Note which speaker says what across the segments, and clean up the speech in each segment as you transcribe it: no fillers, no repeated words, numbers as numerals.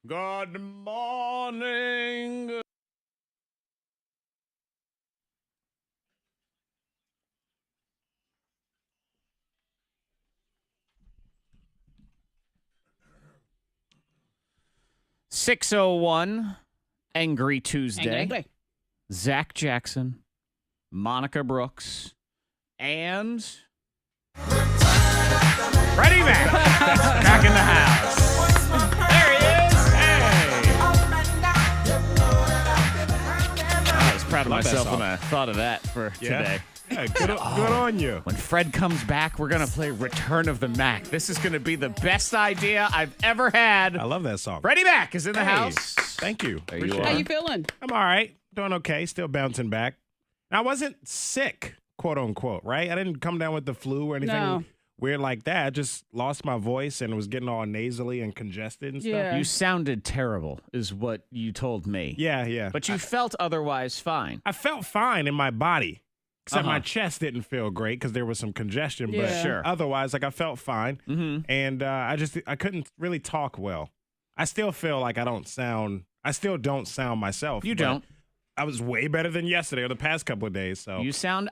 Speaker 1: Good morning. 6:01, Angry Tuesday.
Speaker 2: Angry.
Speaker 1: Zack Jackson, Monica Brooks, and Freddie Mac back in the house. There he is. Hey. I was proud of myself when I thought of that for today.
Speaker 3: Yeah, good on you.
Speaker 1: When Fred comes back, we're going to play Return of the Mac. This is going to be the best idea I've ever had.
Speaker 3: I love that song.
Speaker 1: Freddie Mac is in the
Speaker 3: Hey,
Speaker 1: house.
Speaker 3: Thank you.
Speaker 1: There you
Speaker 3: Appreciate
Speaker 1: are.
Speaker 2: How
Speaker 3: it.
Speaker 2: you feeling?
Speaker 3: I'm all right. Doing okay. Still bouncing back. I wasn't sick, quote unquote, right? I didn't come down with the flu or anything weird like that. I just lost my voice and was getting all nasally and congested and stuff.
Speaker 2: Yeah.
Speaker 1: You sounded terrible, is what you told me.
Speaker 3: Yeah.
Speaker 1: But you felt otherwise fine.
Speaker 3: I felt fine in my body. Except
Speaker 1: Uh-huh.
Speaker 3: my chest didn't feel great because there was some congestion. But
Speaker 2: Yeah.
Speaker 1: Sure.
Speaker 3: otherwise, like I felt fine.
Speaker 1: Mm-hmm.
Speaker 3: And I couldn't really talk well. I still feel like I still don't sound myself.
Speaker 1: You
Speaker 3: but
Speaker 1: don't.
Speaker 3: I was way better than yesterday or the past couple of days. So
Speaker 1: You sound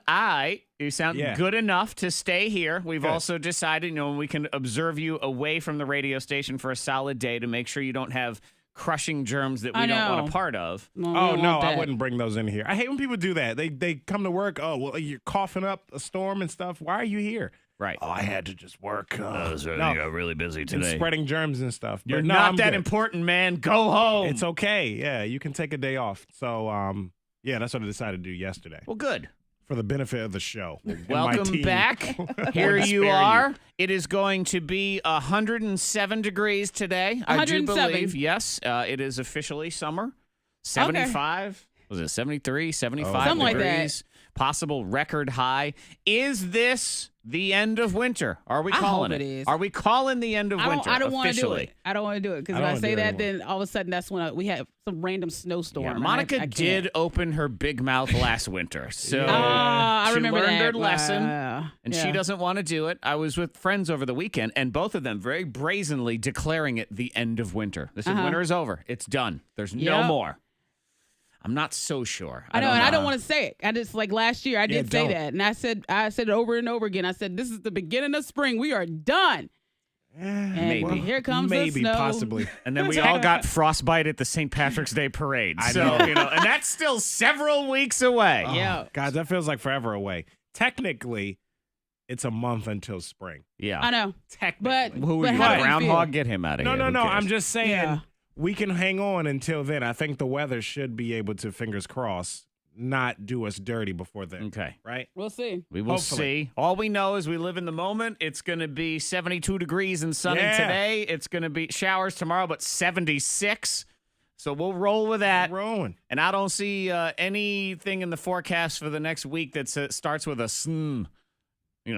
Speaker 1: You sound
Speaker 3: Yeah.
Speaker 1: good enough to stay here. We've
Speaker 3: Good.
Speaker 1: also decided, we can observe you away from the radio station for a solid day to make sure you don't have crushing germs that we
Speaker 2: I
Speaker 1: don't want
Speaker 2: know.
Speaker 1: a part of.
Speaker 2: No, we
Speaker 3: Oh
Speaker 2: don't
Speaker 3: no,
Speaker 2: want
Speaker 3: I
Speaker 2: that.
Speaker 3: wouldn't bring those in here. I hate when people do that. They come to work. Oh well, you're coughing up a storm and stuff. Why are you here?
Speaker 1: Right.
Speaker 3: Oh, I had to just work.
Speaker 1: got really busy
Speaker 3: and spreading germs and stuff.
Speaker 1: You're
Speaker 3: But no,
Speaker 1: not
Speaker 3: I'm
Speaker 1: that
Speaker 3: good.
Speaker 1: important, man. Go home.
Speaker 3: It's okay. Yeah, you can take a day off. So yeah, that's what I decided to do yesterday
Speaker 1: Well, good.
Speaker 3: for the benefit of the show. and my
Speaker 1: Welcome
Speaker 3: team.
Speaker 1: back.
Speaker 3: I
Speaker 1: Here
Speaker 3: won't
Speaker 1: you
Speaker 3: spare
Speaker 1: are. It is going to be 107 degrees today. I do
Speaker 2: 107.
Speaker 1: believe. Yes, it is officially summer. 75. Was it 73, 75
Speaker 2: Something like that.
Speaker 1: degrees? Possible record high. Is this the end of winter? Are we
Speaker 2: I
Speaker 1: calling
Speaker 2: hope
Speaker 1: it?
Speaker 2: it is.
Speaker 1: Are we calling the end of winter
Speaker 2: I don't want to do
Speaker 1: officially?
Speaker 2: it. I don't want to do it because
Speaker 3: I
Speaker 2: if
Speaker 3: don't
Speaker 2: I
Speaker 3: wanna
Speaker 2: say
Speaker 3: do it
Speaker 2: that,
Speaker 3: anymore.
Speaker 2: then all of a sudden that's when we have some random snowstorm.
Speaker 1: Yeah,
Speaker 2: and
Speaker 1: Monica
Speaker 2: I can't.
Speaker 1: did open her big mouth last winter, so
Speaker 2: I
Speaker 1: she
Speaker 2: remember
Speaker 1: learned
Speaker 2: that.
Speaker 1: her lesson. And she
Speaker 2: Yeah.
Speaker 1: doesn't want to do it. I was with friends over the weekend, and both of them very brazenly declaring it the end of winter. They said, winter is over. It's done. There's no
Speaker 2: Yep.
Speaker 1: more. I'm not so sure.
Speaker 2: I know, and I don't want to say it. I just like last year I
Speaker 3: Yeah,
Speaker 2: did say
Speaker 3: don't.
Speaker 2: that, and I said it over and over again. I said this is the beginning of spring. We are done. And
Speaker 1: Maybe.
Speaker 2: here comes the
Speaker 3: Maybe,
Speaker 2: snow.
Speaker 3: possibly.
Speaker 1: And then we all got frostbite at the St. Patrick's Day parade.
Speaker 3: I
Speaker 1: So,
Speaker 3: know.
Speaker 1: and that's still several weeks away.
Speaker 2: Yeah.
Speaker 3: Guys, that feels like forever away. Technically, it's a month until spring.
Speaker 1: Yeah.
Speaker 2: I know,
Speaker 1: Technically.
Speaker 2: but
Speaker 1: Who are
Speaker 2: but
Speaker 1: you,
Speaker 2: how
Speaker 1: a
Speaker 2: do we
Speaker 1: groundhog?
Speaker 2: feel?
Speaker 1: Get him out of
Speaker 3: No,
Speaker 1: here.
Speaker 3: no,
Speaker 1: Who
Speaker 3: no.
Speaker 1: cares?
Speaker 3: I'm just saying
Speaker 2: Yeah.
Speaker 3: we can hang on until then. I think the weather should be able to, fingers crossed, not do us dirty before then.
Speaker 1: Okay.
Speaker 3: Right?
Speaker 2: We'll see.
Speaker 1: We will
Speaker 3: Hopefully.
Speaker 1: see. All we know is we live in the moment. It's going to be 72 degrees and sunny
Speaker 3: Yeah.
Speaker 1: today. It's going to be showers tomorrow, but 76. So we'll roll with that.
Speaker 3: Rolling.
Speaker 1: And I don't see anything in the forecast for the next week that starts with a sn.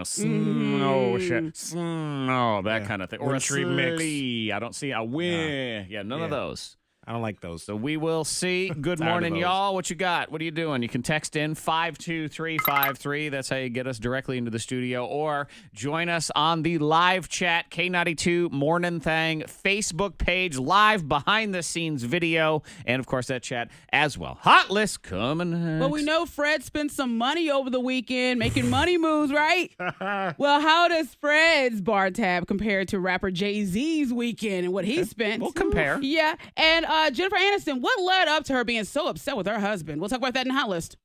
Speaker 1: Snow, shit, snow, that
Speaker 3: Yeah.
Speaker 1: kind of thing. Or a
Speaker 3: Wintry mix.
Speaker 1: slee. I don't see a win. Yeah, none of
Speaker 3: Yeah.
Speaker 1: those.
Speaker 3: I don't like those.
Speaker 1: So we will see. Good
Speaker 3: Tired of
Speaker 1: morning,
Speaker 3: those.
Speaker 1: y'all. What you got? What are you doing? You can text in 52353. That's how you get us directly into the studio. Or join us on the live chat, K92 Mornin Thang Facebook page, live behind-the-scenes video, and, of course, that chat as well. Hot list coming next.
Speaker 2: But we know Fred spent some money over the weekend making money moves, right? Well, how does Fred's bar tab compare to rapper Jay-Z's weekend and what he spent?
Speaker 1: We'll compare.
Speaker 2: Yeah. And Jennifer Aniston, what led up to her being so upset with her husband? We'll talk about that in Hot List.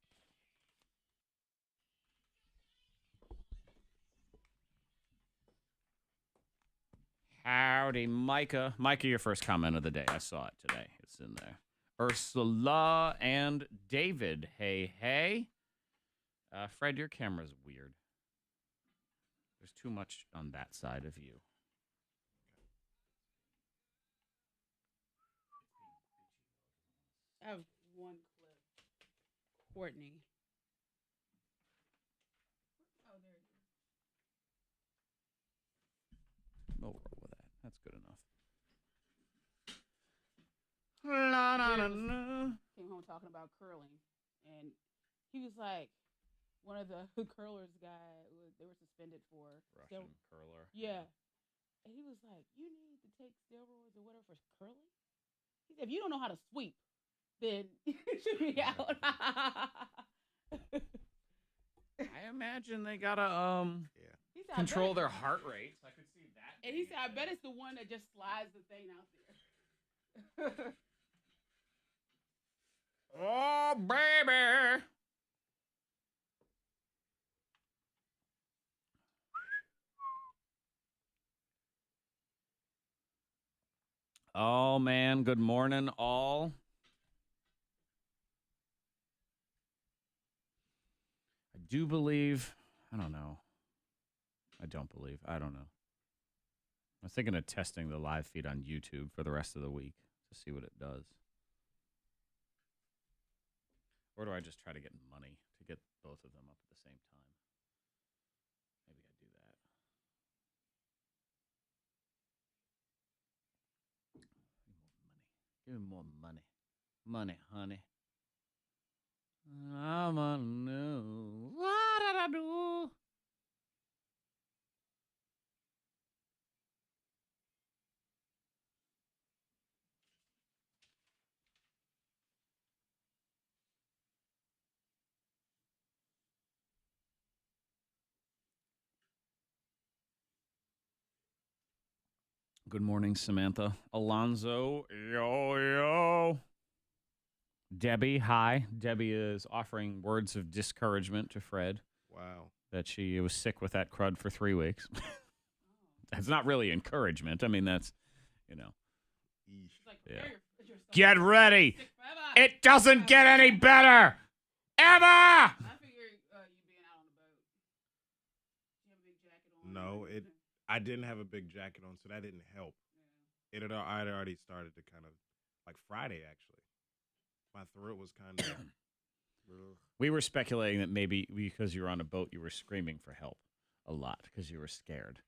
Speaker 1: Howdy, Micah. Micah, your first comment of the day. I saw it today. It's in there. Ursula and David. Hey, hey. Fred, your camera's weird. There's too much on that side of you.
Speaker 2: I have one clip. Courtney.
Speaker 1: We'll roll with that. That's good enough. La, la, la, la.
Speaker 2: Came home talking about curling, and he was like, one of the curlers they were suspended for.
Speaker 1: Russian curler.
Speaker 2: Yeah. And he was like, you need to take steroids or whatever for curling? He said, if you don't know how to sweep, then you should be out.
Speaker 1: I imagine they gotta
Speaker 2: He said,
Speaker 1: control their heart rates. I could see that.
Speaker 2: And he said, I bet it's the one that just slides the thing out there.
Speaker 1: Oh, baby. Oh, man. Good morning, all. I do believe. I don't know. I don't believe. I don't know. I was thinking of testing the live feed on YouTube for the rest of the week to see what it does. Or do I just try to get money to get both of them up at the same time? Maybe I do that. Give me more money. Money, honey. I wanna know what did I do? Good morning, Samantha. Alonzo, yo. Debbie, hi. Debbie is offering words of discouragement to Fred.
Speaker 3: Wow.
Speaker 1: That she was sick with that crud for 3 weeks. That's not really encouragement. I mean, that's, you know.
Speaker 2: Like,
Speaker 1: Yeah. Get ready. It doesn't get any better. Ever.
Speaker 2: I figured you being out on the boat. You have a big jacket on.
Speaker 3: No, I didn't have a big jacket on, so that didn't help. Yeah. I had already started to kind of, like Friday, actually. My throat was kind of...
Speaker 1: We were speculating that maybe because you were on a boat, you were screaming for help a lot because you were scared.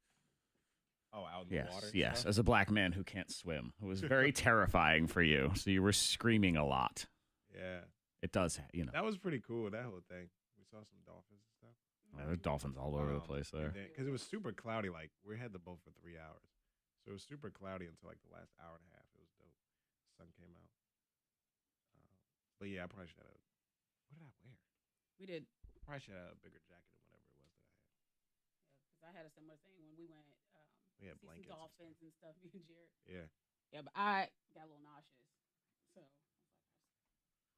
Speaker 3: Oh, out in the water?
Speaker 1: Yes, as a black man who can't swim. It was very terrifying for you, so you were screaming a lot.
Speaker 3: Yeah.
Speaker 1: It does, you know.
Speaker 3: That was pretty cool, that whole thing. We saw some dolphins and stuff.
Speaker 1: Yeah, there's dolphins all over the place there.
Speaker 3: Because it was super cloudy. Like, we had the boat for 3 hours. So it was super cloudy until, like, the last hour and a half. It was dope. The sun came out. But, yeah, I probably should have... What did I wear?
Speaker 2: We did.
Speaker 3: Probably should have a bigger jacket than whatever it was that I had.
Speaker 2: Because I had a similar thing when we went
Speaker 3: We had
Speaker 2: see some
Speaker 3: blankets
Speaker 2: dolphins and stuff, me and Jared.
Speaker 3: Yeah.
Speaker 2: Yeah, but I got a little nauseous. So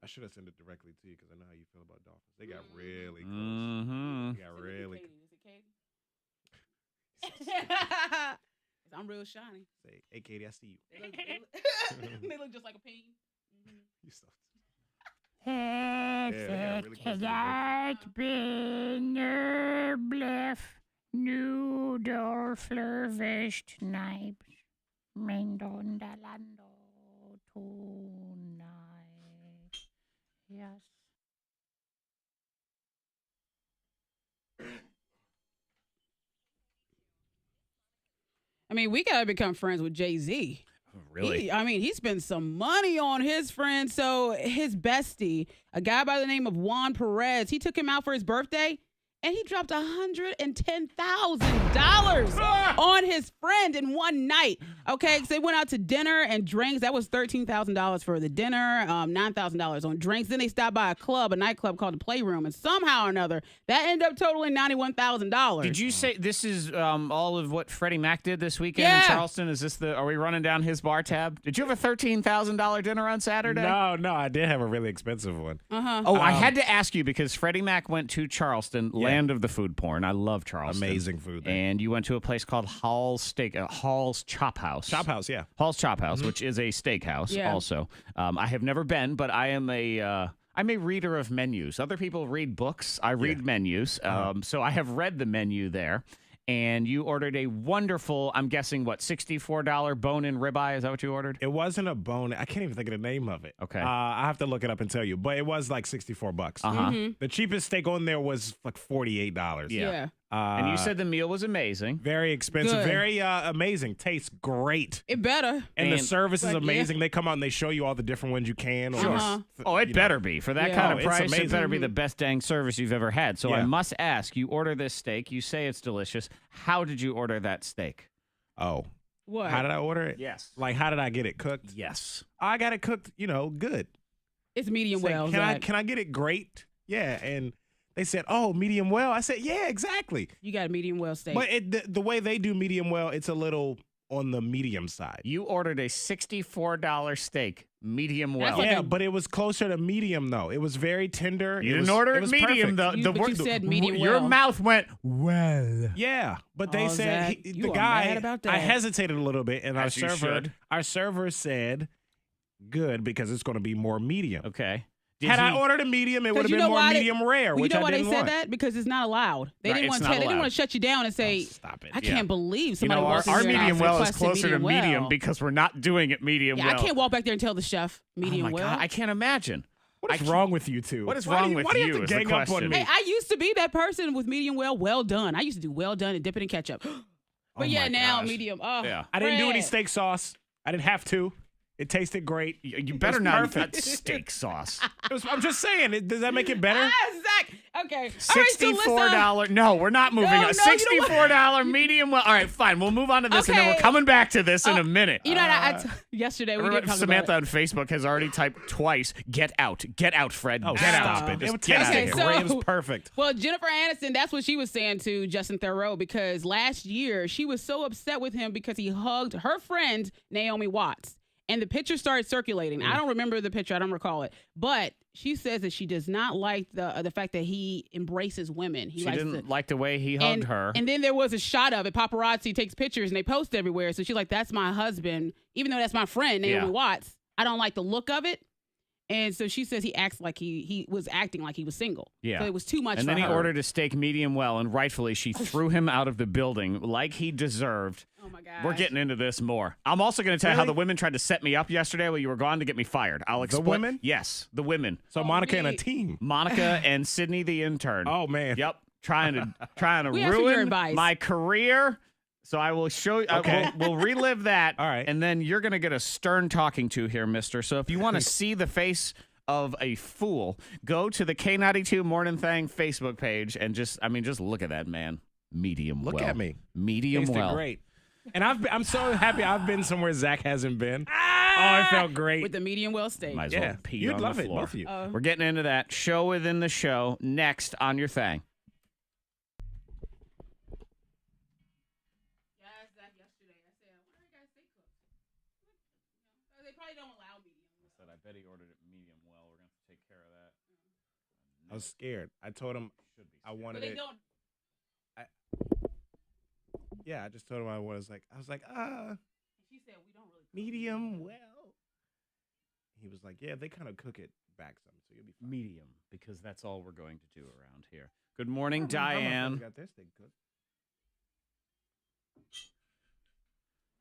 Speaker 3: I should have sent it directly to you because I know how you feel about dolphins. They got really close.
Speaker 1: Mm-hmm.
Speaker 3: They got really
Speaker 2: Katie. Is it Katie? I'm real shiny.
Speaker 3: Say, hey, Katie, I see you.
Speaker 2: They look just like a peen. Mm-hmm.
Speaker 3: You so... Yeah, really close to the
Speaker 4: Blef, Noodle, Flurvished, Snipes, Mindondalando, tonight. Yes.
Speaker 2: I mean, we gotta become friends with Jay-Z.
Speaker 1: Really?
Speaker 2: He spent some money on his friend. So his bestie, a guy by the name of Juan Perez, he took him out for his birthday, and he dropped $110,000 on his friend in one night. Okay, so they went out to dinner and drinks. That was $13,000 for the dinner, $9,000 on drinks. Then they stopped by a nightclub called the Playroom, and somehow or another, that ended up totaling $91,000.
Speaker 1: Did you say this is all of what Freddie Mac did this weekend in Charleston? Is this are we running down his bar tab? Did you have a $13,000 dinner on Saturday?
Speaker 3: No, I did have a really expensive one.
Speaker 2: Uh-huh.
Speaker 1: I had to ask you because Freddie Mac went to Charleston, land of the food porn. I love Charleston.
Speaker 3: Amazing food there.
Speaker 1: And you went to a place called Hall's Chop House.
Speaker 3: Chop House, yeah.
Speaker 1: Hall's Chop House, which is a steakhouse also. I have never been, but I am I'm a reader of menus. Other people read books. I read menus. So I have read the menu there. And you ordered a wonderful, I'm guessing, what, $64 bone-in ribeye? Is that what you ordered?
Speaker 3: It wasn't a bone. I can't even think of the name of it.
Speaker 1: Okay.
Speaker 3: I have to look it up and tell you. But it was like $64.
Speaker 1: Uh-huh.
Speaker 3: The cheapest steak on there was like $48.
Speaker 1: Yeah. And you said the meal was amazing.
Speaker 3: Very expensive.
Speaker 2: Good.
Speaker 3: Very amazing. Tastes great.
Speaker 2: It better.
Speaker 3: And the
Speaker 1: And-
Speaker 3: service is
Speaker 2: Like,
Speaker 3: amazing. They come out and they show you all the different ones you can. Or,
Speaker 1: Oh, it
Speaker 3: you
Speaker 1: better be. For that
Speaker 2: Yeah.
Speaker 1: kind
Speaker 3: Oh,
Speaker 1: of
Speaker 3: it's
Speaker 1: price, it
Speaker 3: amazing.
Speaker 1: better be the best dang service you've ever had. So I
Speaker 3: Yeah.
Speaker 1: must ask, you order this steak. You say it's delicious. How did you order that steak?
Speaker 3: Oh,
Speaker 2: What?
Speaker 3: How did I order it?
Speaker 1: Yes.
Speaker 3: Like, how did I get it cooked?
Speaker 1: Yes.
Speaker 3: I got it cooked, good.
Speaker 2: It's medium
Speaker 3: Say,
Speaker 2: well.
Speaker 3: can I
Speaker 2: Zach.
Speaker 3: can I get it great? Yeah, and they said, "Oh, medium well." I said, "Yeah, exactly."
Speaker 2: You got a medium well steak.
Speaker 3: But the way they do medium well, it's a little on the medium side.
Speaker 1: You ordered a $64 steak, medium well.
Speaker 2: That's like
Speaker 3: Yeah, but it was closer to medium though. It was very tender.
Speaker 1: You
Speaker 3: was,
Speaker 1: didn't order it
Speaker 3: was
Speaker 1: medium,
Speaker 3: perfect.
Speaker 1: though.
Speaker 2: But you said medium
Speaker 1: Your
Speaker 2: well.
Speaker 1: mouth went, well.
Speaker 3: Yeah, but they
Speaker 2: Oh,
Speaker 3: said
Speaker 2: Zach, you
Speaker 3: the
Speaker 2: are
Speaker 3: guy.
Speaker 2: mad about
Speaker 3: I
Speaker 2: that.
Speaker 3: hesitated a little bit, and
Speaker 1: As you should.
Speaker 3: our server said, "Good," because it's going to be more medium.
Speaker 1: Okay. Did
Speaker 3: Had I
Speaker 1: he-
Speaker 3: ordered a medium, it would have
Speaker 2: you
Speaker 3: been
Speaker 2: know
Speaker 3: more
Speaker 2: why
Speaker 3: medium rare,
Speaker 2: Well, you
Speaker 3: which
Speaker 2: know
Speaker 3: I
Speaker 2: why they
Speaker 3: didn't
Speaker 2: said
Speaker 3: want.
Speaker 2: that? Because it's not allowed. They
Speaker 1: Right,
Speaker 2: didn't
Speaker 1: it's
Speaker 2: want
Speaker 1: not
Speaker 2: to. They didn't
Speaker 1: allowed.
Speaker 2: want to shut you down and say,
Speaker 3: Stop it.
Speaker 2: "I
Speaker 3: Yeah.
Speaker 2: can't believe
Speaker 1: You
Speaker 2: somebody
Speaker 1: know,
Speaker 2: walks
Speaker 1: our
Speaker 2: in here and
Speaker 1: medium well is
Speaker 2: requested
Speaker 1: closer to medium
Speaker 2: well."
Speaker 1: because we're not doing it medium
Speaker 2: Yeah,
Speaker 1: well.
Speaker 2: I can't walk back there and tell the chef medium
Speaker 1: oh my
Speaker 2: well.
Speaker 1: God, I can't imagine.
Speaker 3: What is
Speaker 1: I
Speaker 3: wrong with you two?
Speaker 1: What is
Speaker 3: Why
Speaker 1: wrong
Speaker 3: do
Speaker 1: with
Speaker 3: why do you?
Speaker 1: you
Speaker 3: have
Speaker 1: is
Speaker 3: to
Speaker 1: the
Speaker 3: gang up on
Speaker 1: question.
Speaker 3: me?
Speaker 2: Hey, I used to be that person with medium well done. I used to do well done and dip it in ketchup. But
Speaker 3: Oh
Speaker 2: yeah,
Speaker 3: my
Speaker 2: now
Speaker 3: gosh.
Speaker 2: medium. Oh,
Speaker 1: Yeah.
Speaker 3: I didn't do any
Speaker 2: Fred.
Speaker 3: steak sauce. I didn't have to. It tasted great.
Speaker 1: You better
Speaker 3: was
Speaker 1: not
Speaker 3: perfect.
Speaker 1: eat steak sauce.
Speaker 3: I'm just saying. Does that make it better?
Speaker 2: Zach. Okay. All right, so listen.
Speaker 1: $64. No, we're not moving.
Speaker 2: No,
Speaker 1: on.
Speaker 2: no, you know what?
Speaker 1: $64 medium well. All right, fine. We'll move on to this, and then we're
Speaker 2: Okay.
Speaker 1: coming back to this in a minute.
Speaker 2: You know, yesterday we did talk
Speaker 1: Samantha
Speaker 2: about
Speaker 1: on Facebook has already typed twice, "Get out. Get out, Fred.
Speaker 3: Oh,
Speaker 1: Get
Speaker 3: stop
Speaker 1: out.
Speaker 3: it.
Speaker 1: Just
Speaker 3: It
Speaker 1: get out of
Speaker 3: tasted
Speaker 1: here."
Speaker 2: so-
Speaker 3: great. It was perfect.
Speaker 2: Well, Jennifer Aniston, that's what she was saying to Justin Theroux because last year she was so upset with him because he hugged her friend Naomi Watts. And the picture started circulating. I don't remember the picture. I don't recall it. But she says that she does not like the fact that he embraces women. He
Speaker 1: She
Speaker 2: likes
Speaker 1: didn't
Speaker 2: to,
Speaker 1: like the way he hugged her.
Speaker 2: And then there was a shot of it. Paparazzi takes pictures and they post everywhere. So she's like, that's my husband. Even though that's my friend, Naomi
Speaker 1: Yeah.
Speaker 2: Watts. I don't like the look of it. And so she says he acts like he was acting like he was single.
Speaker 1: Yeah.
Speaker 2: So it was too much
Speaker 1: And
Speaker 2: for
Speaker 1: then he
Speaker 2: her.
Speaker 1: ordered a steak medium well, and rightfully she threw him out of the building like he deserved.
Speaker 2: Oh my God.
Speaker 1: We're getting into this more. I'm also going to tell you how
Speaker 3: Really?
Speaker 1: the women tried to set me up yesterday while you were gone to get me fired. I'll explain.
Speaker 3: women?
Speaker 1: Yes, the women.
Speaker 3: So Monica and a
Speaker 2: me.
Speaker 3: team.
Speaker 1: Monica and Sydney, the intern.
Speaker 3: Oh man.
Speaker 1: Yep, trying to
Speaker 2: We asked for your
Speaker 1: ruin
Speaker 2: advice.
Speaker 1: my career. So I will show you.
Speaker 3: Okay.
Speaker 1: We'll relive that.
Speaker 3: All right.
Speaker 1: And then you're going to get a stern talking to here, mister. So if you want to see the face of a fool, go to the K92 Mornin Thang Facebook page and just look at that man. Medium
Speaker 3: Look
Speaker 1: well.
Speaker 3: at me.
Speaker 1: Medium
Speaker 3: Tasted
Speaker 1: well.
Speaker 3: great. And I'm so happy I've been somewhere Zach hasn't been. Oh, it felt great.
Speaker 2: With the medium well steak.
Speaker 1: Might as
Speaker 3: Yeah.
Speaker 1: well pee
Speaker 3: You'd
Speaker 1: on
Speaker 3: love
Speaker 1: the
Speaker 3: it,
Speaker 1: floor.
Speaker 3: both of you.
Speaker 1: We're getting into that show within the show next on your thing.
Speaker 2: They probably don't allow medium.
Speaker 1: I bet he ordered it medium well. We're going to take care of that.
Speaker 3: I was scared. I told him I
Speaker 2: But
Speaker 3: wanted
Speaker 2: they
Speaker 3: it.
Speaker 2: don't.
Speaker 3: Yeah, I just told him I was like,
Speaker 2: She said we don't really.
Speaker 3: medium well. He was like, yeah, they kind of cook it back some, so you'll be fine.
Speaker 1: Medium, because that's all we're going to do around here. Good morning,
Speaker 3: I don't know how my friends
Speaker 1: Diane.
Speaker 3: got their steak cooked.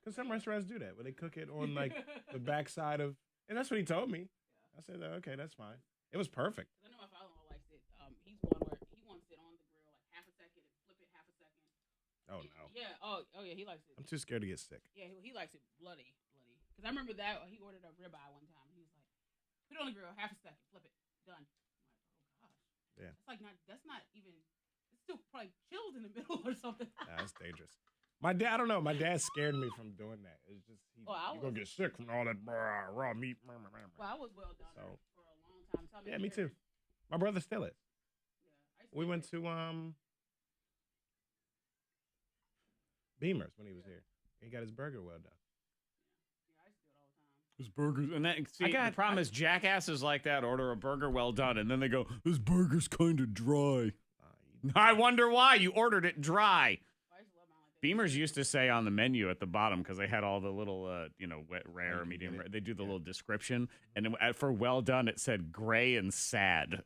Speaker 3: Because some restaurants do that, where they cook it on like the backside of, and that's what he told me. I said, okay, that's fine. It was perfect.
Speaker 2: I know my father-in-law likes it. He's one where he wants it on the grill like half a second and flip it half a second.
Speaker 3: Oh no,
Speaker 2: Yeah. Oh yeah. He likes it.
Speaker 3: I'm too scared to get sick.
Speaker 2: Yeah. He likes it bloody. Because I remember that he ordered a ribeye one time. He was like, put it on the grill half a second, flip it, done. I'm like, oh gosh.
Speaker 3: Yeah.
Speaker 2: That's not even. It's still probably chilled in the middle or something.
Speaker 3: Nah, that's dangerous. My dad, I don't know. My dad scared me from doing that. It's just you're gonna get sick from all that raw meat.
Speaker 2: Well, I was well done
Speaker 3: So-
Speaker 2: for a long time. So I mean,
Speaker 3: Yeah, me
Speaker 2: here-
Speaker 3: too. My brother still is.
Speaker 2: I used
Speaker 3: We
Speaker 2: do
Speaker 3: went
Speaker 2: it.
Speaker 3: to Beamer's when he was here. He got his burger well done.
Speaker 2: Yeah, I used to do it all the time.
Speaker 1: This burgers, and that, see,
Speaker 3: got-
Speaker 1: the problem is jackasses like that order a burger well done, and then they go, "This burger's kind of dry." I wonder why you ordered it dry.
Speaker 2: I used to love mine like that.
Speaker 1: Beamers used to say on the menu at the bottom because they had all the little, wet, rare,
Speaker 3: you can
Speaker 1: medium.
Speaker 3: get it.
Speaker 1: Rare. They do the little description, and for well done, it said gray and sad.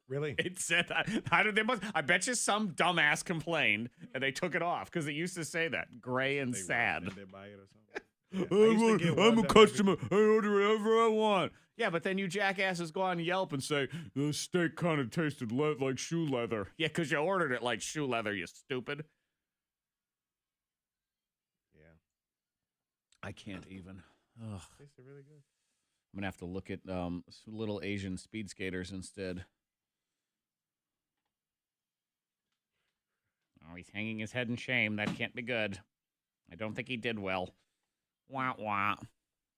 Speaker 3: Really?
Speaker 1: It said, I bet you some dumbass complained and they took it off because it used to say that gray and
Speaker 3: They
Speaker 1: sad.
Speaker 3: did they buy it or something? Yeah, I used to get well
Speaker 1: I'm a
Speaker 3: done
Speaker 1: customer. I order whatever I want. Yeah, but then you jackasses go on Yelp and say, the steak kind of tasted like shoe leather. Yeah, because you ordered it like shoe leather, you stupid.
Speaker 3: Yeah.
Speaker 1: I can't even. Ugh.
Speaker 3: Tasted really good.
Speaker 1: I'm going to have to look at little Asian speed skaters instead. Oh, he's hanging his head in shame. That can't be good. I don't think he did well. Wah, wah.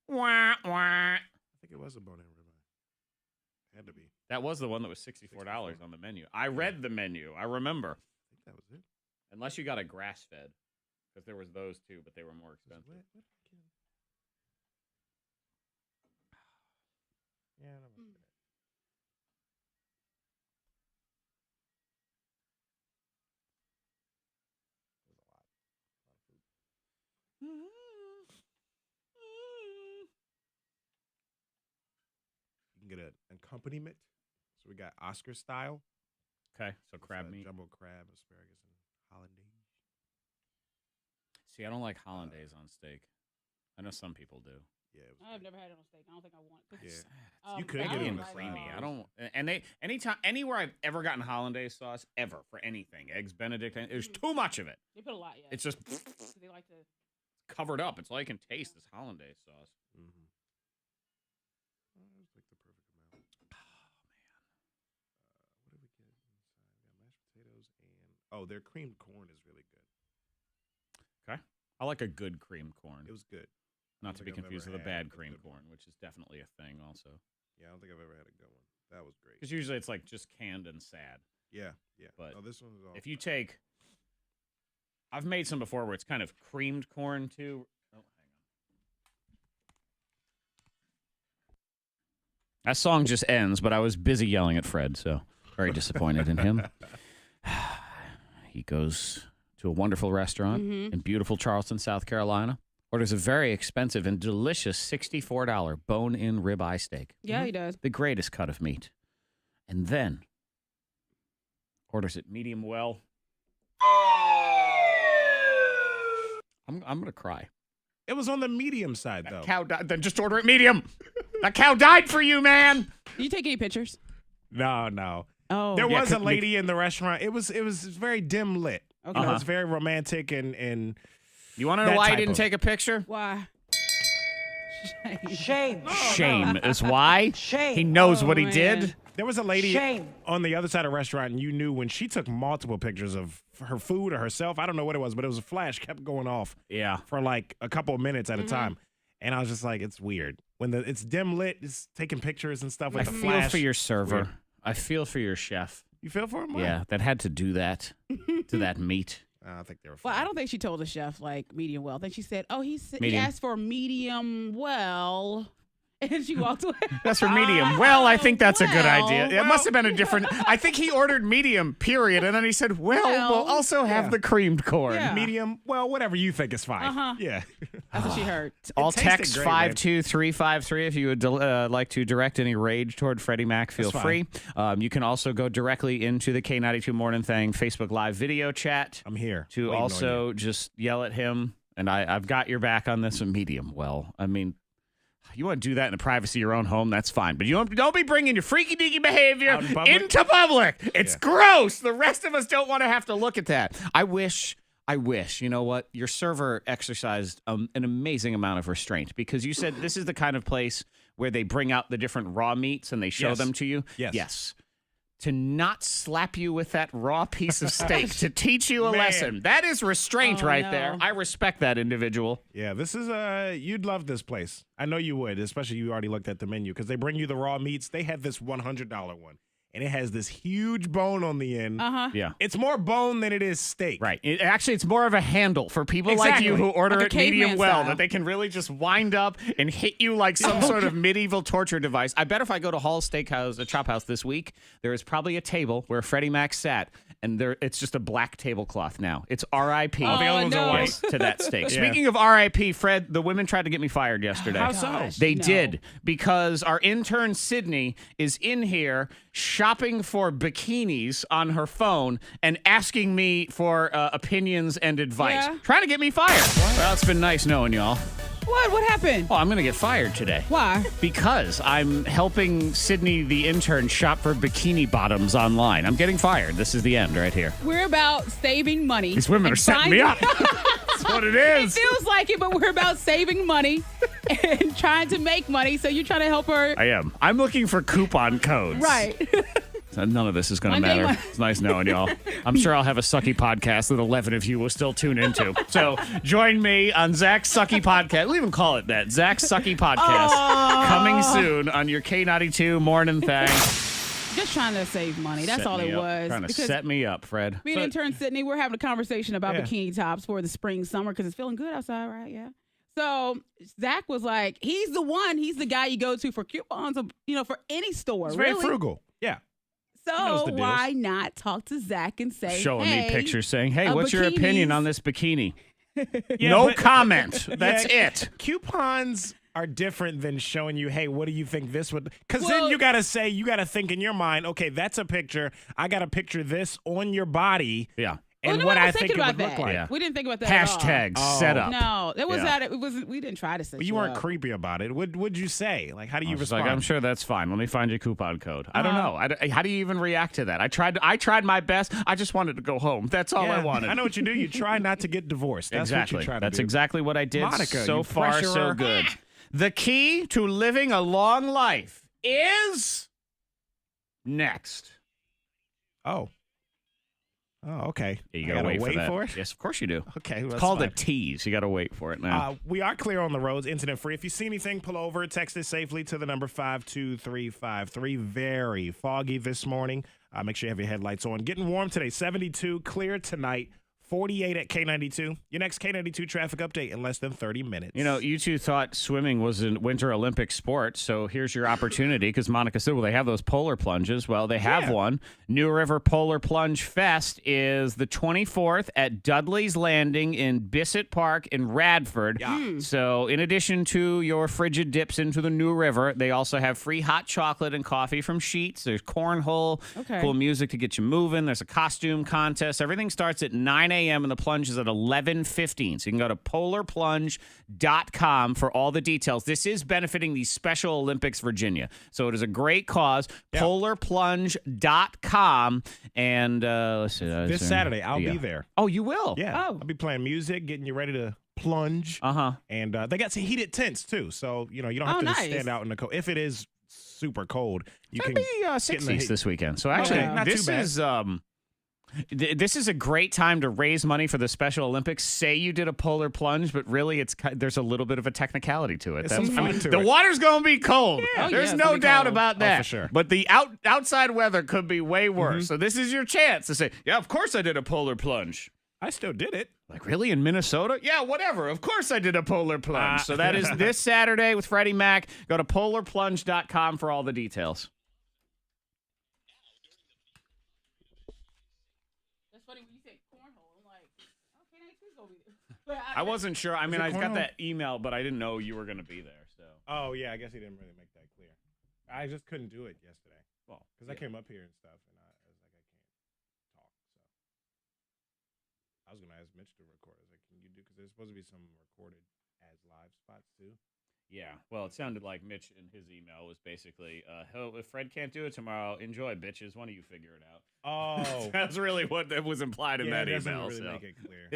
Speaker 1: Wah, wah.
Speaker 3: I think it was a bone-in ribeye. Had to be.
Speaker 1: That was the one that was $64 on the menu. I read the menu. I remember.
Speaker 3: I think that was it.
Speaker 1: Unless you got a grass-fed. Because there was those too, but they were more expensive.
Speaker 3: Yeah, I don't know. You can get an accompaniment. So we got Oscar style.
Speaker 1: Okay, so crab meat.
Speaker 3: Jumbo crab, asparagus, and hollandaise.
Speaker 1: See, I don't like hollandaise on steak. I know some people do.
Speaker 3: Yeah,
Speaker 2: I've never had it on steak. I don't think I want it.
Speaker 3: Yeah. You could
Speaker 1: It's
Speaker 3: get it
Speaker 1: bacon
Speaker 3: on the
Speaker 1: creamy.
Speaker 3: side.
Speaker 1: I don't. And they anywhere I've ever gotten hollandaise sauce ever for anything, eggs Benedict, there's too much of it.
Speaker 2: They put a lot, yeah.
Speaker 1: It's just
Speaker 2: They like to.
Speaker 1: covered up. It's all you can taste is hollandaise sauce.
Speaker 3: Mm-hmm. That was like the perfect amount. What did we get inside? We got mashed potatoes and their creamed corn is really good.
Speaker 1: Okay, I like a good creamed corn.
Speaker 3: It was good.
Speaker 1: Not to be
Speaker 3: think I've
Speaker 1: confused
Speaker 3: ever
Speaker 1: with a
Speaker 3: had
Speaker 1: bad
Speaker 3: a
Speaker 1: creamed
Speaker 3: good
Speaker 1: corn,
Speaker 3: one.
Speaker 1: which is definitely a thing also.
Speaker 3: Yeah, I don't think I've ever had a good one. That was great.
Speaker 1: Because usually it's like just canned and sad.
Speaker 3: Yeah, yeah.
Speaker 1: But
Speaker 3: this one was all.
Speaker 1: If you take, I've made some before where it's kind of creamed corn too. Oh, hang on. That song just ends, but I was busy yelling at Fred, so very disappointed in him. He goes to a wonderful restaurant in beautiful Charleston, South Carolina. Orders a very expensive and delicious $64 bone-in ribeye steak.
Speaker 2: Yeah, he does.
Speaker 1: The greatest cut of meat. And then orders it medium well. I'm going to cry.
Speaker 3: It was on the medium side, though.
Speaker 1: That cow died. Then just order it medium. That cow died for you, man.
Speaker 2: Did you take any pictures?
Speaker 3: No.
Speaker 2: Oh.
Speaker 3: There
Speaker 1: Yeah,
Speaker 3: was a lady in the restaurant. It was very dim lit.
Speaker 2: Okay.
Speaker 3: It was very romantic and
Speaker 1: You want to know
Speaker 3: That
Speaker 1: why he
Speaker 3: type
Speaker 1: didn't
Speaker 3: of-
Speaker 1: take a picture?
Speaker 2: Why?
Speaker 5: Shame.
Speaker 1: Shame is why.
Speaker 5: Shame.
Speaker 1: He knows what he
Speaker 2: man.
Speaker 1: did.
Speaker 3: there was a lady
Speaker 5: Shame.
Speaker 3: on the other side of the restaurant, and you knew when she took multiple pictures of her food or herself. I don't know what it was, but it was a flash kept going off
Speaker 1: Yeah.
Speaker 3: for like a couple of minutes at a time. And I was just like, it's weird. When it's dim lit, it's taking pictures and stuff
Speaker 1: I
Speaker 3: with the
Speaker 1: feel
Speaker 3: flash.
Speaker 1: for your server.
Speaker 3: Weird.
Speaker 1: I feel for your chef.
Speaker 3: You feel for him? Why?
Speaker 1: Yeah, that had to do that to that meat.
Speaker 3: I think they were
Speaker 2: Well,
Speaker 3: fine.
Speaker 2: I don't think she told the chef like medium well. I think she said, "Oh, he
Speaker 1: Medium.
Speaker 2: asked for medium well," and she walked away.
Speaker 1: That's for medium. Well, I think that's a good
Speaker 2: Well,
Speaker 1: idea. It must have been a different. I think he ordered medium, period. And then he said, well, we'll also have
Speaker 3: Yeah.
Speaker 1: the creamed corn.
Speaker 2: Yeah.
Speaker 3: Medium, well, whatever you think is fine.
Speaker 2: Uh-huh.
Speaker 3: Yeah.
Speaker 2: That's what she heard.
Speaker 1: All
Speaker 3: tasted
Speaker 1: text
Speaker 3: great, man.
Speaker 1: 52353 if you would like to direct any rage toward Freddie Mac. Feel
Speaker 3: That's
Speaker 1: free.
Speaker 3: fine.
Speaker 1: You can also go directly into the K92 Morning Thang Facebook Live video chat
Speaker 3: I'm here.
Speaker 1: to
Speaker 3: waiting on
Speaker 1: also just yell at him. And I've got your back on this medium. Well, I mean, you want to do that in the privacy of your own home, that's fine. But you don't be bringing your freaky deaky behavior
Speaker 3: Out in public?
Speaker 1: into public. It's
Speaker 3: Yeah.
Speaker 1: gross. The rest of us don't want to have to look at that. I wish, you know what? Your server exercised an amazing amount of restraint because you said this is the kind of place where they bring out the different raw meats and they show
Speaker 3: Yes.
Speaker 1: them to you.
Speaker 3: Yes.
Speaker 1: Yes. To not slap you with that raw piece of steak to teach you a
Speaker 3: Man.
Speaker 1: lesson. That is restraint
Speaker 2: Oh,
Speaker 1: right
Speaker 2: no.
Speaker 1: there. I respect that individual.
Speaker 3: Yeah, this is you'd love this place. I know you would, especially you already looked at the menu because they bring you the raw meats. They have this $100 one, and it has this huge bone on the end.
Speaker 1: Yeah.
Speaker 3: It's more bone than it is steak.
Speaker 1: Right. Actually, it's more of a handle for people like you
Speaker 3: Exactly.
Speaker 1: who order
Speaker 2: Like a
Speaker 1: it medium
Speaker 2: caveman
Speaker 1: well,
Speaker 2: style.
Speaker 1: that they can really just wind up and hit you like some sort of medieval torture device. I bet if I go to Hall's Steakhouse, a Chop House this week, there is probably a table where Freddie Mac sat, and it's just a black tablecloth now. It's R.I.P.
Speaker 3: All the other ones are
Speaker 2: no.
Speaker 3: white.
Speaker 1: to that steak.
Speaker 3: Yeah.
Speaker 1: Speaking of R.I.P., Fred, the women tried to get me fired yesterday.
Speaker 3: How so?
Speaker 2: Gosh.
Speaker 1: They
Speaker 2: No.
Speaker 1: did, because our intern Sydney is in here shopping for bikinis on her phone and asking me for opinions and advice.
Speaker 2: Yeah.
Speaker 1: Trying to get me fired. Well, it's been nice knowing y'all.
Speaker 2: What happened?
Speaker 1: Well, I'm going to get fired today.
Speaker 2: Why?
Speaker 1: Because I'm helping Sydney, the intern, shop for bikini bottoms online. I'm getting fired. This is the end right here.
Speaker 2: We're about saving money.
Speaker 1: These women
Speaker 2: and
Speaker 1: are setting me
Speaker 2: finding-
Speaker 1: up. That's what it
Speaker 2: It
Speaker 1: is.
Speaker 2: feels like it, but we're about saving money and trying to make money. So you're trying to help her.
Speaker 1: I am. I'm looking for coupon codes.
Speaker 2: Right.
Speaker 1: None of this is going to
Speaker 2: Monday,
Speaker 1: matter. It's nice knowing y'all. I'm sure I'll have a sucky podcast that 11 of you will still tune into. So join me on Zack's Sucky Podcast. We'll even call it that. Zack's Sucky Podcast. Coming soon on your K92 Morning Thang.
Speaker 2: Just trying to save money. That's all it was.
Speaker 1: Trying to set me up, Fred.
Speaker 2: Me and intern Sydney, we're having a conversation about
Speaker 3: Yeah.
Speaker 2: bikini tops for the spring, summer, because it's feeling good outside, right? Yeah. So Zach was like, he's the one. He's the guy you go to for coupons, for any store.
Speaker 3: It's very
Speaker 2: really.
Speaker 3: frugal. Yeah. knows
Speaker 2: So
Speaker 3: the deals.
Speaker 2: why not talk to Zach and say,
Speaker 1: Showing
Speaker 2: hey,
Speaker 1: me pictures saying, hey,
Speaker 2: a
Speaker 1: what's your opinion
Speaker 2: bikinis.
Speaker 1: on this bikini?
Speaker 3: Yeah,
Speaker 1: No
Speaker 3: but-
Speaker 1: comment. That's
Speaker 3: Yeah,
Speaker 1: it.
Speaker 3: Coupons are different than showing you, hey, what do you think this would? Because then
Speaker 2: Well-
Speaker 3: you got to think in your mind, okay, that's a picture. I got to picture this on your body
Speaker 1: Yeah.
Speaker 3: and
Speaker 2: Well,
Speaker 3: what
Speaker 2: nobody
Speaker 3: I
Speaker 2: was
Speaker 3: think it
Speaker 2: thinking
Speaker 3: would
Speaker 2: about
Speaker 3: look
Speaker 2: that.
Speaker 3: like.
Speaker 1: Yeah.
Speaker 2: We didn't think about that at all.
Speaker 1: Hashtag
Speaker 3: Oh.
Speaker 1: set up.
Speaker 2: No, it was
Speaker 1: Yeah.
Speaker 2: that. It was. We didn't try to set
Speaker 3: But you weren't
Speaker 2: up.
Speaker 3: creepy about it. What'd you say? Like, how do you
Speaker 1: I was
Speaker 3: respond?
Speaker 1: like, I'm sure that's fine. Let me find your coupon code. I don't know. How do you even react to that? I tried my best. I just wanted to go home. That's all I
Speaker 3: Yeah,
Speaker 1: wanted.
Speaker 3: I know what you do. You try not to get divorced. That's
Speaker 1: exactly.
Speaker 3: what you try to
Speaker 1: That's
Speaker 3: do.
Speaker 1: exactly what I did.
Speaker 3: Monica,
Speaker 1: So
Speaker 3: you
Speaker 1: far,
Speaker 3: pressure
Speaker 1: so
Speaker 3: her.
Speaker 1: good. The key to living a long life is next.
Speaker 3: Oh, okay.
Speaker 1: You
Speaker 3: I
Speaker 1: gotta
Speaker 3: gotta
Speaker 1: wait for that.
Speaker 3: it.
Speaker 1: Yes, of course you do.
Speaker 3: Okay,
Speaker 1: It's called a tease. You got to wait for it now.
Speaker 3: We are clear on the roads, incident free. If you see anything, pull over, text it safely to the number 52353. Very foggy this morning. Make sure you have your headlights on. Getting warm today, 72, clear tonight, 48 at K92. Your next K92 traffic update in less than 30 minutes.
Speaker 1: You know, you two thought swimming was a Winter Olympic sport, so here's your opportunity because Monica said, well, they have those polar plunges. Well, they have
Speaker 3: Yeah.
Speaker 1: one. New River Polar Plunge Fest is the 24th at Dudley's Landing in Bissett Park in Radford.
Speaker 3: Yeah.
Speaker 1: So in addition to your frigid dips into the New River, they also have free hot chocolate and coffee from Sheets. There's cornhole,
Speaker 2: Okay.
Speaker 1: cool music to get you moving. There's a costume contest. Everything starts at 9 a.m. and the plunge is at 11:15. So you can go to polarplunge.com for all the details. This is benefiting the Special Olympics Virginia. So it is a great cause.
Speaker 3: Yeah.
Speaker 1: Polarplunge.com. And let's see.
Speaker 3: this Saturday, I'll be there.
Speaker 1: Oh, you will?
Speaker 3: Yeah.
Speaker 2: Oh.
Speaker 3: I'll be playing music, getting you ready to plunge.
Speaker 1: Uh-huh.
Speaker 3: And they got some heated tents, too. So, you don't have to just
Speaker 2: nice.
Speaker 3: stand out in the cold. If it is super cold, you
Speaker 1: It'll
Speaker 3: can
Speaker 1: be
Speaker 3: get in the
Speaker 1: 60s
Speaker 3: heat.
Speaker 1: this weekend. So actually,
Speaker 3: Okay, not too
Speaker 1: this
Speaker 3: bad.
Speaker 1: is this is a great time to raise money for the Special Olympics. Say you did a polar plunge, but really there's a little bit of a technicality to it.
Speaker 3: There's some fun to
Speaker 1: the
Speaker 3: it.
Speaker 1: water's going to be cold.
Speaker 2: Oh,
Speaker 1: There's
Speaker 2: yeah, it's
Speaker 1: no
Speaker 2: gonna be
Speaker 1: doubt
Speaker 2: cold.
Speaker 1: about that.
Speaker 3: for sure.
Speaker 1: But the outside weather could be way worse. So this is your chance to say, yeah, of course I did a polar plunge.
Speaker 3: I still did it.
Speaker 1: Like, really, in Minnesota? Yeah, whatever. Of course I did a polar plunge. So that is this Saturday with Freddie Mac. Go to polarplunge.com for all the details.
Speaker 2: That's funny when you say cornhole. I'm like, okay, who's gonna be there?
Speaker 1: I wasn't sure. I mean,
Speaker 3: it
Speaker 1: I got
Speaker 3: cornhole?
Speaker 1: that email, but I didn't know you were going to be there. So,
Speaker 3: Oh, yeah, I guess he didn't really make that clear. I just couldn't do it yesterday
Speaker 1: well,
Speaker 3: because I came up here and stuff, and I was like, I can't talk. So I was going to ask Mitch to record. I was like, can you do, because there's supposed to be some recorded as live spots, too.
Speaker 1: yeah. Well, it sounded like Mitch in his email was basically, if Fred can't do it tomorrow, enjoy, bitches. One of you figure it out.
Speaker 3: Oh.
Speaker 1: That's really what that was implied in
Speaker 3: Yeah,
Speaker 1: that
Speaker 3: it doesn't
Speaker 1: email.
Speaker 3: really
Speaker 1: so.
Speaker 3: make it clear.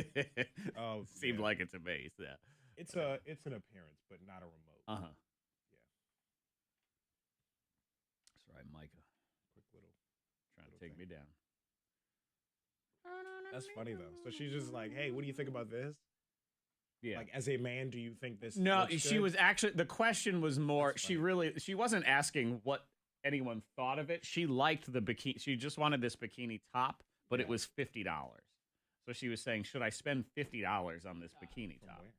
Speaker 3: Oh,
Speaker 1: Seemed
Speaker 3: yeah.
Speaker 1: like it's a base. Yeah.
Speaker 3: It's an appearance, but not a remote.
Speaker 1: Uh-huh. That's right, Micah.
Speaker 3: Quick little.
Speaker 1: Trying to take me down.
Speaker 3: That's funny though. So she's just like, "Hey, what do you think about this?
Speaker 1: Yeah.
Speaker 3: Like, as a man, do you think this?"
Speaker 1: No,
Speaker 3: looks
Speaker 1: she
Speaker 3: good?
Speaker 1: was actually, the question was more,
Speaker 3: That's
Speaker 1: she wasn't asking what anyone thought of it. She liked the bikini. She just wanted this bikini top, but it was $50. So she was saying, should I spend $50 on this bikini
Speaker 3: From
Speaker 1: top?
Speaker 3: where?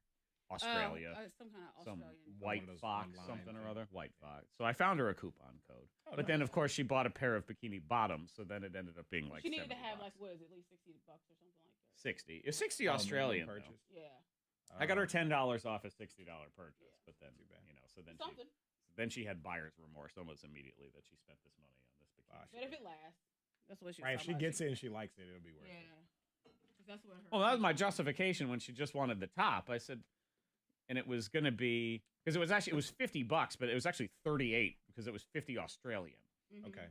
Speaker 1: Australia.
Speaker 2: Some kind of
Speaker 1: Some
Speaker 2: Australian.
Speaker 1: white
Speaker 3: One of those
Speaker 1: fox,
Speaker 3: online
Speaker 1: something or
Speaker 3: things.
Speaker 1: other. White fox. So I found her a coupon code.
Speaker 3: Oh,
Speaker 1: But then, of course, she bought a pair of bikini bottoms. So then it ended up being like
Speaker 2: She needed to
Speaker 1: $70.
Speaker 2: have like what is it, at least $60 or something like that.
Speaker 1: 60. It's 60
Speaker 3: Oh,
Speaker 1: Australian.
Speaker 3: minimum
Speaker 1: though.
Speaker 3: purchase.
Speaker 2: Yeah,
Speaker 1: I got her $10 off a $60 purchase, but then so then
Speaker 2: something.
Speaker 1: she had buyer's remorse almost immediately that she spent this money on this bikini.
Speaker 2: But if it lasts, that's what she.
Speaker 3: Right, if she gets it and she likes it, it'll be worth
Speaker 2: Yeah,
Speaker 3: it.
Speaker 2: 'cause that's what her.
Speaker 1: Well, that was my justification when she just wanted the top. I said, and it was going to be because it was $50, but it was actually 38 because it was 50 Australian.
Speaker 2: Mhm.
Speaker 3: Okay.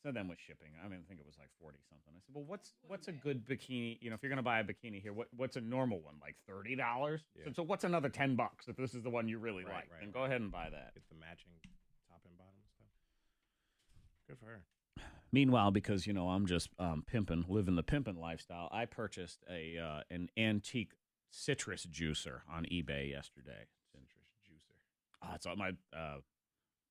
Speaker 1: So then with shipping, I think it was like 40 something. I said, well, what's a good bikini? If you're going to buy a bikini here, what's a normal one? Like $30?
Speaker 3: Yeah.
Speaker 1: So what's another $10 if this is the one you really
Speaker 3: Right,
Speaker 1: like?
Speaker 3: right,
Speaker 1: Then
Speaker 3: right.
Speaker 1: go ahead and buy that.
Speaker 3: Get the matching top and bottom stuff. Good for her.
Speaker 1: Meanwhile, because I'm just pimping, living the pimping lifestyle, I purchased an antique citrus juicer on eBay yesterday. Citrus juicer. Oh, it's on my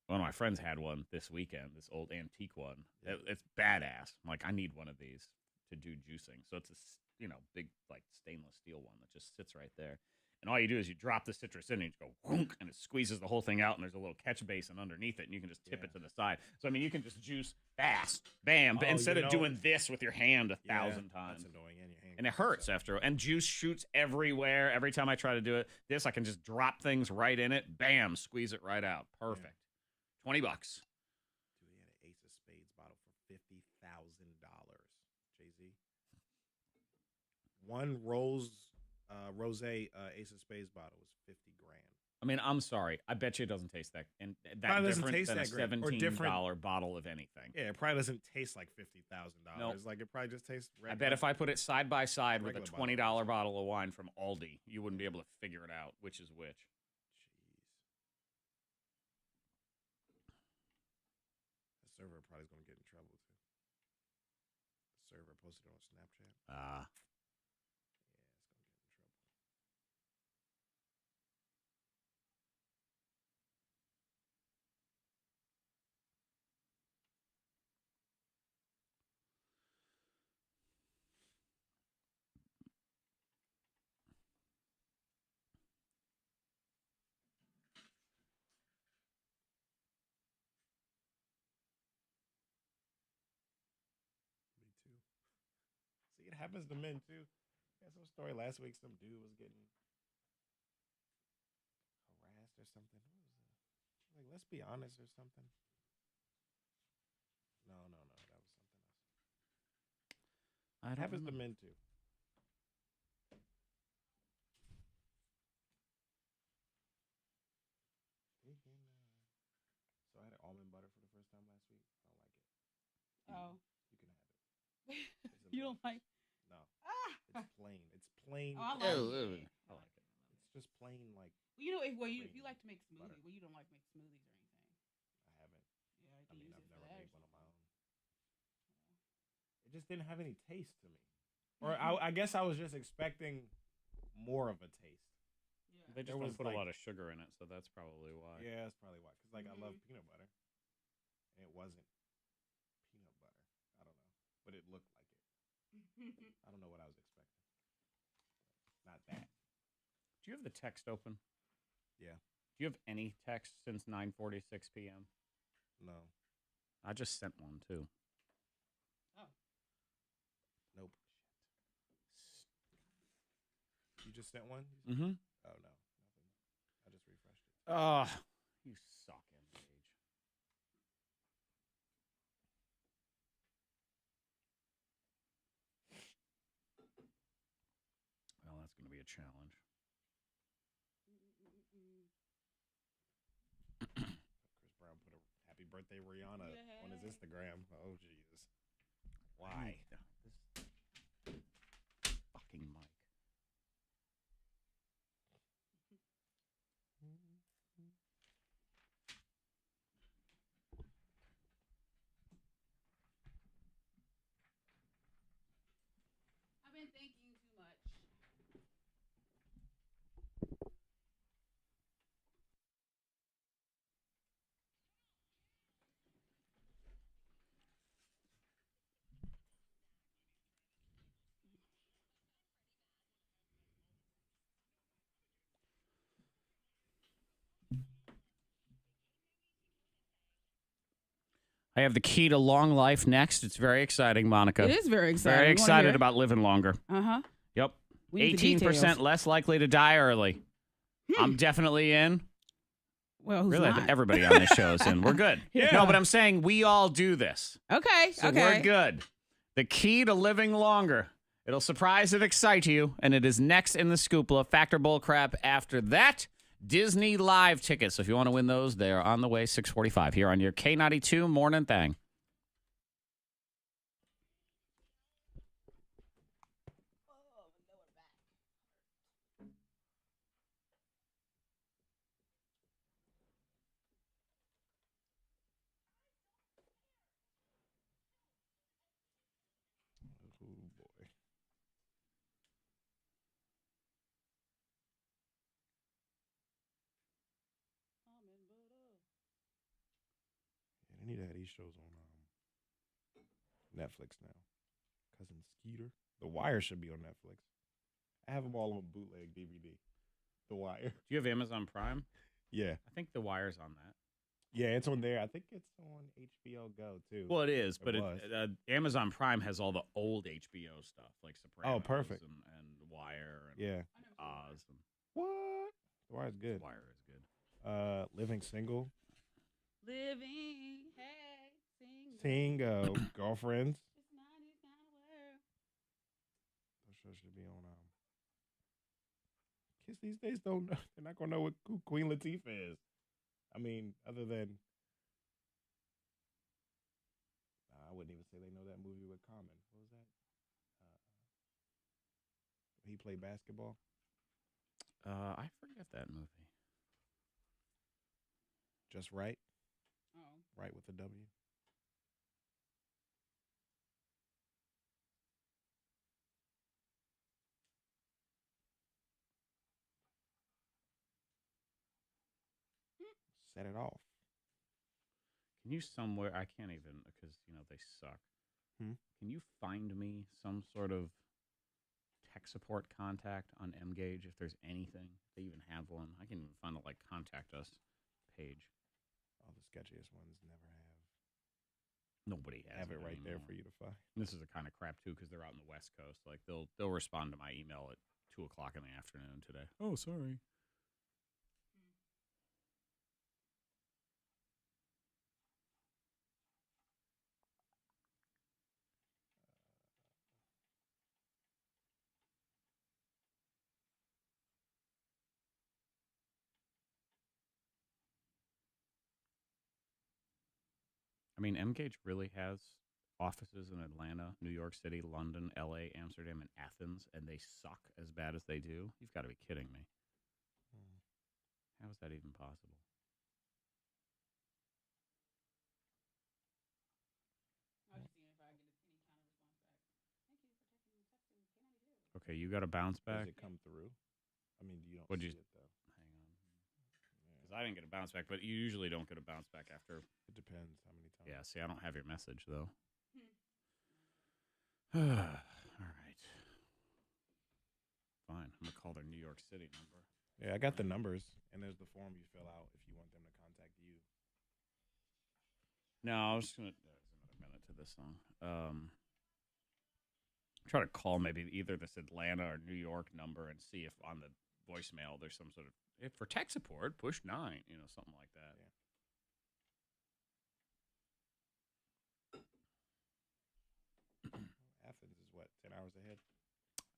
Speaker 1: one of my friends had one this weekend. This old antique one. It's badass. I'm like, I need one of these to do juicing. So it's a big like stainless steel one that just sits right there. And all you do is you drop the citrus in and you just go whoonk, and it squeezes the whole thing out, and there's a little catch basin underneath it, and you can just tip it to the side. So, I mean, you can just juice fast, bam, but instead of doing this with your hand 1,000 times.
Speaker 3: That's annoying. And, your hand
Speaker 1: and it hurts after. And juice shoots everywhere. Every time I try to do it, I can just drop things right in it, bam, squeeze it right out. Perfect. $20.
Speaker 3: Dude, he had an Ace of Spades bottle for $50,000. Jay-Z. One rose Ace of Spades bottle was $50,000.
Speaker 1: I mean, I'm sorry. I bet you it doesn't taste that
Speaker 3: Probably doesn't
Speaker 1: different
Speaker 3: taste
Speaker 1: than
Speaker 3: that
Speaker 1: a
Speaker 3: great. Or
Speaker 1: $17
Speaker 3: different.
Speaker 1: bottle of anything.
Speaker 3: Yeah, it probably doesn't taste like $50,000.
Speaker 1: Nope.
Speaker 3: Like it probably just tastes.
Speaker 1: I bet if I put it side by side with a
Speaker 3: Regular
Speaker 1: $20 bottle of wine from Aldi, you wouldn't be able to figure it out which is which.
Speaker 3: The server probably is going to get in trouble too. The server posted it on Snapchat.
Speaker 1: Ah.
Speaker 3: Me too. See, it happens to men too. Yeah, some story last week. Some dude was getting harassed or something. What was that? Like, let's be honest or something. No, that was something else.
Speaker 1: I
Speaker 3: It
Speaker 1: don't
Speaker 3: happens to
Speaker 1: know.
Speaker 3: men too. So I had almond butter for the first time last week. I don't like it.
Speaker 2: Oh.
Speaker 3: You can have it. It's
Speaker 2: You don't like?
Speaker 3: No,
Speaker 2: Ah.
Speaker 3: it's plain. It's plain.
Speaker 2: Oh, I like it.
Speaker 1: I like it.
Speaker 3: It's just plain like
Speaker 2: You know, if you like to make
Speaker 3: Butter.
Speaker 2: smoothies, well, you don't like to make smoothies or anything.
Speaker 3: I haven't.
Speaker 2: Yeah, you
Speaker 3: I
Speaker 2: can
Speaker 3: mean,
Speaker 2: use
Speaker 3: I've
Speaker 2: it for
Speaker 3: never
Speaker 2: that.
Speaker 3: made one on my own. It just didn't have any taste to me. Or I guess I was just expecting more of a taste.
Speaker 2: Yeah.
Speaker 1: They just
Speaker 3: There
Speaker 1: don't
Speaker 3: was,
Speaker 1: put a
Speaker 3: like-
Speaker 1: lot of sugar in it, so that's probably why.
Speaker 3: Yeah, that's probably why. Because, like, I love
Speaker 2: Mhm.
Speaker 3: peanut butter. And it wasn't peanut butter. I don't know. But it looked like it. I don't know what I was expecting. Not that.
Speaker 1: Do you have the text open?
Speaker 3: Yeah.
Speaker 1: Do you have any text since 9:46 p.m.?
Speaker 3: No.
Speaker 1: I just sent one too.
Speaker 3: Nope. You just sent one?
Speaker 1: Mm-hmm.
Speaker 3: Oh, no. Nothing. I just refreshed it.
Speaker 1: Oh, you suck, MH. Well, that's going to be a challenge.
Speaker 3: Chris Brown put a happy birthday Rihanna on his Instagram. Oh, Jesus. Why?
Speaker 1: This fucking mic.
Speaker 2: I've been thinking too much.
Speaker 1: I have the key to long life next. It's very exciting, Monica.
Speaker 2: It is very exciting.
Speaker 1: Very
Speaker 2: You wanna
Speaker 1: excited
Speaker 2: hear it?
Speaker 1: about living longer.
Speaker 2: Uh-huh.
Speaker 1: Yep.
Speaker 2: We need the
Speaker 1: 18%
Speaker 2: details.
Speaker 1: less likely to die early. I'm definitely in.
Speaker 2: Well, who's
Speaker 1: Really, I
Speaker 2: not?
Speaker 1: think everybody on this show is in. We're good.
Speaker 3: Yeah.
Speaker 1: No, but I'm saying we all do this.
Speaker 2: Okay.
Speaker 1: So
Speaker 2: okay.
Speaker 1: we're good. The key to living longer. It'll surprise and excite you, and it is next in the Scoopla. Factor Bullcrap after that. Disney Live tickets. So if you want to win those, they are on the way, 6:45 here on your K92 Morning Thang.
Speaker 3: these shows on Netflix now. Cousin Skeeter. The Wire should be on Netflix. I have them all on bootleg DVD. The Wire.
Speaker 1: Do you have Amazon Prime?
Speaker 3: Yeah.
Speaker 1: I think The Wire's on that.
Speaker 3: Yeah, it's on there. I think it's on HBO Go, too.
Speaker 1: Well, it is, but
Speaker 3: was.
Speaker 1: Amazon Prime has all the old HBO stuff, like Sopranos
Speaker 3: perfect.
Speaker 1: and Wire and
Speaker 3: Yeah.
Speaker 1: Oz. And
Speaker 3: What? The Wire's good.
Speaker 1: The Wire is good.
Speaker 3: Living Single.
Speaker 2: Living, hey,
Speaker 3: Single. Girlfriends.
Speaker 2: It's not this kind of world.
Speaker 3: Those shows should be on. Kids these days don't know. They're not going to know who Queen Latifah is. I mean, other than. I wouldn't even say they know that movie with Common. What was that? He played basketball.
Speaker 1: I forget that movie.
Speaker 3: Just Right.
Speaker 2: Oh.
Speaker 3: Right with a W. Set it off.
Speaker 1: Can you somewhere? I can't even because they suck.
Speaker 3: Hmm?
Speaker 1: Can you find me some sort of tech support contact on Mgage if there's anything? If they even have one. I can even find the contact us page.
Speaker 3: All the sketchiest ones never have.
Speaker 1: Nobody has
Speaker 3: Have it right there
Speaker 1: anymore.
Speaker 3: for you to find.
Speaker 1: And this is the kind of crap too because they're out in the West Coast. Like they'll respond to my email at 2:00 in the afternoon today. Oh, sorry. I mean, Mgage really has offices in Atlanta, New York City, London, LA, Amsterdam, and Athens, and they suck as bad as they do? You've got to be kidding me. How is that even possible?
Speaker 2: I'll just see if I get any kind of response back. Thank you for texting K92.
Speaker 1: Okay, you got to bounce back.
Speaker 3: Does it come through? I mean, you don't
Speaker 1: What'd
Speaker 3: see
Speaker 1: you-
Speaker 3: it, though.
Speaker 1: Hang on. Because I didn't get a bounce back, but you usually don't get a bounce back after.
Speaker 3: It depends how many times.
Speaker 1: Yeah, see, I don't have your message, though.
Speaker 2: Hmm.
Speaker 1: All right. Fine. I'm going to call their New York City number.
Speaker 3: Yeah, I got the numbers, and there's the form you fill out if you want them to contact you.
Speaker 1: No, I was just going to. There's another minute to this song. Try to call maybe either this Atlanta or New York number and see if on the voicemail there's some sort of. If for tech support, push 9, something like that.
Speaker 3: Athens is what, 10 hours ahead?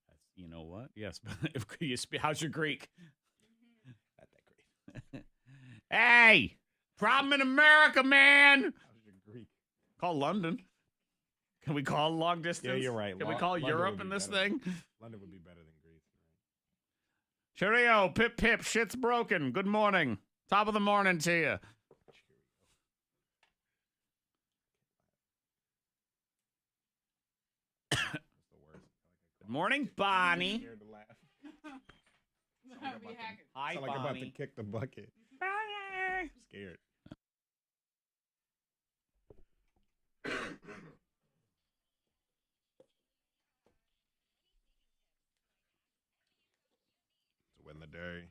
Speaker 1: That's, you know what? Yes, but if you how's your Greek?
Speaker 3: Not that great.
Speaker 1: Hey, problem in America, man.
Speaker 3: How's your Greek?
Speaker 1: Call London. Can we call long distance?
Speaker 3: Yeah, you're right.
Speaker 1: Can we call
Speaker 3: London
Speaker 1: Europe
Speaker 3: would
Speaker 1: in
Speaker 3: be
Speaker 1: this
Speaker 3: better.
Speaker 1: thing?
Speaker 3: London would be better than Greece.
Speaker 1: Cheerio, pip pip, shit's broken. Good morning. Top of the morning to you.
Speaker 3: That's the worst.
Speaker 1: Good morning, Bonnie.
Speaker 3: Scared to laugh.
Speaker 2: I'll be hacking.
Speaker 1: Hi,
Speaker 3: Sound like I'm about to
Speaker 1: Bonnie.
Speaker 3: kick the bucket.
Speaker 1: Bonnie.
Speaker 3: Scared. To win the day.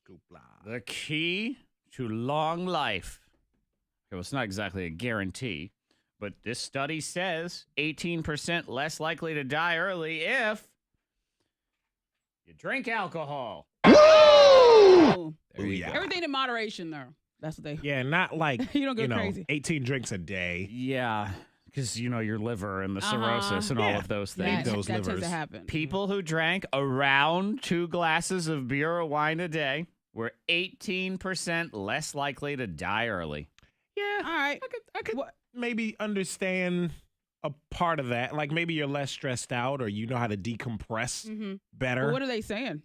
Speaker 3: Scoop live.
Speaker 1: The key to long life. Okay, well, it's not exactly a guarantee, but this study says 18% less likely to die early if you drink alcohol.
Speaker 2: Oh.
Speaker 1: There you
Speaker 3: yeah.
Speaker 1: go.
Speaker 2: Everything in moderation, though. That's what they.
Speaker 3: Yeah, not like,
Speaker 2: You don't go crazy.
Speaker 3: 18 drinks a day.
Speaker 1: Yeah, because, your liver and the cirrhosis and all
Speaker 3: Yeah.
Speaker 1: of those
Speaker 3: Feed
Speaker 1: things.
Speaker 3: those
Speaker 2: that tends
Speaker 3: livers.
Speaker 2: to happen.
Speaker 1: People who drank around 2 glasses of beer or wine a day were 18% less likely to die early.
Speaker 3: Yeah.
Speaker 2: All right.
Speaker 3: I could
Speaker 2: What?
Speaker 3: maybe understand a part of that. Like maybe you're less stressed out or you know how to decompress
Speaker 2: Mm-hmm.
Speaker 3: better.
Speaker 2: But what are they saying?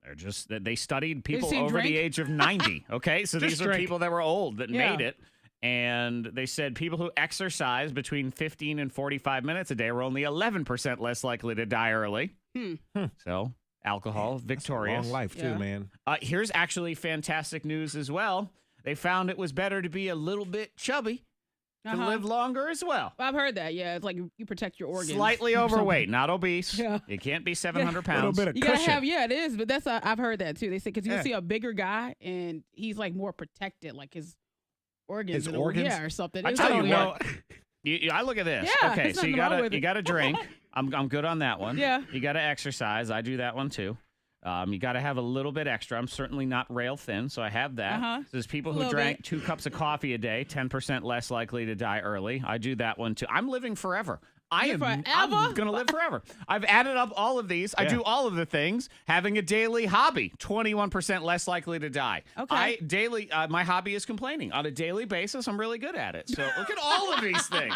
Speaker 1: They're just that they studied people
Speaker 2: seen
Speaker 1: over the
Speaker 2: drink?
Speaker 1: age of 90. Okay, so
Speaker 3: Just
Speaker 1: these are
Speaker 3: drink.
Speaker 1: people that were old that
Speaker 2: Yeah.
Speaker 1: made it. And they said people who exercise between 15 and 45 minutes a day were only 11% less likely to die early. So alcohol,
Speaker 3: That's a
Speaker 1: victorious.
Speaker 3: long life too,
Speaker 2: Yeah.
Speaker 3: man.
Speaker 1: Here's actually fantastic news as well. they found it was better to be a little bit chubby to live longer as well.
Speaker 2: I've heard that. Yeah, it's like you protect your organs.
Speaker 1: Slightly overweight, not obese.
Speaker 2: Yeah.
Speaker 1: You can't be 700
Speaker 3: A little
Speaker 1: pounds.
Speaker 3: bit of
Speaker 2: You
Speaker 3: cushion.
Speaker 2: gotta have, it is, but that's I've heard that too. They say because you
Speaker 3: Yeah.
Speaker 2: see a bigger guy and he's like more protected, like his organs,
Speaker 3: His organs?
Speaker 2: or something.
Speaker 1: I
Speaker 2: It's
Speaker 1: tell
Speaker 2: so
Speaker 1: you
Speaker 2: weird.
Speaker 1: what. I look at this.
Speaker 2: Yeah,
Speaker 1: okay,
Speaker 2: there's
Speaker 1: so you
Speaker 2: nothing wrong
Speaker 1: gotta
Speaker 2: with
Speaker 1: you
Speaker 2: it.
Speaker 1: gotta drink. I'm good on that one.
Speaker 2: Yeah.
Speaker 1: You gotta exercise. I do that one too. You got to have a little bit extra. I'm certainly not rail thin, so I have that. So there's people
Speaker 2: A
Speaker 1: who
Speaker 2: little
Speaker 1: drank
Speaker 2: bit.
Speaker 1: 2 cups of coffee a day, 10% less likely to die early. I do that one too. I'm living forever. I'm
Speaker 2: forever?
Speaker 1: going to live forever. I've added up all of these. I
Speaker 3: Yeah.
Speaker 1: do all of the things. Having a daily hobby, 21% less likely to die.
Speaker 2: Okay.
Speaker 1: My hobby is complaining. On a daily basis, I'm really good at it. So look at all of these things.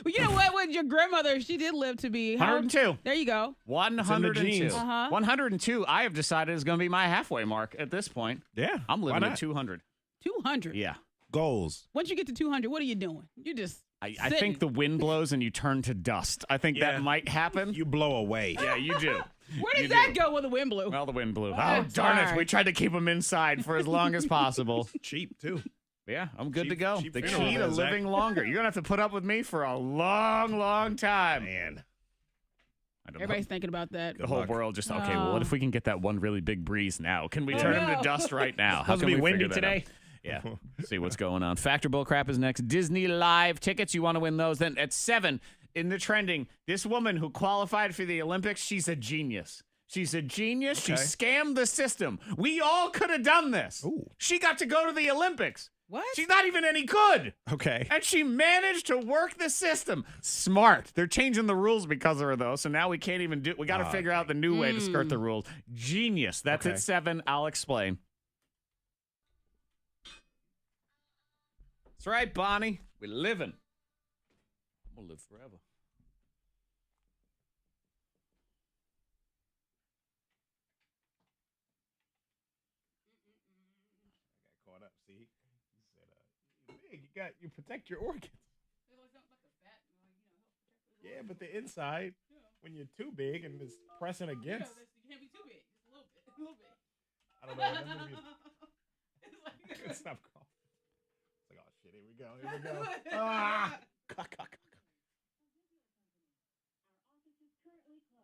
Speaker 2: Well, you know what? When your grandmother, she did live to be how old?
Speaker 1: 102.
Speaker 2: There you go.
Speaker 1: 102.
Speaker 3: genes.
Speaker 1: 102, I have decided is going to be my halfway mark at this point.
Speaker 3: Yeah.
Speaker 1: I'm
Speaker 3: why
Speaker 1: living at
Speaker 3: not?
Speaker 1: 200.
Speaker 2: 200.
Speaker 1: Yeah.
Speaker 3: Goals.
Speaker 2: Once you get to 200, what are you doing? You just
Speaker 1: I
Speaker 2: sitting.
Speaker 1: think the wind blows and you turn to dust. I think
Speaker 3: Yeah.
Speaker 1: that might happen.
Speaker 3: You blow away.
Speaker 1: Yeah, you do.
Speaker 2: Where does
Speaker 1: You
Speaker 2: that
Speaker 1: do.
Speaker 2: go when the wind blew?
Speaker 1: Well, the wind blew.
Speaker 2: Oh,
Speaker 1: Oh, darn it.
Speaker 2: sorry.
Speaker 1: We tried to keep them inside for as long as possible.
Speaker 3: Cheap, too.
Speaker 1: Yeah, I'm good to
Speaker 3: Cheap-
Speaker 1: go.
Speaker 3: cheap
Speaker 1: The
Speaker 3: funeral
Speaker 1: key to
Speaker 3: there, Zack.
Speaker 1: living longer. You're going to have to put up with me for a long, long time.
Speaker 3: Man.
Speaker 1: I don't know.
Speaker 2: Everybody's thinking about that.
Speaker 1: The whole
Speaker 3: luck.
Speaker 1: world just, okay, well, what if we can get that one really big breeze now? Can we turn him
Speaker 2: no.
Speaker 1: to dust right now? How
Speaker 3: Supposed
Speaker 1: can
Speaker 3: to be
Speaker 1: we
Speaker 3: windy
Speaker 1: figure that out?
Speaker 3: today.
Speaker 1: Yeah. See what's going on. Factor Bullcrap is next. Disney Live tickets. You want to win those. Then at 7 in the trending, this woman who qualified for the Olympics, she's a genius. She's a genius. She
Speaker 3: Okay.
Speaker 1: scammed the system. We all could have done this.
Speaker 3: Ooh.
Speaker 1: She got to go to the Olympics.
Speaker 2: What?
Speaker 1: She's not even any good.
Speaker 3: Okay.
Speaker 1: And she managed to work the system. Smart. They're changing the rules because of her, though. So now we can't even do. We got to figure out the new way to skirt the rules. Genius. That's
Speaker 3: Okay.
Speaker 1: at 7. I'll explain. That's right, Bonnie. We're living. I'm gonna live forever.
Speaker 3: I got caught up. See, he said, "You big. You protect your organs." Yeah, but the inside, when you're too big and it's pressing against,
Speaker 2: You can't be too big. Just a little bit. A little bit.
Speaker 3: I don't know. That movie- Stop coughing. It's like, oh shit, here we go. Here we go. Ah!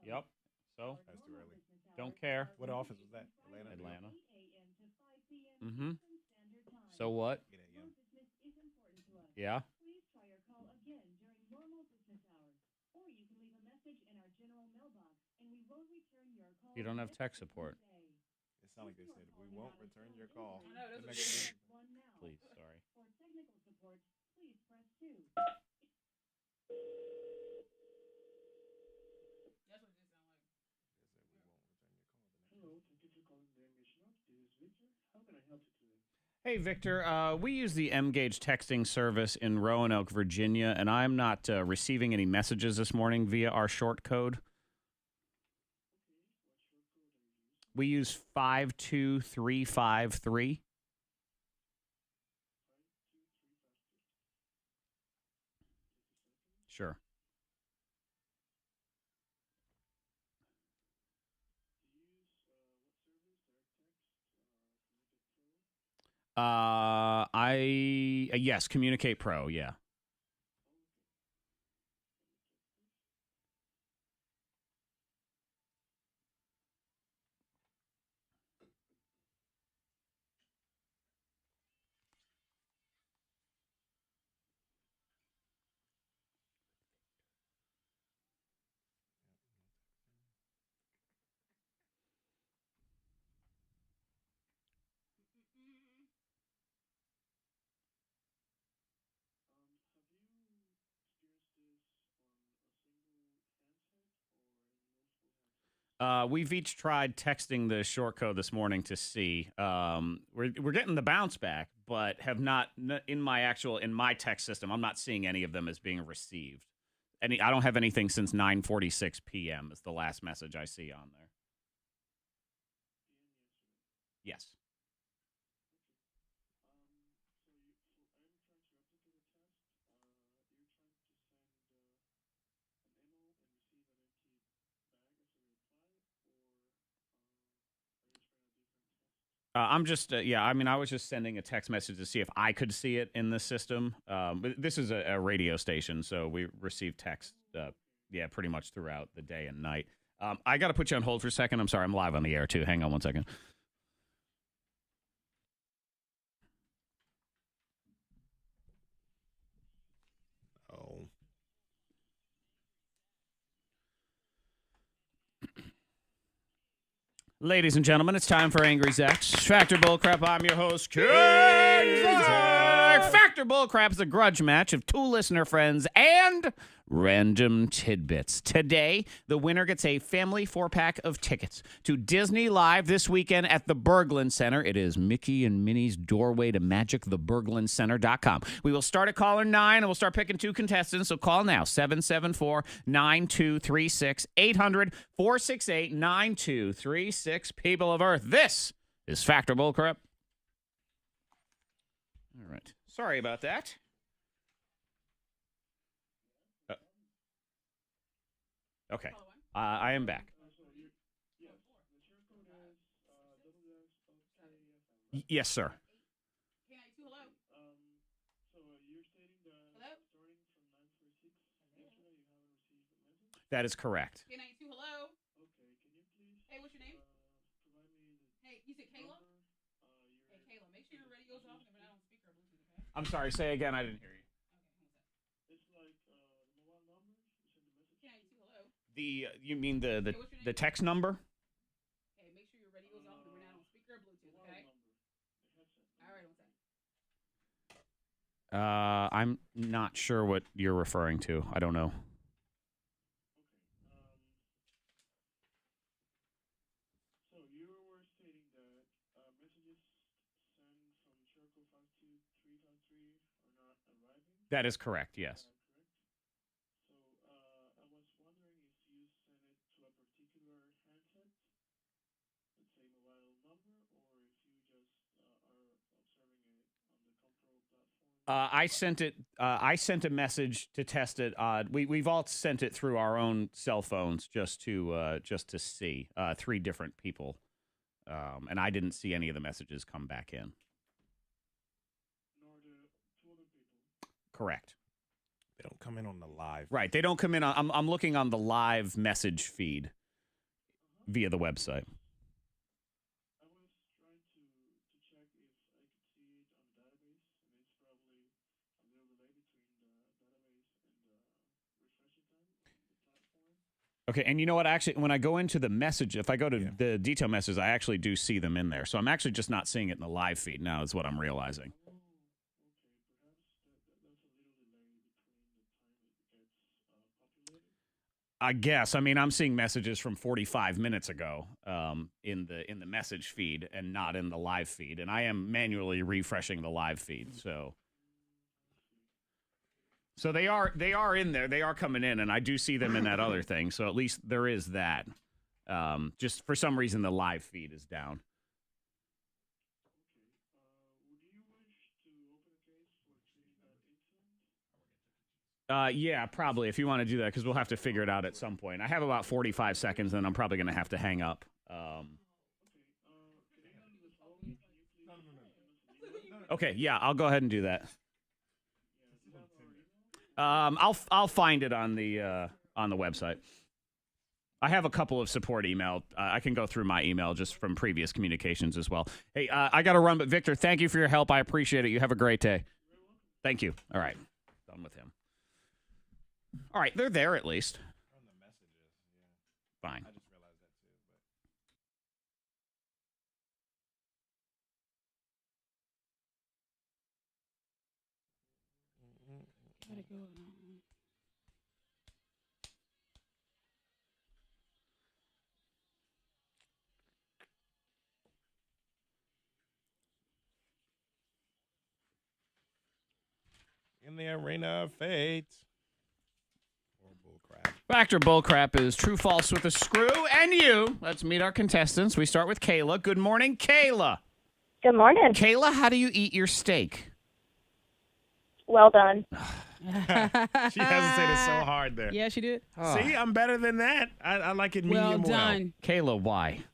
Speaker 1: Yep. So,
Speaker 3: That's too early.
Speaker 1: don't care.
Speaker 3: What office was that? Atlanta.
Speaker 1: Atlanta. Mm-hmm. So what?
Speaker 3: 8 a.m.
Speaker 1: Yeah. You don't have tech support.
Speaker 3: It sounded like they said, "We won't return your call."
Speaker 2: I know,
Speaker 3: The
Speaker 2: that's
Speaker 3: next
Speaker 2: what
Speaker 3: day.
Speaker 1: Please, sorry. Hey, Victor, we use the M-Gage texting service in Roanoke, Virginia, and I'm not receiving any messages this morning via our short code. We use 52353. Sure. Yes, Communicate Pro, yeah. We've each tried texting the short code this morning to see. We're getting the bounce back, but have not in my text system. I'm not seeing any of them as being received. I don't have anything since 9:46 p.m. is the last message I see on there. Yes. I'm just, I mean, I was just sending a text message to see if I could see it in the system. But this is a radio station, so we receive text, pretty much throughout the day and night. I got to put you on hold for a second. I'm sorry, I'm live on the air, too. Hang on one second.
Speaker 3: Oh.
Speaker 1: Ladies and gentlemen, it's time for Angry Zack's Factor Bullcrap. I'm your host, Zack. Factor Bullcrap is a grudge match of two listener friends and random tidbits. Today, the winner gets a family 4-pack of tickets to Disney Live this weekend at the Berglund Center. It is Mickey and Minnie's doorway to magic, theberglundcenter.com. We will start at caller 9, and we'll start picking 2 contestants, so call now, 774-9236, 800-468-9236. People of Earth, this is Factor Bullcrap. All right. Sorry about that. Okay. I am back. Yes, sir.
Speaker 2: K92, hello.
Speaker 5: So you're stating that starting from 946 yesterday you haven't received the message?
Speaker 1: That is correct.
Speaker 2: K92, hello.
Speaker 5: Okay, can you please
Speaker 2: Hey, what's your name?
Speaker 5: provide me the
Speaker 2: Hey, you said Kayla?
Speaker 5: number?
Speaker 2: Hey, Kayla, make sure your radio's off and we're not on speaker or Bluetooth, okay?
Speaker 1: I'm sorry. Say again. I didn't hear you.
Speaker 5: It's like the mobile number you send the message.
Speaker 2: K92, hello.
Speaker 1: You mean the
Speaker 2: Hey, what's your
Speaker 1: the
Speaker 2: name?
Speaker 1: text number?
Speaker 2: Hey, make sure your radio's off and we're not on speaker or Bluetooth, okay?
Speaker 5: Number, the headset.
Speaker 2: All right, one second.
Speaker 1: I'm not sure what you're referring to. I don't know.
Speaker 5: So you were stating that messages sent from Circle 52353 are not arriving.
Speaker 1: That is correct. Yes.
Speaker 5: Correct? So I was wondering if you sent it to a particular handset, let's say mobile number, or if you just are observing it on the control platform.
Speaker 1: I sent it. I sent a message to test it. We've all sent it through our own cell phones just to see 3 different people, and I didn't see any of the messages come back in.
Speaker 5: Nor the 2 other people.
Speaker 1: Correct.
Speaker 3: They don't come in on the live.
Speaker 1: Right. They don't come in on. I'm looking on the live message feed via the website.
Speaker 5: I was trying to check if I could see it on the database, and it's probably a little delay between the database and the refreshing time on the platform.
Speaker 1: Okay, and you know what? Actually, when I go into the message, if I go to the detail messages, I actually do see them in there. So I'm actually just not seeing it in the live feed now is what I'm realizing.
Speaker 5: Oh, okay. Perhaps that's a little delay between the time it gets populated.
Speaker 1: I guess. I mean, I'm seeing messages from 45 minutes ago in the message feed and not in the live feed. And I am manually refreshing the live feed. So they are in there. They are coming in, and I do see them in that other thing. So at least there is that. Just for some reason, the live feed is down.
Speaker 5: Would you wish to open a case for treating that incident?
Speaker 1: Yeah, probably, if you want to do that, because we'll have to figure it out at some point. I have about 45 seconds, and I'm probably going to have to hang up. Okay, yeah, I'll go ahead and do that. I'll find it on the website. I have a couple of support email. I can go through my email just from previous communications as well. Hey, I got to run, but Victor, thank you for your help. I appreciate it. You have a great day. Thank you. All right, done with him. All right, they're there at least.
Speaker 3: On the messages, yeah.
Speaker 1: Fine.
Speaker 3: I just realized that too.
Speaker 2: Gotta go.
Speaker 3: In the arena of fate. Or bullcrap.
Speaker 1: Factor Bullcrap is true false with a screw and you. Let's meet our contestants. We start with Kayla. Good morning, Kayla.
Speaker 6: Good morning.
Speaker 1: Kayla, how do you eat your steak?
Speaker 6: Well done.
Speaker 3: She hesitated so hard there.
Speaker 2: Yeah, she did.
Speaker 3: See, I'm better than that. I like it medium
Speaker 2: Well done.
Speaker 1: Kayla, why?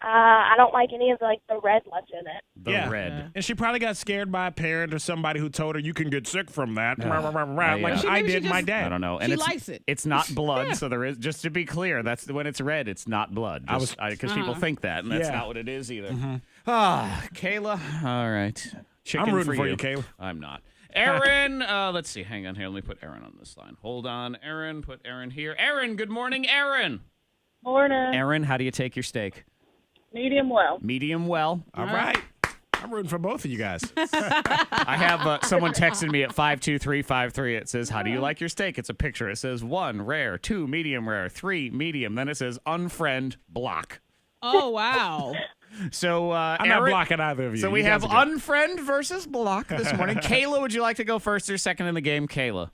Speaker 6: I don't like any of the red left in it.
Speaker 1: The red.
Speaker 2: Yeah.
Speaker 3: And she probably got scared by a parent or somebody who told her you can get sick from that.
Speaker 1: Yeah.
Speaker 3: Like
Speaker 1: Yeah.
Speaker 3: I
Speaker 2: Maybe she
Speaker 3: did my
Speaker 2: just-
Speaker 3: dad.
Speaker 1: I don't know. And
Speaker 2: She
Speaker 1: it's,
Speaker 2: likes it.
Speaker 1: It's not blood, so there is. Just to be clear, that's when it's red. It's not blood. Because people think that, and that's
Speaker 3: Yeah.
Speaker 1: not what it is either. Kayla. All right. Chicken
Speaker 3: I'm rooting
Speaker 1: for
Speaker 3: for you, Kayla.
Speaker 1: I'm not. Aaron. Let's see. Hang on here. Let me put Aaron on this line. Hold on, Aaron. Put Aaron here. Aaron. Good morning, Aaron.
Speaker 6: Morning.
Speaker 1: Aaron, how do you take your steak?
Speaker 6: Medium well.
Speaker 1: Medium well.
Speaker 3: All right. I'm rooting for both of you guys.
Speaker 1: I have someone texted me at 52353. It says, how do you like your steak? It's a picture. It says 1, rare, 2, medium rare, 3, medium. Then it says, unfriend, block.
Speaker 2: Oh, wow.
Speaker 1: So,
Speaker 3: I'm
Speaker 1: Aaron,
Speaker 3: not blocking either of you.
Speaker 1: So
Speaker 3: You
Speaker 1: we
Speaker 3: guys
Speaker 1: have
Speaker 3: are good.
Speaker 1: unfriend versus block this morning. Kayla, would you like to go first or second in the game? Kayla.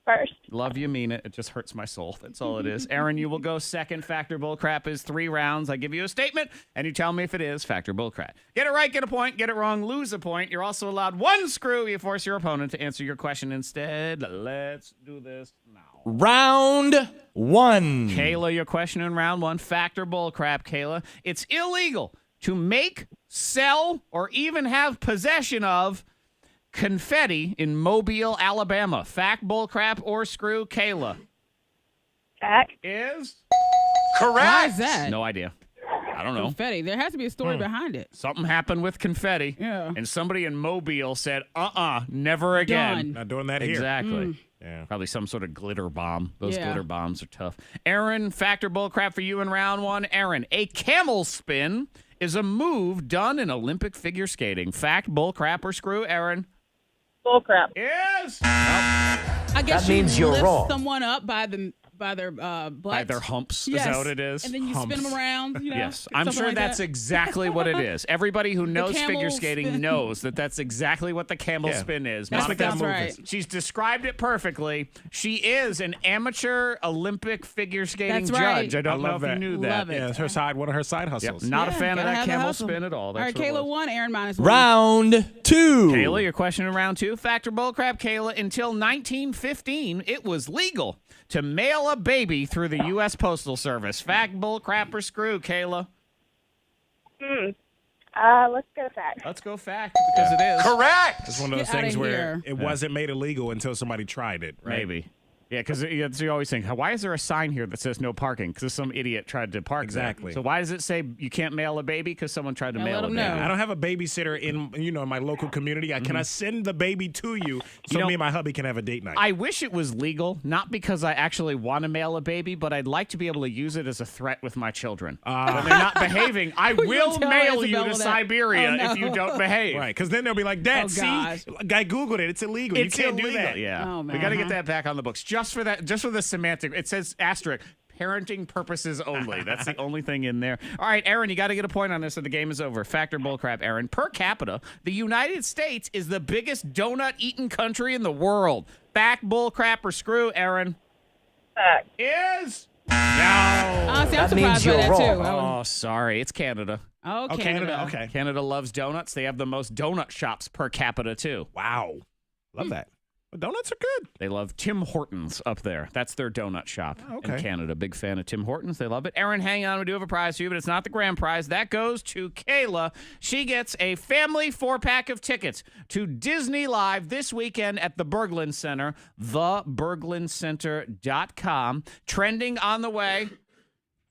Speaker 6: First.
Speaker 1: Love you, mean it. It just hurts my soul. That's all it is. Aaron, you will go second. Factor bullcrap is 3 rounds. I give you a statement, and you tell me if it is factor bullcrap. Get it right, get a point. Get it wrong, lose a point. You're also allowed 1 screw. You force your opponent to answer your question instead. Let's do this now.
Speaker 7: Round 1.
Speaker 1: Kayla, your question in round 1. Factor bullcrap, Kayla. It's illegal to make, sell, or even have possession of confetti in Mobile, Alabama. Fact, bullcrap, or screw, Kayla?
Speaker 6: Jack.
Speaker 1: Is?
Speaker 2: Why is that?
Speaker 1: No idea. I don't know.
Speaker 2: Confetti. There has to be a story behind it.
Speaker 1: Something happened with confetti.
Speaker 2: Yeah.
Speaker 1: And somebody in Mobile said, never again.
Speaker 2: Done.
Speaker 3: Not doing that here.
Speaker 1: Exactly.
Speaker 3: Yeah.
Speaker 1: Probably some sort of glitter bomb. Those
Speaker 2: Yeah.
Speaker 1: glitter bombs are tough. Aaron, factor bullcrap for you in round 1. Aaron, a camel spin is a move done in Olympic figure skating. Fact, bullcrap, or screw, Aaron?
Speaker 6: Bullcrap.
Speaker 1: Is.
Speaker 2: I guess
Speaker 7: That means
Speaker 2: you
Speaker 7: you're
Speaker 2: lift
Speaker 7: wrong.
Speaker 2: someone up by their butts.
Speaker 1: By their humps.
Speaker 2: Yes.
Speaker 1: Is that what it is?
Speaker 2: And then you spin them around. You know,
Speaker 1: Yes, I'm
Speaker 2: something
Speaker 1: sure
Speaker 2: like
Speaker 1: that's
Speaker 2: that.
Speaker 1: exactly what it is. Everybody who knows
Speaker 2: camel
Speaker 1: figure skating
Speaker 2: spin.
Speaker 1: knows that that's exactly what the camel
Speaker 3: Yeah.
Speaker 1: spin is.
Speaker 2: That's
Speaker 1: Monica,
Speaker 2: what that's right.
Speaker 1: she's described it perfectly. She is an amateur Olympic figure skating
Speaker 2: That's right.
Speaker 1: judge. I don't
Speaker 3: I
Speaker 1: know
Speaker 3: love
Speaker 1: if you
Speaker 3: that.
Speaker 1: knew
Speaker 2: Love
Speaker 1: that.
Speaker 2: it.
Speaker 3: Yeah, it's her side. One of her side
Speaker 1: Yep,
Speaker 3: hustles.
Speaker 1: not a
Speaker 2: Yeah,
Speaker 1: fan of
Speaker 2: gotta
Speaker 1: that
Speaker 2: have the
Speaker 1: camel
Speaker 2: hustle.
Speaker 1: spin at all.
Speaker 2: All
Speaker 1: That's
Speaker 2: right,
Speaker 1: what it
Speaker 2: Kayla
Speaker 1: was.
Speaker 2: 1, Aaron -1.
Speaker 7: Round 2.
Speaker 1: Kayla, your question in round 2. Factor bullcrap, Kayla. Until 1915, it was legal to mail a baby through the U.S. Postal Service. Fact, bullcrap, or screw, Kayla?
Speaker 6: Let's go fact.
Speaker 1: Let's go fact because it is.
Speaker 7: Correct.
Speaker 3: It's one of those
Speaker 2: Get outta
Speaker 3: things where
Speaker 2: here.
Speaker 3: it wasn't made illegal until somebody tried it. Right?
Speaker 1: Maybe. Yeah, because you always think, why is there a sign here that says no parking? Because some idiot tried to park there.
Speaker 3: Exactly.
Speaker 1: So why does it say you can't mail a baby? Because someone tried to
Speaker 2: Yeah,
Speaker 1: mail
Speaker 2: let
Speaker 1: a
Speaker 2: 'em
Speaker 1: baby.
Speaker 2: know.
Speaker 3: I don't have a babysitter in my local community. Can I send the baby to you so
Speaker 1: know,
Speaker 3: me and my hubby can have a date night?
Speaker 1: I wish it was legal, not because I actually want to mail a baby, but I'd like to be able to use it as a threat with my children. When they're not behaving, I will
Speaker 2: tell
Speaker 1: mail you
Speaker 2: Isabella
Speaker 1: to
Speaker 2: that.
Speaker 1: Siberia
Speaker 2: Oh, no.
Speaker 1: if you don't behave.
Speaker 3: Right, because then they'll be like, Dad,
Speaker 2: Oh,
Speaker 3: see,
Speaker 2: gosh.
Speaker 3: I Googled it. It's illegal.
Speaker 1: It's
Speaker 3: you can't
Speaker 1: illegal.
Speaker 3: do that.
Speaker 1: Yeah.
Speaker 2: Oh,
Speaker 1: We
Speaker 2: man.
Speaker 1: got to get that back on the books. Just for that, just for the semantic. It says asterisk. Parenting purposes only. That's the only thing in there. All right, Aaron, you got to get a point on this or the game is over. Factor bullcrap, Aaron. Per capita, the United States is the biggest donut-eating country in the world. Fact, bullcrap, or screw, Aaron?
Speaker 6: Fact.
Speaker 1: Is... No.
Speaker 2: See, I'm
Speaker 7: That
Speaker 2: surprised
Speaker 7: means
Speaker 2: by
Speaker 7: you're
Speaker 2: that,
Speaker 7: wrong.
Speaker 2: too.
Speaker 1: Oh, sorry. It's Canada.
Speaker 2: Oh,
Speaker 3: Oh, Canada. Okay.
Speaker 1: Canada loves donuts. They have the most donut shops per capita, too.
Speaker 3: Wow. Love that. But donuts are good.
Speaker 1: They love Tim Hortons up there. That's their donut shop in
Speaker 3: okay.
Speaker 1: Canada. Big fan of Tim Hortons. They love it. Aaron, hang on. We do have a prize for you, but it's not the grand prize. That goes to Kayla. She gets a family 4-pack of tickets to Disney Live this weekend at the Berglund Center, theberglundcenter.com. Trending on the way.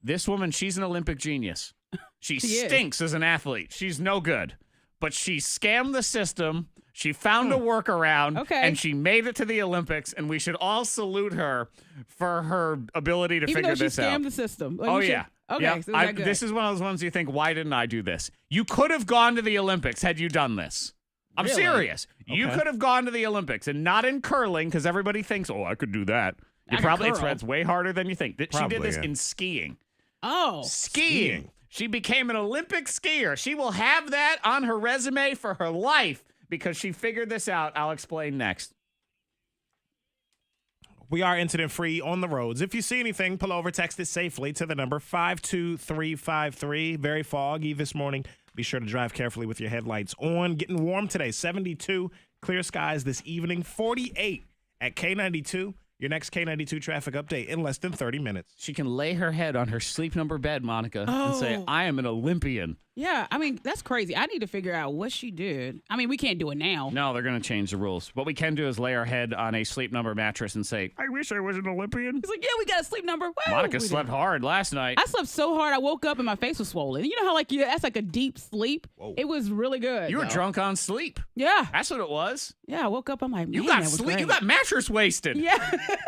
Speaker 1: This woman, she's an Olympic genius. She
Speaker 2: is.
Speaker 1: stinks as an athlete. She's no good. But she scammed the system. She found a workaround,
Speaker 2: Okay.
Speaker 1: and she made it to the Olympics, and we should all salute her for her ability to
Speaker 2: Even
Speaker 1: figure
Speaker 2: though she
Speaker 1: this out.
Speaker 2: scammed the system. Like,
Speaker 1: Oh,
Speaker 2: you should-
Speaker 1: yeah.
Speaker 2: Okay,
Speaker 1: Yeah.
Speaker 2: so is that good?
Speaker 1: This is one of those ones you think, why didn't I do this? You could have gone to the Olympics had you done this. I'm
Speaker 2: Really?
Speaker 1: serious. You
Speaker 3: Okay.
Speaker 1: could have gone to the Olympics, and not in curling, because everybody thinks, oh, I could do that. You
Speaker 2: I could
Speaker 1: probably,
Speaker 2: curl.
Speaker 1: it's way harder than you think. She
Speaker 3: Probably,
Speaker 1: did this
Speaker 3: yeah.
Speaker 1: in skiing.
Speaker 2: Oh.
Speaker 1: Skiing. She became an Olympic skier. She will have that on her resume for her life because she figured this out. I'll explain next.
Speaker 3: We are incident free on the roads. If you see anything, pull over, text it safely to the number 52353. Very foggy this morning. Be sure to drive carefully with your headlights on. Getting warm today, 72. Clear skies this evening, 48 at K92. Your next K92 traffic update in less than 30 minutes.
Speaker 1: She can lay her head on her sleep number bed, Monica, and say, I am an Olympian.
Speaker 2: Yeah, I mean, that's crazy. I need to figure out what she did. I mean, we can't do it now.
Speaker 1: No, they're going to change the rules. What we can do is lay our head on a sleep number mattress and say, I wish I was an Olympian.
Speaker 2: He's like, yeah, we got a sleep number. Woo!
Speaker 1: Monica
Speaker 2: We
Speaker 1: slept
Speaker 2: did.
Speaker 1: hard last night.
Speaker 2: I slept so hard, I woke up and my face was swollen. You know how, that's like a deep sleep?
Speaker 3: Whoa.
Speaker 2: It was really good.
Speaker 1: You were
Speaker 2: though.
Speaker 1: drunk on sleep.
Speaker 2: Yeah.
Speaker 1: That's what it was.
Speaker 2: Yeah, I woke up, I'm like, man,
Speaker 1: You got
Speaker 2: that was
Speaker 1: sleep.
Speaker 2: great.
Speaker 1: You got mattress wasted.
Speaker 2: Yeah.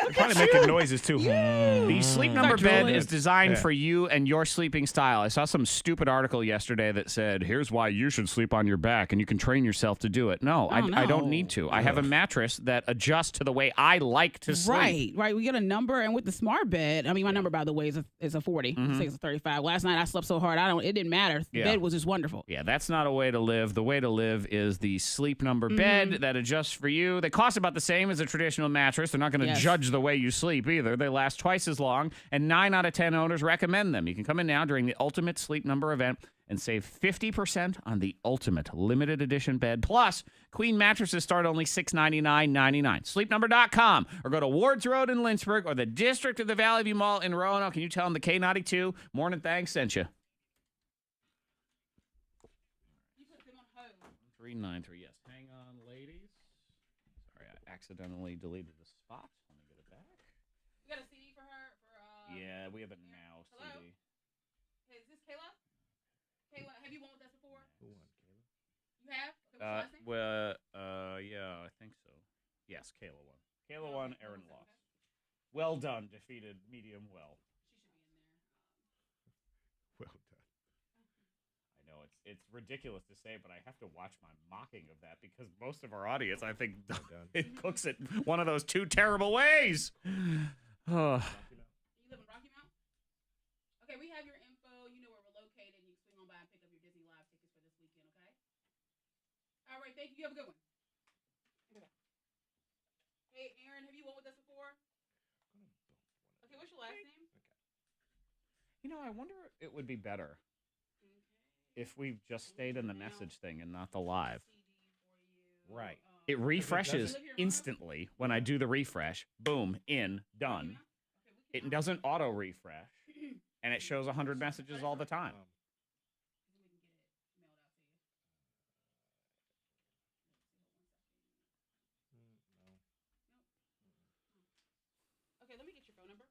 Speaker 3: You're probably making noises too.
Speaker 1: The sleep number
Speaker 2: Start
Speaker 1: bed
Speaker 2: drooling.
Speaker 1: is designed
Speaker 3: Yeah.
Speaker 1: for you and your sleeping style. I saw some stupid article yesterday that said, here's why you should sleep on your back and you can train yourself to do it. No, I don't
Speaker 2: no.
Speaker 1: need to. I have a mattress that adjusts to the way I like to sleep.
Speaker 2: Right. We get a number, and with the smart bed, I mean, my number, by the way, is a 40.
Speaker 1: Mhm.
Speaker 2: It's a 35. Last night I slept so hard, it didn't matter. The
Speaker 1: Yeah.
Speaker 2: bed was just wonderful.
Speaker 1: Yeah, that's not a way to live. The way to live is the sleep number bed that adjusts for you. They cost about the same as a traditional mattress. They're not going to
Speaker 2: Yes.
Speaker 1: judge the way you sleep either. They last twice as long, and 9 out of 10 owners recommend them. You can come in now during the Ultimate Sleep Number event and save 50% on the Ultimate Limited Edition bed. Plus, queen mattresses start only $699.99. SleepNumber.com, or go to Wards Road in Lynchburg or the District of the Valley View Mall in Roanoke. Can you tell them the K92 Morning Thang sent you? 393, yes. Hang on, ladies. Sorry, I accidentally deleted the spot. Let me get it back.
Speaker 2: You got a CD for her?
Speaker 1: Yeah, we have a Now
Speaker 2: Hello?
Speaker 1: CD.
Speaker 2: Hey, is this Kayla? Kayla, have you won with us before?
Speaker 3: Who won, Caleb?
Speaker 2: You have? Okay, what's your last name?
Speaker 1: Yeah, I think so. Yes, Kayla won. Kayla won, Aaron lost. Well done, defeated medium well.
Speaker 3: Well done.
Speaker 1: I know it's ridiculous to say, but I have to watch my mocking of that because most of our audience, I think, it cooks it one of those two terrible ways. Oh.
Speaker 2: You live in Rocky Mount? Okay, we have your info. You know where we're located. You can swing on by and pick up your Disney Live tickets for this weekend, okay? All right, thank you. You have a good one. Hey, Aaron, have you won with us before? Okay, what's your last name?
Speaker 1: You know, I wonder if it would be better if we just stayed in the message thing and not the live.
Speaker 3: Right.
Speaker 1: It refreshes instantly when I do the refresh. Boom, in, done. It doesn't auto refresh, and it shows 100 messages all the time.
Speaker 2: Okay, let me get your phone number.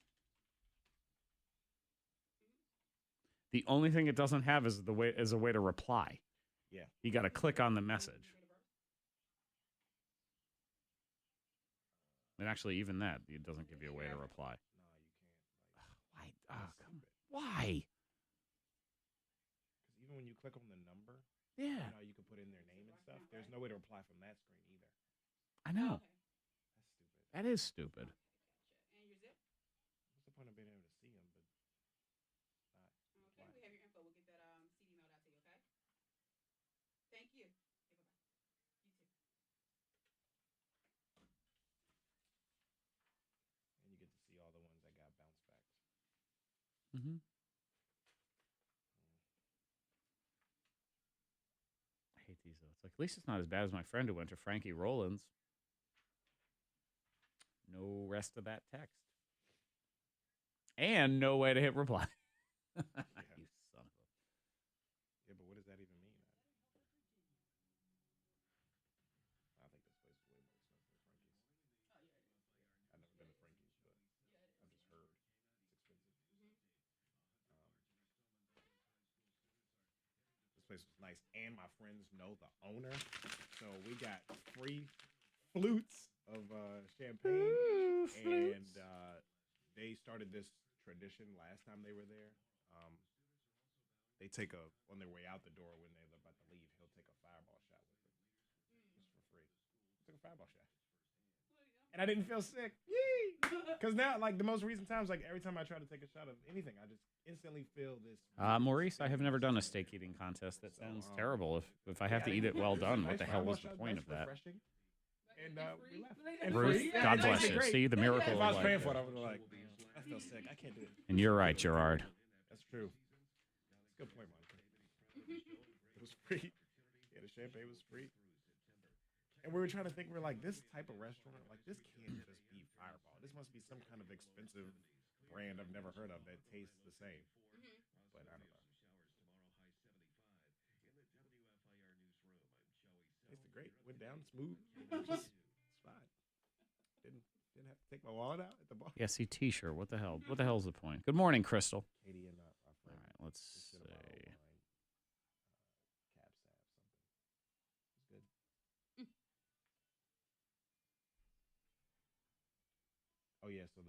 Speaker 1: The only thing it doesn't have is a way to reply.
Speaker 3: Yeah.
Speaker 1: You got to click on the message. And actually, even that, it doesn't give you a way to reply.
Speaker 3: No, you can't.
Speaker 1: Why? Why?
Speaker 3: Because even when you click on the number,
Speaker 1: Yeah.
Speaker 3: you know, you can put in their name and stuff. There's no way to reply from that screen either.
Speaker 1: I know.
Speaker 3: That's stupid.
Speaker 1: That is stupid.
Speaker 2: And your zip?
Speaker 3: What's the point of being able to see them, but not
Speaker 2: Okay, we have your info. We'll get that CD mailed out to you, okay? Thank you. Okay, bye-bye. You too.
Speaker 3: and you get to see all the ones that got bounce backs.
Speaker 1: Mm-hmm. I hate these, though. It's like, at least it's not as bad as my friend who went to Frankie Rollins. No rest of that text. And no way to hit reply. You son of a...
Speaker 3: Yeah, but what does that even mean? I think this place is way more expensive than Frankie's. I've never been to Frankie's, but I've just heard it's expensive. This place was nice, and my friends know the owner, so we got free flutes of champagne, and they started this tradition last time they were there. They take on their way out the door when they're about to leave, he'll take a fireball shot with them. Just for free. He took a fireball shot. And I didn't feel sick. Because now, like, the most recent times, like, every time I try to take a shot of anything, I just instantly feel this.
Speaker 1: Maurice, I have never done a steak eating contest. That sounds terrible. If I have to eat it well done, what the hell was the point of that?
Speaker 3: And we left.
Speaker 1: Ruth,
Speaker 3: Yeah,
Speaker 1: God
Speaker 3: it's
Speaker 1: bless
Speaker 3: actually
Speaker 1: you.
Speaker 3: great.
Speaker 1: See, the miracle
Speaker 3: If
Speaker 1: of
Speaker 3: I was
Speaker 1: life.
Speaker 3: paying for it, I would be like, I feel sick. I can't do it.
Speaker 1: And you're right, Gerard.
Speaker 3: That's true. That's a good point, Monica. It was free. Yeah, the champagne was free. And we were trying to think, we're like, this type of restaurant, like this can't just be Fireball. This must be some kind of expensive brand I've never heard of that tastes the same. But I don't know. Tasted great. Went down smooth. It's fine. Didn't have to take my wallet out at the bar.
Speaker 1: Yeah, see, T-shirt. What the hell? What the hell's the point? Good morning, Crystal.
Speaker 3: Katie and our
Speaker 1: All
Speaker 3: friend.
Speaker 1: right, let's
Speaker 3: just
Speaker 1: see.
Speaker 3: did a bottle of wine. Cab Sav something. It's good. Oh yeah, so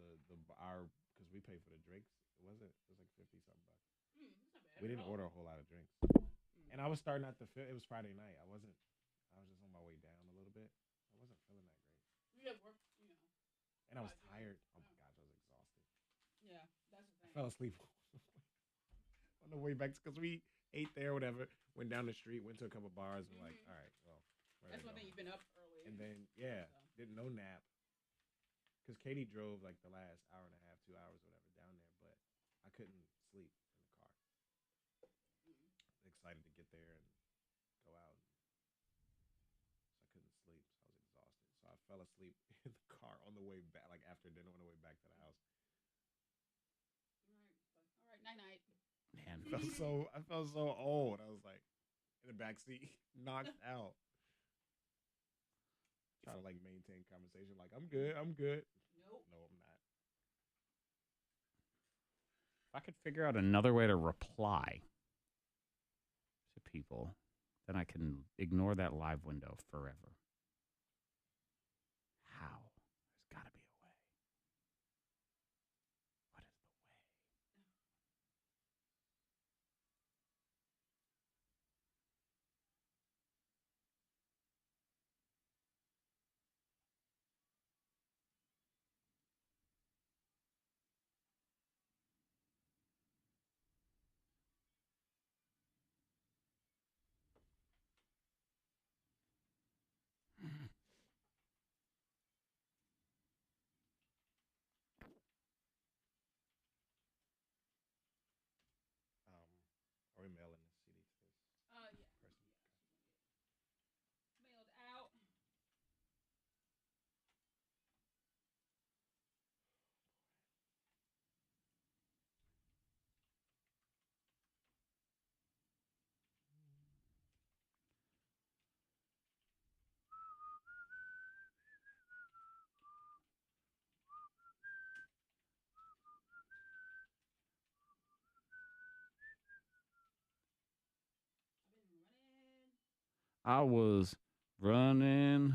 Speaker 3: our because we pay for the drinks. It was like 50 something bucks. We didn't order a whole lot of drinks, and I was starting not to feel. It was Friday night. I was just on my way down a little bit. I wasn't feeling that great. And I was tired. Oh my gosh, I was exhausted.
Speaker 2: Yeah, that's the thing.
Speaker 3: I fell asleep on the way back because we ate there, whatever. Went down the street, went to a couple bars, and like, all right, well,
Speaker 2: That's one thing you've been up early.
Speaker 3: And then didn't no nap because Katie drove like the last hour and a half, 2 hours, whatever, down there, but I couldn't sleep in the car. Excited to get there and go out, so I couldn't sleep. So I was exhausted. So I fell asleep in the car on the way back, like after dinner, on the way back to the house.
Speaker 2: All right, night night.
Speaker 1: Man,
Speaker 3: I felt so old. I was like in the back seat, knocked out. Trying to like maintain conversation, like I'm good.
Speaker 2: Nope.
Speaker 3: No, I'm not.
Speaker 1: if I could figure out another way to reply to people, then I can ignore that live window forever. How? There's got to be a way. What is the way?
Speaker 3: Are we mailing this CD to this
Speaker 2: Yeah.
Speaker 3: person?
Speaker 2: Mailed out.
Speaker 1: I was running.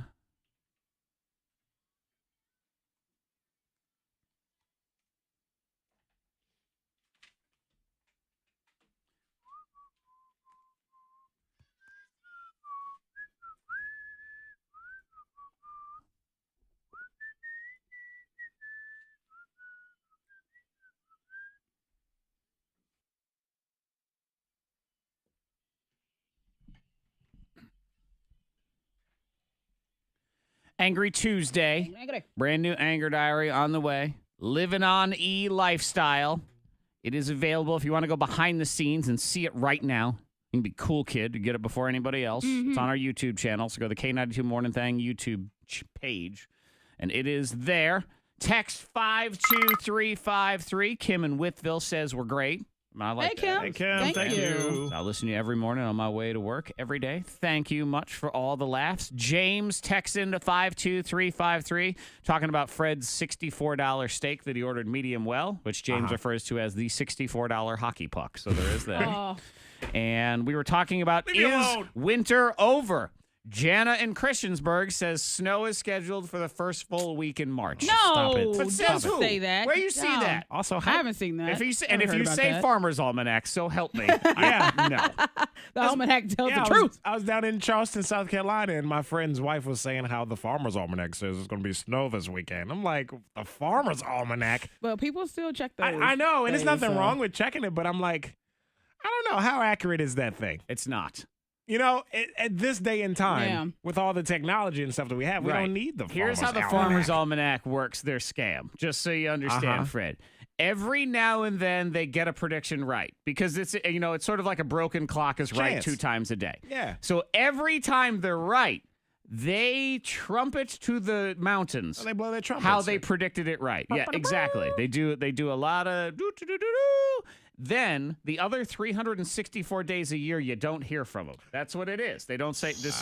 Speaker 1: Angry Tuesday. Brand new anger diary on the way. Living on E lifestyle. It is available if you want to go behind the scenes and see it right now. You can be cool kid to get it before anybody else. It's on our YouTube channel. So go to the K92 Mornin Thang YouTube page. And it is there. Text 52353. Kim in Whitville says we're great. I like
Speaker 2: Hey, Kim.
Speaker 1: that.
Speaker 3: Hey, Kim,
Speaker 2: Thank you.
Speaker 1: I listen to you every morning on my way to work every day. Thank you much for all the laughs. James texts into 52353 talking about Fred's $64 steak that he ordered medium well, which James refers to as the $64 hockey puck. So there is that.
Speaker 2: Oh,
Speaker 1: And we were talking about
Speaker 3: Leave me alone.
Speaker 1: winter over? Jana in Christiansburg says snow is scheduled for the first full week in March.
Speaker 2: no.
Speaker 3: it.
Speaker 1: But says
Speaker 2: Don't
Speaker 1: who?
Speaker 2: say that.
Speaker 1: Where you see
Speaker 2: No.
Speaker 1: that?
Speaker 3: Also,
Speaker 2: I haven't seen that.
Speaker 1: If you say, and
Speaker 2: Never
Speaker 1: if
Speaker 2: heard
Speaker 1: you
Speaker 2: about
Speaker 1: say
Speaker 2: that.
Speaker 1: Farmer's Almanac, so help me. Yeah, no.
Speaker 2: The almanac tells
Speaker 3: yeah,
Speaker 2: the truth.
Speaker 3: I was down in Charleston, South Carolina, and my friend's wife was saying how the Farmer's Almanac says it's going to be snow this weekend. I'm like, the Farmer's Almanac?
Speaker 2: But people still check those.
Speaker 3: I know, and there's
Speaker 2: days,
Speaker 3: nothing
Speaker 2: so.
Speaker 3: wrong with checking it, but I'm like, I don't know, how accurate is that thing?
Speaker 1: It's not.
Speaker 3: You know, at this day and time,
Speaker 2: Yeah.
Speaker 3: with all the technology and stuff that we have, we
Speaker 1: Right.
Speaker 3: don't need the
Speaker 1: Here's how the
Speaker 3: Almanac.
Speaker 1: Farmer's Almanac works their scam, just so you understand, Fred. Every now and then they get a prediction right because it's it's sort of like a broken clock is right
Speaker 3: Chance.
Speaker 1: 2 times a day.
Speaker 3: Yeah.
Speaker 1: So every time they're right, They trumpet to the mountains.
Speaker 3: Oh, they blow their trumpets.
Speaker 1: How they predicted it right. Yeah, exactly. They do a lot of do. Then the other 364 days a year, you don't hear from them. That's what it is. They don't say it's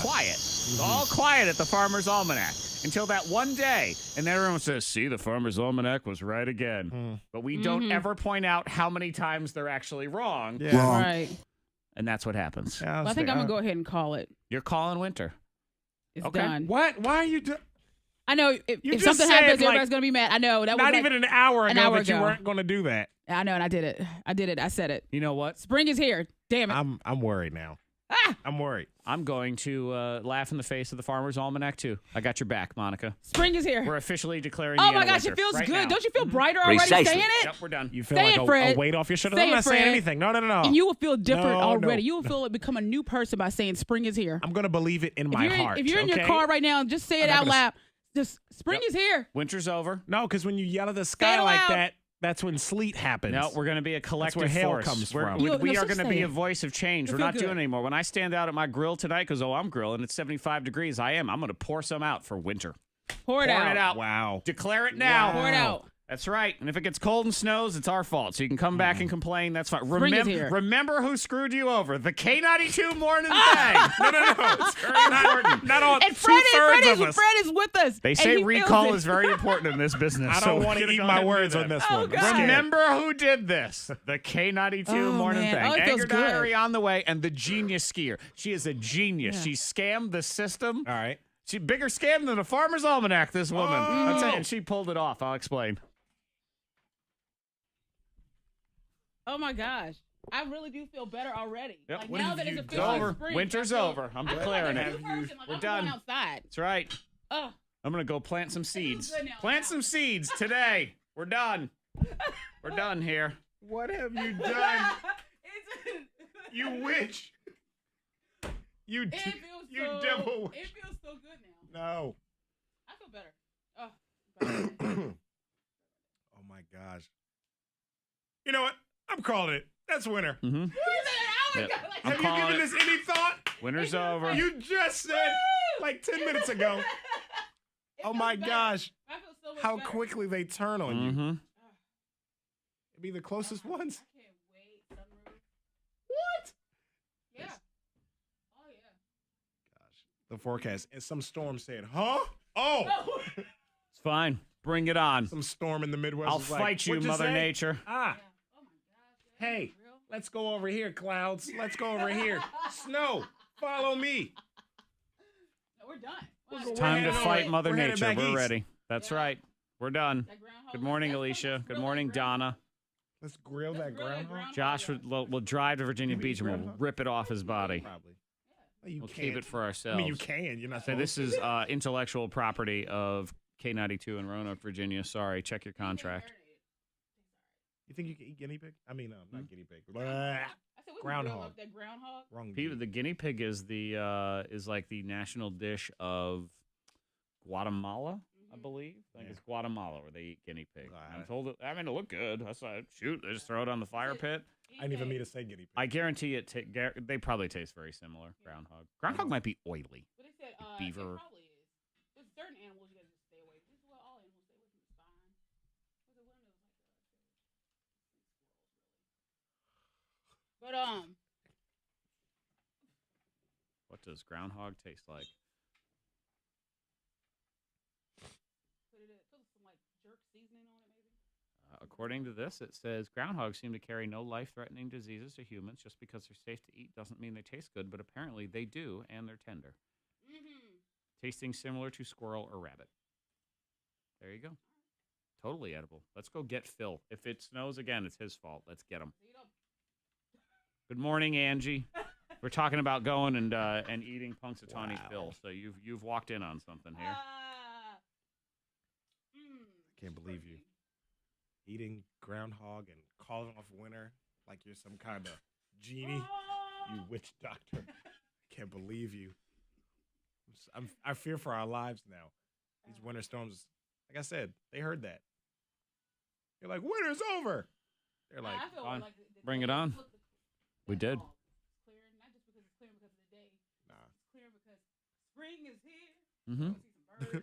Speaker 1: quiet. It's all quiet at the Farmer's Almanac until that one day. And then everyone says, see, the Farmer's Almanac was right again. But we don't ever point out how many times they're actually wrong.
Speaker 3: Yeah.
Speaker 2: Right.
Speaker 1: And that's what happens.
Speaker 3: Yeah,
Speaker 2: Well, I think I'm going to go ahead and call it.
Speaker 1: You're calling winter.
Speaker 2: It's
Speaker 1: Okay.
Speaker 2: done.
Speaker 3: What? Why are you doing?
Speaker 2: I know
Speaker 3: You
Speaker 2: if
Speaker 3: just
Speaker 2: something
Speaker 3: said,
Speaker 2: happens,
Speaker 3: like,
Speaker 2: everybody's going to be mad. I know. That was
Speaker 3: Not
Speaker 2: like,
Speaker 3: even an hour ago
Speaker 2: hour
Speaker 3: that you
Speaker 2: ago.
Speaker 3: weren't going to do that.
Speaker 2: I know, and I did it. I said it.
Speaker 1: You know what?
Speaker 2: Spring is here. Damn it.
Speaker 3: I'm worried now. I'm worried.
Speaker 1: I'm going to laugh in the face of the Farmer's Almanac, too. I got your back, Monica.
Speaker 2: Spring is here.
Speaker 1: We're officially declaring
Speaker 2: Oh
Speaker 1: the
Speaker 2: my
Speaker 1: end of
Speaker 2: gosh,
Speaker 1: winter
Speaker 2: it feels
Speaker 1: right
Speaker 2: good.
Speaker 1: now.
Speaker 2: Don't you feel brighter already
Speaker 8: Precisely.
Speaker 2: saying it?
Speaker 1: Yep, we're done.
Speaker 3: You feel
Speaker 2: Say
Speaker 3: like
Speaker 2: it,
Speaker 3: a
Speaker 2: Fred.
Speaker 3: weight off your shoulders?
Speaker 2: Say
Speaker 3: I'm
Speaker 2: it,
Speaker 3: not saying
Speaker 2: Fred.
Speaker 3: anything. No.
Speaker 2: And you will feel different
Speaker 3: No,
Speaker 2: already.
Speaker 3: no.
Speaker 2: You will feel like become a new person by saying spring is here.
Speaker 3: I'm going to believe it in my heart.
Speaker 2: If you're in your
Speaker 3: okay?
Speaker 2: car right now, just say it
Speaker 3: I'm not
Speaker 2: out
Speaker 3: gonna
Speaker 2: loud. Just spring is here.
Speaker 1: Winter's over.
Speaker 3: No, because when you yell at the
Speaker 2: Say
Speaker 3: sky
Speaker 2: it
Speaker 3: like
Speaker 2: loud.
Speaker 3: that, that's when sleet happens.
Speaker 1: No, we're going to be a collective
Speaker 3: where hail
Speaker 1: force.
Speaker 3: comes
Speaker 1: We're-
Speaker 3: from.
Speaker 1: We,
Speaker 2: No,
Speaker 1: we are
Speaker 2: just
Speaker 1: going to
Speaker 2: say
Speaker 1: be
Speaker 2: it.
Speaker 1: a voice of change.
Speaker 2: It'll
Speaker 1: We're not
Speaker 2: feel
Speaker 1: doing
Speaker 2: good.
Speaker 1: it anymore. When I stand out at my grill tonight, because, I'm grilling, it's 75 degrees. I'm going to pour some out for winter.
Speaker 2: Pour it
Speaker 1: Pouring
Speaker 2: out.
Speaker 1: it out.
Speaker 3: Wow.
Speaker 1: Declare it now.
Speaker 2: Pour it out.
Speaker 1: That's right. And if it gets cold and snows, it's our fault. So you can come back and complain. That's fine.
Speaker 2: Spring is here.
Speaker 1: Remember who screwed you over. The K92 Morning Thang. No. It's very important.
Speaker 3: Not all
Speaker 2: And Fred
Speaker 3: two-thirds of us.
Speaker 2: is with us.
Speaker 1: They
Speaker 2: and
Speaker 1: say
Speaker 2: he feels
Speaker 1: recall
Speaker 2: it.
Speaker 1: is very important in this business.
Speaker 3: I
Speaker 1: so
Speaker 3: don't
Speaker 1: we're
Speaker 3: want to
Speaker 1: gonna
Speaker 3: eat
Speaker 1: go
Speaker 3: my
Speaker 1: ahead and
Speaker 3: words
Speaker 1: do
Speaker 3: on
Speaker 1: that.
Speaker 3: this
Speaker 2: Oh,
Speaker 3: one.
Speaker 2: God.
Speaker 3: I'm scared.
Speaker 1: Remember who did this? The K92
Speaker 2: Oh,
Speaker 1: Morning
Speaker 2: man.
Speaker 1: Thang.
Speaker 2: Oh, it feels
Speaker 1: Anger
Speaker 2: good.
Speaker 1: Diary on the way, and the genius skier. She is a genius. She scammed the system.
Speaker 3: All right.
Speaker 1: She bigger scam than a Farmer's Almanac, this woman.
Speaker 3: Oh.
Speaker 1: I'm saying, and she pulled it off. I'll explain.
Speaker 2: Oh my gosh. I really do feel better already.
Speaker 1: Yep.
Speaker 2: Like
Speaker 3: What
Speaker 2: now
Speaker 3: have
Speaker 2: that
Speaker 3: you
Speaker 2: it's
Speaker 3: done?
Speaker 2: officially
Speaker 1: Over.
Speaker 2: spring.
Speaker 1: Winter's
Speaker 2: I feel-
Speaker 1: over. I'm
Speaker 2: I feel
Speaker 1: declaring
Speaker 2: like a
Speaker 1: it.
Speaker 2: new person. Like
Speaker 1: We're
Speaker 2: I'm
Speaker 1: done.
Speaker 2: going outside.
Speaker 1: That's right.
Speaker 2: Oh.
Speaker 1: I'm going to go plant some seeds.
Speaker 2: good now.
Speaker 1: Plant some seeds today. We're done. We're done here.
Speaker 3: What have you done?
Speaker 2: It's-
Speaker 3: You witch. You
Speaker 2: It feels
Speaker 3: you
Speaker 2: so,
Speaker 3: devil.
Speaker 2: It feels so good now.
Speaker 3: No.
Speaker 2: I feel better. Oh.
Speaker 3: Oh my gosh. You know what? I'm calling it. That's winter.
Speaker 1: Mm-hmm.
Speaker 2: Oh my
Speaker 1: Yep.
Speaker 2: God.
Speaker 1: I'm
Speaker 3: Have you
Speaker 1: calling
Speaker 3: given
Speaker 1: it.
Speaker 3: this any thought?
Speaker 1: Winter's over.
Speaker 3: You just said like 10 minutes ago.
Speaker 2: It
Speaker 3: Oh
Speaker 2: feels
Speaker 3: my
Speaker 2: better.
Speaker 3: gosh.
Speaker 2: I feel so much
Speaker 3: How
Speaker 2: better.
Speaker 3: quickly they turn on you.
Speaker 1: Mm-hmm.
Speaker 3: It'd be the closest ones.
Speaker 2: I can't wait. Sunroof.
Speaker 3: What?
Speaker 2: Yeah. Oh yeah.
Speaker 3: Gosh. The forecast. And some storm said, huh? Oh.
Speaker 1: It's fine. Bring it on.
Speaker 3: Some storm in the Midwest.
Speaker 1: I'll
Speaker 3: was like,
Speaker 1: fight you,
Speaker 3: "What'd
Speaker 1: Mother
Speaker 3: say?"
Speaker 1: Nature.
Speaker 3: Ah.
Speaker 2: Oh my gosh. Yeah,
Speaker 3: Hey,
Speaker 2: real?
Speaker 3: let's go over here, clouds. Let's go over here. Snow, follow me.
Speaker 2: No, we're done.
Speaker 3: We're
Speaker 2: Wow.
Speaker 1: Time to
Speaker 3: headed
Speaker 1: fight
Speaker 3: away.
Speaker 1: Mother
Speaker 3: We're headed
Speaker 1: Nature.
Speaker 3: back
Speaker 1: We're
Speaker 3: east.
Speaker 1: ready. That's
Speaker 2: Yeah.
Speaker 1: right. We're done.
Speaker 2: That groundhog-
Speaker 1: Good morning,
Speaker 2: that's
Speaker 1: Alicia.
Speaker 2: what's
Speaker 1: Good
Speaker 2: really
Speaker 1: morning,
Speaker 2: groundhog.
Speaker 1: Donna.
Speaker 3: Let's grill that
Speaker 2: grill that
Speaker 3: groundhog.
Speaker 2: groundhog.
Speaker 1: Josh will drive to Virginia
Speaker 3: You mean
Speaker 1: Beach and we'll
Speaker 3: groundhog?
Speaker 1: rip it off his body.
Speaker 3: Probably. Well, you
Speaker 1: We'll
Speaker 3: can't.
Speaker 1: keep it for
Speaker 3: I
Speaker 1: ourselves.
Speaker 3: mean, you can. You're not
Speaker 1: So
Speaker 3: supposed
Speaker 1: this
Speaker 3: to.
Speaker 1: is intellectual property of K92 in Roanoke, Virginia. Sorry, check your contract.
Speaker 3: You think you can eat guinea pig? I mean, not guinea pig. Blah.
Speaker 2: I said, we can grill
Speaker 3: Groundhog.
Speaker 2: up that groundhog.
Speaker 3: Wrong.
Speaker 1: Peter,
Speaker 3: dude.
Speaker 1: the guinea pig is like the national dish of Guatemala, I believe. I think
Speaker 3: Yeah.
Speaker 1: it's Guatemala where they eat guiney pig.
Speaker 3: God.
Speaker 1: I'm told it. I mean, it looked good. I saw it. Shoot, they just throw it on the fire pit.
Speaker 3: I didn't even mean to say guinea pig.
Speaker 1: I guarantee it. They probably taste very similar. Groundhog. Groundhog might be oily.
Speaker 2: But they said
Speaker 1: Beaver.
Speaker 2: It probably is. There's certain animals you gotta just stay away from. This is what all animals stay away from. It's fine. Was it one of those like But
Speaker 1: What does groundhog taste like?
Speaker 2: put some like jerk seasoning on it maybe.
Speaker 1: According to this, it says groundhogs seem to carry no life-threatening diseases to humans. Just because they're safe to eat doesn't mean they taste good, but apparently they do, and they're tender.
Speaker 2: Mm-hmm.
Speaker 1: Tasting similar to squirrel or rabbit. There you go. Totally edible. Let's go get Phil. If it snows again, it's his fault. Let's get him. Good morning, Angie. We're talking about going and eating Punxsutawney Phil. So you've walked in on something here.
Speaker 3: I can't believe you. Eating groundhog and calling off winter like you're some kind of genie. You witch doctor. Can't believe you. I fear for our lives now. These winter storms, like I said, they heard that. They're like, winter's over. They're like,
Speaker 2: I feel
Speaker 1: fine.
Speaker 2: like
Speaker 1: Bring it on. We did.
Speaker 2: Clearing, not just because it's clearing because of the day.
Speaker 3: nah.
Speaker 2: It's clearing because spring is here.
Speaker 1: Mm-hmm.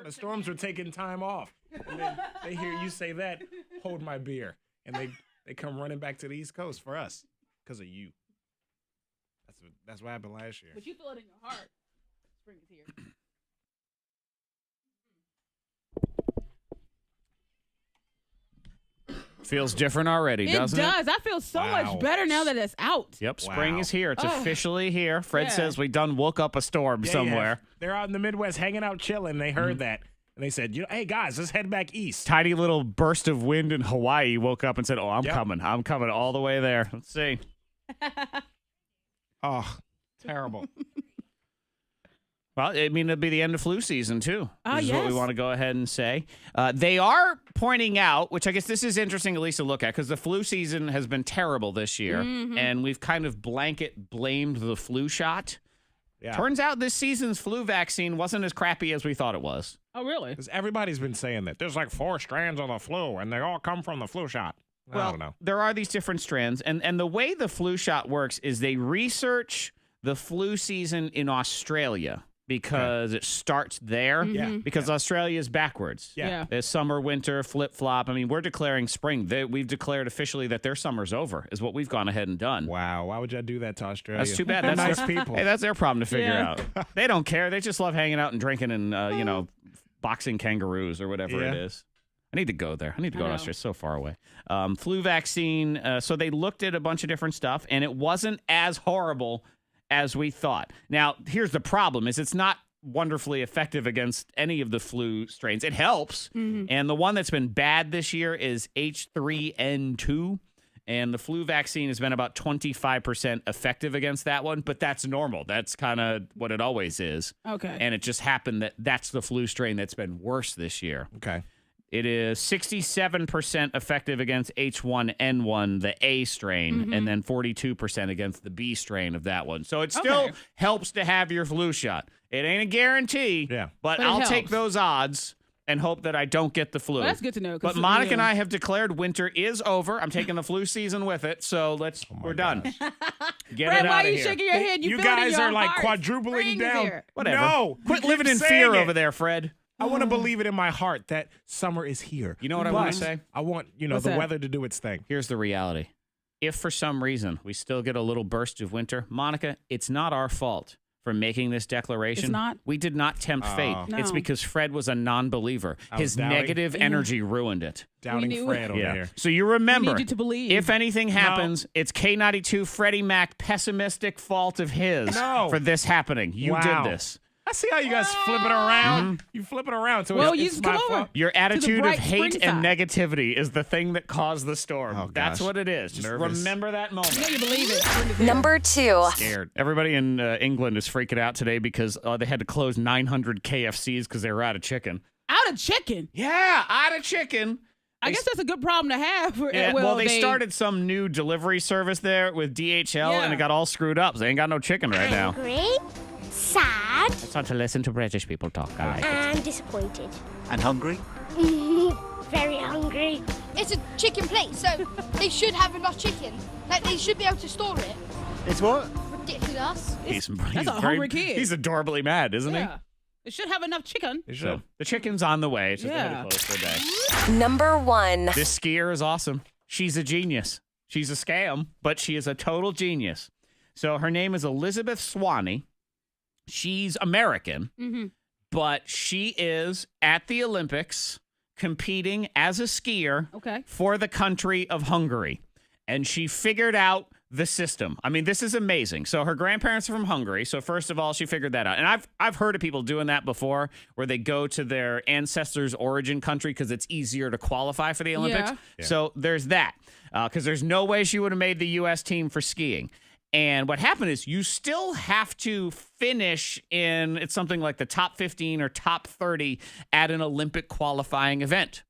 Speaker 3: The storms were taking time off. And then they hear you say that, hold my beer. And they come running back to the East Coast for us because of you. That's what happened last year.
Speaker 2: But you feel it in your heart. Spring is here.
Speaker 1: Feels different already, doesn't it?
Speaker 2: It does. I feel so much better now that it's out.
Speaker 1: Yep, spring is here. It's officially here. Fred
Speaker 2: Yeah.
Speaker 1: says we done woke up a storm somewhere.
Speaker 3: Yeah. They're out in the Midwest hanging out, chilling. They heard that. And they said, hey, guys, let's head back east.
Speaker 1: Tiny little burst of wind in Hawaii woke up and said, I'm coming. I'm coming all the way there. Let's see.
Speaker 3: Oh, terrible.
Speaker 1: Well, I mean, it'll be the end of flu season, too. This is what we
Speaker 2: yes.
Speaker 1: want to go ahead and say. They are pointing out, which I guess this is interesting at least to look at, because the flu season has been terrible this year, and we've kind of blanket blamed the flu shot.
Speaker 3: Yeah.
Speaker 1: Turns out this season's flu vaccine wasn't as crappy as we thought it was.
Speaker 2: Oh, really?
Speaker 3: Because everybody's been saying that. There's like 4 strands of the flu, and they all come from the flu shot. I don't know.
Speaker 1: There are these different strands, and the way the flu shot works is they research the flu season in Australia because it starts there.
Speaker 3: Yeah.
Speaker 1: Because Australia is backwards.
Speaker 2: Yeah.
Speaker 1: There's summer, winter, flip-flop. I mean, we're declaring spring. We've declared officially that their summer's over, is what we've gone ahead and done.
Speaker 3: Wow. Why would y'all do that to Australia?
Speaker 1: That's too bad.
Speaker 3: They're
Speaker 1: That's
Speaker 3: nice people.
Speaker 1: Hey, that's their problem to figure
Speaker 2: Yeah.
Speaker 1: out. They don't care. They just love hanging out and drinking and, boxing kangaroos or whatever it is. I need to go there. I need to go to Australia. It's so far away. Flu vaccine. So they looked at a bunch of different stuff, and it wasn't as horrible as we thought. Now, here's the problem: is it's not wonderfully effective against any of the flu strains. It helps, and the one that's been bad this year is H3N2. And the flu vaccine has been about 25% effective against that one, but that's normal. That's kind of what it always is.
Speaker 2: Okay.
Speaker 1: And it just happened that that's the flu strain that's been worse this year.
Speaker 3: Okay.
Speaker 1: It is 67% effective against H1N1, the A strain, and then 42% against the B strain of that one. So it still helps to have your flu shot. It ain't a guarantee, but
Speaker 2: it
Speaker 1: I'll
Speaker 2: helps.
Speaker 1: take those odds and hope that I don't get the flu.
Speaker 2: Well, that's good to know. 'Cause,
Speaker 1: But Monica and I have declared winter is over. I'm taking the flu season with it, so we're done. Get
Speaker 2: Fred,
Speaker 1: it
Speaker 2: why
Speaker 1: out
Speaker 2: are
Speaker 1: of
Speaker 2: you
Speaker 1: here.
Speaker 2: shaking your head?
Speaker 3: You
Speaker 2: feel it in
Speaker 3: guys
Speaker 2: your
Speaker 3: are like
Speaker 2: heart.
Speaker 3: quadrupling
Speaker 2: Spring is
Speaker 3: down.
Speaker 2: here.
Speaker 1: Whatever.
Speaker 3: No.
Speaker 1: Quit
Speaker 3: you
Speaker 1: living
Speaker 3: keep
Speaker 1: in
Speaker 3: saying
Speaker 1: fear
Speaker 3: it.
Speaker 1: over there, Fred.
Speaker 3: I want to believe it in my heart that summer is here.
Speaker 1: You know what I want to
Speaker 3: But
Speaker 1: say?
Speaker 3: I want,
Speaker 2: What's
Speaker 3: the
Speaker 2: that?
Speaker 3: weather to do its thing.
Speaker 1: Here's the reality. If for some reason we still get a little burst of winter, Monica, it's not our fault for making this declaration.
Speaker 2: It's not?
Speaker 1: We did not tempt fate.
Speaker 2: No.
Speaker 1: It's because Fred was a non-believer. His
Speaker 3: doubting.
Speaker 1: negative energy ruined it.
Speaker 3: Doubting
Speaker 2: knew
Speaker 3: Fred
Speaker 2: it.
Speaker 3: over here.
Speaker 1: So you remember,
Speaker 2: We need you to believe.
Speaker 1: if anything happens, it's K92 Freddie Mac pessimistic fault of his
Speaker 3: No.
Speaker 1: for this happening. You
Speaker 3: Wow.
Speaker 1: did this.
Speaker 3: I see how you guys flip it around. You flip it around. So
Speaker 2: Well,
Speaker 3: it's
Speaker 2: you
Speaker 3: my
Speaker 2: come over.
Speaker 3: fault.
Speaker 1: Your attitude of
Speaker 2: bright
Speaker 1: hate
Speaker 2: spring
Speaker 1: and
Speaker 2: side.
Speaker 1: negativity is the thing that caused the storm.
Speaker 3: Oh,
Speaker 1: That's
Speaker 3: gosh.
Speaker 1: what it is. Just
Speaker 3: Nervous.
Speaker 1: remember that moment.
Speaker 2: You know you believe it. Spring is here.
Speaker 8: Number 2.
Speaker 1: Scared. Everybody in England is freaking out today because they had to close 900 KFCs because they were out of chicken.
Speaker 2: Out of chicken.
Speaker 1: Yeah, out of chicken.
Speaker 2: I guess that's a good problem to have.
Speaker 1: Yeah, well, they started some new delivery service there with DHL, and
Speaker 2: Yeah.
Speaker 1: it got all screwed up. So they ain't got no chicken right now.
Speaker 4: Angry, sad,
Speaker 1: It's not to listen to British people talk. I like it.
Speaker 4: and disappointed.
Speaker 9: And hungry?
Speaker 4: Very hungry.
Speaker 10: It's a chicken place, so they should have enough chicken. Like, they should be able to store it.
Speaker 9: It's what?
Speaker 10: Ridiculous.
Speaker 1: He's
Speaker 2: a
Speaker 1: very-
Speaker 2: hungry kid.
Speaker 1: He's adorably mad, isn't
Speaker 2: Yeah. It should have enough chicken.
Speaker 3: It
Speaker 1: he?
Speaker 3: should.
Speaker 1: So the chicken's on the way. It's just they had
Speaker 2: Yeah.
Speaker 1: to close for a day.
Speaker 8: Number 1.
Speaker 1: This skier is awesome. She's a genius. She's a scam, but she is a total genius. So her name is Elizabeth Swanee. She's American, but she is at the Olympics competing as a skier
Speaker 2: Okay.
Speaker 1: for the country of Hungary. And she figured out the system. I mean, this is amazing. So her grandparents are from Hungary. So first of all, she figured that out. And I've heard of people doing that before, where they go to their ancestors' origin country because it's easier to qualify for the Olympics.
Speaker 2: Yeah.
Speaker 1: So there's that. Because there's no way she would have made the U.S. team for skiing. And what happened is you still have to finish in, it's something like the top 15 or top 30 at an Olympic qualifying event.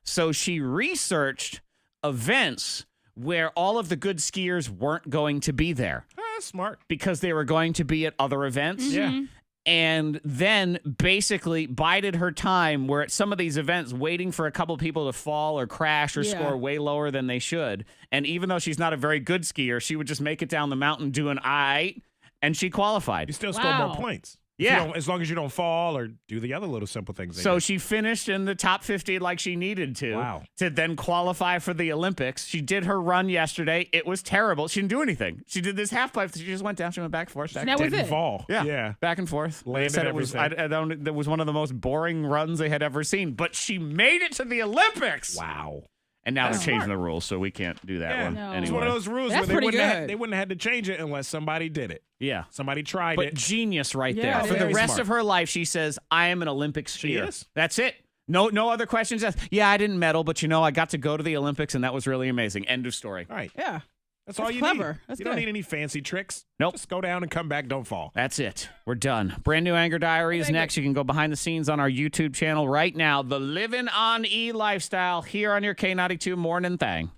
Speaker 1: So she researched events where all of the good skiers weren't going to be there
Speaker 3: Smart.
Speaker 1: because they were going to be at other events.
Speaker 3: Yeah.
Speaker 1: And then basically bided her time where at some of these events waiting for a couple people to fall or crash or
Speaker 2: Yeah.
Speaker 1: score way lower than they should. And even though she's not a very good skier, she would just make it down the mountain doing and she qualified.
Speaker 3: You still score more
Speaker 2: Wow.
Speaker 3: points.
Speaker 1: Yeah.
Speaker 3: As long as you don't fall or do the other little simple things.
Speaker 1: So she finished in the top 50 like she needed to.
Speaker 3: Wow.
Speaker 1: To then qualify for the Olympics. She did her run yesterday. It was terrible. She didn't do anything. She did this half pipe. She just went down. She went back and forth.
Speaker 2: That was
Speaker 3: didn't
Speaker 2: it.
Speaker 3: fall.
Speaker 1: Yeah. Back and forth.
Speaker 3: Landed
Speaker 1: They said it was. That was one of the most boring runs they had ever seen. But she made it to the Olympics.
Speaker 3: Wow.
Speaker 1: And now they're changing the rules, so we can't do that one
Speaker 2: No.
Speaker 1: anymore.
Speaker 3: It's one of those rules
Speaker 2: That's
Speaker 3: where
Speaker 2: pretty good.
Speaker 3: they wouldn't have had to change it unless somebody did it.
Speaker 1: Yeah.
Speaker 3: Somebody tried
Speaker 1: But
Speaker 3: it.
Speaker 1: genius right
Speaker 2: Yeah,
Speaker 1: there.
Speaker 2: it
Speaker 1: For the
Speaker 3: is.
Speaker 1: rest
Speaker 3: Very
Speaker 1: of her life, she says, I am an Olympic skier.
Speaker 3: is.
Speaker 1: That's it. No other questions asked. Yeah, I didn't medal, but I got to go to the Olympics, and that was really amazing. End of story.
Speaker 3: All right.
Speaker 2: Yeah.
Speaker 3: That's all you
Speaker 2: clever.
Speaker 3: need.
Speaker 2: That's
Speaker 3: you don't
Speaker 2: good.
Speaker 3: need any fancy tricks.
Speaker 1: Nope.
Speaker 3: Just go down and come back. Don't fall.
Speaker 1: That's it. We're done. Brand new Anger Diary is next. You can go behind the scenes on our YouTube channel right now. The Livin' on E lifestyle here on your K92 Morning Thang.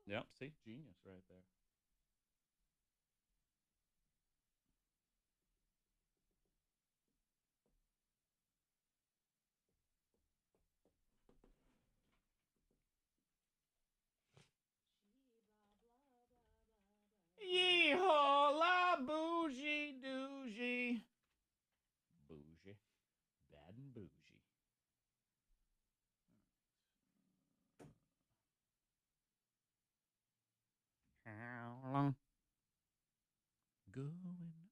Speaker 1: Yep, see? Genius right there. Yee-haw, la bougie doogie. Bougie. Bad and bougie. How long going on?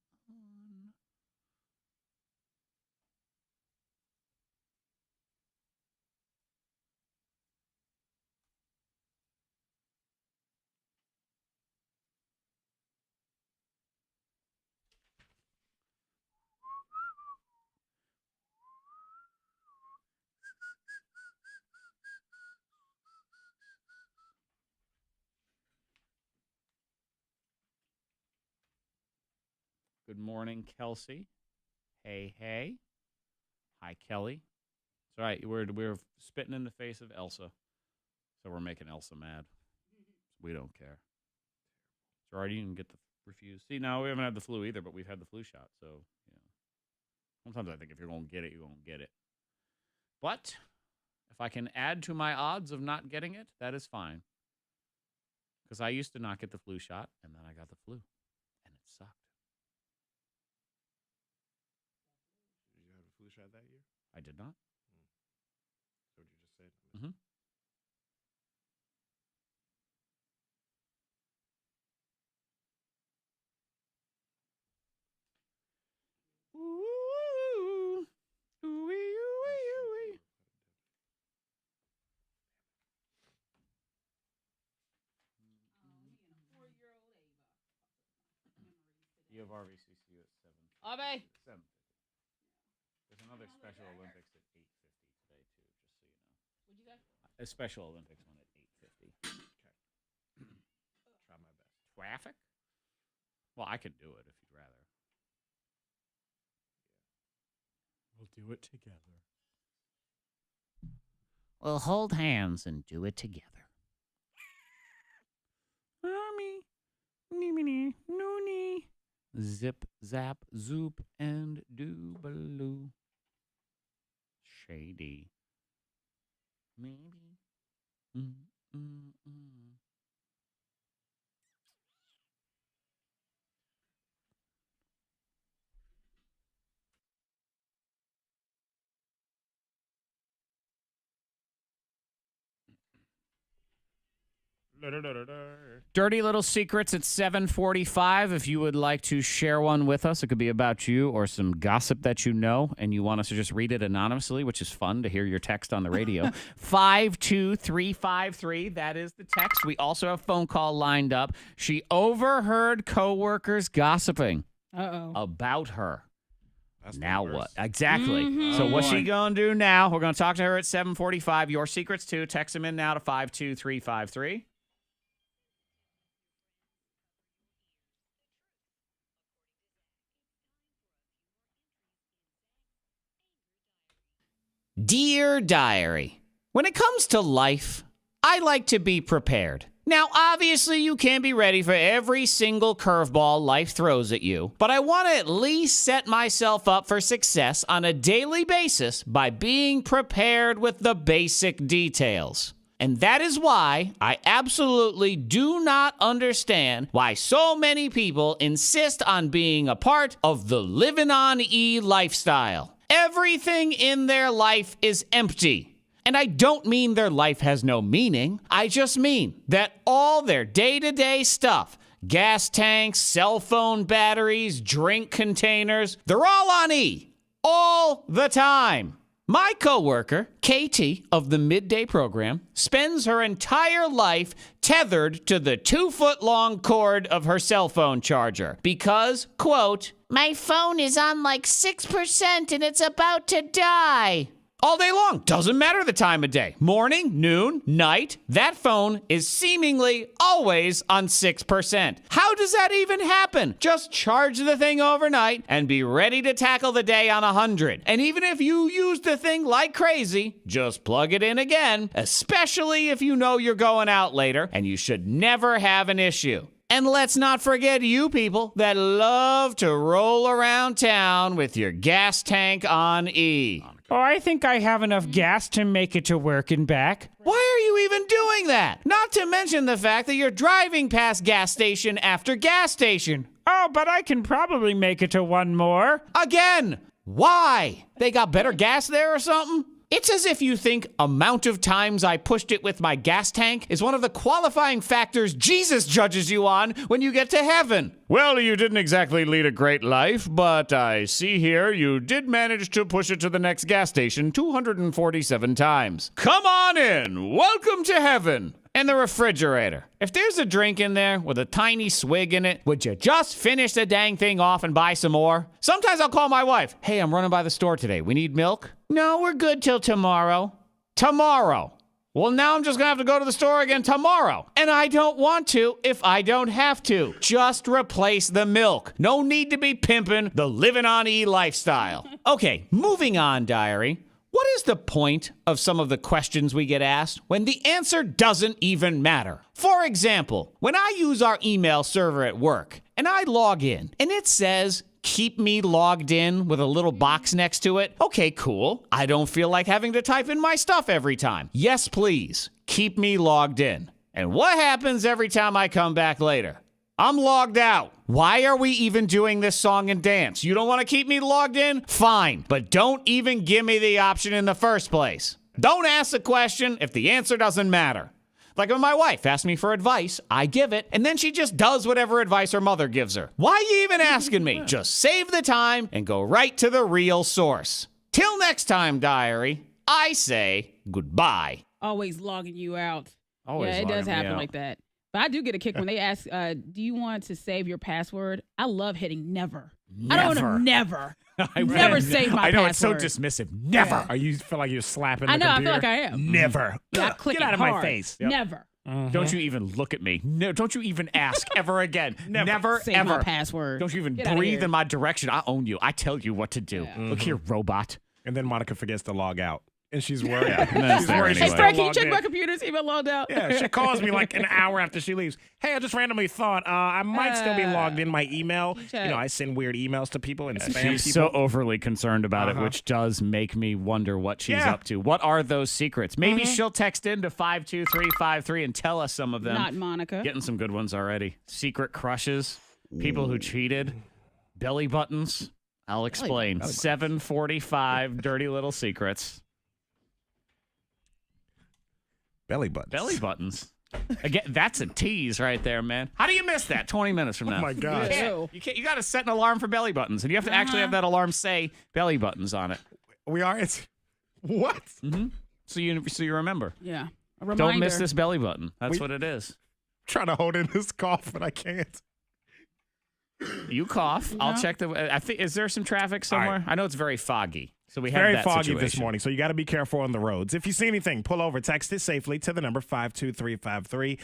Speaker 1: Good morning, Kelsey. Hey. Hi, Kelly. It's all right. We're spitting in the face of Elsa, so we're making Elsa mad. We don't care. It's all right. You can get the refuse. See, now we haven't had the flu either, but we've had the flu shot. So, sometimes I think if you're going to get it, you're going to get it. But if I can add to my odds of not getting it, that is fine. Because I used to not get the flu shot, and then I got the flu, and it sucked.
Speaker 3: Did you have a flu shot that year?
Speaker 1: I did not.
Speaker 3: That's what you just said.
Speaker 1: Mm-hmm. Ooh, ooh-wee, ooh-wee, ooh-wee. You have RVCCU at 7.
Speaker 2: Ave.
Speaker 1: 7. There's another Special Olympics at 8:50 today too, just so you know.
Speaker 2: What'd you say?
Speaker 1: A Special Olympics one at 8:50.
Speaker 3: Okay. Try my best.
Speaker 1: Traffic? Well, I could do it if you'd rather.
Speaker 7: We'll do it together.
Speaker 1: We'll hold hands and do it together. Mommy, nee, noonie. Zip, zap, zoop, and doobaloo. Shady. Maybe. Dirty Little Secrets at 7:45. If you would like to share one with us, it could be about you or some gossip that you know, and you want us to just read it anonymously, which is fun to hear your text on the radio. 52353. That is the text. We also have a phone call lined up. She overheard coworkers gossiping about her.
Speaker 3: That's
Speaker 1: Now
Speaker 3: the worst.
Speaker 1: what? Exactly. So what's she going to do now? We're going to talk to her at 7:45. Your secrets, too. Text them in now to 52353. Dear Diary, when it comes to life, I like to be prepared. Now, obviously, you can't be ready for every single curveball life throws at you, but I want to at least set myself up for success on a daily basis by being prepared with the basic details. And that is why I absolutely do not understand why so many people insist on being a part of the Livin on E lifestyle. Everything in their life is empty. And I don't mean their life has no meaning. I just mean that all their day-to-day stuff, gas tanks, cell phone batteries, drink containers, they're all on E. All the time. My coworker, KT of the midday program, spends her entire life tethered to the 2-foot-long cord of her cell phone charger because, quote, my phone is on like 6% and it's about to die. All day long. Doesn't matter the time of day. Morning, noon, night. That phone is seemingly always on 6%. How does that even happen? Just charge the thing overnight and be ready to tackle the day on 100. And even if you use the thing like crazy, just plug it in again, especially if you know you're going out later, and you should never have an issue. And let's not forget you people that love to roll around town with your gas tank on E.
Speaker 8: Oh, I think I have enough gas to make it to work and back.
Speaker 1: Why are you even doing that? Not to mention the fact that you're driving past gas station after gas station.
Speaker 8: Oh, but I can probably make it to one more.
Speaker 1: Again, why? They got better gas there or something? It's as if you think amount of times I pushed it with my gas tank is one of the qualifying factors Jesus judges you on when you get to heaven. Well, you didn't exactly lead a great life, but I see here you did manage to push it to the next gas station 247 times. Come on in. Welcome to heaven. And the refrigerator. If there's a drink in there with a tiny swig in it, would you just finish the dang thing off and buy some more? Sometimes I'll call my wife. Hey, I'm running by the store today. We need milk? No, we're good till tomorrow. Tomorrow. Well, now I'm just gonna have to go to the store again tomorrow. And I don't want to if I don't have to. Just replace the milk. No need to be pimping the Livin on E lifestyle. Okay, moving on, diary. What is the point of some of the questions we get asked when the answer doesn't even matter? For example, when I use our email server at work and I log in and it says, keep me logged in with a little box next to it. Okay, cool. I don't feel like having to type in my stuff every time. Yes, please. Keep me logged in. And what happens every time I come back later? I'm logged out. Why are we even doing this song and dance? You don't want to keep me logged in? Fine, but don't even give me the option in the first place. Don't ask the question if the answer doesn't matter. Like when my wife asks me for advice, I give it, and then she just does whatever advice her mother gives her. Why are you even asking me? Just save the time and go right to the real source. Till next time, diary, I say goodbye.
Speaker 2: Always logging you out.
Speaker 1: Always
Speaker 2: yeah, it does
Speaker 1: logging me
Speaker 2: happen
Speaker 1: out.
Speaker 2: like that. But I do get a kick when they ask, do you want to save your password? I love hitting never. I don't want to never. Never save my password.
Speaker 7: I know, it's so dismissive. Never.
Speaker 3: Are you feel like you're slapping
Speaker 2: I
Speaker 3: the
Speaker 2: know, I
Speaker 3: computer?
Speaker 2: feel like I am.
Speaker 3: Never.
Speaker 2: Yeah, I click
Speaker 3: Get
Speaker 2: it
Speaker 3: out of
Speaker 2: hard.
Speaker 3: my face.
Speaker 2: Never.
Speaker 1: Don't you even look at me. No, don't you even ask ever again. Never,
Speaker 2: Save
Speaker 1: ever.
Speaker 2: my password.
Speaker 1: Don't you even
Speaker 2: Get outta
Speaker 1: breathe
Speaker 2: here.
Speaker 1: in my direction. I own you. I tell you what to do. Look here, robot.
Speaker 3: And then Monica forgets to log out. And she's worried.
Speaker 1: That's
Speaker 3: She's
Speaker 1: fair
Speaker 3: worried
Speaker 1: anyway.
Speaker 3: she's
Speaker 2: Hey,
Speaker 3: still
Speaker 2: Frank, can you
Speaker 3: logged
Speaker 2: check
Speaker 3: in.
Speaker 2: my computer's even logged out?
Speaker 3: Yeah, she calls me like an hour after she leaves. Hey, I just randomly thought I might still be logged in my email.
Speaker 2: check.
Speaker 3: You know, I send weird emails to people and spam
Speaker 1: She's
Speaker 3: people.
Speaker 1: so overly concerned about it, which does make me wonder what she's up to. What are those secrets? Maybe she'll text in to 52353 and tell us some of them.
Speaker 2: Not Monica.
Speaker 1: Getting some good ones already. Secret crushes, people who cheated, belly buttons. I'll explain. 7:45 dirty little secrets.
Speaker 3: Belly buttons.
Speaker 1: Belly buttons. Again, that's a tease right there, man. How do you miss that 20 minutes from now?
Speaker 3: Oh my gosh.
Speaker 2: Ew.
Speaker 1: You can't. You got to set an alarm for belly buttons, and you have to actually have that alarm say belly buttons on it.
Speaker 3: We are. It's what?
Speaker 1: So you remember.
Speaker 2: Yeah. A reminder.
Speaker 1: Don't miss this belly button. That's what it is.
Speaker 3: Trying to hold in this cough, but I can't.
Speaker 1: You cough. I'll check the. I think. Is there some traffic somewhere? I know it's very foggy. So we have
Speaker 3: Very
Speaker 1: that
Speaker 3: foggy
Speaker 1: situation.
Speaker 3: this morning, so you got to be careful on the roads. If you see anything, pull over, text it safely to the number 52353.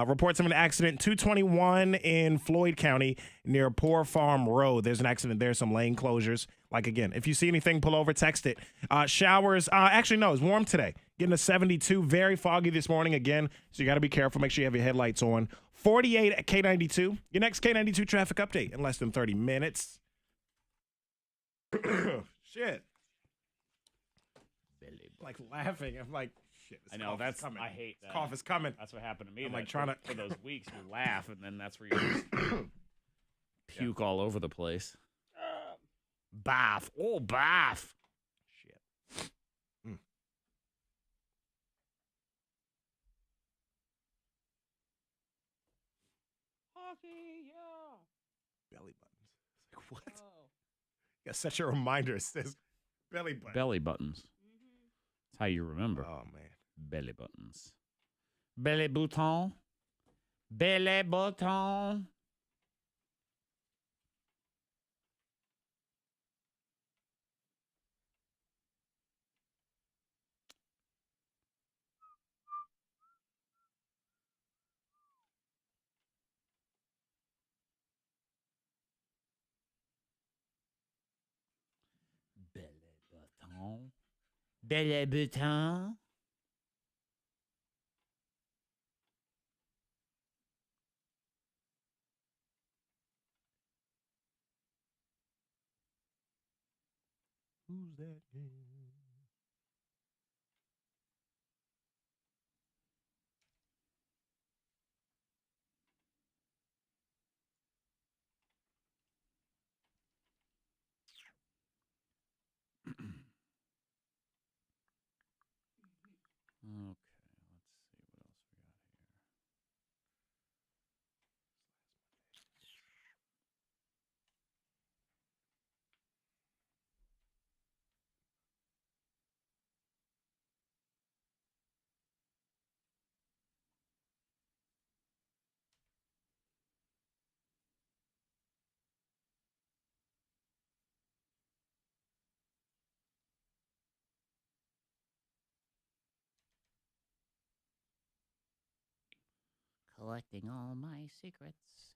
Speaker 3: Reports of an accident 221 in Floyd County near Poor Farm Road. There's an accident there, some lane closures. Like again, if you see anything, pull over, text it. Showers. Actually, no, it's warm today. Getting a 72. Very foggy this morning again, so you got to be careful. Make sure you have your headlights on. 48 at K92. Your next K92 traffic update in less than 30 minutes. Shit. Like laughing. I'm like, shit. This
Speaker 1: I know
Speaker 3: cough is
Speaker 1: that's
Speaker 3: coming.
Speaker 1: I hate
Speaker 3: This
Speaker 1: that.
Speaker 3: cough is coming.
Speaker 1: That's what happened to me.
Speaker 3: I'm
Speaker 1: that
Speaker 3: like trying to
Speaker 1: for those weeks you laugh and then that's where you just puke all over the place. Bath. Oh, bath.
Speaker 3: Shit.
Speaker 2: Hockey, yeah.
Speaker 3: Belly buttons. It's like, what? You gotta set your reminder. It says belly button.
Speaker 1: Belly buttons. That's how you remember.
Speaker 3: Oh, man.
Speaker 1: Belly buttons. Belly bouton. Belly bouton. Belly bouton. Belly bouton.
Speaker 3: Who's that?
Speaker 1: Okay, let's see what else we got here. Collecting all my secrets.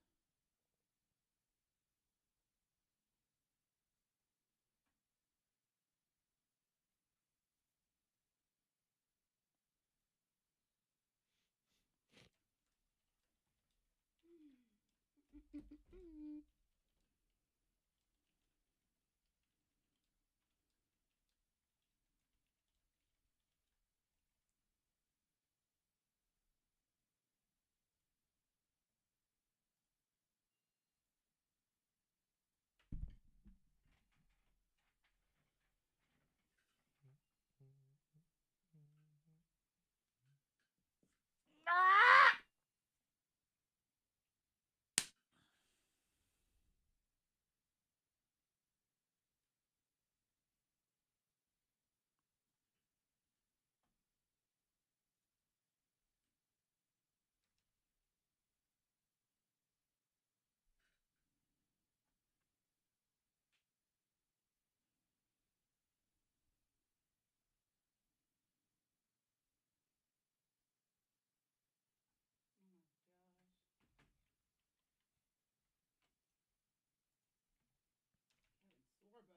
Speaker 2: Sorbo.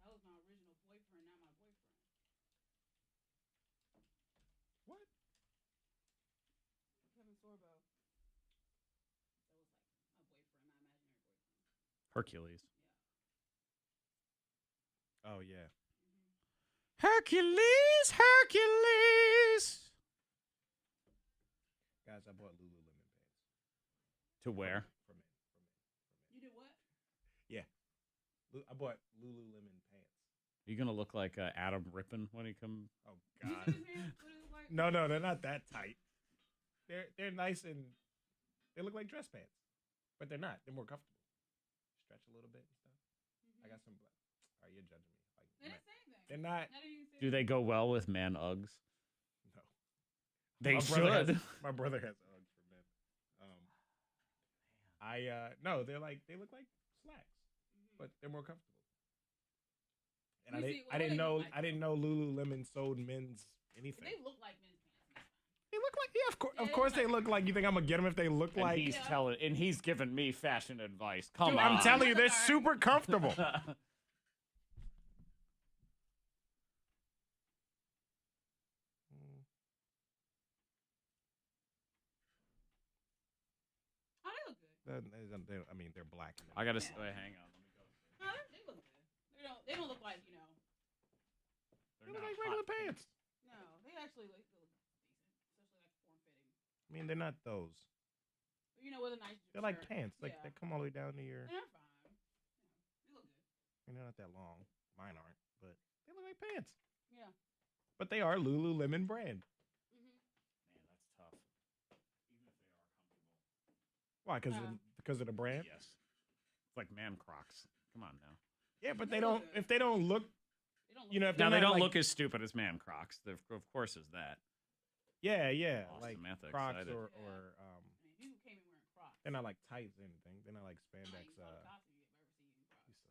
Speaker 2: That was my original boyfriend, not my boyfriend.
Speaker 3: What?
Speaker 2: Kevin Sorbo. That was like my boyfriend, my imaginary boyfriend.
Speaker 1: Hercules.
Speaker 3: Oh, yeah.
Speaker 1: Hercules, Hercules.
Speaker 3: Guys, I bought Lululemon pants.
Speaker 1: To wear?
Speaker 3: For men.
Speaker 2: You did what?
Speaker 3: Yeah. I bought Lululemon pants.
Speaker 1: Are you gonna look like Adam Rippon when he come?
Speaker 3: Oh, God. No, they're not that tight. They're nice and they look like dress pants. But they're not. They're more comfortable. Stretch a little bit and stuff. I got some black. All right, you're judging me. Like, they're not.
Speaker 1: Do they go well with man Uggs?
Speaker 3: No.
Speaker 1: They
Speaker 3: My
Speaker 1: should.
Speaker 3: brother my brother has Uggs for men. No, they look like slacks, but they're more comfortable. And I didn't know Lululemon sold men's anything.
Speaker 2: They look like men's pants.
Speaker 3: They look like of course they look like. You think I'm gonna get them if they look
Speaker 1: And
Speaker 3: like?
Speaker 1: he's giving me fashion advice. Come
Speaker 3: Dude,
Speaker 1: on.
Speaker 3: I'm telling you, they're super comfortable.
Speaker 2: Oh, they look good.
Speaker 3: I mean, they're black.
Speaker 1: I gotta hang on. Let me go.
Speaker 2: No, they look good. They don't look like,
Speaker 3: They look like regular pants.
Speaker 2: No, they actually look decent, especially like form-fitting.
Speaker 3: I mean, they're not those.
Speaker 2: You know, with a nice.
Speaker 3: They're like
Speaker 2: shirt.
Speaker 3: pants. Like
Speaker 2: Yeah.
Speaker 3: they come all the way down to your.
Speaker 2: They're fine. Yeah. They look good.
Speaker 3: I mean, they're not that long. Mine aren't, but they look like pants.
Speaker 2: Yeah.
Speaker 3: But they are Lululemon brand.
Speaker 1: Man, that's tough. Even if they are comfortable.
Speaker 3: Why? Because of the brand?
Speaker 1: Yes. It's like man Crocs. Come on now.
Speaker 3: Yeah, but they don't. If they don't look, you know, if
Speaker 1: Now
Speaker 3: they're
Speaker 1: they
Speaker 3: not
Speaker 1: don't
Speaker 3: like,
Speaker 1: look as stupid as man Crocs. Of course, is that.
Speaker 3: Yeah,
Speaker 1: Lost
Speaker 3: like
Speaker 1: Samantha
Speaker 3: Crocs
Speaker 1: excited.
Speaker 3: or
Speaker 2: I mean, people came in wearing Crocs.
Speaker 3: they're not like tights or anything. They're not like spandex.
Speaker 2: You're so stupid.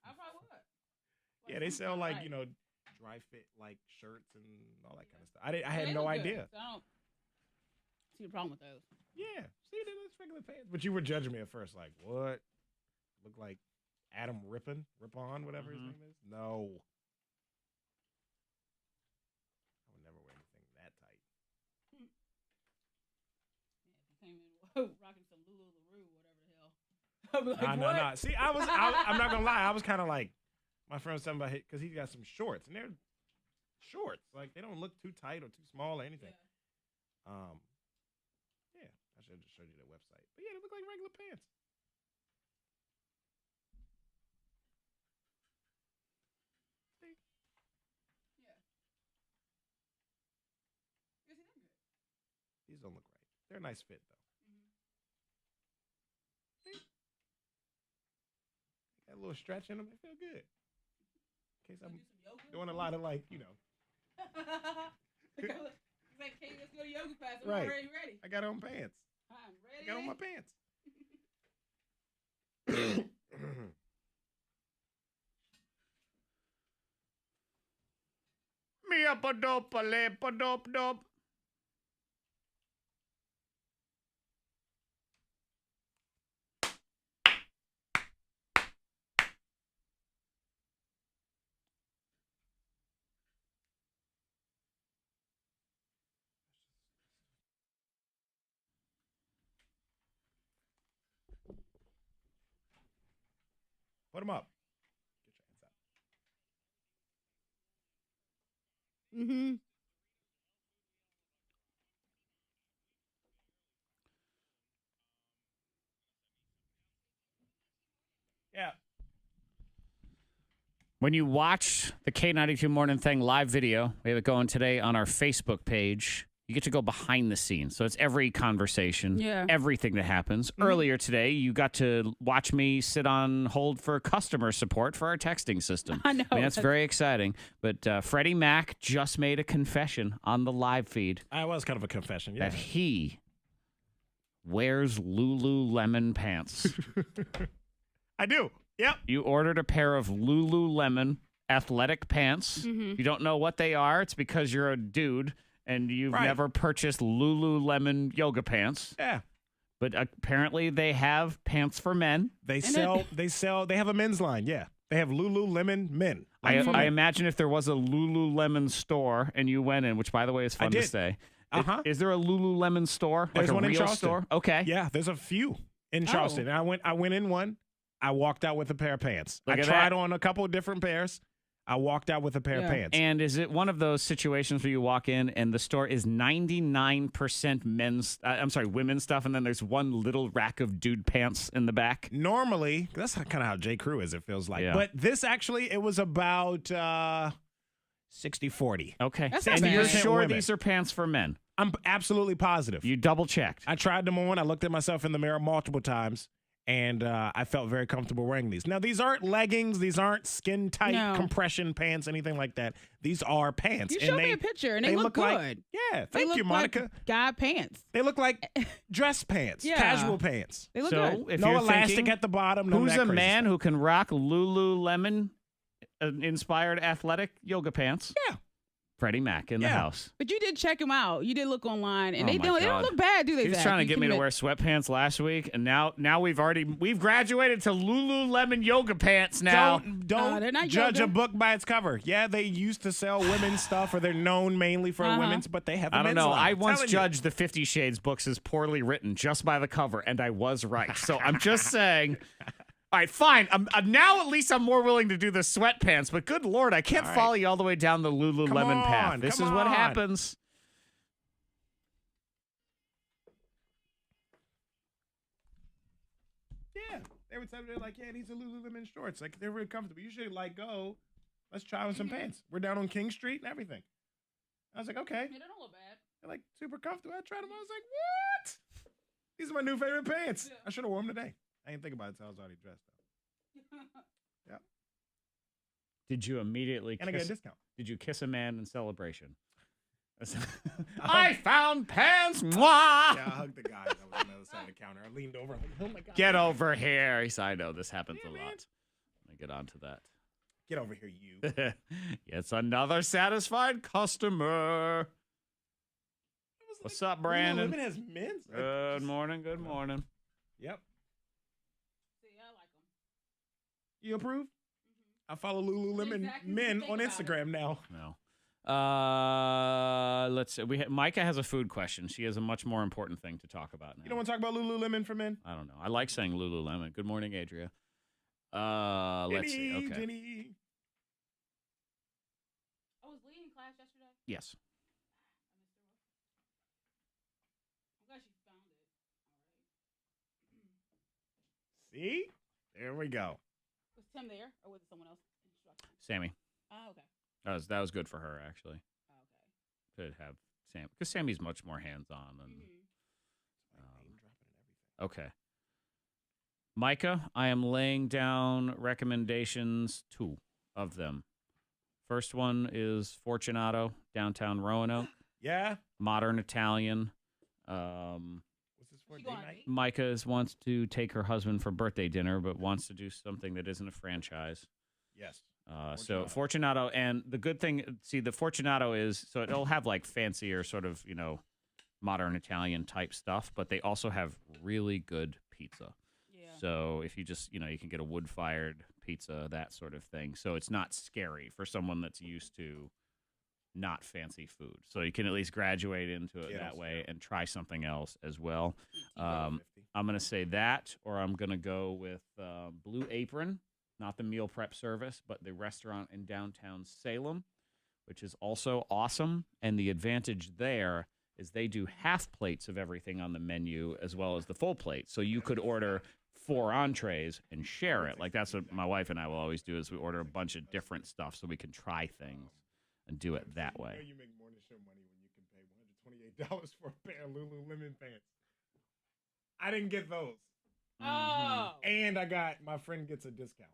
Speaker 2: I probably would.
Speaker 3: Yeah, they sell like dry fit like shirts and all that kind of stuff. I had no idea.
Speaker 2: So I don't see the problem with those.
Speaker 3: Yeah, see, they look regular pants. But you were judging me at first, like what? Look like Adam Rippon, whatever his name is. No, I would never wear anything that tight.
Speaker 2: Yeah, if you came in rocking some LuLaRoe, whatever the hell. I'd be like, what?
Speaker 3: No. See, I'm not gonna lie. I was kind of like, my friend was talking about it because he got some shorts, and they're shorts. Like they don't look too tight or too small or anything. Yeah, I should have just showed you the website. But yeah, they look like regular pants. These don't look right. They're a nice fit, though. See? Got a little stretch in them. They feel good. In case I'm doing a lot of, like,
Speaker 2: It's like, hey, let's go to yoga class. I'm
Speaker 3: Right.
Speaker 2: already ready.
Speaker 3: I got on pants.
Speaker 2: I'm ready.
Speaker 3: I got on my pants.
Speaker 1: Me up a dope, a lip, a dope, dope.
Speaker 3: Put them up. Get your hands up.
Speaker 2: Mm-hmm.
Speaker 3: Yeah.
Speaker 1: When you watch the K92 Morning Thang live video, we have it going today on our Facebook page. You get to go behind the scenes. So it's every conversation, everything that happens. Earlier today, you got to watch me sit on hold for customer support for our texting system.
Speaker 2: I know.
Speaker 1: That's very exciting. But Freddie Mac just made a confession on the live feed.
Speaker 3: I was kind of a confession, yeah.
Speaker 1: That he wears Lululemon pants.
Speaker 3: I do. Yep.
Speaker 1: You ordered a pair of Lululemon athletic pants. You don't know what they are. It's because you're a dude. And you've never purchased Lululemon yoga pants.
Speaker 3: Yeah.
Speaker 1: But apparently they have pants for men.
Speaker 3: They have a men's line, yeah. They have Lululemon men.
Speaker 1: I imagine if there was a Lululemon store and you went in, which by the way is fun to say. Is there a Lululemon store?
Speaker 3: There's
Speaker 1: like a
Speaker 3: one in
Speaker 1: real
Speaker 3: Charleston.
Speaker 1: Store? Okay.
Speaker 3: Yeah, there's a few in Charleston. And I went in one. I walked out with a pair of pants.
Speaker 1: Look
Speaker 3: I
Speaker 1: at
Speaker 3: tried
Speaker 1: that.
Speaker 3: on a couple of different pairs. I walked out with a pair of pants.
Speaker 1: And is it one of those situations where you walk in and the store is 99% women's stuff, and then there's one little rack of dude pants in the back?
Speaker 3: Normally, that's kind of how J. Crew is, it feels like.
Speaker 1: Yeah.
Speaker 3: But this actually, it was about 60-40.
Speaker 1: Okay.
Speaker 2: That's
Speaker 1: And
Speaker 2: not
Speaker 1: you're
Speaker 2: bad.
Speaker 1: sure
Speaker 3: women.
Speaker 1: these are pants for men?
Speaker 3: I'm absolutely positive.
Speaker 1: You double checked.
Speaker 3: I tried them on. I looked at myself in the mirror multiple times, and I felt very comfortable wearing these. Now, these aren't leggings. These aren't skin-tight compression pants, anything like that. These are pants.
Speaker 2: You showed me a picture, and they look good.
Speaker 3: Like, yeah, thank you, Monica.
Speaker 2: Like guy pants.
Speaker 3: They look like dress pants, casual pants.
Speaker 2: They look
Speaker 1: So
Speaker 2: good.
Speaker 1: if
Speaker 3: No
Speaker 1: you're
Speaker 3: elastic
Speaker 1: thinking,
Speaker 3: at the bottom. None of
Speaker 1: who's
Speaker 3: that
Speaker 1: a
Speaker 3: crazy
Speaker 1: man
Speaker 3: stuff.
Speaker 1: who can rock Lululemon inspired athletic yoga pants?
Speaker 3: Yeah.
Speaker 1: Freddie Mac in the house.
Speaker 2: But you did check them out. You did look online, and
Speaker 1: Oh
Speaker 2: they
Speaker 1: my
Speaker 2: don't
Speaker 1: God.
Speaker 2: look bad, do they?
Speaker 1: He was
Speaker 2: Zach?
Speaker 1: trying to
Speaker 2: You
Speaker 1: get me to
Speaker 2: can
Speaker 1: wear sweatpants last week, and now we've graduated to Lululemon yoga pants now.
Speaker 3: Don't
Speaker 2: they're not
Speaker 3: judge
Speaker 2: yoga.
Speaker 3: a book by its cover. Yeah, they used to sell women's stuff, or they're known mainly for women's, but they have a
Speaker 1: I don't
Speaker 3: men's
Speaker 1: know.
Speaker 3: line.
Speaker 1: I
Speaker 3: I'm
Speaker 1: once
Speaker 3: telling you.
Speaker 1: judged the 50 Shades books as poorly written just by the cover, and I was right. So I'm just saying, All right, fine. Now at least I'm more willing to do the sweatpants, but good Lord, I can't
Speaker 3: All right.
Speaker 1: follow you all the way down the Lululemon path. This is what happens.
Speaker 3: Yeah. They would tell me, they're like, yeah, these are Lululemon shorts. Like, they're really comfortable. You should, like, go. Let's try on some pants. We're down on King Street and everything. I was like, okay.
Speaker 2: They don't look bad.
Speaker 3: They're, like, super comfortable. I tried them. I was like, what? These are my new favorite pants. I should have worn them today. I didn't think about it until I was already dressed up. Yep.
Speaker 1: Did you immediately
Speaker 3: And I get a discount.
Speaker 1: Did you kiss a man in celebration? I found pants. Mwah!
Speaker 3: Yeah, I hugged the guy that was on the other side of the counter. I leaned over. I'm like, oh my God.
Speaker 1: Get over here. He said, I know this happens a
Speaker 3: Yeah,
Speaker 1: lot.
Speaker 3: man.
Speaker 1: Let me get on to that.
Speaker 3: Get over here, you.
Speaker 1: It's another satisfied customer. What's up, Brandon?
Speaker 3: Lululemon has men's.
Speaker 1: Good morning. Good morning.
Speaker 3: Yep.
Speaker 2: See, I like them.
Speaker 3: You approve? I follow Lululemon
Speaker 2: Exactly.
Speaker 3: men
Speaker 2: Think
Speaker 3: on
Speaker 2: about
Speaker 3: Instagram now.
Speaker 1: No. Let's see. Micah has a food question. She has a much more important thing to talk about now.
Speaker 3: You don't want to talk about Lululemon for men?
Speaker 1: I don't know. I like saying Lululemon. Good morning, Adria. Let's see. Okay.
Speaker 3: Jenny.
Speaker 2: I was leading class yesterday.
Speaker 1: Yes.
Speaker 2: I'm glad she found it.
Speaker 3: See? There we go.
Speaker 2: Was Tim there, or was it someone else?
Speaker 1: Sammy.
Speaker 2: Oh, okay.
Speaker 1: That was good for her, actually.
Speaker 2: Oh, okay.
Speaker 1: To have Sam, because Sammy's much more hands-on than. Okay. Micah, I am laying down recommendations, 2 of them. First one is Fortunato, downtown Roanoke.
Speaker 3: Yeah?
Speaker 1: Modern Italian.
Speaker 3: What's this for?
Speaker 2: She
Speaker 3: Date
Speaker 2: going
Speaker 3: night?
Speaker 1: Micah wants to take her husband for birthday dinner, but wants to do something that isn't a franchise.
Speaker 3: Yes.
Speaker 1: So Fortunato, and the good thing, see, the Fortunato is, so it'll have like fancier sort of, modern Italian type stuff, but they also have really good pizza.
Speaker 2: Yeah.
Speaker 1: So if you just, you can get a wood-fired pizza, that sort of thing. So it's not scary for someone that's used to not fancy food. So you can at least graduate into it that way and try something else as well. I'm going to say that, or I'm going to go with Blue Apron. Not the meal prep service, but the restaurant in downtown Salem, which is also awesome. And the advantage there is they do half plates of everything on the menu as well as the full plate. So you could order 4 entrees and share it. Like that's what my wife and I will always do, is we order a bunch of different stuff so we can try things and do it that way.
Speaker 3: You make morning show money when you can pay $128 for a pair of Lululemon pants. I didn't get those.
Speaker 2: Oh.
Speaker 3: And my friend gets a discount.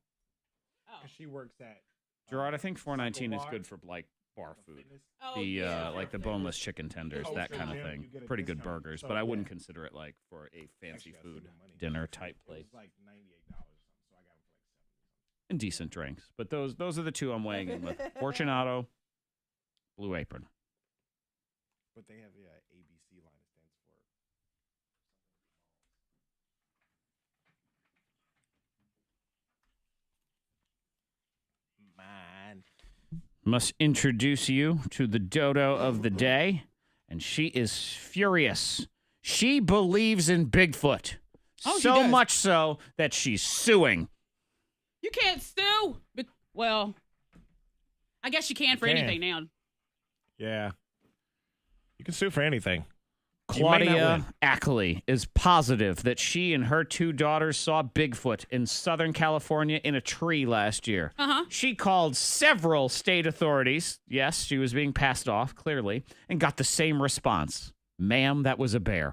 Speaker 3: Because she works at
Speaker 1: Gerard, I think $4.19 is good for like bar food.
Speaker 2: Oh,
Speaker 1: Like the boneless chicken tenders, that kind of thing. Pretty good burgers, but I wouldn't consider it like for a fancy food dinner type place.
Speaker 3: It was like $98 or something, so I got them for like $70.
Speaker 1: And decent drinks. But those are the 2 I'm weighing in with. Fortunato, Blue Apron.
Speaker 3: But they have ABC line that stands for. Mine.
Speaker 1: Must introduce you to the Dodo of the day, and she is furious. She believes in Bigfoot.
Speaker 2: Oh, she
Speaker 1: so
Speaker 2: does.
Speaker 1: much so that she's suing.
Speaker 2: You can't sue. Well, I guess you can for anything now.
Speaker 3: Yeah. You can sue for anything.
Speaker 1: Claudia Ackley is positive that she and her 2 daughters saw Bigfoot in Southern California in a tree last year.
Speaker 2: Uh-huh.
Speaker 1: She called several state authorities. Yes, she was being passed off, clearly, and got the same response. Ma'am, that was a bear.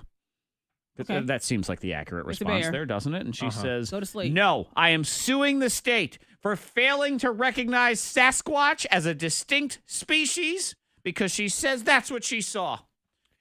Speaker 2: Okay.
Speaker 1: That seems like the accurate
Speaker 2: It's a
Speaker 1: response
Speaker 2: bear.
Speaker 1: there, doesn't it? And she says,
Speaker 2: Go to sleep.
Speaker 1: No, I am suing the state for failing to recognize Sasquatch as a distinct species because she says that's what she saw.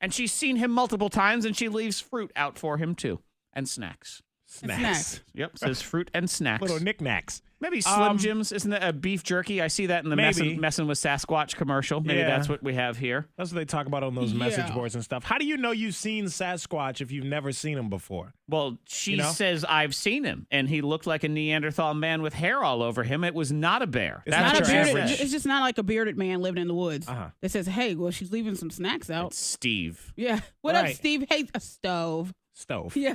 Speaker 1: And she's seen him multiple times, and she leaves fruit out for him, too. And snacks.
Speaker 2: Snacks.
Speaker 1: Yep, says fruit and snacks.
Speaker 3: Little knickknacks.
Speaker 1: Maybe Slim Jims. Isn't that a beef jerky? I see that in the
Speaker 3: Maybe.
Speaker 1: messing with Sasquatch commercial. Maybe
Speaker 3: Yeah.
Speaker 1: that's what we have here.
Speaker 3: That's what they talk about on those message
Speaker 2: Yeah.
Speaker 3: boards and stuff. How do you know you've seen Sasquatch if you've never seen him before?
Speaker 1: Well, she
Speaker 3: You know?
Speaker 1: says, I've seen him, and he looked like a Neanderthal man with hair all over him. It was not a bear.
Speaker 3: It's
Speaker 1: That's
Speaker 3: not
Speaker 1: what
Speaker 3: a
Speaker 1: she
Speaker 3: bearded-
Speaker 1: says.
Speaker 2: It's just not like a bearded man living in the woods.
Speaker 3: Uh-huh.
Speaker 2: That says, hey, well, she's leaving some snacks out.
Speaker 1: It's Steve.
Speaker 2: Yeah. What up,
Speaker 3: Right.
Speaker 2: Steve? Hey, a stove.
Speaker 3: Stove.
Speaker 2: Yeah.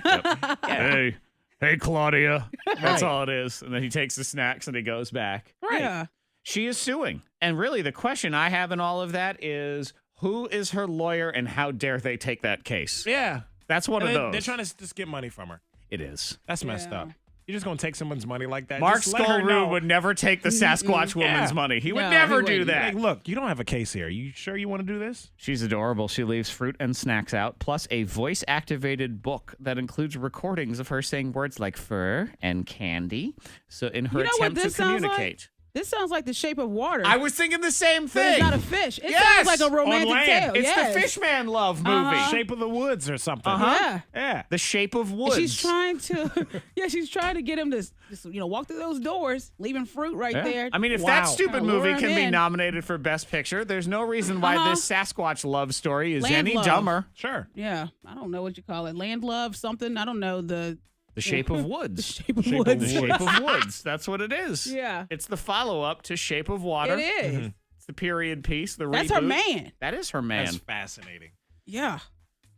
Speaker 1: Hey, Hey, Claudia. That's all it is. And then he takes the snacks and he goes back. Right.
Speaker 2: Yeah.
Speaker 1: She is suing. And really, the question I have in all of that is, who is her lawyer and how dare they take that case?
Speaker 3: Yeah.
Speaker 1: That's one of those.
Speaker 3: They're trying to just get money from her.
Speaker 1: It is.
Speaker 3: That's messed up. You're just going to take someone's money like that?
Speaker 1: Mark
Speaker 3: Just let her know.
Speaker 1: Skolrud would never take the Sasquatch woman's money. He would
Speaker 2: No,
Speaker 1: never
Speaker 2: he
Speaker 1: do
Speaker 2: wouldn't.
Speaker 1: that.
Speaker 3: Like, look, you don't have a case here. You sure you want to do this?
Speaker 1: She's adorable. She leaves fruit and snacks out, plus a voice-activated book that includes recordings of her saying words like fur and candy. So in her
Speaker 2: You know what
Speaker 1: attempt to
Speaker 2: this sounds
Speaker 1: communicate.
Speaker 2: This sounds like The Shape of Water.
Speaker 1: I was thinking the same
Speaker 2: but
Speaker 1: thing.
Speaker 2: it's not a fish. It
Speaker 1: Yes!
Speaker 2: sounds like a romantic
Speaker 3: On land.
Speaker 2: tale.
Speaker 1: It's
Speaker 2: yes.
Speaker 1: the Fishman Love movie.
Speaker 3: Shape of the Woods or something.
Speaker 2: Yeah.
Speaker 3: Yeah.
Speaker 1: The Shape of Woods.
Speaker 2: She's trying to, she's trying to get him to, just, walk through those doors, leaving fruit right
Speaker 1: Yeah.
Speaker 2: there.
Speaker 1: I mean, if
Speaker 3: Wow.
Speaker 1: that stupid
Speaker 2: Kinda lure
Speaker 1: movie
Speaker 2: him
Speaker 1: can be
Speaker 2: in.
Speaker 1: nominated for Best Picture, there's no reason why this Sasquatch love story is
Speaker 2: Land
Speaker 1: any
Speaker 2: love.
Speaker 1: dumber.
Speaker 3: Sure.
Speaker 2: Yeah, I don't know what you call it. Land love, something. I don't know. The
Speaker 1: Shape of Woods.
Speaker 2: The Shape of
Speaker 3: Shape of
Speaker 2: Woods.
Speaker 1: The Shape of Woods. That's what it is.
Speaker 2: Yeah.
Speaker 1: It's the follow-up to Shape of Water.
Speaker 2: It is.
Speaker 1: It's the period piece, the
Speaker 2: That's
Speaker 1: reboot.
Speaker 2: her man.
Speaker 1: That is her man.
Speaker 3: That's fascinating.
Speaker 2: Yeah.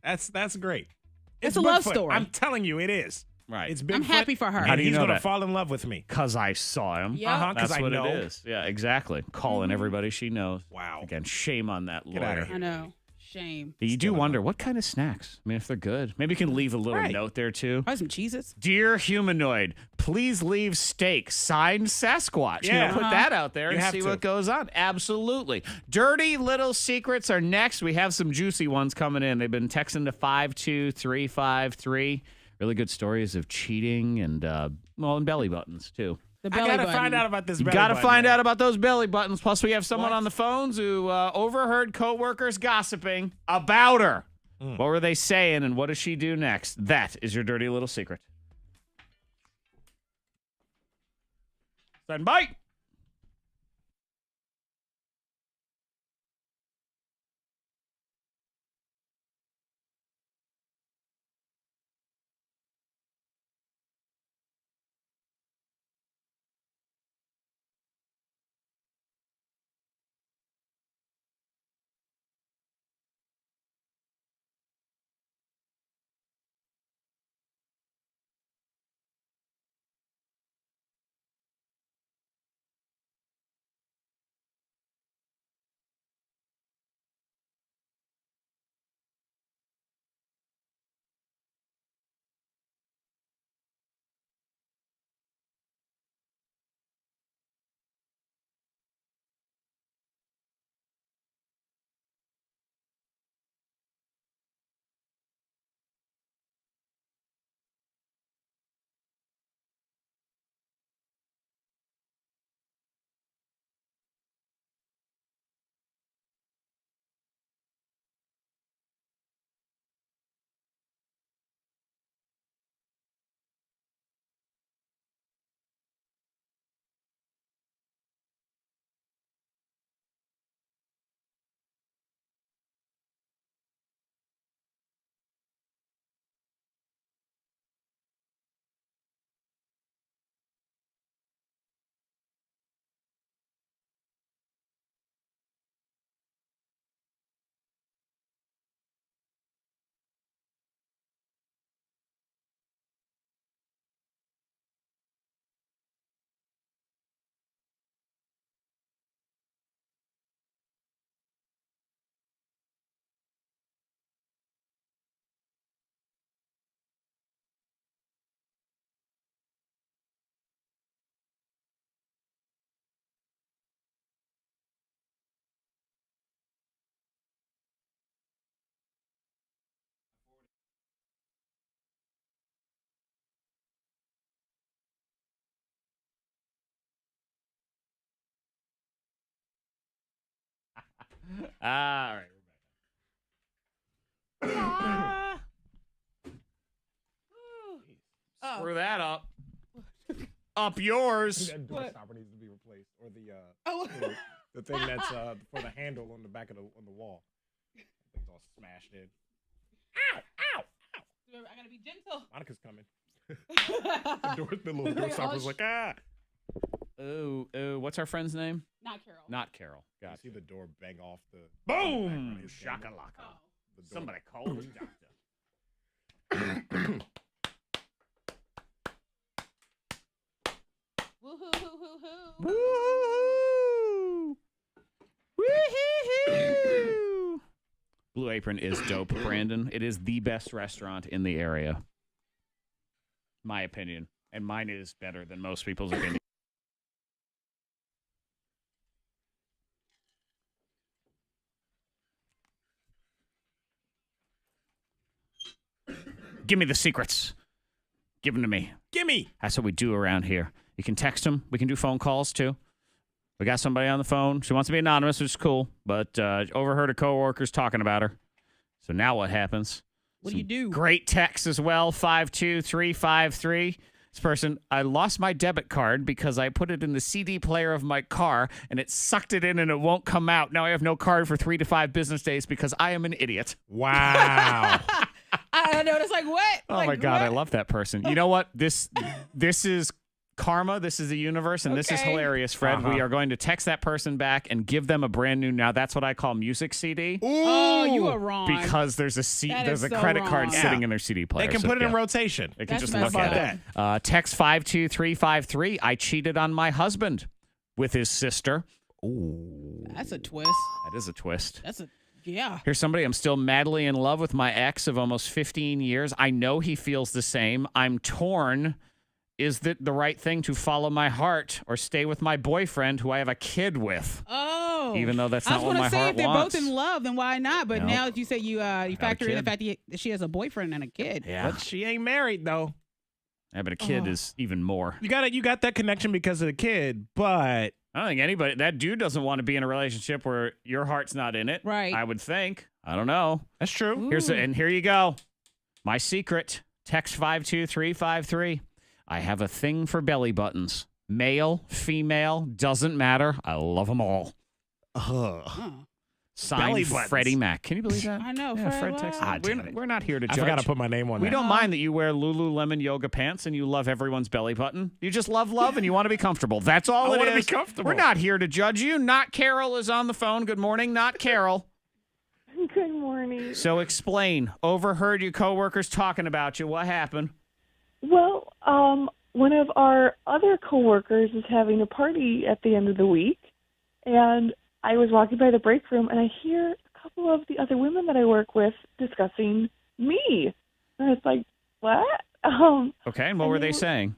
Speaker 3: That's great.
Speaker 2: It's a love
Speaker 3: Bigfoot.
Speaker 2: story.
Speaker 3: I'm telling you, it is.
Speaker 1: Right.
Speaker 3: It's Bigfoot.
Speaker 2: I'm happy for her.
Speaker 3: And
Speaker 1: How do you
Speaker 3: he's
Speaker 1: know
Speaker 3: gonna
Speaker 1: that?
Speaker 3: fall in love with me.
Speaker 1: Because I saw him.
Speaker 2: Yeah.
Speaker 3: Because
Speaker 1: That's
Speaker 3: I
Speaker 1: what
Speaker 3: know.
Speaker 1: it is. Yeah, exactly. Calling everybody she knows.
Speaker 3: Wow.
Speaker 1: Again, shame on that
Speaker 3: Get outta
Speaker 1: lawyer.
Speaker 3: here.
Speaker 2: I know. Shame.
Speaker 1: You do wonder, what kind of snacks? I mean, if they're good. Maybe you can leave a little
Speaker 3: Right.
Speaker 1: note there, too.
Speaker 2: Probably some Cheez-Its.
Speaker 1: Dear humanoid, please leave steak. Signed Sasquatch.
Speaker 3: Yeah.
Speaker 1: Put that out there
Speaker 3: You
Speaker 1: and
Speaker 3: have
Speaker 1: see
Speaker 3: to.
Speaker 1: what goes on. Absolutely. Dirty little secrets are next. We have some juicy ones coming in. They've been texting to 52353. Really good stories of cheating and, and belly buttons, too.
Speaker 2: The
Speaker 3: I
Speaker 2: belly
Speaker 3: gotta
Speaker 2: button.
Speaker 3: find out about this.
Speaker 1: You
Speaker 3: belly
Speaker 1: got to
Speaker 3: button,
Speaker 1: find
Speaker 3: man.
Speaker 1: out about those belly buttons. Plus, we have someone
Speaker 3: What?
Speaker 1: on the phones who overheard coworkers gossiping about her. What were they saying, and what does she do next? That is your dirty little secret. Stand by. All right. Screw that up. Up yours.
Speaker 3: That door stopper needs to be replaced, or
Speaker 2: Oh.
Speaker 3: the thing that's for the handle on the back of on the wall. It's all smashed in. Ow! Ow! Ow!
Speaker 2: I gotta be gentle.
Speaker 3: Monica's coming. The little door stopper's like, ah.
Speaker 1: Oh, what's our friend's name?
Speaker 2: Not Carol.
Speaker 1: Not Carol.
Speaker 3: You
Speaker 1: Gotcha.
Speaker 3: see the door bang off the
Speaker 1: Boom!
Speaker 3: background of his camera.
Speaker 1: Shakalaka.
Speaker 2: Oh.
Speaker 3: The door.
Speaker 1: Somebody call the doctor. Apron is dope, Brandon. It is the best restaurant in the area. My opinion. And mine is better than most people's opinion. Give me the secrets. Give them to me.
Speaker 3: Gimme.
Speaker 1: That's what we do around here. You can text them. We can do phone calls, too. We got somebody on the phone. She wants to be anonymous, which is cool, but overheard a coworkers talking about her. So now what happens?
Speaker 2: What do you do?
Speaker 1: Great text as well, 52353. This person, I lost my debit card because I put it in the CD player of my car, and it sucked it in, and it won't come out. Now I have no card for 3 to 5 business days because I am an idiot.
Speaker 3: Wow.
Speaker 2: I know. It's like, what?
Speaker 1: Oh,
Speaker 2: Like,
Speaker 1: my God, I
Speaker 2: what?
Speaker 1: love that person. You know what? This is karma. This is the universe, and this is
Speaker 2: Okay.
Speaker 1: hilarious, Fred. We are going to text that person back and give them a brand new, now that's what I call music CD.
Speaker 2: Oh, you are wrong.
Speaker 1: Because there's a
Speaker 2: That
Speaker 1: there's
Speaker 2: is
Speaker 1: a
Speaker 2: so
Speaker 1: credit card
Speaker 2: wrong.
Speaker 1: sitting
Speaker 3: Yeah.
Speaker 1: in their CD player.
Speaker 3: They can
Speaker 1: So,
Speaker 3: put it in
Speaker 1: yeah.
Speaker 3: rotation.
Speaker 1: They can
Speaker 2: That's
Speaker 1: just
Speaker 2: messed
Speaker 1: look
Speaker 2: up.
Speaker 1: at it. Text 52353. I cheated on my husband with his sister. Ooh.
Speaker 2: That's a twist.
Speaker 1: That is a twist.
Speaker 2: That's a, yeah.
Speaker 1: Here's somebody. I'm still madly in love with my ex of almost 15 years. I know he feels the same. I'm torn. Is that the right thing to follow my heart or stay with my boyfriend who I have a kid with?
Speaker 2: Oh.
Speaker 1: Even though that's
Speaker 2: I
Speaker 1: not
Speaker 2: was
Speaker 1: what
Speaker 2: gonna
Speaker 1: my
Speaker 2: say
Speaker 1: heart
Speaker 2: if they're
Speaker 1: wants.
Speaker 2: both in love, then why not? But
Speaker 1: Nope.
Speaker 2: now that you say you factor in the
Speaker 1: kid.
Speaker 2: fact that she has a boyfriend and a kid.
Speaker 1: Yeah.
Speaker 3: But she ain't married, though.
Speaker 1: Yeah, but a kid is even more.
Speaker 3: You got that connection because of the kid, but
Speaker 1: I don't think anybody, that dude doesn't want to be in a relationship where your heart's not in it.
Speaker 2: Right.
Speaker 1: I would think. I don't know.
Speaker 3: that's true.
Speaker 1: And here you go. My secret. Text 52353. I have a thing for belly buttons. Male, female, doesn't matter. I love them all.
Speaker 2: Oh.
Speaker 1: Signed
Speaker 3: Belly buttons.
Speaker 1: Freddie Mac. Can you believe that?
Speaker 2: I know,
Speaker 1: Yeah,
Speaker 2: Fred,
Speaker 1: Fred texted.
Speaker 2: wow.
Speaker 1: We're not here to
Speaker 3: I
Speaker 1: judge.
Speaker 3: forgot to put my name on
Speaker 1: We
Speaker 3: that.
Speaker 1: don't mind that you wear Lululemon yoga pants and you love everyone's belly button. You just love and you want to be comfortable. That's all
Speaker 3: I
Speaker 1: it
Speaker 3: wanna be
Speaker 1: is.
Speaker 3: comfortable.
Speaker 1: We're not here to judge you. Not Carol is on the phone. Good morning, not Carol.
Speaker 6: Good morning.
Speaker 1: So explain. Overheard your coworkers talking about you. What happened?
Speaker 6: Well, one of our other coworkers is having a party at the end of the week, and I was walking by the break room, and I hear a couple of the other women that I work with discussing me. And it's like, what?
Speaker 1: Okay, and what were they saying?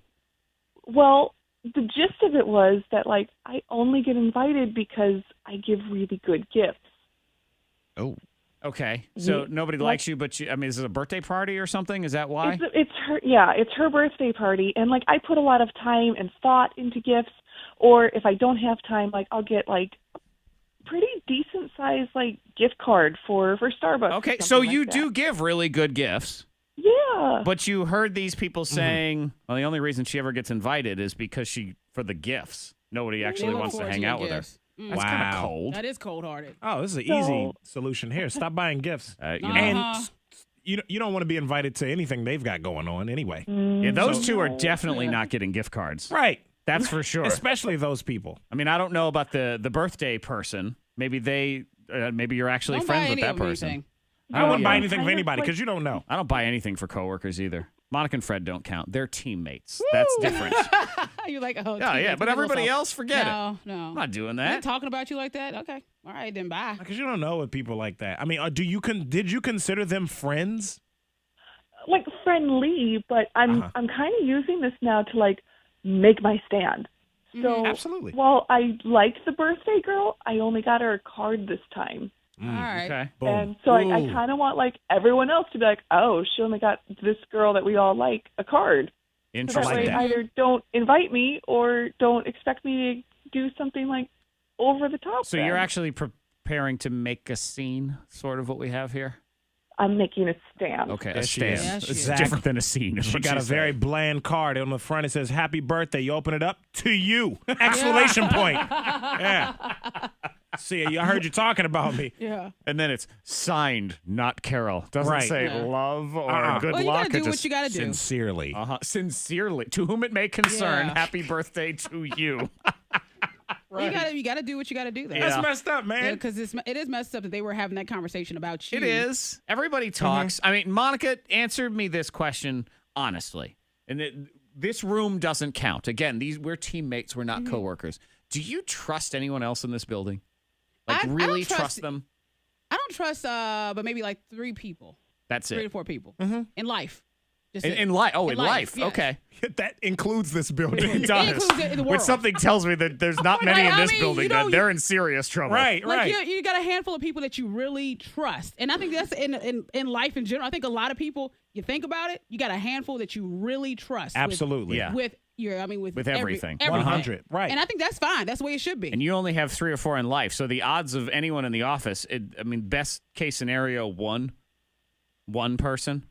Speaker 6: Well, the gist of it was that, like, I only get invited because I give really good gifts.
Speaker 3: Oh.
Speaker 1: Okay, so
Speaker 6: Yeah,
Speaker 1: nobody
Speaker 6: like-
Speaker 1: likes you, but you, I mean, is it a birthday party or something? Is that why?
Speaker 6: It's her birthday party, and like I put a lot of time and thought into gifts. Or if I don't have time, like I'll get like a pretty decent sized like gift card for Starbucks. or
Speaker 1: Okay, so
Speaker 6: something
Speaker 1: you
Speaker 6: like
Speaker 1: do
Speaker 6: that.
Speaker 1: give really good gifts.
Speaker 6: Yeah.
Speaker 1: But you heard these people saying, well, the only reason she ever gets invited is because for the gifts. Nobody actually
Speaker 2: look
Speaker 1: wants to
Speaker 2: forward
Speaker 1: hang
Speaker 2: your
Speaker 1: out with her.
Speaker 2: gifts. Mm.
Speaker 1: That's kind of
Speaker 3: Wow.
Speaker 1: cold.
Speaker 2: That is cold-hearted.
Speaker 3: Oh, this is an
Speaker 6: So-
Speaker 3: easy solution here. Stop buying gifts.
Speaker 1: You know,
Speaker 3: And you don't want to be invited to anything they've got going on anyway.
Speaker 1: yeah, those two are
Speaker 6: No.
Speaker 1: definitely not getting gift cards.
Speaker 3: Right.
Speaker 1: That's for sure.
Speaker 3: Especially those people.
Speaker 1: I mean, I don't know about the birthday person. Maybe maybe you're actually
Speaker 2: Don't buy
Speaker 1: friends with
Speaker 2: any
Speaker 1: that
Speaker 2: of
Speaker 1: person.
Speaker 2: anything.
Speaker 3: I wouldn't buy
Speaker 6: yeah.
Speaker 3: anything for
Speaker 6: Kind of
Speaker 3: anybody
Speaker 6: like-
Speaker 3: because you don't know.
Speaker 1: I don't buy anything for coworkers either. Monica and Fred don't count. They're teammates. That's different.
Speaker 2: You're like, oh,
Speaker 1: Yeah, yeah, but everybody else, forget it.
Speaker 2: No.
Speaker 1: I'm not doing
Speaker 2: They're
Speaker 1: that.
Speaker 2: talking about you like that? Okay. All right, then bye.
Speaker 3: Because you don't know with people like that. I mean, did you consider them friends?
Speaker 6: Like friendly, but I'm kind of using this now to like make my stand. So
Speaker 3: Absolutely.
Speaker 6: while I liked the birthday girl, I only got her a card this time.
Speaker 2: All right.
Speaker 1: Okay.
Speaker 3: Boom.
Speaker 6: And so I
Speaker 3: Ooh.
Speaker 6: kind of want like everyone else to be like, oh, she only got this girl that we all like a card. So that
Speaker 1: Interesting.
Speaker 6: way either don't invite me or don't expect me to do something like over the top.
Speaker 1: So
Speaker 6: then.
Speaker 1: you're actually preparing to make a scene, sort of what we have here?
Speaker 6: I'm making a stand.
Speaker 1: Okay, a
Speaker 3: Yes, she
Speaker 1: stand.
Speaker 3: is.
Speaker 2: Yes, she
Speaker 1: It's
Speaker 2: is.
Speaker 1: different than a scene. is
Speaker 3: She
Speaker 1: what
Speaker 3: got a
Speaker 1: she's
Speaker 3: very
Speaker 1: saying.
Speaker 3: bland card. On the front, it says, happy birthday. You open it up, to you. Exclamation point. Yeah. See, I heard you talking about me.
Speaker 2: Yeah.
Speaker 1: And then it's signed, not Carol. Doesn't
Speaker 3: Right.
Speaker 1: say
Speaker 2: Yeah.
Speaker 1: love or good
Speaker 2: Well, you
Speaker 1: luck.
Speaker 2: gotta do
Speaker 1: It
Speaker 2: what
Speaker 1: just
Speaker 2: you gotta do.
Speaker 3: Sincerely.
Speaker 1: Sincerely, to whom it may concern,
Speaker 2: Yeah.
Speaker 1: happy birthday to you.
Speaker 2: You gotta do what you gotta do though.
Speaker 3: That's messed up, man.
Speaker 2: Because it is messed up that they were having that conversation about you.
Speaker 1: It is. Everybody talks. I mean, Monica answered me this question honestly. And this room doesn't count. Again, we're teammates. We're not coworkers. Do you trust anyone else in this building? Like,
Speaker 2: I
Speaker 1: really
Speaker 2: don't
Speaker 1: trust them?
Speaker 2: I don't trust, but maybe like 3 people.
Speaker 1: That's
Speaker 2: 3 to
Speaker 1: it.
Speaker 2: 4 people in life. Just
Speaker 1: In life. Oh, in life.
Speaker 2: yes.
Speaker 1: Okay.
Speaker 3: That includes this building.
Speaker 1: It does.
Speaker 2: includes it in the
Speaker 1: Which
Speaker 2: world.
Speaker 1: something tells me that there's not many in this building that they're in serious trouble.
Speaker 3: Right,
Speaker 2: Like
Speaker 3: right.
Speaker 2: you got a handful of people that you really trust, and I think that's in life in general. I think a lot of people, you think about it, you got a handful that you really trust.
Speaker 3: Absolutely.
Speaker 1: Yeah.
Speaker 2: With
Speaker 1: everything.
Speaker 3: 100. Right.
Speaker 2: And I think that's fine. That's the way it should be.
Speaker 1: And you only have 3 or 4 in life. So the odds of anyone in the office, best case scenario, one person.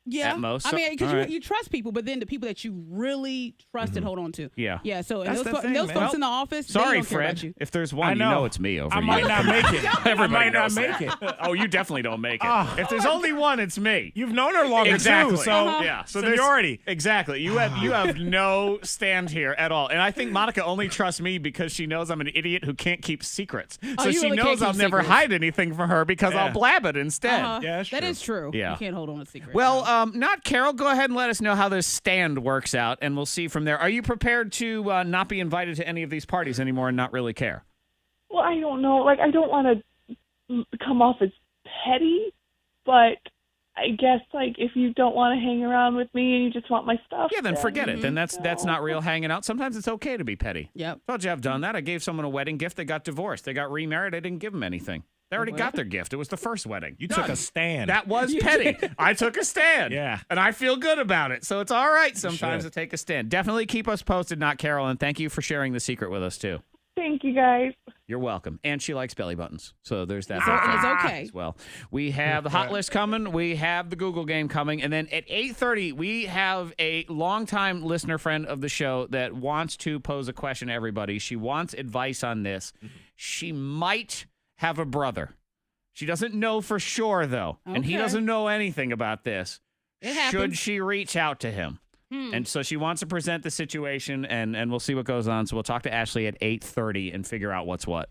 Speaker 2: Yeah,
Speaker 1: at most.
Speaker 2: I mean, because
Speaker 1: All right.
Speaker 2: you trust people, but then the people that you really trust and hold on to.
Speaker 1: Yeah.
Speaker 2: Yeah. So and
Speaker 3: That's
Speaker 2: those,
Speaker 3: the thing,
Speaker 2: those
Speaker 3: man.
Speaker 2: folks
Speaker 3: Well,
Speaker 2: in the office, they
Speaker 1: Sorry,
Speaker 2: don't care about
Speaker 1: Fred.
Speaker 2: you.
Speaker 1: If there's
Speaker 3: I
Speaker 1: one,
Speaker 3: know.
Speaker 1: you know it's me over
Speaker 3: I
Speaker 1: you.
Speaker 3: might not make it.
Speaker 1: Everybody
Speaker 3: I might not
Speaker 1: knows
Speaker 3: make
Speaker 1: that.
Speaker 3: it.
Speaker 1: Oh, you definitely don't make it.
Speaker 3: Oh.
Speaker 1: If there's only one, it's me.
Speaker 3: You've known her longer
Speaker 1: Exactly.
Speaker 3: too, so
Speaker 1: Yeah. So there's-
Speaker 3: seniority.
Speaker 1: Exactly. You have no stand here at all. And I think Monica only trusts me because she knows I'm an idiot who can't keep secrets. So
Speaker 2: you
Speaker 1: she
Speaker 2: really
Speaker 1: knows
Speaker 2: can't
Speaker 1: I'll
Speaker 2: keep
Speaker 1: never
Speaker 2: secrets.
Speaker 1: hide anything from her because
Speaker 3: Yeah.
Speaker 1: I'll blab it instead.
Speaker 3: Yeah, that's
Speaker 2: That
Speaker 3: true.
Speaker 2: is true.
Speaker 1: Yeah.
Speaker 2: You can't hold on to secrets.
Speaker 1: Well, not Carol. Go ahead and let us know how this stand works out, and we'll see from there. Are you prepared to not be invited to any of these parties anymore and not really care?
Speaker 6: Well, I don't know. Like, I don't want to come off as petty, but I guess, like, if you don't want to hang around with me and you just want my stuff,
Speaker 1: Yeah, then forget it. Then that's
Speaker 6: no.
Speaker 1: not real hanging out. Sometimes it's okay to be petty.
Speaker 2: Yep.
Speaker 1: Told you I've done that. I gave someone a wedding gift. They got divorced. They got remarried. I didn't give them anything. They already got their gift. It was the first wedding.
Speaker 3: You took a stand.
Speaker 1: That was petty. I took a stand.
Speaker 3: Yeah.
Speaker 1: And I feel good about it. So it's all right sometimes to
Speaker 3: should.
Speaker 1: take a stand. Definitely keep us posted, not Carol. And thank you for sharing the secret with us, too.
Speaker 6: Thank you, guys.
Speaker 1: You're welcome. And she likes belly buttons. So there's that.
Speaker 2: So it's okay.
Speaker 1: As well. We have the hot list coming. We have the Google game coming. And then at 8:30, we have a longtime listener friend of the show that wants to pose a question to everybody. She wants advice on this. She might have a brother. She doesn't know for sure, though. And he
Speaker 2: Okay.
Speaker 1: doesn't know anything about this.
Speaker 2: It
Speaker 1: Should
Speaker 2: happens.
Speaker 1: she reach out to him? And so she wants to present the situation, and we'll see what goes on. So we'll talk to Ashley at 8:30 and figure out what's what.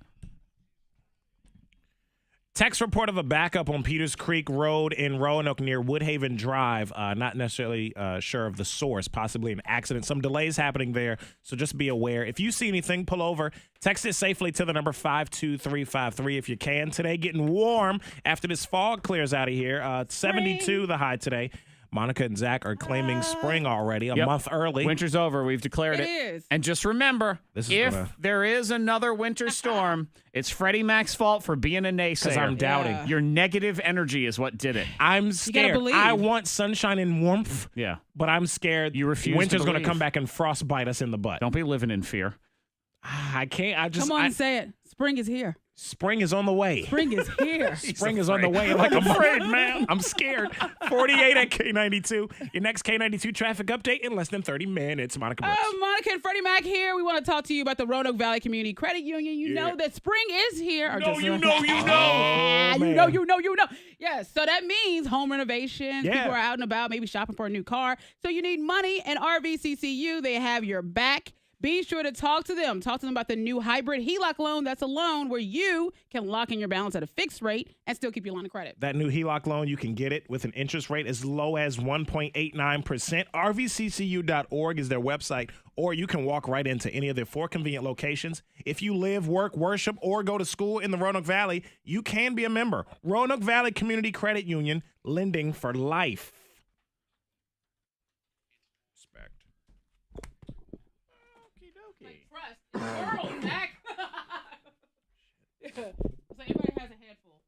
Speaker 3: Text report of a backup on Peters Creek Road in Roanoke near Woodhaven Drive. Not necessarily sure of the source, possibly an accident. Some delays happening there, so just be aware. If you see anything, pull over. Text it safely to the number 52353 if you can. Today, getting warm after this fog clears out of here. 72 the high today. Monica and Zack are claiming spring already, a
Speaker 1: Yep.
Speaker 3: month early.
Speaker 1: Winter's over. We've declared it.
Speaker 2: It is.
Speaker 1: And just remember,
Speaker 3: This is
Speaker 1: if
Speaker 3: gonna-
Speaker 1: there is another winter storm, it's Freddie Mac's fault for being a
Speaker 3: Because
Speaker 1: naysayer.
Speaker 3: I'm doubting.
Speaker 2: Yeah.
Speaker 1: Your negative energy is what did it.
Speaker 3: I'm scared.
Speaker 2: believe.
Speaker 3: I want sunshine and warmth,
Speaker 1: Yeah.
Speaker 3: but I'm scared.
Speaker 1: You refuse to
Speaker 3: Winter's going to
Speaker 1: believe.
Speaker 3: come back and frostbite us in the butt.
Speaker 1: Don't be living in fear.
Speaker 3: I can't. I just.
Speaker 2: Come on
Speaker 3: I-
Speaker 2: and say it. Spring is here.
Speaker 3: spring is on the way.
Speaker 2: Spring is here.
Speaker 3: Spring is on the way. Like I'm afraid, man. I'm scared. 48 at K92. Your next K92 traffic update in less than 30 minutes. Monica Brooks.
Speaker 2: Monica and Freddie Mac here. We want to talk to you about the Roanoke Valley Community Credit Union. You know that spring is here.
Speaker 1: You know.
Speaker 2: You know. Yes, so that means home renovations.
Speaker 3: Yeah.
Speaker 2: People are out and about, maybe shopping for a new car. So you need money, and RVCCU, they have your back. Be sure to talk to them. Talk to them about the new hybrid HELOC loan. That's a loan where you can lock in your balance at a fixed rate and still keep your line of credit.
Speaker 3: That new HELOC loan, you can get it with an interest rate as low as 1.89%. RVCCU.org is their website, or you can walk right into any of their 4 convenient locations. If you live, work, worship, or go to school in the Roanoke Valley, you can be a member. Roanoke Valley Community Credit Union, lending for life. Respect.
Speaker 2: Trust. Zach. So everybody has a handful.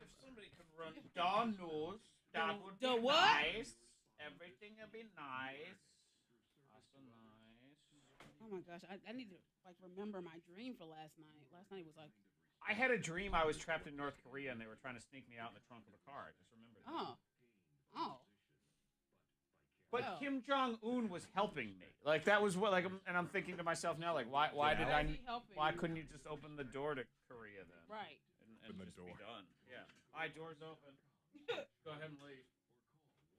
Speaker 1: If somebody could run Dawn News, that would
Speaker 2: The
Speaker 1: be
Speaker 2: what?
Speaker 1: nice. Everything would be nice. Awesome, nice.
Speaker 2: Oh my gosh, I need to remember my dream for last night. Last night was like,
Speaker 1: I had a dream I was trapped in North Korea and they were trying to sneak me out in the trunk of a car. I just remembered that.
Speaker 2: oh.
Speaker 1: But
Speaker 2: Oh.
Speaker 1: Kim Jong-un was helping me. Like that was what and I'm thinking to myself now, like why did
Speaker 2: How is he helping
Speaker 1: why
Speaker 2: you?
Speaker 1: couldn't you just open the door to Korea then?
Speaker 2: Right.
Speaker 1: And
Speaker 3: Open the
Speaker 1: just be
Speaker 3: door.
Speaker 1: done. Yeah. Hi, door's open. Go ahead and leave.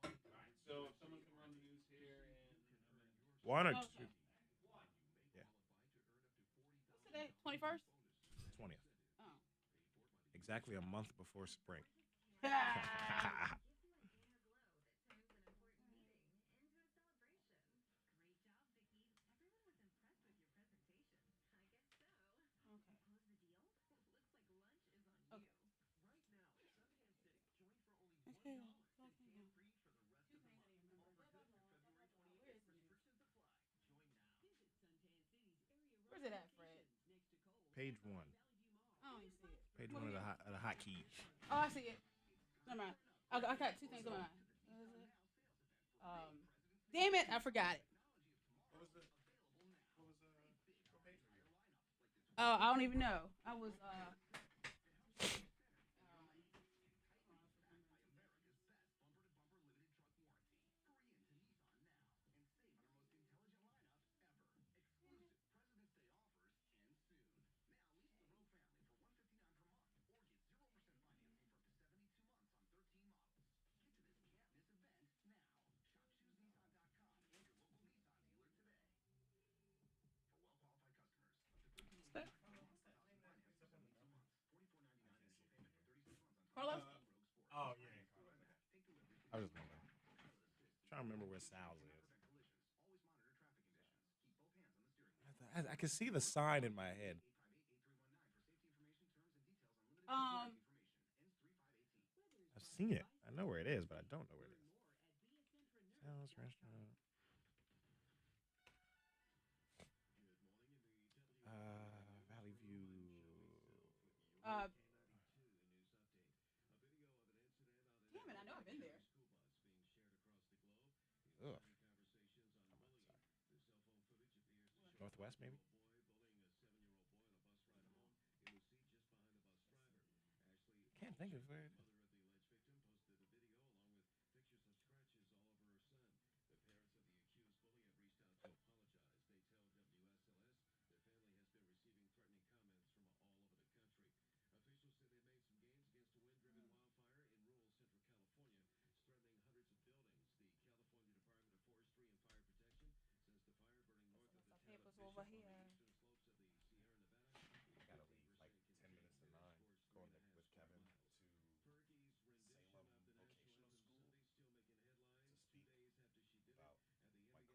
Speaker 1: All right. So if someone can run the news here and
Speaker 3: 1 or 2?
Speaker 2: Okay. What's today? 21st?
Speaker 3: 20th.
Speaker 2: Oh.
Speaker 3: Exactly a month before spring.
Speaker 2: Where's it at, Fred?
Speaker 3: Page 1.
Speaker 2: I don't even see it.
Speaker 3: Page 1 of the hotkeys.
Speaker 2: Oh, I see it. Never mind. I got two things on my mind. What is it? Damn it, I forgot it.
Speaker 3: What was page were you
Speaker 2: Oh, I don't even know. I was Carlos.
Speaker 3: Oh, yeah. I was wondering. Trying to remember where Sal's is. I can see the sign in my head. I've seen it. I know where it is, but I don't know where it is. Sal's restaurant. Valley View.
Speaker 2: Damn it, I know I've been there.
Speaker 3: Ugh. Northwest, maybe? Can't think of where it is.
Speaker 2: Papers over here.
Speaker 3: I gotta leave like 10 minutes to 9. Going with Kevin to Salem Vocational School to speak about my career.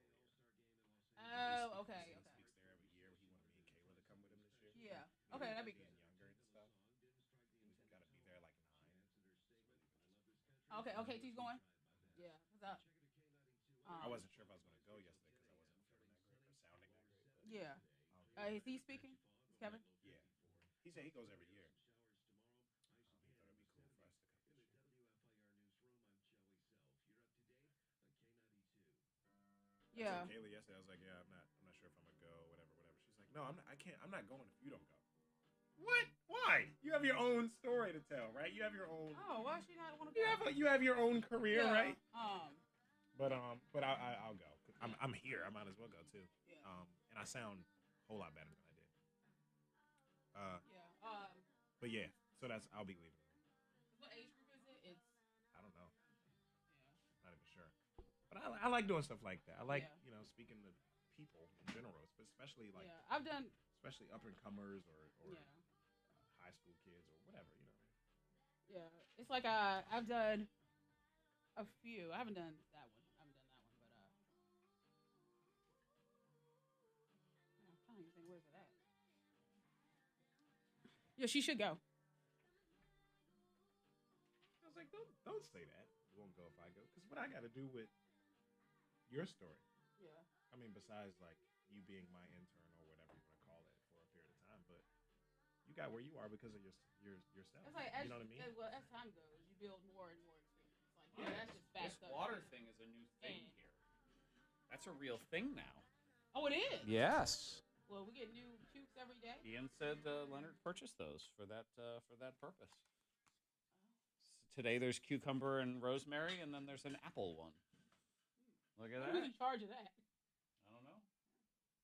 Speaker 2: Oh, okay,
Speaker 3: He
Speaker 2: okay.
Speaker 3: speaks there every year. He wanted me and Kayla to come with him this year.
Speaker 2: Yeah. Okay, that'd be
Speaker 3: Being
Speaker 2: good.
Speaker 3: younger and stuff. We gotta be there like 9.
Speaker 2: Okay, she's going. Yeah,
Speaker 3: I wasn't sure if I was gonna go yesterday because I wasn't feeling that great or sounding that great. But
Speaker 2: yeah. Is he speaking? Is Kevin?
Speaker 3: yeah, he said he goes every year. He thought it'd be cool for us to come this year.
Speaker 2: Yeah.
Speaker 3: I told Kayla yesterday. I was like, yeah, I'm not sure if I'm gonna go. Whatever. She's like, no, I can't. I'm not going if you don't go. What? Why? You have your own story to tell, right? You have your own.
Speaker 2: Oh, why should not want to go?
Speaker 3: You have your own career,
Speaker 2: Yeah.
Speaker 3: right?
Speaker 2: But
Speaker 3: I'll go. I'm here. I might as well go too.
Speaker 2: Yeah.
Speaker 3: And I sound a whole lot better than I did.
Speaker 2: Yeah.
Speaker 3: But yeah, so I'll be leaving.
Speaker 2: What age group is it? It's.
Speaker 3: I don't know.
Speaker 2: Yeah.
Speaker 3: Not even sure. But I like doing stuff like that. I like speaking to people in general, but especially like
Speaker 2: I've done.
Speaker 3: Especially up and comers or
Speaker 2: Yeah.
Speaker 3: High school kids or whatever,
Speaker 2: Yeah, it's like I've done a few. I haven't done that one. But I'm trying to think, where's it at? Yeah, she should go.
Speaker 3: I was like, don't say that. You won't go if I go, because what I got to do with your story?
Speaker 2: Yeah.
Speaker 3: I mean, besides like you being my intern or whatever you want to call it for a period of time, but you got where you are because of yourself.
Speaker 2: It's like
Speaker 3: you know what I mean?
Speaker 2: As time goes, you build more and more experience. Like that's just backed
Speaker 1: This
Speaker 2: up.
Speaker 1: water thing is a new thing here. That's a real thing now.
Speaker 2: Oh, it is.
Speaker 1: Yes.
Speaker 2: Well, we get new cubes every day.
Speaker 1: Ian said Leonard purchased those for that purpose. Today there's cucumber and rosemary, and then there's an apple one. Look at that.
Speaker 2: Who's in charge of that?
Speaker 1: I don't know.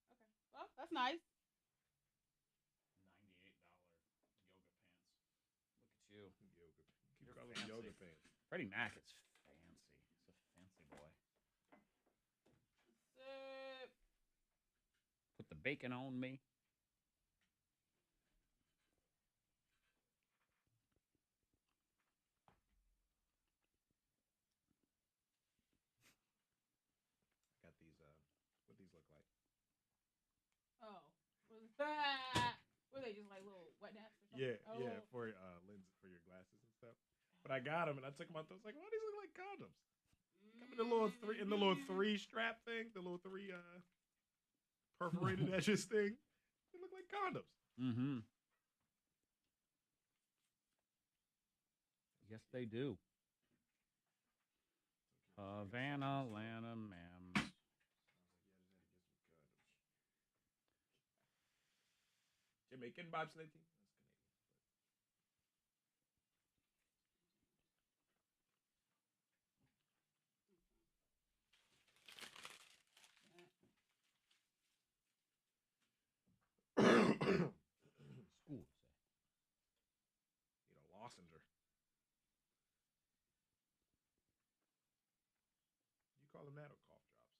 Speaker 2: Okay. Well, that's nice.
Speaker 1: $98 yoga pants. Look at you.
Speaker 3: Yoga. Keep
Speaker 1: You're
Speaker 3: calling
Speaker 1: fancy.
Speaker 3: yoga pants.
Speaker 1: Freddie Mac is fancy. He's a fancy boy.
Speaker 2: Sip.
Speaker 1: Put the bacon on me.
Speaker 3: I got these. What these look like?
Speaker 2: Oh, what is that? Were they just like little wet naps or something?
Speaker 3: Yeah, for lens for your glasses and stuff. But I got them, and I took them out. I was like, why do these look like condoms? Come in the little three strap thing, the little three perforated edges thing. They look like condoms.
Speaker 1: Mm-hmm. Yes, they do. Havana, Atlanta, Mams.
Speaker 3: Jamaican bobsled team. School. Need a lozenger. You call them that or cough drops?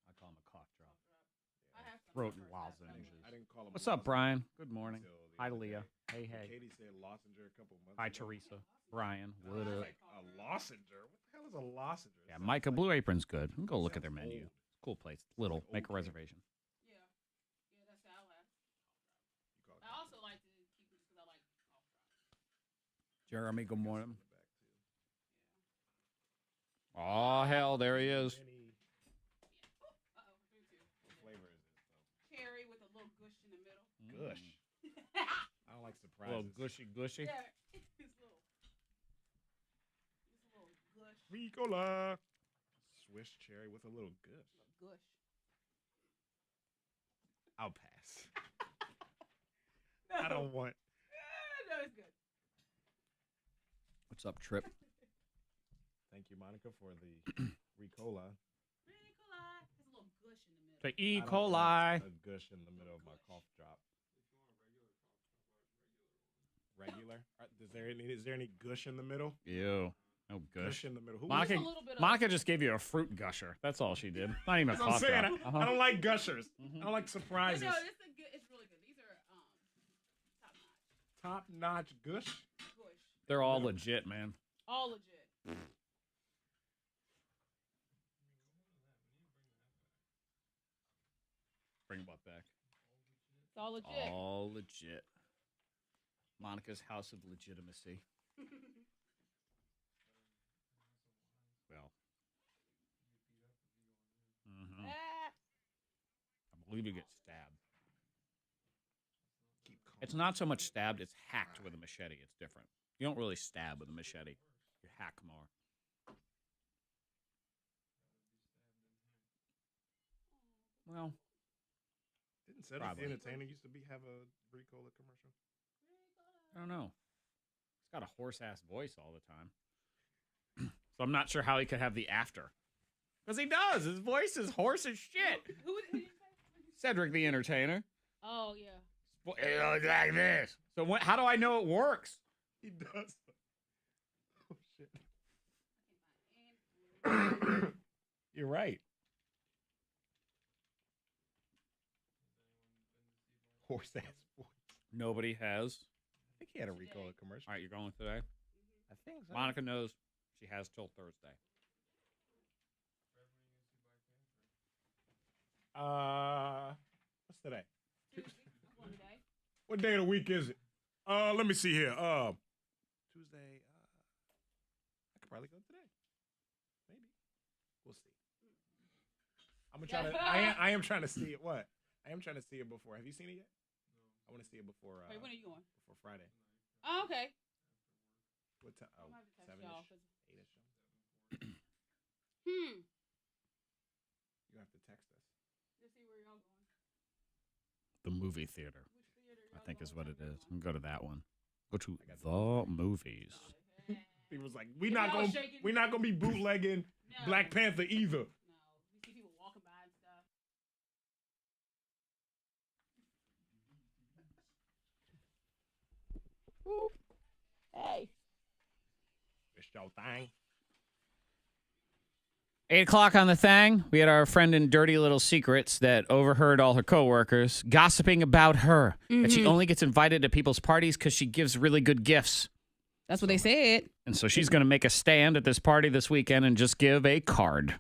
Speaker 1: I call them a cough drop.
Speaker 2: I have some
Speaker 1: Throat
Speaker 2: for
Speaker 1: and
Speaker 2: that.
Speaker 1: lozenges.
Speaker 3: I didn't call them.
Speaker 1: What's up, Brian? Good morning. Hi, Leah. Hey, hey.
Speaker 3: Katie said lozenger a couple months
Speaker 1: Hi,
Speaker 3: ago.
Speaker 1: Teresa. Brian.
Speaker 3: I
Speaker 1: What
Speaker 3: was
Speaker 1: up?
Speaker 3: like, a lozenger? What the hell is a lozenger?
Speaker 1: Yeah, Micah, Blue Apron's good. We can go look at their
Speaker 3: Sounds
Speaker 1: menu.
Speaker 3: old.
Speaker 1: Cool place. Little.
Speaker 3: Sounds
Speaker 1: Make a
Speaker 3: old
Speaker 1: reservation.
Speaker 2: Yeah, that's how I last.
Speaker 3: You call it
Speaker 2: I also like to keep it because I like cough drops.
Speaker 1: Jeremy, good morning.
Speaker 3: in the back, too.
Speaker 1: Oh, hell, there he is.
Speaker 2: Me too.
Speaker 3: What flavor is it, though?
Speaker 2: Cherry with a little gush in the middle.
Speaker 3: Gush. I don't like
Speaker 1: A little
Speaker 3: surprises.
Speaker 1: gushy.
Speaker 2: Yeah, it's little. It's a little gush.
Speaker 3: Ricola. Swiss cherry with a little gush.
Speaker 2: Little gush.
Speaker 3: I'll pass. I don't want.
Speaker 2: No, it's good.
Speaker 1: What's up, Trip?
Speaker 3: Thank you, Monica, for the Ricola.
Speaker 2: Really cool. There's a little gush in the middle.
Speaker 1: Say E.
Speaker 3: I don't
Speaker 1: coli.
Speaker 3: want a gush in the middle of my cough drop. Regular? Is there any gush in the middle?
Speaker 1: Ew. No gush.
Speaker 3: In the middle. Who
Speaker 1: Monica,
Speaker 2: Just a little bit of-
Speaker 1: Monica just gave you a fruit gusher. That's all she did. Not even a
Speaker 3: That's what I'm
Speaker 1: cough
Speaker 3: saying.
Speaker 1: drop.
Speaker 3: I don't like gushers. I don't like surprises.
Speaker 2: No, it's a good. It's really good. These are top notch.
Speaker 3: Top notch gush.
Speaker 2: Gush.
Speaker 1: They're all legit, man.
Speaker 2: All legit.
Speaker 1: Bring what back?
Speaker 2: It's all legit.
Speaker 1: All legit. Monica's house of legitimacy. Well.
Speaker 2: Ah.
Speaker 1: I believe you get stabbed.
Speaker 3: Keep calm.
Speaker 1: It's not so much stabbed, it's hacked with a machete. It's different. You don't really stab with a machete. You hack more. Well,
Speaker 3: Didn't Cedric
Speaker 1: Probably.
Speaker 3: the Entertainer used to have a Ricola commercial?
Speaker 1: I don't know. He's got a hoarse-ass voice all the time. So I'm not sure how he could have the after. Because he does. His voice is hoarse as shit.
Speaker 2: Who did you say?
Speaker 1: Cedric the Entertainer.
Speaker 2: Oh yeah.
Speaker 1: It looks like this. So how do I know it works?
Speaker 3: He does. Oh, shit. You're right. Horse ass voice.
Speaker 1: Nobody has.
Speaker 3: I think he had a Ricola commercial.
Speaker 1: All right, you're going today?
Speaker 3: I think so.
Speaker 1: Monica knows she has till Thursday.
Speaker 3: What's today?
Speaker 2: I'm going today.
Speaker 3: What day of the week is it? Let me see here. Tuesday. I could probably go today. Maybe. We'll see. I'm gonna try to. I am trying to see it. What? I am trying to see it before. Have you seen it yet? No. I want to see it before.
Speaker 2: Wait, when are you going?
Speaker 3: Before Friday.
Speaker 2: Oh, okay.
Speaker 3: What time? Oh,
Speaker 2: I'm gonna have to text
Speaker 3: 7-ish,
Speaker 2: y'all 'cause-
Speaker 3: 8-ish. You have to text us.
Speaker 2: Let's see where y'all going.
Speaker 1: The movie theater,
Speaker 2: Which theater
Speaker 1: I
Speaker 2: y'all
Speaker 1: think is
Speaker 2: going
Speaker 1: what
Speaker 2: to?
Speaker 1: it is. I'm going to go to that one. Go to
Speaker 3: I got
Speaker 1: the movies.
Speaker 3: He was like, "We
Speaker 2: If
Speaker 3: not
Speaker 2: y'all
Speaker 3: gonna,
Speaker 2: shaking-
Speaker 3: we not gonna be bootlegging
Speaker 2: No.
Speaker 3: Black Panther either."
Speaker 2: No. You see people walking by and stuff. Hey.
Speaker 3: It's your thing.
Speaker 1: 8 o'clock on the thing. We had our friend in Dirty Little Secrets that overheard all her coworkers gossiping about her. That she only gets invited to people's parties because she gives really good gifts.
Speaker 2: That's what they said.
Speaker 1: And so she's going to make a stand at this party this weekend and just give a card.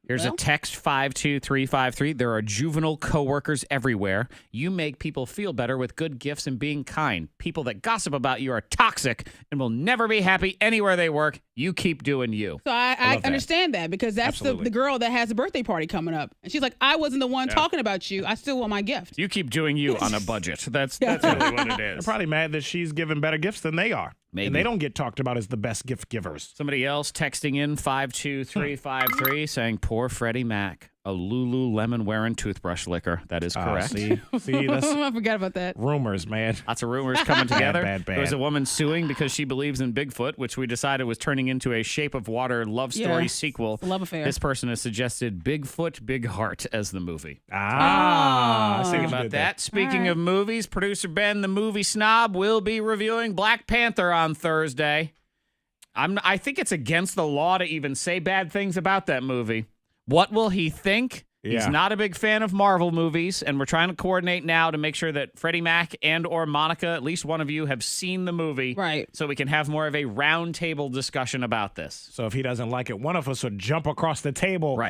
Speaker 1: Here's a text 52353. There are juvenile coworkers everywhere. You make people feel better with good gifts and being kind. People that gossip about you are toxic and will never be happy anywhere they work. You keep doing you.
Speaker 2: So I understand that because that's the girl that has a birthday party coming up. And she's like, I wasn't the one talking about you. I still want my gift.
Speaker 1: You keep doing you on a budget. That's really what it is.
Speaker 3: They're probably mad that she's giving better gifts than they are.
Speaker 1: Maybe.
Speaker 3: And they don't get talked about as the best gift givers.
Speaker 1: Somebody else texting in 52353 saying, poor Freddie Mac, a Lululemon wearing toothbrush licker. That is correct.
Speaker 3: See, that's
Speaker 2: I forgot about that.
Speaker 3: rumors, man.
Speaker 1: Lots of rumors coming together.
Speaker 3: Bad.
Speaker 1: There was a woman suing because she believes in Bigfoot, which we decided was turning into a Shape of Water love story sequel.
Speaker 2: Love affair.
Speaker 1: This person has suggested Bigfoot, Big Heart as the movie.
Speaker 3: I see
Speaker 1: Think
Speaker 3: what you
Speaker 1: about
Speaker 3: did
Speaker 1: that.
Speaker 3: there.
Speaker 1: Speaking of movies, producer Ben, the movie snob, will be reviewing Black Panther on Thursday. I think it's against the law to even say bad things about that movie. What will he think? He's not a big fan of Marvel movies, and we're trying to coordinate now to make sure that Freddie Mac and or Monica, at least one of you, have seen the movie.
Speaker 2: Right.
Speaker 1: So we can have more of a roundtable discussion about this.
Speaker 3: So if he doesn't like it, one of us would jump across the table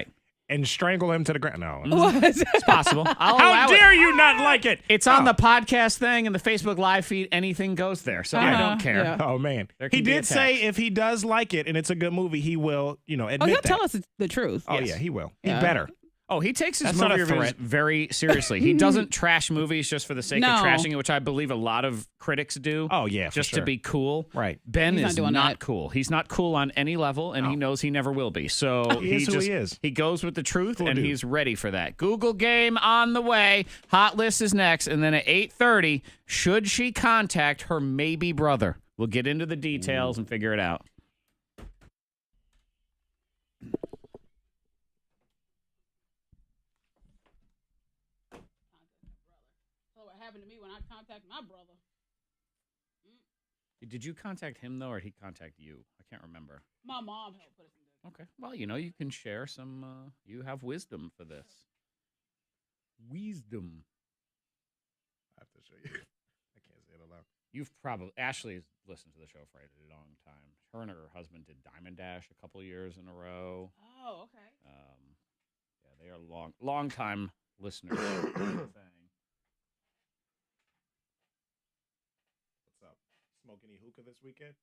Speaker 3: and strangle him to the ground. No.
Speaker 1: It's possible.
Speaker 3: How dare you not like it?
Speaker 1: It's on the podcast thing and the Facebook live feed. Anything goes there. So I don't care.
Speaker 2: Yeah.
Speaker 3: Oh, man.
Speaker 1: There can
Speaker 3: He
Speaker 1: be a
Speaker 3: did say
Speaker 1: text.
Speaker 3: if he does like it and it's a good movie, he will, admit
Speaker 2: Oh, he'll
Speaker 3: that.
Speaker 2: tell us the truth.
Speaker 3: Oh,
Speaker 1: Yes.
Speaker 3: yeah, he will. He
Speaker 2: Yeah.
Speaker 3: better.
Speaker 1: Oh, he takes his
Speaker 3: That's not
Speaker 1: movie
Speaker 3: a
Speaker 1: reviews
Speaker 3: threat.
Speaker 1: very seriously. He doesn't trash movies just for the sake of
Speaker 2: No.
Speaker 1: trashing it, which I believe a lot of critics do.
Speaker 3: Oh, yeah, for
Speaker 1: just
Speaker 3: sure.
Speaker 1: to be cool.
Speaker 3: Right.
Speaker 1: Ben
Speaker 2: He's not
Speaker 1: is
Speaker 2: doing
Speaker 1: not
Speaker 2: that.
Speaker 1: cool. He's not cool on any level, and he knows he never will be. So
Speaker 3: He is who he is.
Speaker 1: He goes with the truth,
Speaker 3: Cool
Speaker 1: and
Speaker 3: dude.
Speaker 1: he's ready for that. Google game on the way. Hot list is next, and then at 8:30, should she contact her maybe brother? We'll get into the details and figure it out.
Speaker 2: So what happened to me when I contacted my brother?
Speaker 1: Did you contact him, though, or did he contact you? I can't remember.
Speaker 2: My mom helped put us in good.
Speaker 1: Okay. Well, you can share some, you have wisdom for this. Wisdom.
Speaker 3: I have to show you. I can't say it aloud.
Speaker 1: Ashley has listened to the show for a long time. Her and her husband did Diamond Dash a couple years in a row.
Speaker 2: Oh, okay.
Speaker 1: Yeah, they are long time listeners. Thing.
Speaker 3: What's up? Smoke any hookah this weekend?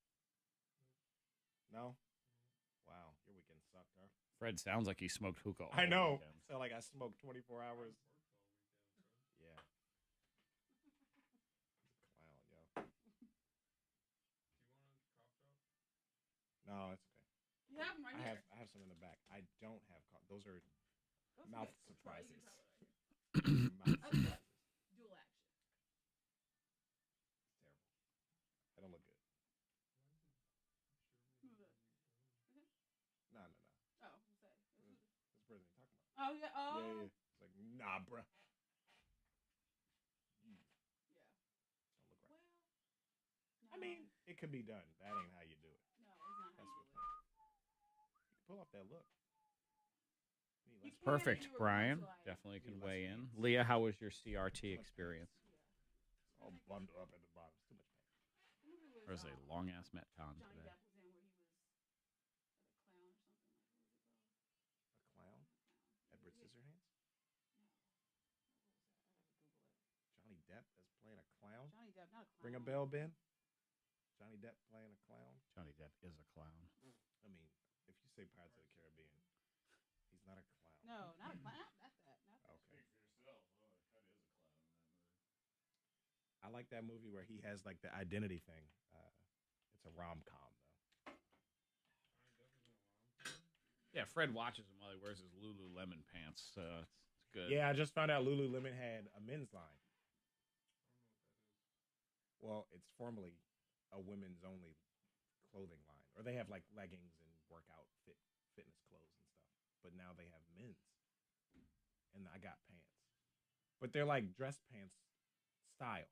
Speaker 3: No? Wow, your weekend sucked, huh?
Speaker 1: Fred sounds like he smoked hookah. all
Speaker 3: I know.
Speaker 1: weekend.
Speaker 3: Sound like I smoked 24 hours. Yeah. Clown, yo. No, it's okay.
Speaker 2: You have them right here.
Speaker 3: I have some in the back. I don't have those are mouth surprises. Mouth surprises.
Speaker 2: Dual action.
Speaker 3: Terrible. I don't look good. No.
Speaker 2: Oh, what's that?
Speaker 3: This person you talking about.
Speaker 2: Oh, yeah. Oh.
Speaker 3: Yeah. It's like, nah, bruh. Don't look right. I mean, it could be done. That ain't how you do it.
Speaker 2: No, it's not.
Speaker 3: That's what. You can pull off that look.
Speaker 1: Perfect, Brian. Definitely can weigh in. Leah, how was your CRT experience?
Speaker 3: All bundled up at the bottom. It's too much pain.
Speaker 1: There's a long ass Metcon today.
Speaker 3: A clown? Edward Scissorhands? Johnny Depp is playing a clown?
Speaker 2: Johnny Depp, not a clown.
Speaker 3: Ring a bell, Ben? Johnny Depp playing a clown?
Speaker 1: Johnny Depp is a clown.
Speaker 3: I mean, if you say Pirates of the Caribbean, he's not a clown.
Speaker 2: No, not a clown. Not that.
Speaker 3: Okay. I like that movie where he has like the identity thing. It's a rom-com though.
Speaker 1: Yeah, Fred watches him while he wears his Lululemon pants. It's good.
Speaker 3: Yeah, I just found out Lululemon had a men's line. Well, it's formerly a women's only clothing line, or they have like leggings and workout fitness clothes and stuff. But now they have men's, and I got pants, but they're like dress pants style,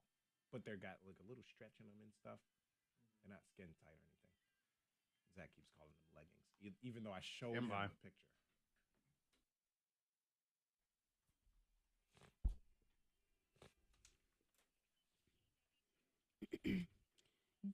Speaker 3: but they're got like a little stretch in them and stuff. They're not skin tight or anything. Zack keeps calling them leggings, even though I showed him the picture.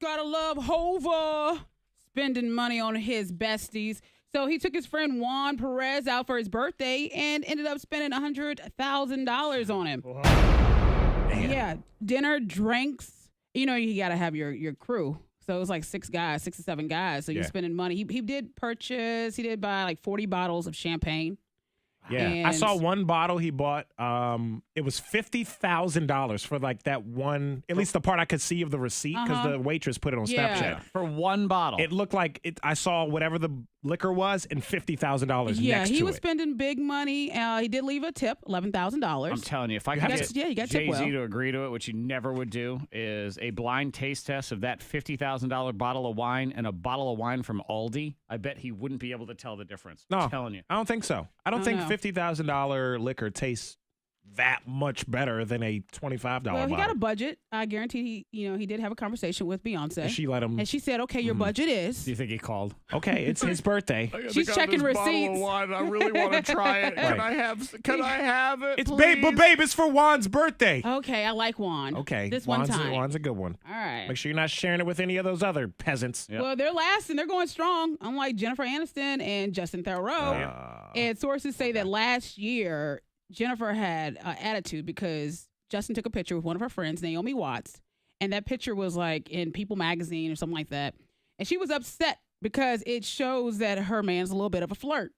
Speaker 2: Gotta love Hova. Spending money on his besties. So he took his friend Juan Perez out for his birthday and ended up spending $100,000 on him.
Speaker 3: Damn.
Speaker 2: Yeah, dinner, drinks. You know, you got to have your crew. So it was like 6 to 7 guys. So you're spending money. He did buy like 40 bottles of champagne.
Speaker 3: Yeah,
Speaker 2: And
Speaker 3: I saw one bottle he bought. It was $50,000 for like that one. At least the part I could see of the receipt because the waitress put it on Snapchat.
Speaker 1: For one bottle.
Speaker 3: It looked like it. I saw whatever the liquor was and $50,000 next to it.
Speaker 2: Yeah, he was spending big money. He did leave a tip, $11,000.
Speaker 1: I'm telling you, if I could get
Speaker 2: you got tip
Speaker 1: Jay-Z
Speaker 2: well.
Speaker 1: to agree to it, which he never would do, is a blind taste test of that $50,000 bottle of wine and a bottle of wine from Aldi. I bet he wouldn't be able to tell the difference.
Speaker 3: No,
Speaker 1: I'm telling you.
Speaker 3: I don't think so. I don't think $50,000 liquor tastes that much better than a $25
Speaker 2: Well,
Speaker 3: bottle.
Speaker 2: he got a budget. I guarantee he did have a conversation with Beyonce.
Speaker 3: And she let him.
Speaker 2: And she said, okay, your budget is.
Speaker 1: Do you think he called?
Speaker 3: Okay, it's his birthday.
Speaker 2: She's checking receipts.
Speaker 1: I really want to try it. Can I have it?
Speaker 3: It's
Speaker 1: please?
Speaker 3: babe, it's for Juan's birthday.
Speaker 2: Okay, I like Juan.
Speaker 3: Okay,
Speaker 2: This
Speaker 3: Juan's
Speaker 2: one time.
Speaker 3: Juan's a good one.
Speaker 2: All right.
Speaker 3: Make sure you're not sharing it with any of those other peasants.
Speaker 1: Yep.
Speaker 2: Well, they're lasting. They're going strong, unlike Jennifer Aniston and Justin Theroux. And sources say that last year, Jennifer had attitude because Justin took a picture with one of her friends, Naomi Watts, and that picture was like in People magazine or something like that. And she was upset because it shows that her man's a little bit of a flirt.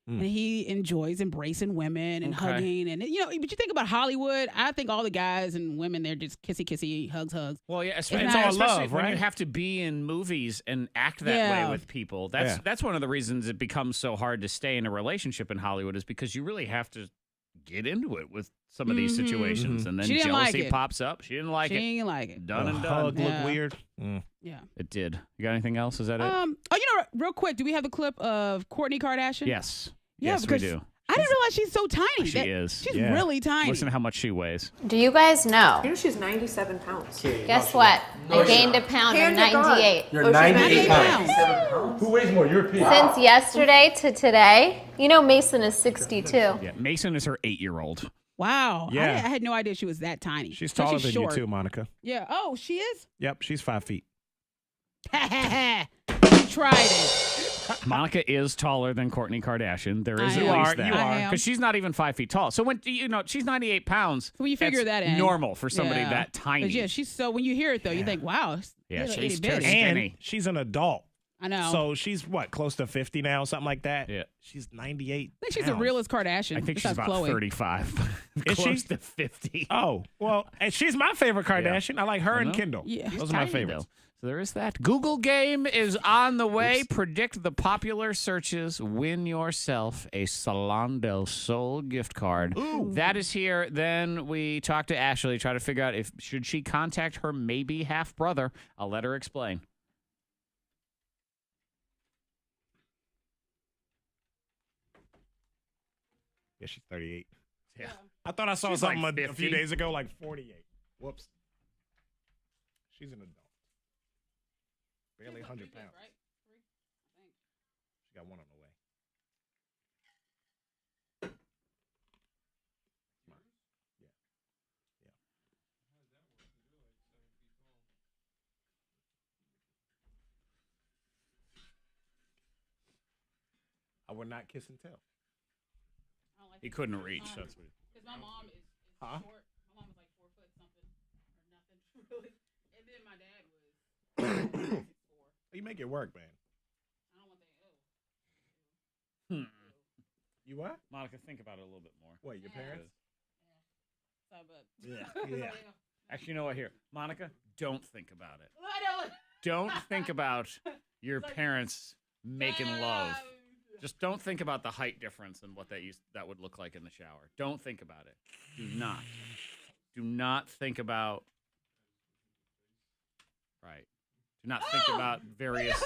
Speaker 2: And he enjoys embracing women and hugging. And, but you think about Hollywood, I think all the guys and women, they're just kissy, hugs.
Speaker 1: Well, yeah,
Speaker 3: It's
Speaker 1: especially
Speaker 3: all love,
Speaker 1: when
Speaker 3: right?
Speaker 1: you have to be in movies and act that way with people. That's one of the reasons it becomes so hard to stay in a relationship in Hollywood is because you really have to get into it with some of these situations. And then
Speaker 2: She didn't
Speaker 1: jealousy
Speaker 2: like it.
Speaker 1: pops up. She didn't like it.
Speaker 2: She didn't like it.
Speaker 1: Done and done.
Speaker 3: Hug look weird.
Speaker 2: Yeah.
Speaker 1: It did. You got anything else? Is that it?
Speaker 2: Real quick, do we have the clip of Kourtney Kardashian?
Speaker 1: Yes.
Speaker 2: Yeah,
Speaker 1: Yes, we
Speaker 2: because
Speaker 1: do.
Speaker 2: I didn't realize she's so tiny.
Speaker 1: She is.
Speaker 2: She's
Speaker 3: Yeah.
Speaker 2: really tiny.
Speaker 1: Listen to how much she weighs.
Speaker 9: Do you guys know?
Speaker 11: You know she's 97 pounds.
Speaker 9: Guess what? I gained a pound. I'm 98.
Speaker 11: You're 98
Speaker 2: pounds.
Speaker 11: Who weighs more? You're
Speaker 9: Since yesterday to today, Mason is 62.
Speaker 1: Yeah, Mason is her 8-year-old.
Speaker 2: Wow.
Speaker 3: Yeah.
Speaker 2: I had no idea she was that tiny.
Speaker 3: She's
Speaker 2: So
Speaker 3: taller than
Speaker 2: short.
Speaker 3: you too, Monica.
Speaker 2: Yeah. Oh, she is?
Speaker 3: Yep, she's 5 feet.
Speaker 2: You tried it.
Speaker 1: Monica is taller than Kourtney Kardashian. There is
Speaker 2: I
Speaker 1: at
Speaker 2: am.
Speaker 1: least that.
Speaker 3: You are.
Speaker 1: Because she's not even 5 feet tall. So when she's 98 pounds.
Speaker 2: When you figure
Speaker 1: that's
Speaker 2: that in.
Speaker 1: normal for somebody
Speaker 2: Yeah.
Speaker 1: that tiny.
Speaker 2: But yeah, she's so, when you hear it though, you think, wow.
Speaker 1: Yeah,
Speaker 2: little
Speaker 1: she's
Speaker 2: itty bitty.
Speaker 1: tiny.
Speaker 3: And
Speaker 1: Skinny.
Speaker 3: she's an adult.
Speaker 2: I know.
Speaker 3: So she's close to 50 now, something like that?
Speaker 1: Yeah.
Speaker 3: She's 98.
Speaker 2: I think she's the realest Kardashian.
Speaker 1: I think she's
Speaker 2: besides
Speaker 1: about
Speaker 2: Khloe.
Speaker 1: 35.
Speaker 3: Is she?
Speaker 1: Close to 50.
Speaker 3: Oh, well, and she's my favorite Kardashian. I like her and
Speaker 1: know.
Speaker 3: Kendall.
Speaker 2: Yeah.
Speaker 3: Those are my
Speaker 1: Tiny,
Speaker 3: favorites.
Speaker 1: though. So there is that. Google game is on the way. Predict the popular searches. Win yourself a Salon del Sol gift card. That is here. Then we talk to Ashley, try to figure out should she contact her maybe half brother. I'll let her explain.
Speaker 3: Yeah, she's 38.
Speaker 1: Yeah.
Speaker 3: I thought I saw
Speaker 1: She's
Speaker 3: something
Speaker 1: like
Speaker 3: a few
Speaker 1: 50.
Speaker 3: days ago, like 48. Whoops. She's an adult. Barely 100 pounds. She got one on the way. Yeah. I would not kiss and tell.
Speaker 1: He couldn't reach. That's what
Speaker 2: Because my mom is
Speaker 3: Huh?
Speaker 2: short. My mom was like 4 foot something or nothing, really. And then my dad was 6'4".
Speaker 3: You make it work, man.
Speaker 2: I don't want that.
Speaker 3: You what?
Speaker 1: Monica, think about it a little bit more.
Speaker 3: What, your parents?
Speaker 2: Sorry, but
Speaker 3: Yeah.
Speaker 1: Actually, you know what? Here, Monica, don't think about it.
Speaker 2: I don't.
Speaker 1: Don't think about your parents making love. Just don't think about the height difference and what that would look like in the shower. Don't think about it. Do not. Do not think about. Right. Do not think about various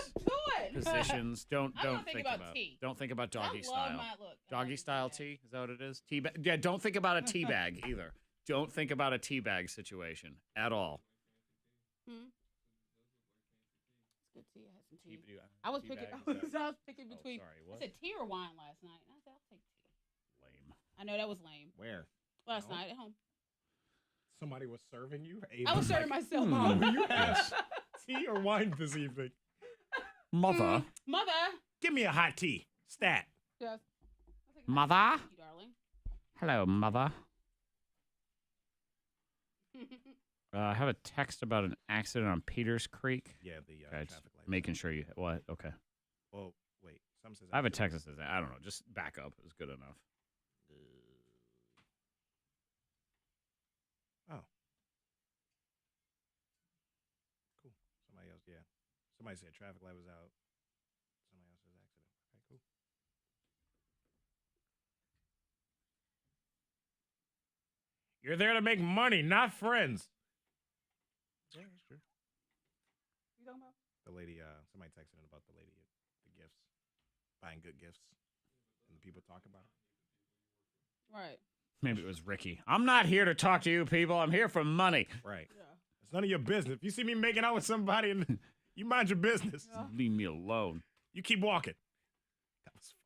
Speaker 1: positions. Don't
Speaker 2: think
Speaker 1: think
Speaker 2: about
Speaker 1: about.
Speaker 2: tea.
Speaker 1: Don't think about doggy
Speaker 2: I love
Speaker 1: style.
Speaker 2: my look.
Speaker 1: Doggy style tea? Is that what it is? Tea bag. Yeah. Don't think about a tea bag either. Don't think about a tea bag situation at all.
Speaker 2: Good tea. I had some tea. I was picking. I was picking between.
Speaker 1: sorry,
Speaker 2: I
Speaker 1: what?
Speaker 2: said tea or wine last night. And I said I'll take tea.
Speaker 1: Lame.
Speaker 2: I know that was lame.
Speaker 3: Where?
Speaker 2: Last night at home.
Speaker 3: Somebody was serving you?
Speaker 2: I was serving myself.
Speaker 3: Do you have tea or wine this evening?
Speaker 1: Mother.
Speaker 2: Mother.
Speaker 3: Give me a hot tea. Stat.
Speaker 2: Yes.
Speaker 1: Mother?
Speaker 2: Thank you, darling.
Speaker 1: Hello, mother. I have a text about an accident on Peters Creek.
Speaker 3: Yeah, the
Speaker 1: Okay, just
Speaker 3: traffic light.
Speaker 1: making sure you. What? Okay.
Speaker 3: Well, wait. Some says
Speaker 1: I have a text that says that. I don't know. Just back up. It was good enough.
Speaker 3: Oh. Cool. Somebody else, yeah. Somebody said traffic light was out. Somebody else says accident. Okay, cool. You're there to make money, not friends. Yeah, that's true.
Speaker 2: You talking about?
Speaker 3: The lady, somebody texted in about the lady, the gifts, buying good gifts, and the people talk about it.
Speaker 2: Right.
Speaker 1: Maybe it was Ricky. I'm not here to talk to you people. I'm here for money.
Speaker 3: Right.
Speaker 2: Yeah.
Speaker 3: It's none of your business. If you see me making out with somebody, and you mind your business.
Speaker 2: Yeah.
Speaker 1: Leave me alone.
Speaker 3: You keep walking. That was funny.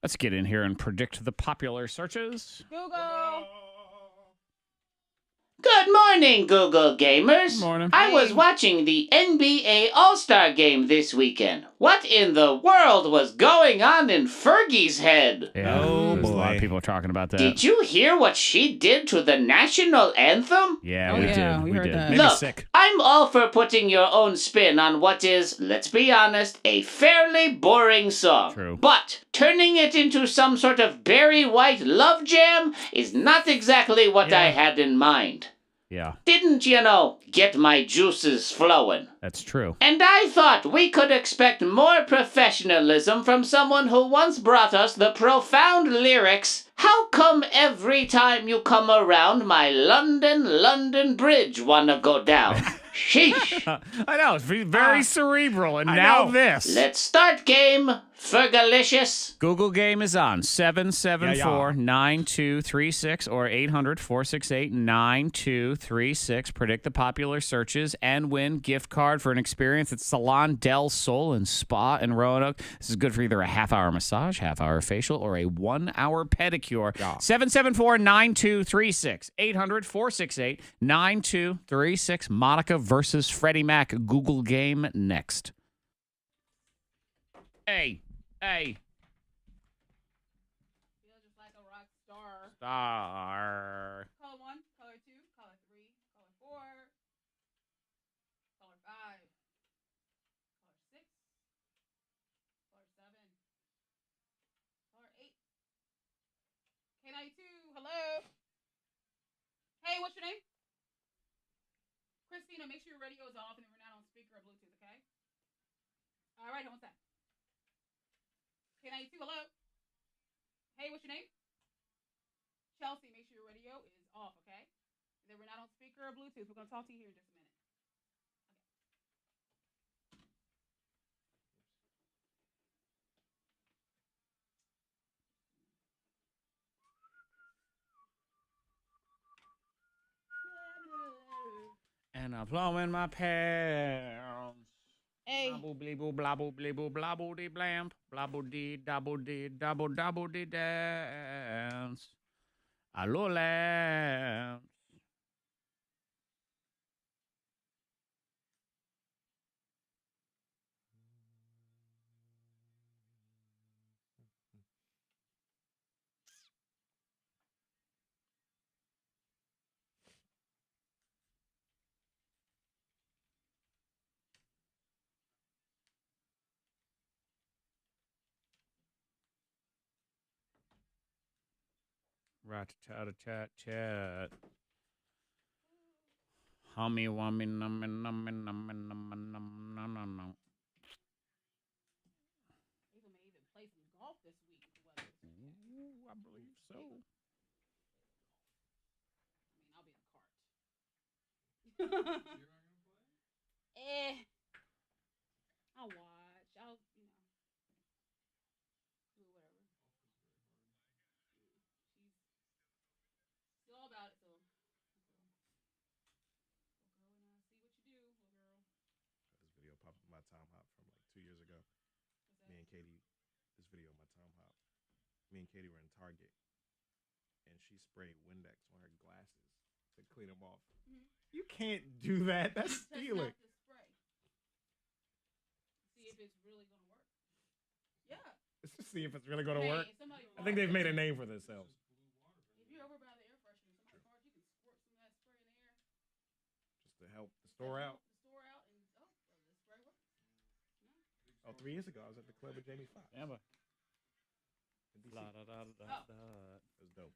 Speaker 1: Let's get in here and predict the popular searches.
Speaker 2: Google.
Speaker 12: Good morning, Google gamers.
Speaker 1: Good morning.
Speaker 12: I was watching the NBA All-Star game this weekend. What in the world was going on in Fergie's head?
Speaker 1: Yeah, there's a lot of people talking about that.
Speaker 12: Did you hear what she did to the national anthem?
Speaker 1: Yeah,
Speaker 2: Oh,
Speaker 1: we
Speaker 2: yeah,
Speaker 1: did.
Speaker 2: we
Speaker 1: We
Speaker 2: heard
Speaker 1: did.
Speaker 2: that.
Speaker 1: Maybe
Speaker 12: Look,
Speaker 1: sick.
Speaker 12: I'm all for putting your own spin on what is, let's be honest, a fairly boring song.
Speaker 1: True.
Speaker 12: But turning it into some sort of Barry White love jam is not exactly what I had in mind.
Speaker 1: Yeah,
Speaker 12: Didn't, get my juices flowing.
Speaker 1: that's true.
Speaker 12: And I thought we could expect more professionalism from someone who once brought us the profound lyrics, "How come every time you come around, my London Bridge wanna go down?" Sheesh.
Speaker 1: I know. It's very cerebral. And
Speaker 3: I
Speaker 1: now
Speaker 3: know.
Speaker 1: this.
Speaker 12: Let's start game, Fergalicious.
Speaker 1: Google game is on 774-9236 or 800-468-9236. Predict the popular searches and win gift card for an experience at Salon del Sol and Spa in Roanoke. This is good for either a half-hour massage, half-hour facial, or a 1-hour pedicure. 774-9236. 800-468-9236. Monica versus Freddie Mac. Google game next. Hey.
Speaker 2: Feel just like a rock star.
Speaker 1: Star.
Speaker 2: Color 1, color 2, color 3, color 4, color 5, color 6, color 7, color 8. K92, hello. Hey, what's your name? Christina, make sure your radio is off and we're not on speaker or Bluetooth, okay? All right, hold on a sec. K92, hello. Hey, what's your name? Chelsea, make sure your radio is off, okay? Then we're not on speaker or Bluetooth. We're going to talk to you here in just a minute.
Speaker 1: And I'm blowing my pants.
Speaker 2: Hey.
Speaker 1: Blabble blee boo blabble blee boo blabble dee blam blabble dee double dee dance. Allo lamps. Rat-a-tat-a-tat-tat. Hummy wummy nummy nummy nummy nummy num no no no.
Speaker 2: Ava may even play some golf this week if the weather is okay.
Speaker 1: Ooh, I believe so.
Speaker 2: I mean, I'll be in the cart. I'll watch. I'll, do whatever.
Speaker 3: 2 years ago. Me and Katie, this video of my Tom Hop. Me and Katie were in Target, and she sprayed Windex on her glasses to clean them off. You can't do that. That's stealing.
Speaker 2: See if it's really gonna work. Yeah.
Speaker 3: Let's just see if it's really going to work. I think they've made a name for themselves.
Speaker 2: If you're over by the air freshener, somebody's car, you can squirt some of that spray in the air.
Speaker 3: Just to help the store out.
Speaker 2: The store out, and the spray works.
Speaker 3: Oh, 3 years ago, I was at the club with Jamie Foxx.
Speaker 1: Yeah, but.
Speaker 3: It was dope.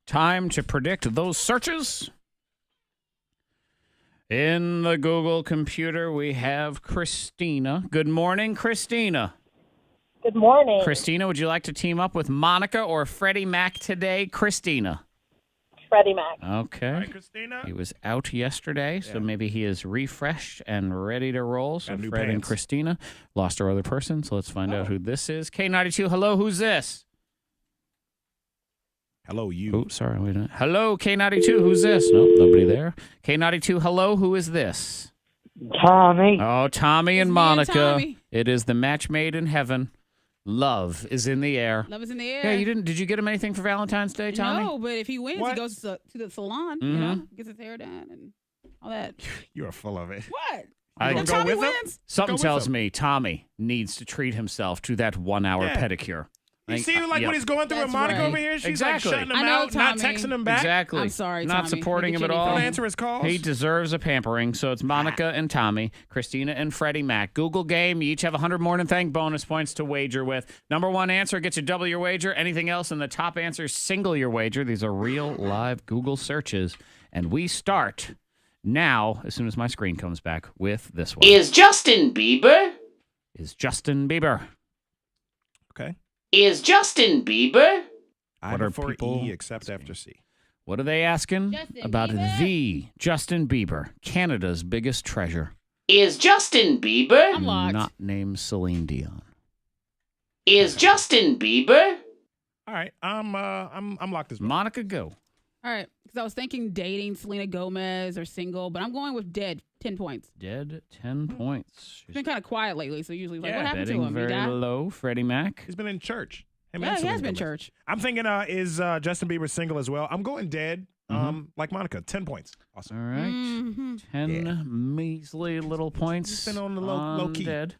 Speaker 1: Time to predict those searches. In the Google computer, we have Christina. Good morning, Christina.
Speaker 13: Good morning.
Speaker 1: Christina, would you like to team up with Monica or Freddie Mac today? Christina.
Speaker 13: Freddie Mac.
Speaker 1: Okay.
Speaker 3: All right, Christina.
Speaker 1: He was out yesterday, so maybe he is refreshed and ready to roll. So
Speaker 3: Got new
Speaker 1: Fred and
Speaker 3: pants.
Speaker 1: Christina lost our other person, so let's find out who this is. K92, hello, who's this?
Speaker 3: Hello, you.
Speaker 1: Oh, sorry, wait a minute. Hello, K92, who's this? Nope, nobody there. K92, hello, who is this?
Speaker 13: Tommy.
Speaker 1: Oh, Tommy and
Speaker 2: It's me and
Speaker 1: Monica.
Speaker 2: Tommy.
Speaker 1: It is the match made in heaven. Love is in the air.
Speaker 2: Love is in the air.
Speaker 1: Yeah, you didn't. Did you get him anything for Valentine's Day, Tommy?
Speaker 2: No, but if he wins,
Speaker 3: What?
Speaker 2: he goes to the salon. You know, gets his hair done and all that.
Speaker 3: You are full of it.
Speaker 2: What?
Speaker 1: I-
Speaker 3: gonna
Speaker 2: If Tommy
Speaker 3: go with him?
Speaker 2: wins,
Speaker 1: Something
Speaker 3: Go with
Speaker 1: tells
Speaker 3: him.
Speaker 1: me Tommy needs to treat himself to that 1 hour
Speaker 3: Yeah.
Speaker 1: pedicure.
Speaker 3: You see, like
Speaker 1: Yep.
Speaker 3: when he's going through with
Speaker 2: That's
Speaker 3: Monica
Speaker 2: right.
Speaker 3: over here, she's
Speaker 1: Exactly.
Speaker 3: like shutting him
Speaker 2: I know,
Speaker 3: out, not
Speaker 2: Tommy.
Speaker 3: texting him back.
Speaker 1: Exactly.
Speaker 2: I'm sorry,
Speaker 1: Not
Speaker 2: Tommy.
Speaker 1: supporting
Speaker 2: Look
Speaker 1: him
Speaker 2: at
Speaker 1: at
Speaker 2: you.
Speaker 1: all.
Speaker 3: Don't answer his calls.
Speaker 1: He deserves a pampering, so it's Monica and Tommy, Christina and Freddie Mac. Google game. You each have 100 Morning Thang bonus points to wager with. Number one answer gets you double your wager. Anything else in the top answer, single your wager. These are real live Google searches. And we start now, as soon as my screen comes back, with this one.
Speaker 12: Is Justin Bieber?
Speaker 1: Is Justin Bieber.
Speaker 3: Okay.
Speaker 12: Is Justin Bieber?
Speaker 3: I
Speaker 1: What are
Speaker 3: before
Speaker 1: people
Speaker 3: E except after C.
Speaker 1: What are they asking?
Speaker 2: Justin
Speaker 1: About
Speaker 2: Bieber.
Speaker 1: the Justin Bieber, Canada's biggest treasure.
Speaker 12: Is Justin Bieber?
Speaker 2: I'm locked.
Speaker 1: Not named Celine Dion.
Speaker 12: Is Justin Bieber?
Speaker 3: All right, I'm locked as well.
Speaker 1: Monica, go.
Speaker 2: All right, because I was thinking dating Selena Gomez or single, but I'm going with dead. 10 points.
Speaker 1: Dead 10 points.
Speaker 2: He's been kind of quiet lately, so usually like,
Speaker 3: Yeah,
Speaker 2: what happened to
Speaker 1: Betting
Speaker 2: him? He
Speaker 1: very
Speaker 2: died?
Speaker 1: low. Freddie Mac.
Speaker 3: He's been in church. Him
Speaker 2: Yeah,
Speaker 3: and
Speaker 2: he has
Speaker 3: Selena
Speaker 2: been
Speaker 3: Gomez.
Speaker 2: church.
Speaker 3: I'm thinking, is Justin Bieber single as well? I'm going dead. Like Monica, 10 points.
Speaker 1: All
Speaker 3: Awesome.
Speaker 1: right.
Speaker 2: Mm-hmm.
Speaker 1: 10 measly little points.
Speaker 3: He's been on the low key.
Speaker 1: Dead.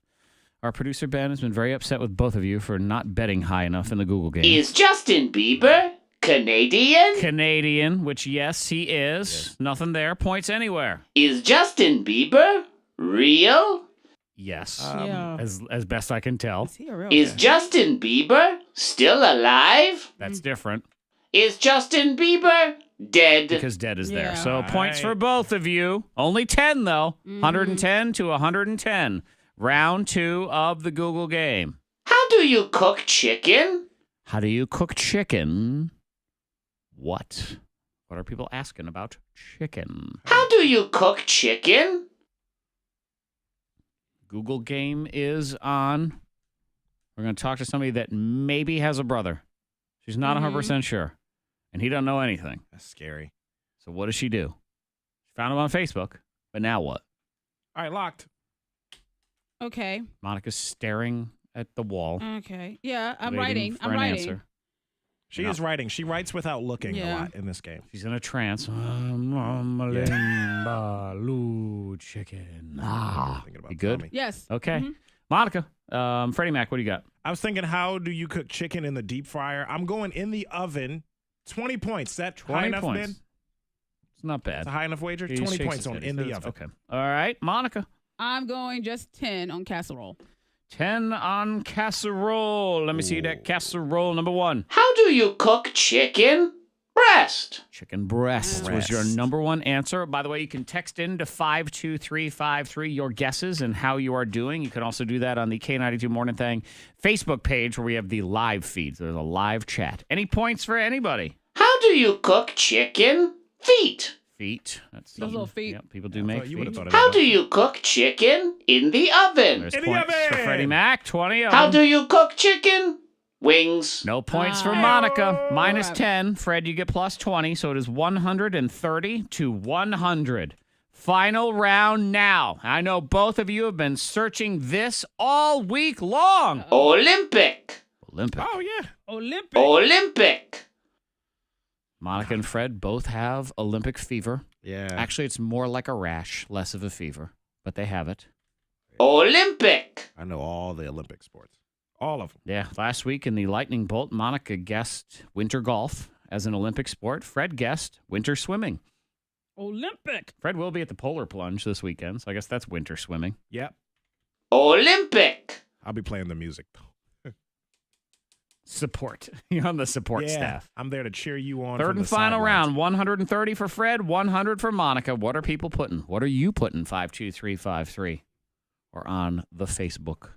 Speaker 1: Our producer, Ben, has been very upset with both of you for not betting high enough in the Google game.
Speaker 12: Is Justin Bieber Canadian?
Speaker 1: Canadian, which, yes, he is. Nothing there. Points anywhere.
Speaker 12: Is Justin Bieber real?
Speaker 1: Yes.
Speaker 2: Yeah.
Speaker 1: As best I can tell.
Speaker 2: Is he a real
Speaker 12: Is
Speaker 2: guy?
Speaker 12: Justin Bieber still alive?
Speaker 1: That's different
Speaker 12: Is Justin Bieber dead?
Speaker 1: because dead is there.
Speaker 2: Yeah.
Speaker 1: So points
Speaker 3: Right.
Speaker 1: for both of you. Only 10, though.
Speaker 2: Mm-hmm.
Speaker 1: 110 to 110. Round 2 of the Google game.
Speaker 12: How do you cook chicken?
Speaker 1: How do you cook chicken? What? What are people asking about chicken?
Speaker 12: How do you cook chicken?
Speaker 1: Google game is on. We're going to talk to somebody that maybe has a brother. She's not 100% sure. And he doesn't know anything.
Speaker 3: That's scary.
Speaker 1: So what does she do? She found him on Facebook. But now what?
Speaker 3: All right, locked.
Speaker 2: Okay.
Speaker 1: Monica's staring at the wall.
Speaker 2: Okay. Yeah, I'm
Speaker 1: waiting
Speaker 2: writing.
Speaker 1: for
Speaker 2: I'm
Speaker 1: an
Speaker 2: writing.
Speaker 1: answer.
Speaker 3: She is writing. She writes without looking a
Speaker 2: Yeah.
Speaker 3: lot in this game.
Speaker 1: She's in a trance. Chicken.
Speaker 3: Thinking about
Speaker 1: You good?
Speaker 3: Tommy.
Speaker 2: Yes.
Speaker 1: Okay.
Speaker 2: Mhm.
Speaker 1: Monica, Freddie Mac, what do you got?
Speaker 3: I was thinking, how do you cook chicken in the deep fryer? I'm going in the oven. 20 points. That
Speaker 1: 20
Speaker 3: high enough,
Speaker 1: points.
Speaker 3: Ben?
Speaker 1: It's not bad.
Speaker 3: It's a high enough wager.
Speaker 1: He
Speaker 3: 20
Speaker 1: shakes
Speaker 3: points
Speaker 1: his
Speaker 3: on
Speaker 1: head.
Speaker 3: in
Speaker 1: He
Speaker 3: the
Speaker 1: says,
Speaker 3: oven.
Speaker 1: Okay. All right, Monica.
Speaker 2: I'm going just 10 on casserole.
Speaker 1: 10 on casserole. Let me see that casserole number 1.
Speaker 12: How do you cook chicken breast?
Speaker 1: Chicken breast was your
Speaker 3: Breast.
Speaker 1: number 1 answer. By the way, you can text in to 52353 your guesses and how you are doing. You can also do that on the K92 Morning Thang Facebook page where we have the live feeds. There's a live chat. Any points for anybody?
Speaker 12: How do you cook chicken feet?
Speaker 1: Feet. That's
Speaker 2: Those little feet.
Speaker 1: Yep, people do make feet.
Speaker 12: How do you cook chicken in the oven?
Speaker 1: There's points for Freddie Mac, 20 of
Speaker 12: How
Speaker 1: them.
Speaker 12: do you cook chicken? Wings.
Speaker 1: No points for Monica. Minus 10. Fred, you get plus 20, so it is 130 to 100. Final round now. I know both of you have been searching this all week long.
Speaker 12: Olympic.
Speaker 3: Oh, yeah.
Speaker 12: Olympic.
Speaker 1: Monica and Fred both have Olympic fever.
Speaker 3: Yeah.
Speaker 1: Actually, it's more like a rash, less of a fever, but they have it.
Speaker 12: Olympic.
Speaker 3: I know all the Olympic sports. All of them.
Speaker 1: Yeah. Last week in the lightning bolt, Monica guessed winter golf as an Olympic sport. Fred guessed winter swimming.
Speaker 2: Olympic.
Speaker 1: Fred will be at the polar plunge this weekend, so I guess that's winter swimming.
Speaker 3: Yep.
Speaker 12: Olympic.
Speaker 3: I'll be playing the music, though.
Speaker 1: Support. You're on the support staff.
Speaker 3: I'm there to cheer you on.
Speaker 1: Third
Speaker 3: from
Speaker 1: and
Speaker 3: the
Speaker 1: final
Speaker 3: sidelines.
Speaker 1: round. 130 for Fred, 100 for Monica. What are people putting? What are you putting? 52353 or on the Facebook?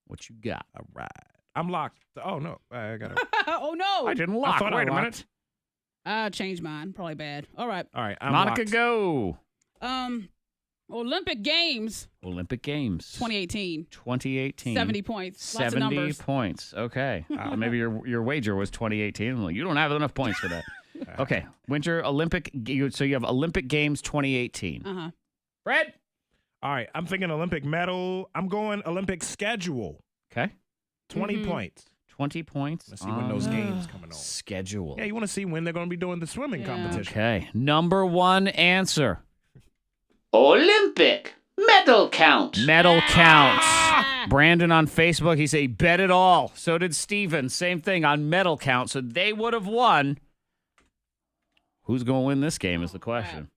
Speaker 1: What you got?
Speaker 3: All right. I'm locked. Oh, no. I got it.
Speaker 2: Oh, no.
Speaker 1: I didn't lock.
Speaker 3: thought I
Speaker 1: Wait a
Speaker 3: locked.
Speaker 1: minute.
Speaker 2: I changed mine. Probably bad. All right.
Speaker 3: All right. I'm
Speaker 1: Monica,
Speaker 3: locked.
Speaker 1: go.
Speaker 2: Olympic Games
Speaker 1: Olympic Games.
Speaker 2: 2018.
Speaker 1: 2018.
Speaker 2: 70 points. Lots of
Speaker 1: 70
Speaker 2: numbers.
Speaker 1: points. Okay. Maybe your wager was 2018. I'm like, you don't have enough points for that. Okay. Winter Olympic. So you have Olympic Games 2018.
Speaker 2: Uh-huh.
Speaker 1: Fred?
Speaker 3: All right. I'm thinking Olympic medal. I'm going Olympic schedule.
Speaker 1: Okay.
Speaker 3: 20 points.
Speaker 1: 20 points.
Speaker 3: Let's see when those games coming on.
Speaker 1: Schedule.
Speaker 3: Yeah, you want to see when they're going to be doing the swimming competition.
Speaker 1: Okay. Number one answer.
Speaker 12: Olympic. Medal count.
Speaker 1: Medal counts. Brandon on Facebook, he said, bet it all. So did Steven. Same thing on medal count. So they would have won. Who's going to win this game is the question.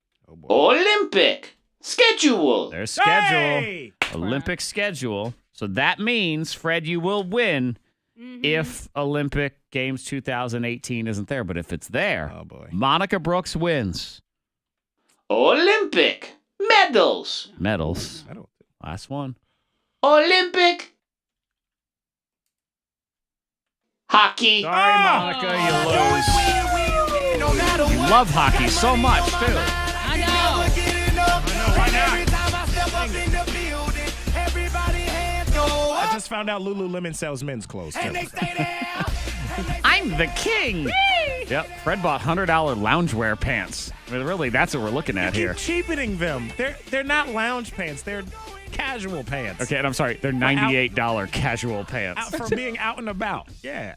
Speaker 12: Olympic. Schedule.
Speaker 1: Their schedule.
Speaker 3: Hey!
Speaker 1: Olympic schedule. So that means, Fred, you will win if Olympic Games 2018 isn't there. But if it's there,
Speaker 3: Oh, boy.
Speaker 1: Monica Brooks wins.
Speaker 12: Olympic. Medals.
Speaker 1: Medals.
Speaker 3: I don't.
Speaker 1: Last one.
Speaker 12: Olympic. Hockey.
Speaker 1: Sorry, Monica, you lose. You love hockey so much, too.
Speaker 2: I know.
Speaker 3: Why not? I just found out Lululemon sells men's clothes, too.
Speaker 1: I'm the king. Yep. Fred bought $100 loungewear pants. I mean, really, that's what we're looking at
Speaker 3: You
Speaker 1: here.
Speaker 3: keep cheapening them. They're not lounge pants. They're casual pants.
Speaker 1: Okay, and I'm sorry, they're $98 casual pants.
Speaker 3: Out for being out and about. Yeah.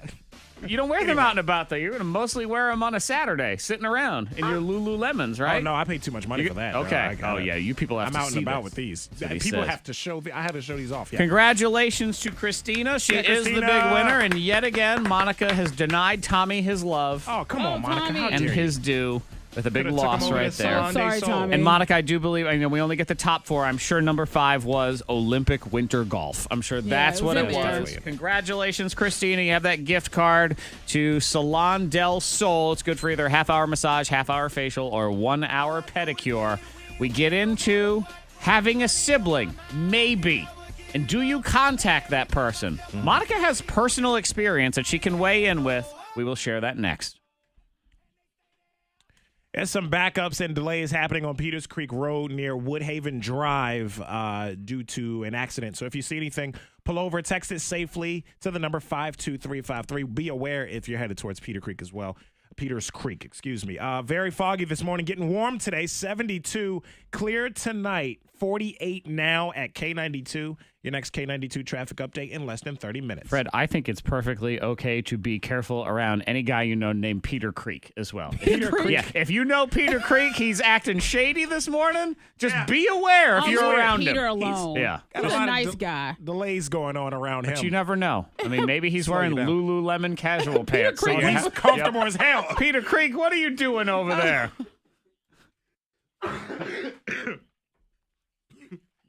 Speaker 1: You don't wear them out and about, though. You're going to mostly wear them on a Saturday, sitting around in your Lululemons, right?
Speaker 3: Oh, no, I paid too much money for that.
Speaker 1: Okay.
Speaker 3: No,
Speaker 1: Yeah, you people have
Speaker 3: I'm
Speaker 1: to
Speaker 3: out
Speaker 1: see
Speaker 3: and about
Speaker 1: this.
Speaker 3: with these.
Speaker 1: That's what he
Speaker 3: People
Speaker 1: says.
Speaker 3: have to show. I had to show these off. Yeah.
Speaker 1: Congratulations to Christina. She is the big
Speaker 3: Christina.
Speaker 1: winner. And yet again, Monica has denied Tommy his love
Speaker 3: Oh, come on, Monica.
Speaker 2: Tommy.
Speaker 3: How
Speaker 1: and
Speaker 3: dare
Speaker 1: his due with a big
Speaker 3: Coulda took him
Speaker 1: loss
Speaker 3: over
Speaker 1: right
Speaker 3: to
Speaker 1: there.
Speaker 3: Sunday
Speaker 2: Sorry,
Speaker 3: Soul.
Speaker 2: Tommy.
Speaker 1: And Monica, I do believe, I know we only get the top four. I'm sure number 5 was Olympic winter golf. I'm sure that's
Speaker 2: it
Speaker 1: what
Speaker 2: was
Speaker 1: it
Speaker 2: in there.
Speaker 1: was. Congratulations, Christina. You have that gift card to Salon del Sol. It's good for either half-hour massage, half-hour facial, or 1-hour pedicure. We get into having a sibling, maybe. And do you contact that person? Monica has personal experience that she can weigh in with. We will share that next.
Speaker 3: There's some backups and delays happening on Peters Creek Road near Woodhaven Drive due to an accident. So if you see anything, pull over, text it safely to the number 52353. Be aware if you're headed towards Peters Creek as well. Peters Creek, excuse me. Very foggy this morning, getting warm today, 72. Clear tonight, 48 now at K92. Your next K92 traffic update in less than 30 minutes.
Speaker 1: Fred, I think it's perfectly okay to be careful around any guy you know named Peter Creek as well.
Speaker 3: Peter Creek?
Speaker 1: Yeah, if you know Peter Creek, he's acting shady this morning, just be aware if
Speaker 2: I'll
Speaker 1: you're
Speaker 2: leave
Speaker 1: around
Speaker 2: Peter
Speaker 1: him.
Speaker 2: alone.
Speaker 1: Yeah.
Speaker 3: Got
Speaker 2: He's a
Speaker 3: lot of
Speaker 2: nice guy.
Speaker 3: Delays going on around him.
Speaker 1: But you never know. I mean, maybe he's
Speaker 3: Slow
Speaker 1: wearing
Speaker 3: you down.
Speaker 1: Lululemon casual pants.
Speaker 3: Creek,
Speaker 1: you
Speaker 3: he's
Speaker 1: have-
Speaker 3: comfortable as hell.
Speaker 1: Peter Creek, what are you doing over there?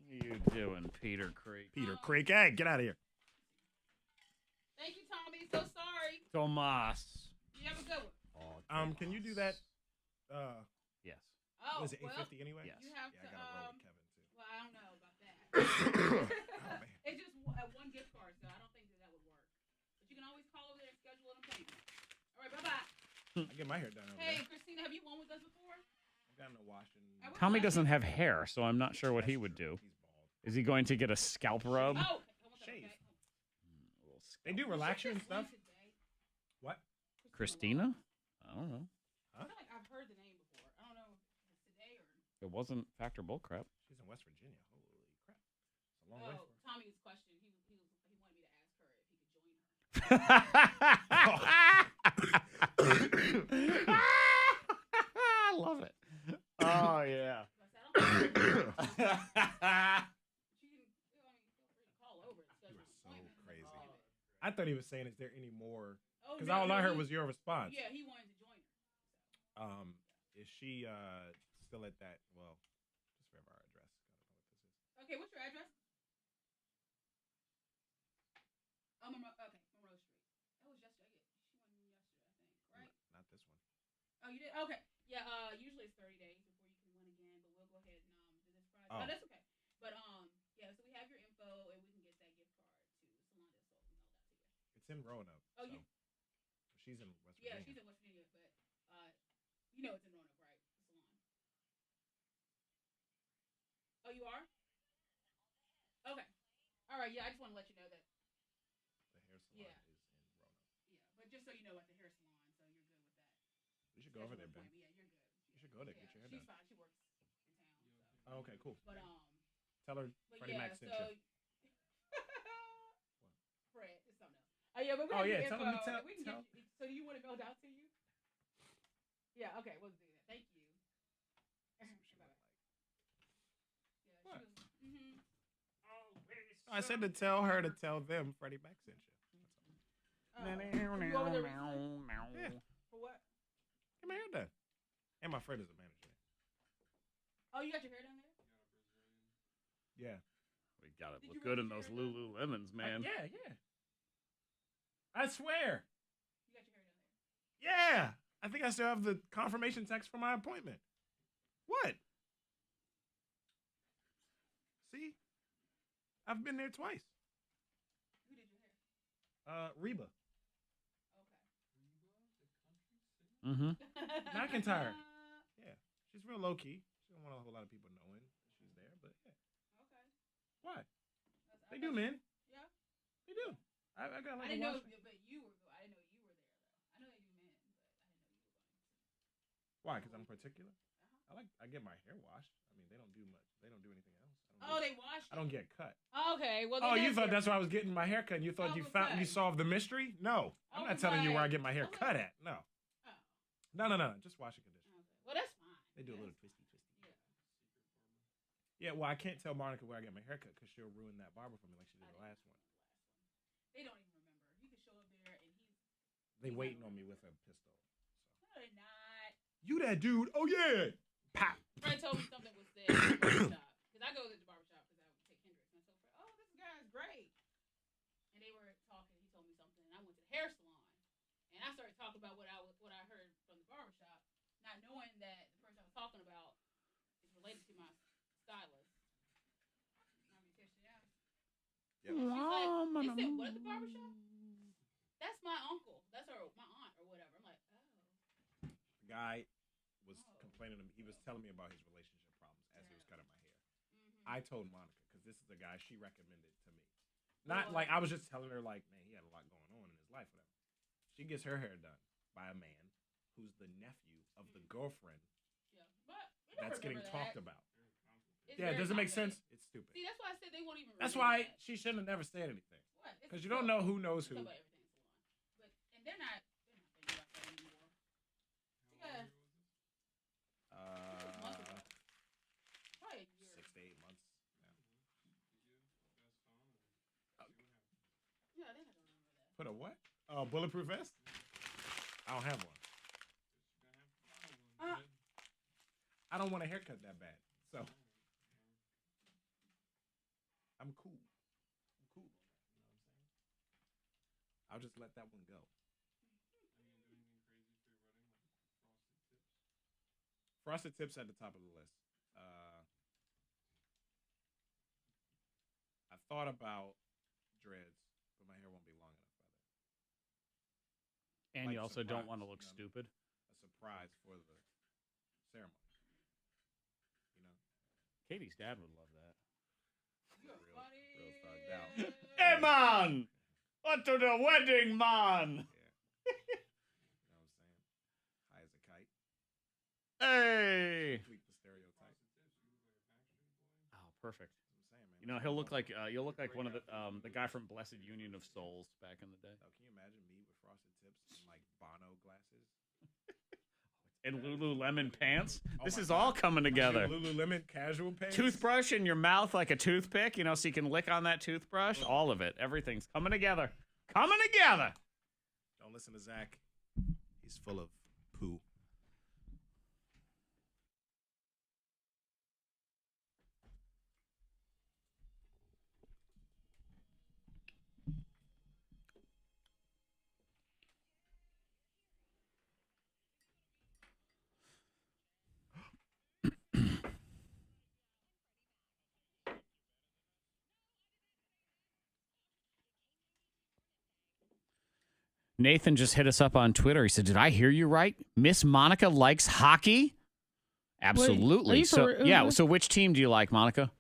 Speaker 1: you doing, Peter Creek?
Speaker 3: Peter Creek, hey, get out of here.
Speaker 2: Thank you, Tommy. So sorry.
Speaker 1: Tomas.
Speaker 2: You have a good one.
Speaker 3: Can you do that?
Speaker 1: Yes.
Speaker 2: Oh,
Speaker 3: Was it
Speaker 2: well,
Speaker 3: 850 anyway?
Speaker 1: Yes.
Speaker 2: you have
Speaker 3: Yeah,
Speaker 2: to,
Speaker 3: I gotta roll with Kevin too.
Speaker 2: well, I don't know about that. It's just one gift card, so I don't think that would work. But you can always call over there and schedule an appointment. All right, bye-bye.
Speaker 3: I get my hair done over
Speaker 2: Hey,
Speaker 3: there.
Speaker 2: Christina, have you won with us before?
Speaker 3: Got no washing.
Speaker 1: Tommy doesn't have hair, so I'm not sure what he would do. Is he going to get a scalp rub?
Speaker 2: Oh,
Speaker 3: Shave. They do relaxer and stuff. What?
Speaker 1: Christina? I don't know.
Speaker 2: I feel like I've heard the name before. I don't know if it's today or.
Speaker 1: It wasn't Factor Bullcrap.
Speaker 3: She's in West Virginia. Holy crap. It's a long way for her.
Speaker 2: Tommy's question. He wanted me to ask her if he could join her.
Speaker 1: I love it. Oh, yeah.
Speaker 3: Crazy. I thought he was saying, "Is there any more?"
Speaker 2: Oh,
Speaker 3: Because
Speaker 2: no,
Speaker 3: all I heard
Speaker 2: he-
Speaker 3: was your response.
Speaker 2: Yeah, he wanted to join her.
Speaker 3: Is she still at that? Well, just verify our address. I don't know what this is.
Speaker 2: Okay, what's your address? Oh, okay, Monroe Street. That was yesterday. She went yesterday, I think, right?
Speaker 3: Not this one.
Speaker 2: Oh, you did? Okay. Yeah. Usually it's 30 days before you can win again, but we'll go ahead and do this project.
Speaker 3: Oh.
Speaker 2: Oh, that's okay. But yeah. So we have your info, and we can get that gift card to Salon del Sol. We mailed out to you.
Speaker 3: It's in Roanoke.
Speaker 2: Oh,
Speaker 3: so.
Speaker 2: you.
Speaker 3: She's in West Virginia.
Speaker 2: Yeah, she's in West Virginia, but you know it's in Roanoke, right? The salon. Oh, you are? Okay. All right. Yeah, I just want to let you know that.
Speaker 3: The hair salon is in Roanoke.
Speaker 2: Yeah, but just so you know, at the hair salon, so you're good with that.
Speaker 3: You should go over there, Ben.
Speaker 2: Yeah, you're good.
Speaker 3: You should go there, get your hair
Speaker 2: She's
Speaker 3: done.
Speaker 2: fine. She works in town. So.
Speaker 3: Oh, okay, cool.
Speaker 2: But
Speaker 3: Tell her
Speaker 2: but
Speaker 3: Freddie
Speaker 2: yeah,
Speaker 3: Mac sent
Speaker 2: so.
Speaker 3: you.
Speaker 2: Fred, it's something else. Oh yeah, but we
Speaker 3: Oh,
Speaker 2: have
Speaker 3: yeah,
Speaker 2: your
Speaker 3: tell
Speaker 2: info.
Speaker 3: him to tell-
Speaker 2: We can
Speaker 3: tell-
Speaker 2: get you, so do you want it mailed out to you? Yeah. Okay, we'll do that. Thank you.
Speaker 3: What?
Speaker 2: Mm-hmm.
Speaker 3: I said to tell her to tell them Freddie Mac sent you.
Speaker 2: You over there recently?
Speaker 3: Yeah.
Speaker 2: For what?
Speaker 3: Get my hair done. And my friend is a manager.
Speaker 2: Oh, you got your hair done there?
Speaker 3: Yeah.
Speaker 1: We got it
Speaker 2: Did
Speaker 1: look
Speaker 2: you
Speaker 1: good in
Speaker 2: really
Speaker 1: those
Speaker 2: hear that?
Speaker 1: Lululemons, man.
Speaker 3: Yeah. I swear.
Speaker 2: You got your hair done there?
Speaker 3: Yeah. I think I still have the confirmation text for my appointment. What? See? I've been there twice.
Speaker 2: Who did your hair?
Speaker 3: Reba.
Speaker 1: Mm-hmm.
Speaker 3: McIntyre. Yeah. She's real low key. She don't want a whole lot of people knowing she's there, but yeah.
Speaker 2: Okay.
Speaker 3: Why? They do, man.
Speaker 2: Yeah.
Speaker 3: They do. I got like
Speaker 2: I didn't know,
Speaker 3: a
Speaker 2: but you were. I didn't know you were there though. I know they do men, but I didn't know you were going.
Speaker 3: Why? Because I'm particular. I get my hair washed. I mean, they don't do much. They don't do anything else.
Speaker 2: They wash.
Speaker 3: I don't get cut.
Speaker 2: Okay. Well.
Speaker 3: Oh, you thought that's why I was getting my hair cut, and you thought you found you solved the mystery? No, I'm not telling you where I get my hair cut at. No. No. Just wash and condition.
Speaker 2: Okay. Well, that's fine.
Speaker 3: They do a little twisty. Yeah. Well, I can't tell Monica where I get my hair cut because she'll ruin that barber for me like she did the last one.
Speaker 2: They don't even remember. You can show up there and he's.
Speaker 3: They waiting on me with a pistol.
Speaker 2: No, they're not.
Speaker 3: You that dude? Oh yeah. Pop.
Speaker 2: Fred told me something was said at the barbershop. Because I go to the barbershop because I would take Hendrix. And I told Fred, oh, this guy's great. And they were talking. He told me something. And I went to the hair salon. And I started talking about what I heard from the barbershop, not knowing that the person I was talking about is related to my stylist. I'm going to text you out.
Speaker 3: Yep.
Speaker 2: She's like, they said, what at the barbershop? That's my uncle. That's my aunt or whatever. I'm like, oh.
Speaker 3: The guy was complaining to me. He was telling me about his relationship problems as he was cutting my hair. I told Monica because this is the guy she recommended to me. Not like I was just telling her like, man, he had a lot going on in his life, whatever. She gets her hair done by a man who's the nephew of the girlfriend that's getting talked about. Yeah, does it make sense? It's stupid.
Speaker 2: See, that's why I said they won't even.
Speaker 3: That's why she shouldn't have never said anything. Because you don't know who knows who.
Speaker 2: And they're not thinking about that anymore. Yeah. Probably a year.
Speaker 3: 6 to 8 months.
Speaker 2: Yeah, they're not gonna remember that.
Speaker 3: Put a what? Bulletproof vest? I don't have one. I don't want a haircut that bad, so I'm cool. I'm cool on that. You know what I'm saying? I'll just let that one go. Frosted tips at the top of the list. I thought about dreads, but my hair won't be long enough by then.
Speaker 1: And
Speaker 3: Like
Speaker 1: you also don't
Speaker 3: surprise,
Speaker 1: want to look
Speaker 3: you know,
Speaker 1: stupid.
Speaker 3: A surprise for the ceremony.
Speaker 1: Katie's dad would love that. Real hey, man! What to the wedding, man?
Speaker 3: High as a kite.
Speaker 1: Hey!
Speaker 3: Tweak the stereotype.
Speaker 1: Oh, perfect. You know, he'll look like you'll look like one of the guy from Blessed Union of Souls back in the day.
Speaker 3: Oh, can you imagine me with frosted tips and like Bono glasses?
Speaker 1: And Lululemon pants. This is
Speaker 3: God.
Speaker 1: all coming together.
Speaker 3: Lululemon casual pants.
Speaker 1: Toothbrush in your mouth like a toothpick, you know, so you can lick on that toothbrush. All of it. Everything's coming together. Coming together.
Speaker 3: Don't listen to Zack. He's full of poo.
Speaker 1: Nathan just hit us up on Twitter. He said, "Did I hear you right? Miss Monica likes hockey?" Absolutely.
Speaker 2: Wait,
Speaker 1: So yeah. So which team do you like, Monica?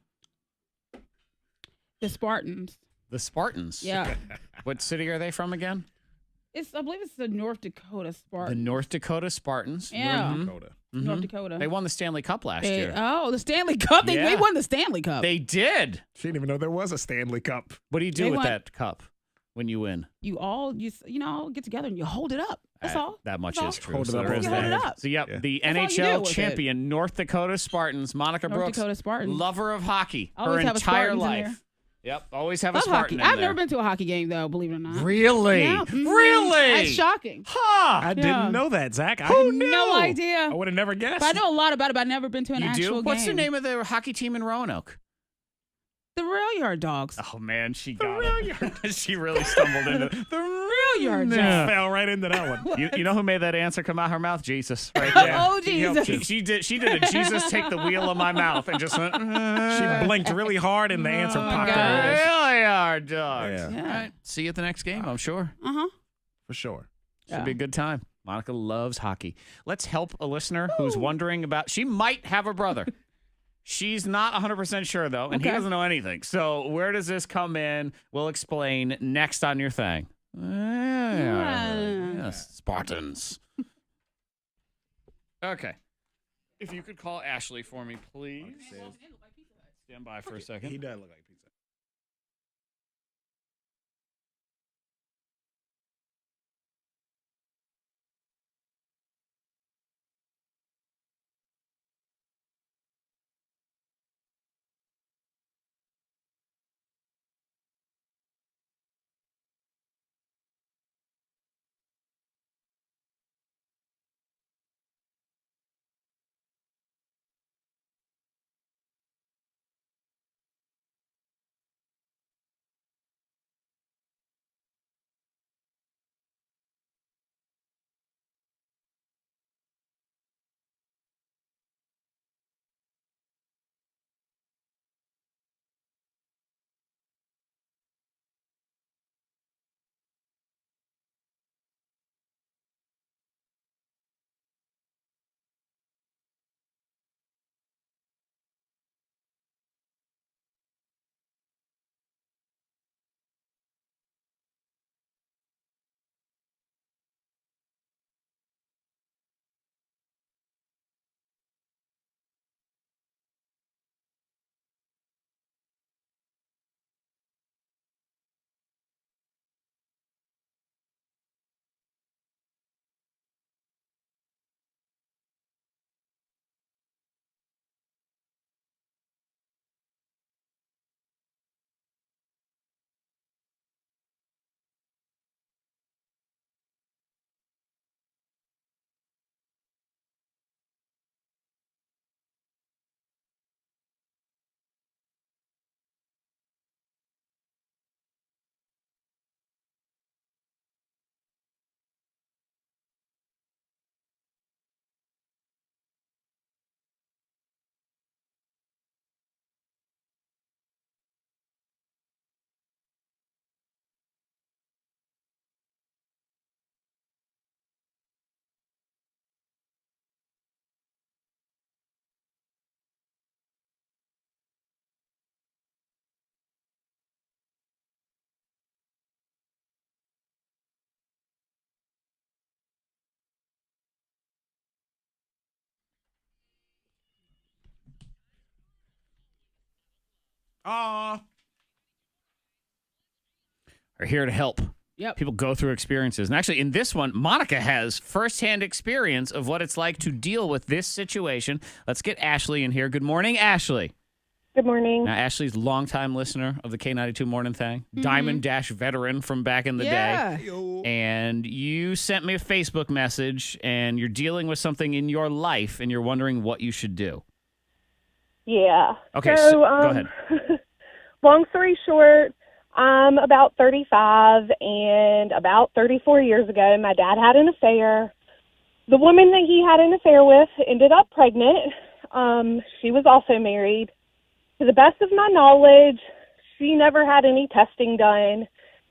Speaker 2: The Spartans.
Speaker 1: The Spartans.
Speaker 2: Yeah.
Speaker 1: What city are they from again?
Speaker 2: I believe it's the North Dakota Spartans.
Speaker 1: The North Dakota Spartans.
Speaker 2: Yeah.
Speaker 1: Mhm.
Speaker 3: Dakota.
Speaker 1: Mhm.
Speaker 2: North Dakota.
Speaker 1: They won the Stanley Cup last year.
Speaker 2: Oh, the Stanley Cup. They
Speaker 1: Yeah.
Speaker 2: won the Stanley Cup.
Speaker 1: They did.
Speaker 3: She didn't even know there was a Stanley Cup.
Speaker 1: What do you do
Speaker 2: They
Speaker 1: with
Speaker 2: won-
Speaker 1: that cup when you win?
Speaker 2: You all get together and you hold it up. That's all.
Speaker 1: That much
Speaker 2: That's
Speaker 1: is
Speaker 2: all.
Speaker 1: true.
Speaker 3: Hold it
Speaker 1: So
Speaker 3: up
Speaker 1: there
Speaker 3: on
Speaker 1: is
Speaker 3: the
Speaker 1: that.
Speaker 2: Hold it up.
Speaker 1: So yep,
Speaker 3: Yeah.
Speaker 1: the
Speaker 2: That's all you do
Speaker 1: NHL
Speaker 2: with it.
Speaker 1: champion, North Dakota Spartans, Monica
Speaker 2: North
Speaker 1: Brooks,
Speaker 2: Dakota Spartans.
Speaker 1: lover of hockey,
Speaker 2: Always
Speaker 1: her
Speaker 2: have a
Speaker 1: entire
Speaker 2: Spartans in
Speaker 1: life.
Speaker 2: there.
Speaker 1: Yep, always have a
Speaker 2: Love
Speaker 1: Spartan
Speaker 2: hockey.
Speaker 1: in
Speaker 2: I've
Speaker 1: there.
Speaker 2: never been to a hockey game though, believe it or not.
Speaker 1: Really?
Speaker 2: Yeah. Mhm.
Speaker 1: Really?
Speaker 2: That's shocking.
Speaker 1: Huh?
Speaker 3: I didn't know that, Zack.
Speaker 1: Who knew?
Speaker 2: No idea.
Speaker 3: I would have never guessed.
Speaker 2: But I know a lot about it, but I've never been to an
Speaker 1: You
Speaker 2: actual
Speaker 1: do?
Speaker 2: game.
Speaker 1: What's the name of the hockey team in Roanoke?
Speaker 2: The Rail Yard Dogs.
Speaker 1: Oh man, she got it. She really stumbled into the
Speaker 2: Rail Yard
Speaker 3: Just
Speaker 2: Dogs.
Speaker 3: fell right into that one.
Speaker 1: You know who made that answer come out her mouth? Jesus, right there.
Speaker 2: Oh,
Speaker 1: He helped
Speaker 2: Jesus.
Speaker 1: you. She did a Jesus take the wheel of my mouth and just went.
Speaker 3: She blinked really hard and the answer popped
Speaker 2: gosh.
Speaker 3: out.
Speaker 1: Really are dogs.
Speaker 3: Yeah.
Speaker 1: All right. See you at the next game, I'm sure.
Speaker 2: Uh-huh.
Speaker 3: For sure.
Speaker 1: Should be a good time. Monica loves hockey. Let's help a listener who's wondering about. She might have a brother. She's not 100% sure, though, and he
Speaker 2: Okay.
Speaker 1: doesn't know anything. So where does this come in? We'll explain next on your thing. Yes, Spartans. Okay. If you could call Ashley for me, please. Stand by for a second.
Speaker 3: He does look like pizza. Aw.
Speaker 1: Are here to help.
Speaker 2: Yep.
Speaker 1: People go through experiences. And actually, in this one, Monica has firsthand experience of what it's like to deal with this situation. Let's get Ashley in here. Good morning, Ashley.
Speaker 13: Good morning.
Speaker 1: Now, Ashley's a longtime listener of the K92 Morning Thang, Diamond Dash veteran from back in the day. And you sent me a Facebook message, and you're dealing with something in your life, and you're wondering what you should do.
Speaker 13: Yeah.
Speaker 1: Okay, so go ahead.
Speaker 13: Long story short, I'm about 35, and about 34 years ago, my dad had an affair. The woman that he had an affair with ended up pregnant. She was also married. To the best of my knowledge, she never had any testing done.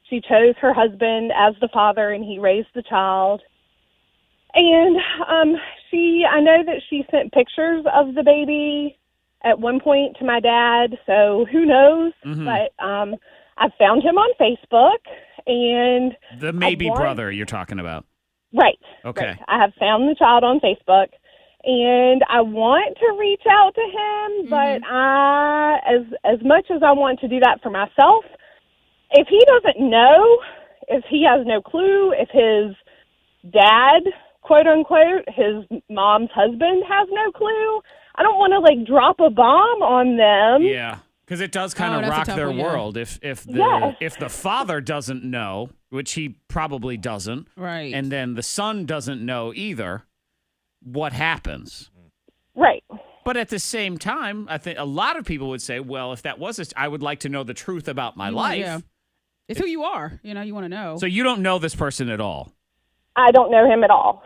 Speaker 13: She chose her husband as the father, and he raised the child. And I know that she sent pictures of the baby at one point to my dad, so who knows? But I found him on Facebook, and
Speaker 1: The maybe brother you're talking about.
Speaker 13: Right.
Speaker 1: Okay.
Speaker 13: Right. I have found the child on Facebook, and I want to reach out to him, but as much as I want to do that for myself, if he doesn't know, if he has no clue, if his dad, quote unquote, his mom's husband has no clue, I don't want to drop a bomb on them.
Speaker 1: Yeah. Because it does kind of rock their world. If the father doesn't know, which he probably doesn't,
Speaker 2: right,
Speaker 1: and then the son doesn't know either, what happens?
Speaker 13: Right.
Speaker 1: But at the same time, I think a lot of people would say, well, if that was I would like to know the truth about my life.
Speaker 2: Yeah. It's who you are. You want to know.
Speaker 1: So you don't know this person at all?
Speaker 13: I don't know him at all.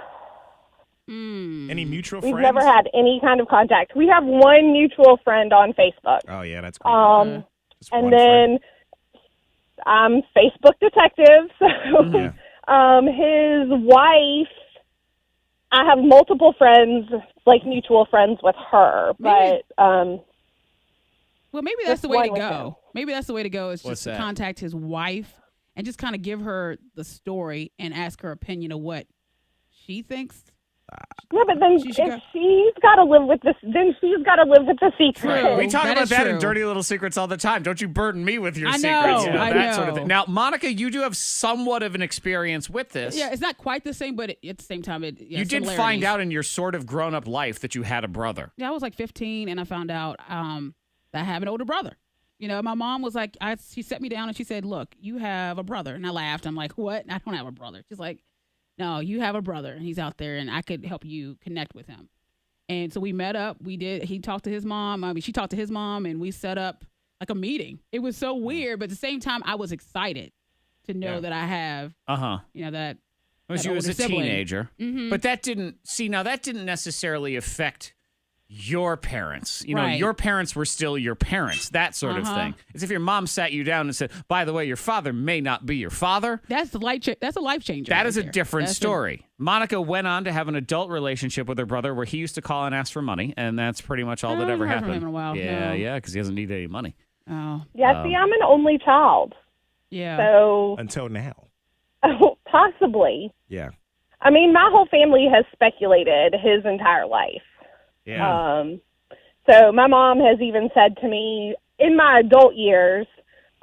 Speaker 3: Any mutual
Speaker 13: We've
Speaker 3: friends?
Speaker 13: never had any kind of contact. We have one mutual friend on Facebook.
Speaker 3: Oh, yeah, that's great.
Speaker 13: And then I'm Facebook detective. So his wife, I have multiple friends, mutual friends with her. But
Speaker 2: well, maybe that's the way to
Speaker 13: one with him.
Speaker 2: go. Maybe that's the way to go is
Speaker 1: What's
Speaker 2: just to
Speaker 1: that?
Speaker 2: contact his wife and just kind of give her the story and ask her opinion of what she thinks.
Speaker 13: Yeah, but then if she's got to live with this, then she's got to live with the secret.
Speaker 1: We talk about that in Dirty Little Secrets all the time. Don't you burden me with your
Speaker 2: I
Speaker 1: secrets.
Speaker 2: know,
Speaker 1: That sort of thing. Now, Monica, you do have somewhat of an experience with this.
Speaker 2: Yeah, it's not quite the same, but at the same time,
Speaker 1: you did find out in your sort of grown-up life that you had a brother.
Speaker 2: Yeah, I was 15, and I found out that I have an older brother. My mom was she set me down and she said, "Look, you have a brother." And I laughed. I'm like, "What? I don't have a brother." She's like, "No, you have a brother, and he's out there, and I could help you connect with him." And so we met up. He talked to his mom. She talked to his mom, and we set up a meeting. It was so weird, but at the same time, I was excited to know that I have, that.
Speaker 1: Was you as a
Speaker 2: sibling.
Speaker 1: Teenager, but that didn't necessarily affect your parents.
Speaker 2: Right.
Speaker 1: Your parents were still your parents, that sort of thing. It's if your mom sat you down and said, by the way, your father may not be your father.
Speaker 2: That's a life changer.
Speaker 1: That is a different story. Monica went on to have an adult relationship with her brother where he used to call and ask for money, and that's pretty much all that ever
Speaker 2: I haven't
Speaker 1: happened.
Speaker 2: heard from him in a while.
Speaker 1: Yeah, because he doesn't need any money.
Speaker 2: Oh.
Speaker 13: Yeah, see, I'm an only child.
Speaker 2: Yeah.
Speaker 13: So
Speaker 3: until now.
Speaker 13: Possibly.
Speaker 3: Yeah.
Speaker 13: I mean, my whole family has speculated his entire life.
Speaker 1: Yeah.
Speaker 13: So my mom has even said to me in my adult years,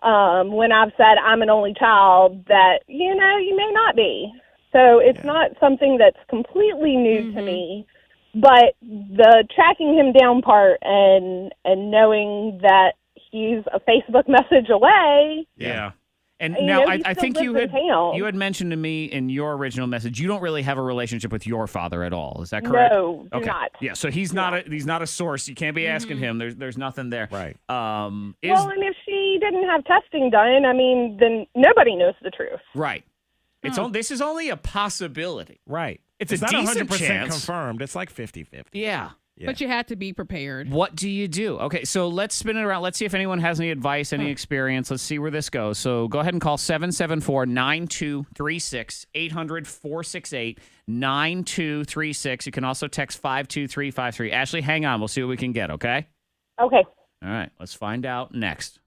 Speaker 13: when I've said I'm an only child, that, you may not be. So it's not something that's completely new to me. But the tracking him down part and knowing that he's a Facebook message away.
Speaker 1: Yeah. And now I think you
Speaker 13: you
Speaker 1: had mentioned to me in your original message you don't really have a relationship with your father at all. Is that correct?
Speaker 13: No,
Speaker 1: okay.
Speaker 13: not.
Speaker 1: Yeah, so he's not a source. You can't be asking him. There's nothing there.
Speaker 3: Right.
Speaker 13: Well, and if she didn't have testing done, I mean, then nobody knows the truth.
Speaker 1: Right. This is only a possibility.
Speaker 3: Right.
Speaker 1: It's
Speaker 3: not
Speaker 1: a decent
Speaker 3: 100%
Speaker 1: chance.
Speaker 3: confirmed. It's 50-50.
Speaker 1: Yeah.
Speaker 2: But you had to be prepared.
Speaker 1: What do you do? Okay, so let's spin it around. Let's see if anyone has any advice, any experience. Let's see where this goes. So go ahead and call 774-9236, 800-468-9236. You can also text 52353. Ashley, hang on. We'll see what we can get, okay?
Speaker 13: Okay.
Speaker 1: All right, let's find out next.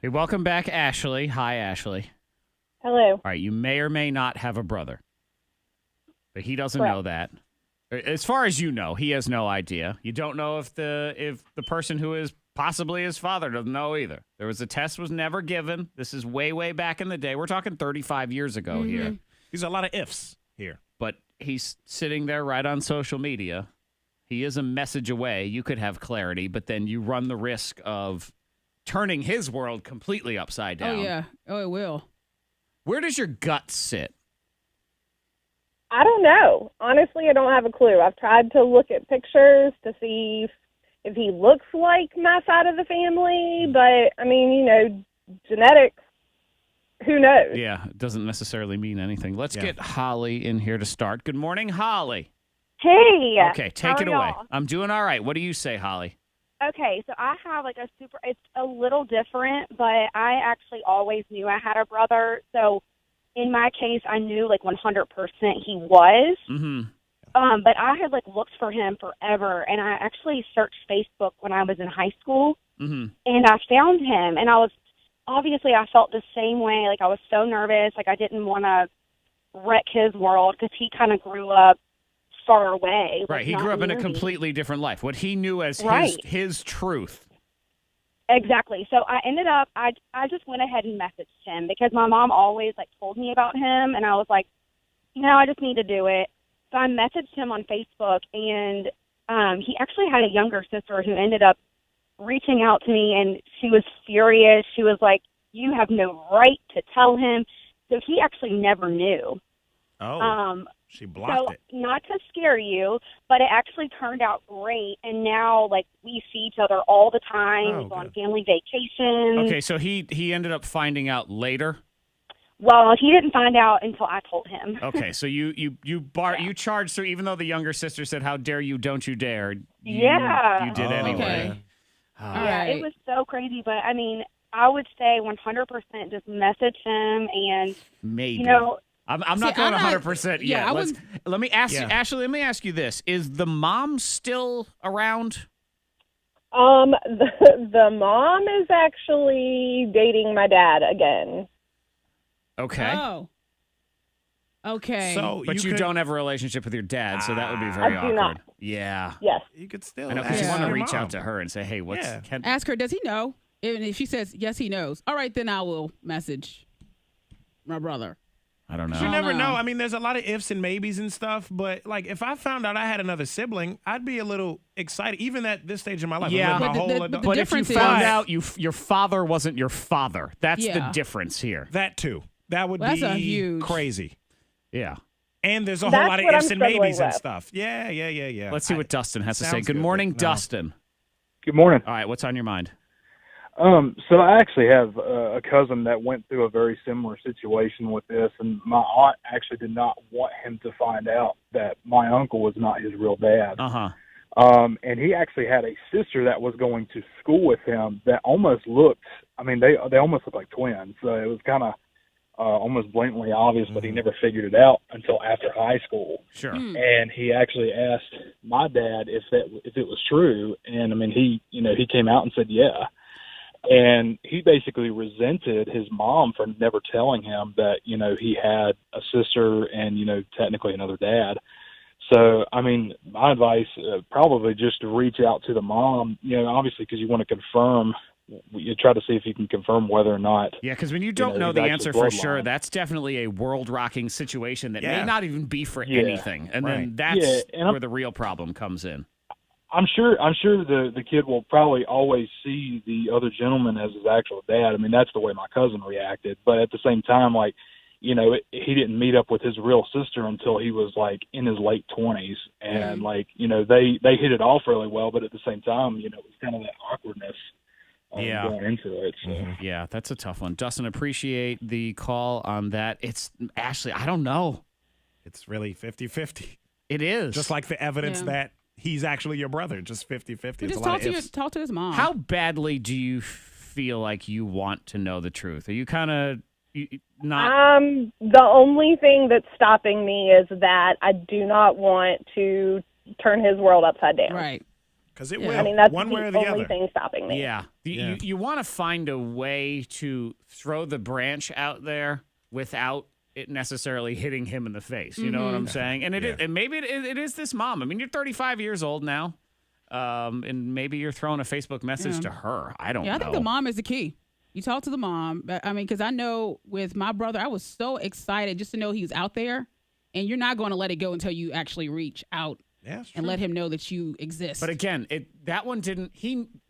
Speaker 1: Hey, welcome back, Ashley. Hi, Ashley.
Speaker 13: Hello.
Speaker 1: All right, you may or may not have a brother, but he doesn't know that. As far as you know, he has no idea. You don't know if the person who is possibly his father doesn't know either. There was a test was never given. This is way, way back in the day. We're talking 35 years ago here.
Speaker 3: There's a lot of ifs here.
Speaker 1: But he's sitting there right on social media. He is a message away. You could have clarity, but then you run the risk of turning his world completely upside down.
Speaker 2: Oh, yeah. Oh, it will.
Speaker 1: Where does your gut sit?
Speaker 13: I don't know. Honestly, I don't have a clue. I've tried to look at pictures to see if he looks like my side of the family, but, I mean, you know, genetics, who knows?
Speaker 1: Yeah, it doesn't necessarily mean anything. Let's get Holly in here to start. Good morning, Holly.
Speaker 14: Hey.
Speaker 1: Okay, take it away. I'm doing all right. What do you say, Holly?
Speaker 14: Okay, so I have like it's a little different, but I actually always knew I had a brother. So in my case, I knew like 100% he was.
Speaker 1: Mm-hmm.
Speaker 14: But I had like looked for him forever, and I actually searched Facebook when I was in high school, and I found him, and I felt the same way. Like I was so nervous, like I didn't want to wreck his world because he kind of grew up far away.
Speaker 1: Right, he grew up in a completely different life. What he knew as his truth.
Speaker 14: Exactly. So I ended up, I just went ahead and messaged him because my mom always like told me about him, and I was like, no, I just need to do it. So I messaged him on Facebook, and he actually had a younger sister who ended up reaching out to me, and she was furious. She was like, you have no right to tell him. So he actually never knew.
Speaker 3: Oh, she blocked it.
Speaker 14: Not to scare you, but it actually turned out great. And now, like, we see each other all the time. We go on family vacations.
Speaker 1: Okay, so he ended up finding out later?
Speaker 14: Well, he didn't find out until I told him.
Speaker 1: Okay, so you charged her, even though the younger sister said, how dare you, don't you dare. You did anyway.
Speaker 2: Okay.
Speaker 14: Yeah, it was so crazy. But, I mean, I would say 100% just message him and,
Speaker 1: maybe.
Speaker 14: you know.
Speaker 1: I'm not going 100% yet.
Speaker 2: Yeah,
Speaker 1: let me ask you, Ashley, let me ask you this. Is the mom still around?
Speaker 13: The mom is actually dating my dad again.
Speaker 1: Okay.
Speaker 2: Oh. Okay.
Speaker 3: So
Speaker 1: but you don't have a relationship with your dad, so that would be very
Speaker 13: I
Speaker 1: awkward.
Speaker 13: do not.
Speaker 1: Yeah.
Speaker 13: Yes.
Speaker 3: You could still
Speaker 1: I know, because you
Speaker 3: ask
Speaker 1: want to
Speaker 3: your
Speaker 1: reach
Speaker 3: mom.
Speaker 1: out to her and say, hey, what's...
Speaker 2: Ask her, does he know? And if she says, yes, he knows. All right, then I will message my brother.
Speaker 1: I don't know.
Speaker 3: You never know. I mean, there's a lot of ifs and maybes and stuff, but like if I found out I had another sibling, I'd be a little excited, even at this stage in my life.
Speaker 1: Yeah,
Speaker 3: but
Speaker 1: if you found out your father wasn't your father, that's the difference here.
Speaker 3: That too. That would
Speaker 2: That's a
Speaker 3: be
Speaker 2: huge...
Speaker 3: crazy.
Speaker 1: Yeah.
Speaker 3: And there's a whole
Speaker 13: That's
Speaker 3: lot of
Speaker 13: what
Speaker 3: ifs
Speaker 13: I'm
Speaker 3: and maybes
Speaker 13: struggling
Speaker 3: and
Speaker 13: with.
Speaker 3: stuff. Yeah.
Speaker 1: Let's see what Dustin has to say.
Speaker 3: sounds
Speaker 1: Good
Speaker 3: good,
Speaker 1: morning,
Speaker 3: but no.
Speaker 1: Dustin.
Speaker 15: Good morning.
Speaker 1: All right, what's on your mind?
Speaker 15: So I actually have a cousin that went through a very similar situation with this, and my aunt actually did not want him to find out that my uncle was not his real dad.
Speaker 1: Uh-huh.
Speaker 15: And he actually had a sister that was going to school with him that almost looked, I mean, they almost looked like twins. So it was kind of almost blatantly obvious, but he never figured it out until after high school.
Speaker 1: Sure.
Speaker 15: And he actually asked my dad if it was true, and I mean, he came out and said, yeah. And he basically resented his mom for never telling him that, he had a sister and, technically another dad. So, I mean, my advice, probably just to reach out to the mom, obviously because you want to confirm, you try to see if you can confirm whether or not.
Speaker 1: Yeah, because when you don't know the answer for sure, that's definitely a world-rocking situation that may not even be for anything. And then that's where the real problem comes in.
Speaker 15: I'm sure the kid will probably always see the other gentleman as his actual dad. I mean, that's the way my cousin reacted. But at the same time, like, he didn't meet up with his real sister until he was like in his late 20s. And like, they hit it off really well. But at the same time, it was kind of that awkwardness going into it. So.
Speaker 1: Yeah, that's a tough one. Dustin, appreciate the call on that. It's Ashley, I don't know.
Speaker 3: It's really 50-50.
Speaker 1: It is.
Speaker 3: Just like the evidence that he's actually your brother, just 50-50.
Speaker 2: Just talk to his mom.
Speaker 1: How badly do you feel like you want to know the truth? Are you kind of not?
Speaker 13: The only thing that's stopping me is that I do not want to turn his world upside down.
Speaker 2: Right.
Speaker 3: Because it
Speaker 1: Yeah.
Speaker 3: will.
Speaker 14: I mean, that's
Speaker 3: one way or
Speaker 14: the
Speaker 3: the
Speaker 14: only
Speaker 3: other.
Speaker 14: thing stopping me.
Speaker 1: Yeah. You want to find a way to throw the branch out there without it necessarily hitting him in the face. You know what I'm saying? And and maybe it is this mom. I mean, you're 35 years old now, and maybe you're throwing a Facebook message to her. I don't know.
Speaker 2: I think the mom is the key. You talk to the mom. I mean, because I know with my brother, I was so excited just to know he was out there, and you're not going to let it go until you actually reach out and let him know that you exist.
Speaker 1: But again, that one didn't.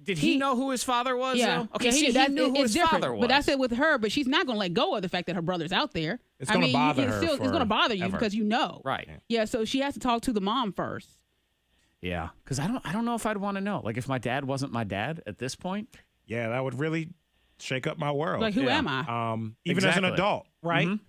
Speaker 1: Did he know who his father was?
Speaker 2: Yeah.
Speaker 1: Though? Okay,
Speaker 2: Yeah,
Speaker 1: he knew who his father was.
Speaker 2: But that's it with her. But she's not going to let go of the fact that her brother's out there.
Speaker 3: It's going to bother her.
Speaker 2: It's going to bother you
Speaker 3: forever.
Speaker 2: because you know.
Speaker 1: Right.
Speaker 2: Yeah. So she has to talk to the mom first.
Speaker 1: Yeah, because I don't know if I'd want to know. Like if my dad wasn't my dad at this point.
Speaker 3: Yeah, that would really shake up my world.
Speaker 2: Like, who am I?
Speaker 3: Even as an
Speaker 1: Exactly.
Speaker 3: adult, right?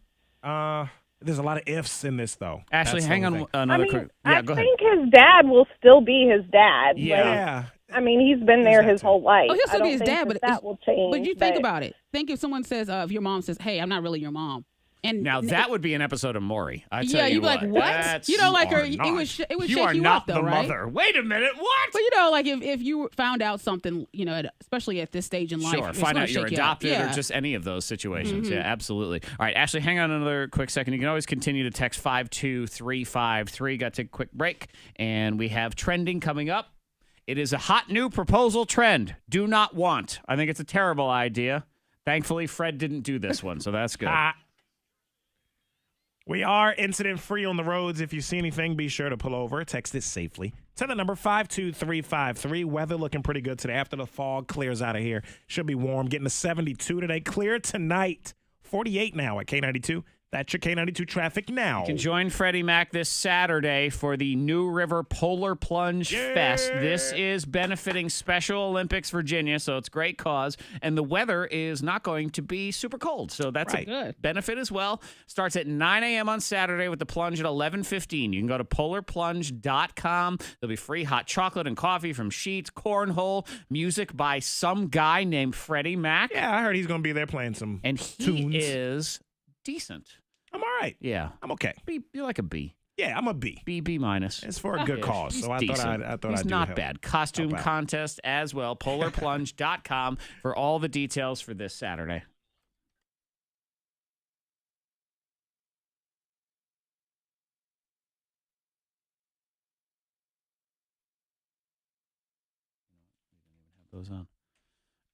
Speaker 3: There's a lot of ifs in this, though.
Speaker 1: Ashley,
Speaker 3: That's the
Speaker 1: hang
Speaker 3: only
Speaker 1: on
Speaker 3: thing.
Speaker 1: another
Speaker 14: I mean,
Speaker 1: quick. Yeah,
Speaker 14: I
Speaker 1: go ahead.
Speaker 14: think his dad will still be his dad.
Speaker 1: Yeah.
Speaker 14: I mean, he's been there his whole life.
Speaker 2: Oh, he'll
Speaker 14: I
Speaker 2: still
Speaker 14: don't
Speaker 2: be his
Speaker 14: think
Speaker 2: dad, but
Speaker 14: that will change.
Speaker 2: But you think about it. Think if someone says, if your mom says, "Hey, I'm not really your mom," and
Speaker 1: Now that would be an episode of Maury. I tell
Speaker 2: yeah,
Speaker 1: you
Speaker 2: you'd be like, "What?"
Speaker 1: That's-
Speaker 2: You know, like
Speaker 1: you
Speaker 2: her.
Speaker 1: are
Speaker 2: It
Speaker 1: not.
Speaker 2: would shake
Speaker 1: You
Speaker 2: you
Speaker 1: are not
Speaker 2: up, though,
Speaker 1: the
Speaker 2: right?
Speaker 1: mother. Wait a minute, what?
Speaker 2: But you know, like if you found out something, you know, especially at this stage in life,
Speaker 1: Sure,
Speaker 2: it's
Speaker 1: find
Speaker 2: gonna
Speaker 1: out you're
Speaker 2: shake you up.
Speaker 1: adopted
Speaker 2: Yeah.
Speaker 1: or just any of those situations.
Speaker 2: Mhm.
Speaker 1: Yeah, absolutely. All right, Ashley, hang on another quick second. You can always continue to text 52353. Got to take a quick break, and we have trending coming up. It is a hot new proposal trend. Do not want. I think it's a terrible idea. Thankfully, Fred didn't do this one, so that's good.
Speaker 3: We are incident free on the roads. If you see anything, be sure to pull over. Text it safely to the number 52353. Weather looking pretty good today. After the fog clears out of here, should be warm. Getting to 72 today. Clear tonight. 48 now at K92. That's your K92 traffic now.
Speaker 1: You can join Freddie Mac this Saturday for the New River Polar Plunge Fest. This is benefiting Special Olympics Virginia, so it's a great cause. And the weather is not going to be super cold, so that's a benefit as well. Starts at 9 a.m. on Saturday with the plunge at 11:15. You can go to polarplunge.com. There'll be free hot chocolate and coffee from Sheets, cornhole, music by some guy named Freddie Mac.
Speaker 3: Yeah, I heard he's going to be there playing some
Speaker 1: and he
Speaker 3: tunes.
Speaker 1: is decent.
Speaker 3: I'm all right.
Speaker 1: Yeah.
Speaker 3: I'm okay.
Speaker 1: You're like a B.
Speaker 3: Yeah, I'm a B.
Speaker 1: B minus.
Speaker 3: It's for a good cause,
Speaker 1: He's
Speaker 3: so I
Speaker 1: decent.
Speaker 3: thought
Speaker 1: He's
Speaker 3: I'd do
Speaker 1: not
Speaker 3: help.
Speaker 1: bad. Costume
Speaker 3: Not bad.
Speaker 1: contest as well. Polarplunge.com for all the details for this Saturday. Those on.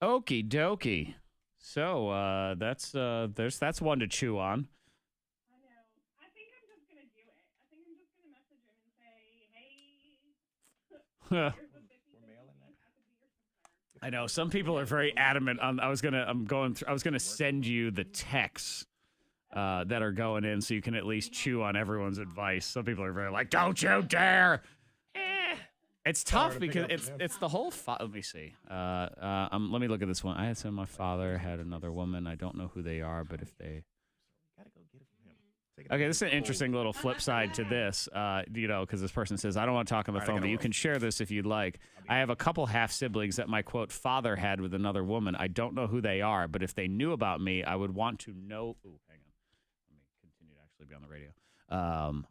Speaker 1: Okie dokie. So that's one to chew on. I know some people are very adamant on. I was gonna send you the texts that are going in so you can at least chew on everyone's advice. Some people are very like, "Don't you dare!" It's tough because it's the whole. Let me see. Let me look at this one. I had said my father had another woman. I don't know who they are, but if they. Okay, this is an interesting little flip side to this, because this person says, I don't want to talk on the phone, but you can share this if you'd like. I have a couple half-siblings that my, quote, father had with another woman. I don't know who they are, but if they knew about me, I would want to know. Ooh, hang on. Let me continue to actually be on the radio.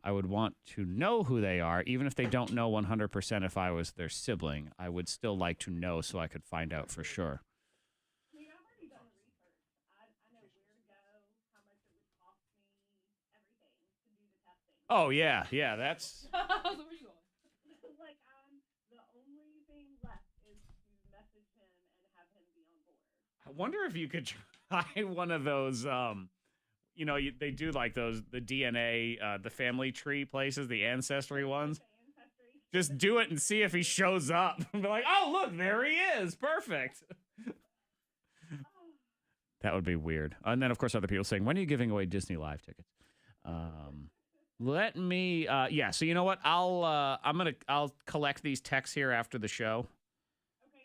Speaker 1: I would want to know who they are, even if they don't know 100% if I was their sibling. I would still like to know so I could find out for sure. Oh, yeah, that's...
Speaker 2: Where you going?
Speaker 6: The only thing left is to message him and have him be on board.
Speaker 1: I wonder if you could try one of those, they do like the DNA, the family tree places, the ancestry ones. Just do it and see if he shows up. Be like, oh, look, there he is. Perfect. That would be weird. And then, of course, other people saying, when are you giving away Disney Live tickets? Let me, so you know what? I'll collect these texts here after the show.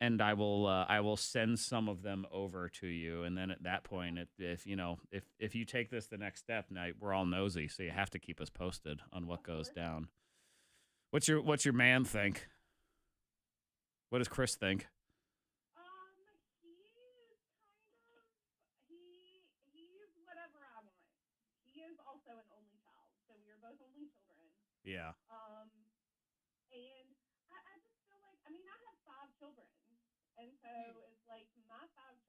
Speaker 1: And I will send some of them over to you, and then at that point, if you take this the next step, now we're all nosy, so you have to keep us posted on what goes down. What's your man think? What does Chris think?
Speaker 6: He's whatever I want. He is also an only child, so we are both only children.
Speaker 1: Yeah.
Speaker 6: And I just feel like, I have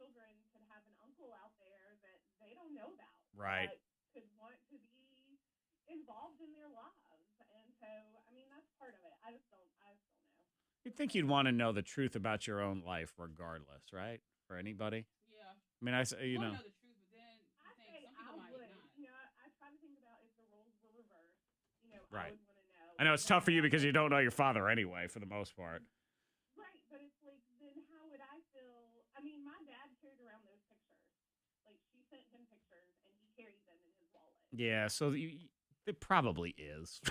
Speaker 13: children could have an uncle out there that they don't know about.
Speaker 1: Right.
Speaker 13: That could want to be involved in their lives. And so, I mean, that's part of it. I just don't know.
Speaker 1: You'd think you'd want to know the truth about your own life regardless, right? For anybody?
Speaker 2: Yeah.
Speaker 1: I mean, you know.
Speaker 2: know the truth, but then you think some people might not.
Speaker 13: You know, I try to think about if the roles were reversed. You know,
Speaker 1: Right.
Speaker 13: I would want to know.
Speaker 1: I know it's tough for you because you don't know your father anyway, for the most part.
Speaker 13: Right, but it's like, then how would I feel? I mean, my dad carried around those pictures. Like, she sent him pictures, and he carried them in his wallet.
Speaker 1: Yeah, so it probably is.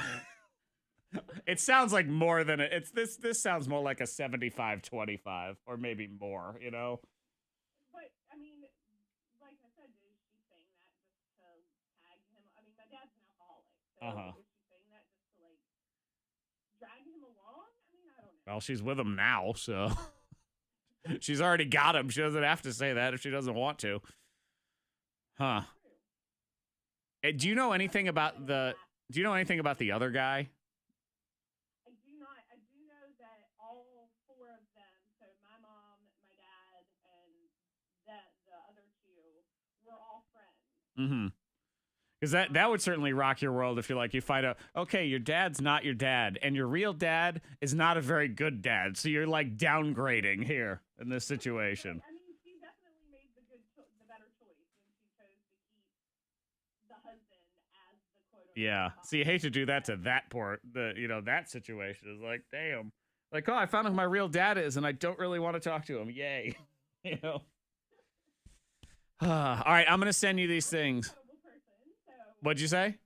Speaker 1: It sounds like more than this sounds more like a 75-25 or maybe more, you know.
Speaker 13: But I mean, like I said, is she saying that just to tag him? I mean, my dad's an alcoholic, so is she saying that just to like drag him along? I mean, I don't know.
Speaker 1: Well, she's with him now, so she's already got him. She doesn't have to say that if she doesn't want to. Huh. Do you know anything about the other guy?
Speaker 13: I do not. I do know that all four of them, so my mom, my dad, and the other two, were all friends.
Speaker 1: Mm-hmm. Because that would certainly rock your world if you find out, okay, your dad's not your dad, and your real dad is not a very good dad, so you're like downgrading here in this situation.
Speaker 13: I mean, she definitely made the better choice when she chose to keep the husband as the quote-unquote.
Speaker 1: Yeah. So you hate to do that to that that situation is like, damn. Like, oh, I found out who my real dad is, and I don't really want to talk to him. Yay. You know. All right, I'm gonna send you these things. What'd you say?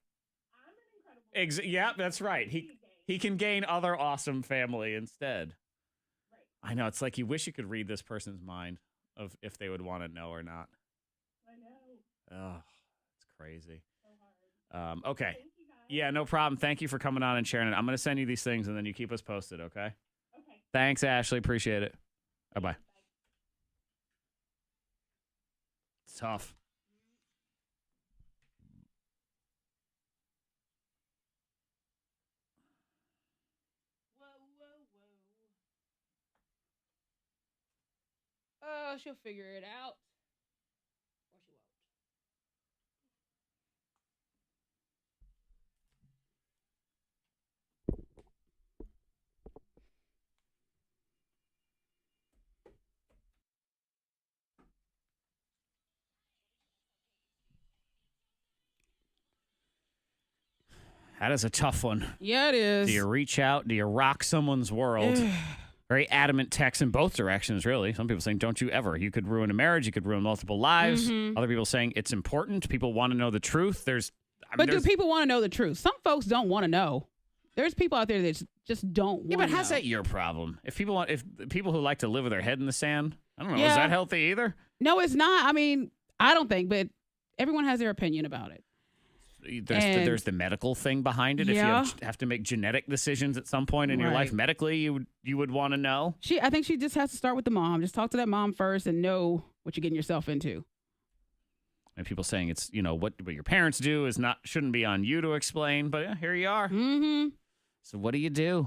Speaker 1: Yeah, that's right. He can gain other awesome family instead.
Speaker 13: Right.
Speaker 1: I know. It's like you wish you could read this person's mind of if they would want to know or not.
Speaker 13: I know.
Speaker 1: Oh, it's crazy. So hard. Okay. Yeah, no problem. Thank you for coming on and sharing it. I'm going to send you these things, and then you keep us posted, okay?
Speaker 13: Okay.
Speaker 1: Thanks, Ashley. Appreciate it. Bye-bye. It's tough.
Speaker 2: Oh, she'll figure it out. Or she won't.
Speaker 1: That is a tough one.
Speaker 2: Yeah, it is.
Speaker 1: Do you reach out? Do you rock someone's world? Very adamant text in both directions, really. Some people saying, don't you ever. You could ruin a marriage. You could ruin multiple lives.
Speaker 2: Mm-hmm.
Speaker 1: Other people saying it's important. People want to know the truth.
Speaker 2: Do people want to know the truth? Some folks don't want to know. There's people out there that just don't want to know.
Speaker 1: Yeah, but how's that your problem? If people who like to live with their head in the sand, I don't know. Is that healthy either?
Speaker 2: No, it's not. I mean, I don't think, but everyone has their opinion about it.
Speaker 1: There's the medical thing behind it.
Speaker 2: Yeah.
Speaker 1: If you have to make genetic decisions at some point in your life medically, you would want to know.
Speaker 2: I think she just has to start with the mom. Just talk to that mom first and know what you're getting yourself into.
Speaker 1: And people saying it's, what your parents do shouldn't be on you to explain. But yeah, here you are.
Speaker 2: Mm-hmm.
Speaker 1: So what do you do?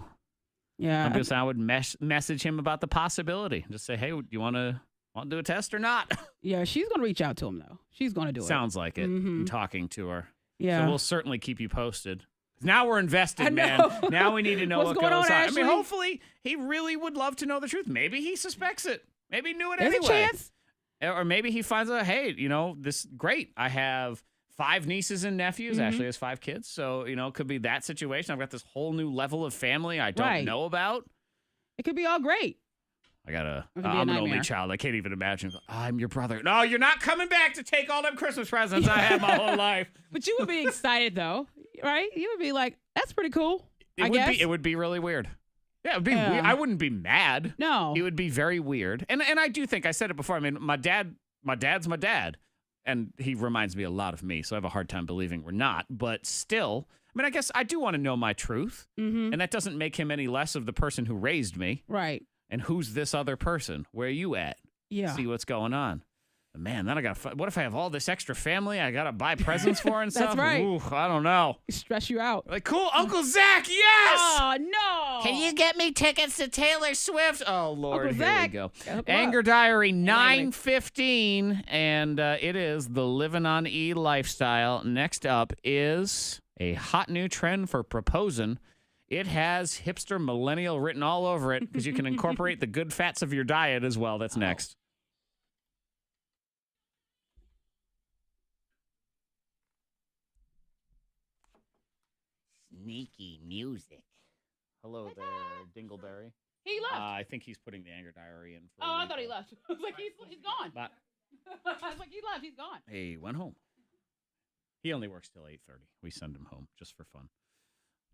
Speaker 2: Yeah.
Speaker 1: Some people say I would message him about the possibility. Just say, hey, do you want to do a test or not?
Speaker 2: Yeah, she's going to reach out to him, though. She's going to do it.
Speaker 1: Sounds like it.
Speaker 2: Mm-hmm.
Speaker 1: I'm talking to her.
Speaker 2: Yeah.
Speaker 1: So we'll certainly keep you posted. Now we're invested, man. Now we need to know what
Speaker 2: going
Speaker 1: goes on.
Speaker 2: Ashley?
Speaker 1: I mean, hopefully he really would love to know the truth. Maybe he suspects it. Maybe he knew it
Speaker 2: There's
Speaker 1: anyway.
Speaker 2: a chance.
Speaker 1: Or maybe he finds out, hey, this great. I have 5 nieces and nephews.
Speaker 2: Mm-hmm.
Speaker 1: Ashley has 5 kids. So, it could be that situation. I've got this whole new level of family I don't know about.
Speaker 2: It could be all great.
Speaker 1: I'm an only child. I can't even imagine. I'm your brother. No, you're not coming back to take all them Christmas presents I had my whole life.
Speaker 2: But you would be excited, though, right? You would be like, that's pretty cool.
Speaker 1: It would be really weird. Yeah, it would be weird. I wouldn't be mad.
Speaker 2: No.
Speaker 1: It would be very weird. And I do think I said it before. I mean, my dad's my dad. And he reminds me a lot of me. So I have a hard time believing we're not. But still, I mean, I guess I do want to know my truth.
Speaker 2: Mm-hmm.
Speaker 1: And that doesn't make him any less of the person who raised me.
Speaker 2: Right.
Speaker 1: And who's this other person? Where are you at?
Speaker 2: Yeah.
Speaker 1: See what's going on. Man, then I got to, what if I have all this extra family I got to buy presents for and stuff?
Speaker 2: That's right.
Speaker 1: Ooh, I don't know.
Speaker 2: Stress you out.
Speaker 1: Like, cool, Uncle Zach, yes!
Speaker 2: Oh, no.
Speaker 12: Can you get me tickets to Taylor Swift?
Speaker 1: Oh, Lord,
Speaker 2: Uncle
Speaker 1: here
Speaker 2: Zach.
Speaker 1: we go.
Speaker 2: Hook 'em
Speaker 1: Anger
Speaker 2: up.
Speaker 1: Diary 9:15, and it is the Livin on E lifestyle. Next up is a hot new trend for proposing. It has hipster millennial written all over it because you can incorporate the good fats of your diet as well. That's next.
Speaker 12: Sneaky music.
Speaker 1: Hello there, Dingleberry.
Speaker 2: He left.
Speaker 1: I think he's putting the Anger Diary in. For
Speaker 2: Oh, I thought he left. I was like, he's gone.
Speaker 1: But
Speaker 2: I was like, he left. He's gone.
Speaker 1: he went home. He only works till 8:30. We send him home just for fun.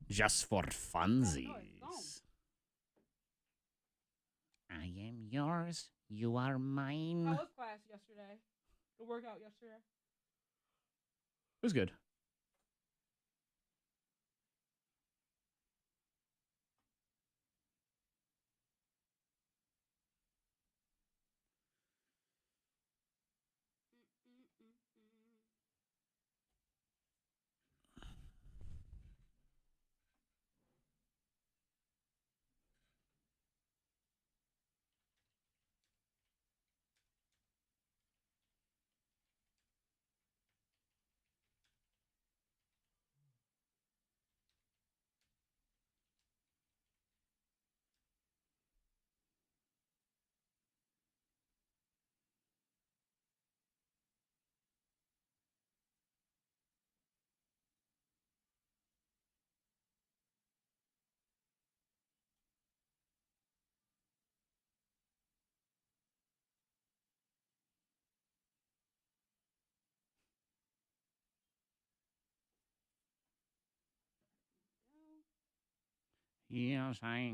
Speaker 1: Just for funsies.
Speaker 12: I am yours. You are mine.
Speaker 2: How was class yesterday? The workout yesterday?
Speaker 1: It was good. Yes, I.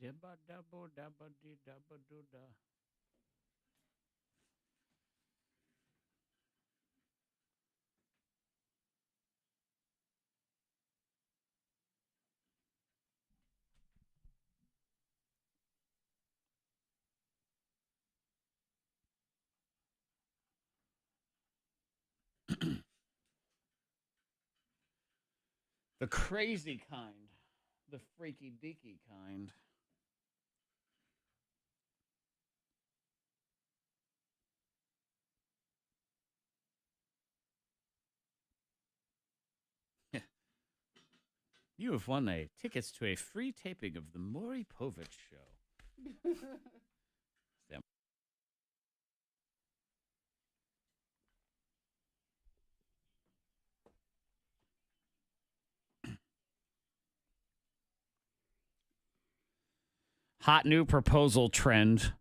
Speaker 1: Dibba dabba dabba dee dabba doo da. The crazy kind. The freaky deaky kind. You have won tickets to a free taping of the Maury Povich show. Hot new proposal trend.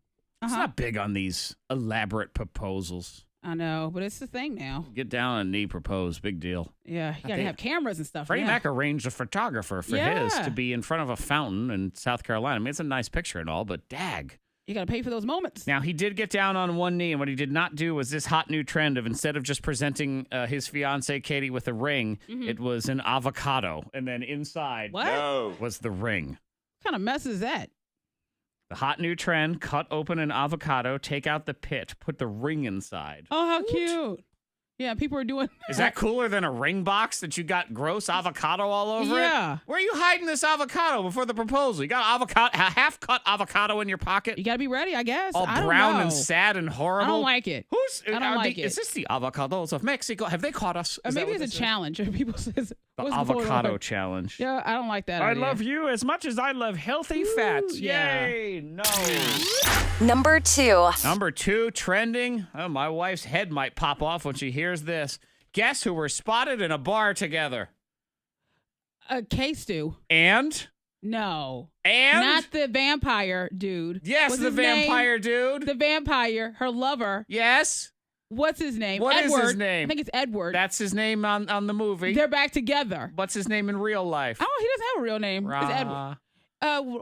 Speaker 1: It's
Speaker 2: Uh-huh.
Speaker 1: not big on these elaborate proposals.
Speaker 2: I know, but it's the thing now.
Speaker 1: Get down on a knee, propose. Big deal.
Speaker 2: Yeah, you got to have cameras and stuff.
Speaker 1: Freddie
Speaker 2: now.
Speaker 1: Mac arranged a photographer for his to be in front of a fountain in South Carolina. I mean, it's a nice picture and all, but dag.
Speaker 2: You got to pay for those moments.
Speaker 1: Now, he did get down on one knee, and what he did not do was this hot new trend of instead of just presenting his fiancee, Katie, with a ring, it was an avocado. And then inside was the ring.
Speaker 2: What kind of mess is that?
Speaker 1: The hot new trend, cut open an avocado, take out the pit, put the ring inside.
Speaker 2: Oh, how cute. Yeah, people are doing
Speaker 1: Is that cooler than a ring box that you got gross avocado all over it?
Speaker 2: Yeah.
Speaker 1: Where are you hiding this avocado before the proposal? You got avocado, half-cut avocado in your pocket?
Speaker 2: You got to be ready, I guess.
Speaker 1: All
Speaker 2: I don't
Speaker 1: brown
Speaker 2: know.
Speaker 1: and sad and horrible?
Speaker 2: I don't like it. I don't like it.
Speaker 1: Is this the avocados of Mexico? Have they caught us?
Speaker 2: Or maybe it's a challenge. People says
Speaker 1: The avocado challenge.
Speaker 2: Yeah, I don't like that
Speaker 8: I
Speaker 2: idea.
Speaker 8: love you as much as I love healthy fats.
Speaker 2: yeah.
Speaker 8: Yay! No.
Speaker 16: Number 2.
Speaker 1: Number 2, trending. Oh, my wife's head might pop off when she hears this. Guess who were spotted in a bar together?
Speaker 2: K-Stew.
Speaker 1: And?
Speaker 2: No.
Speaker 1: And?
Speaker 2: Not the vampire dude.
Speaker 1: Yes,
Speaker 2: What's
Speaker 1: the
Speaker 2: his name?
Speaker 1: vampire dude.
Speaker 2: The vampire, her lover.
Speaker 1: Yes.
Speaker 2: What's his name?
Speaker 1: What is
Speaker 2: Edward.
Speaker 1: his name?
Speaker 2: I think it's Edward.
Speaker 1: That's his name on the movie.
Speaker 2: They're back together.
Speaker 1: What's his name in real life?
Speaker 2: Oh, he doesn't have a real name. It's Edward.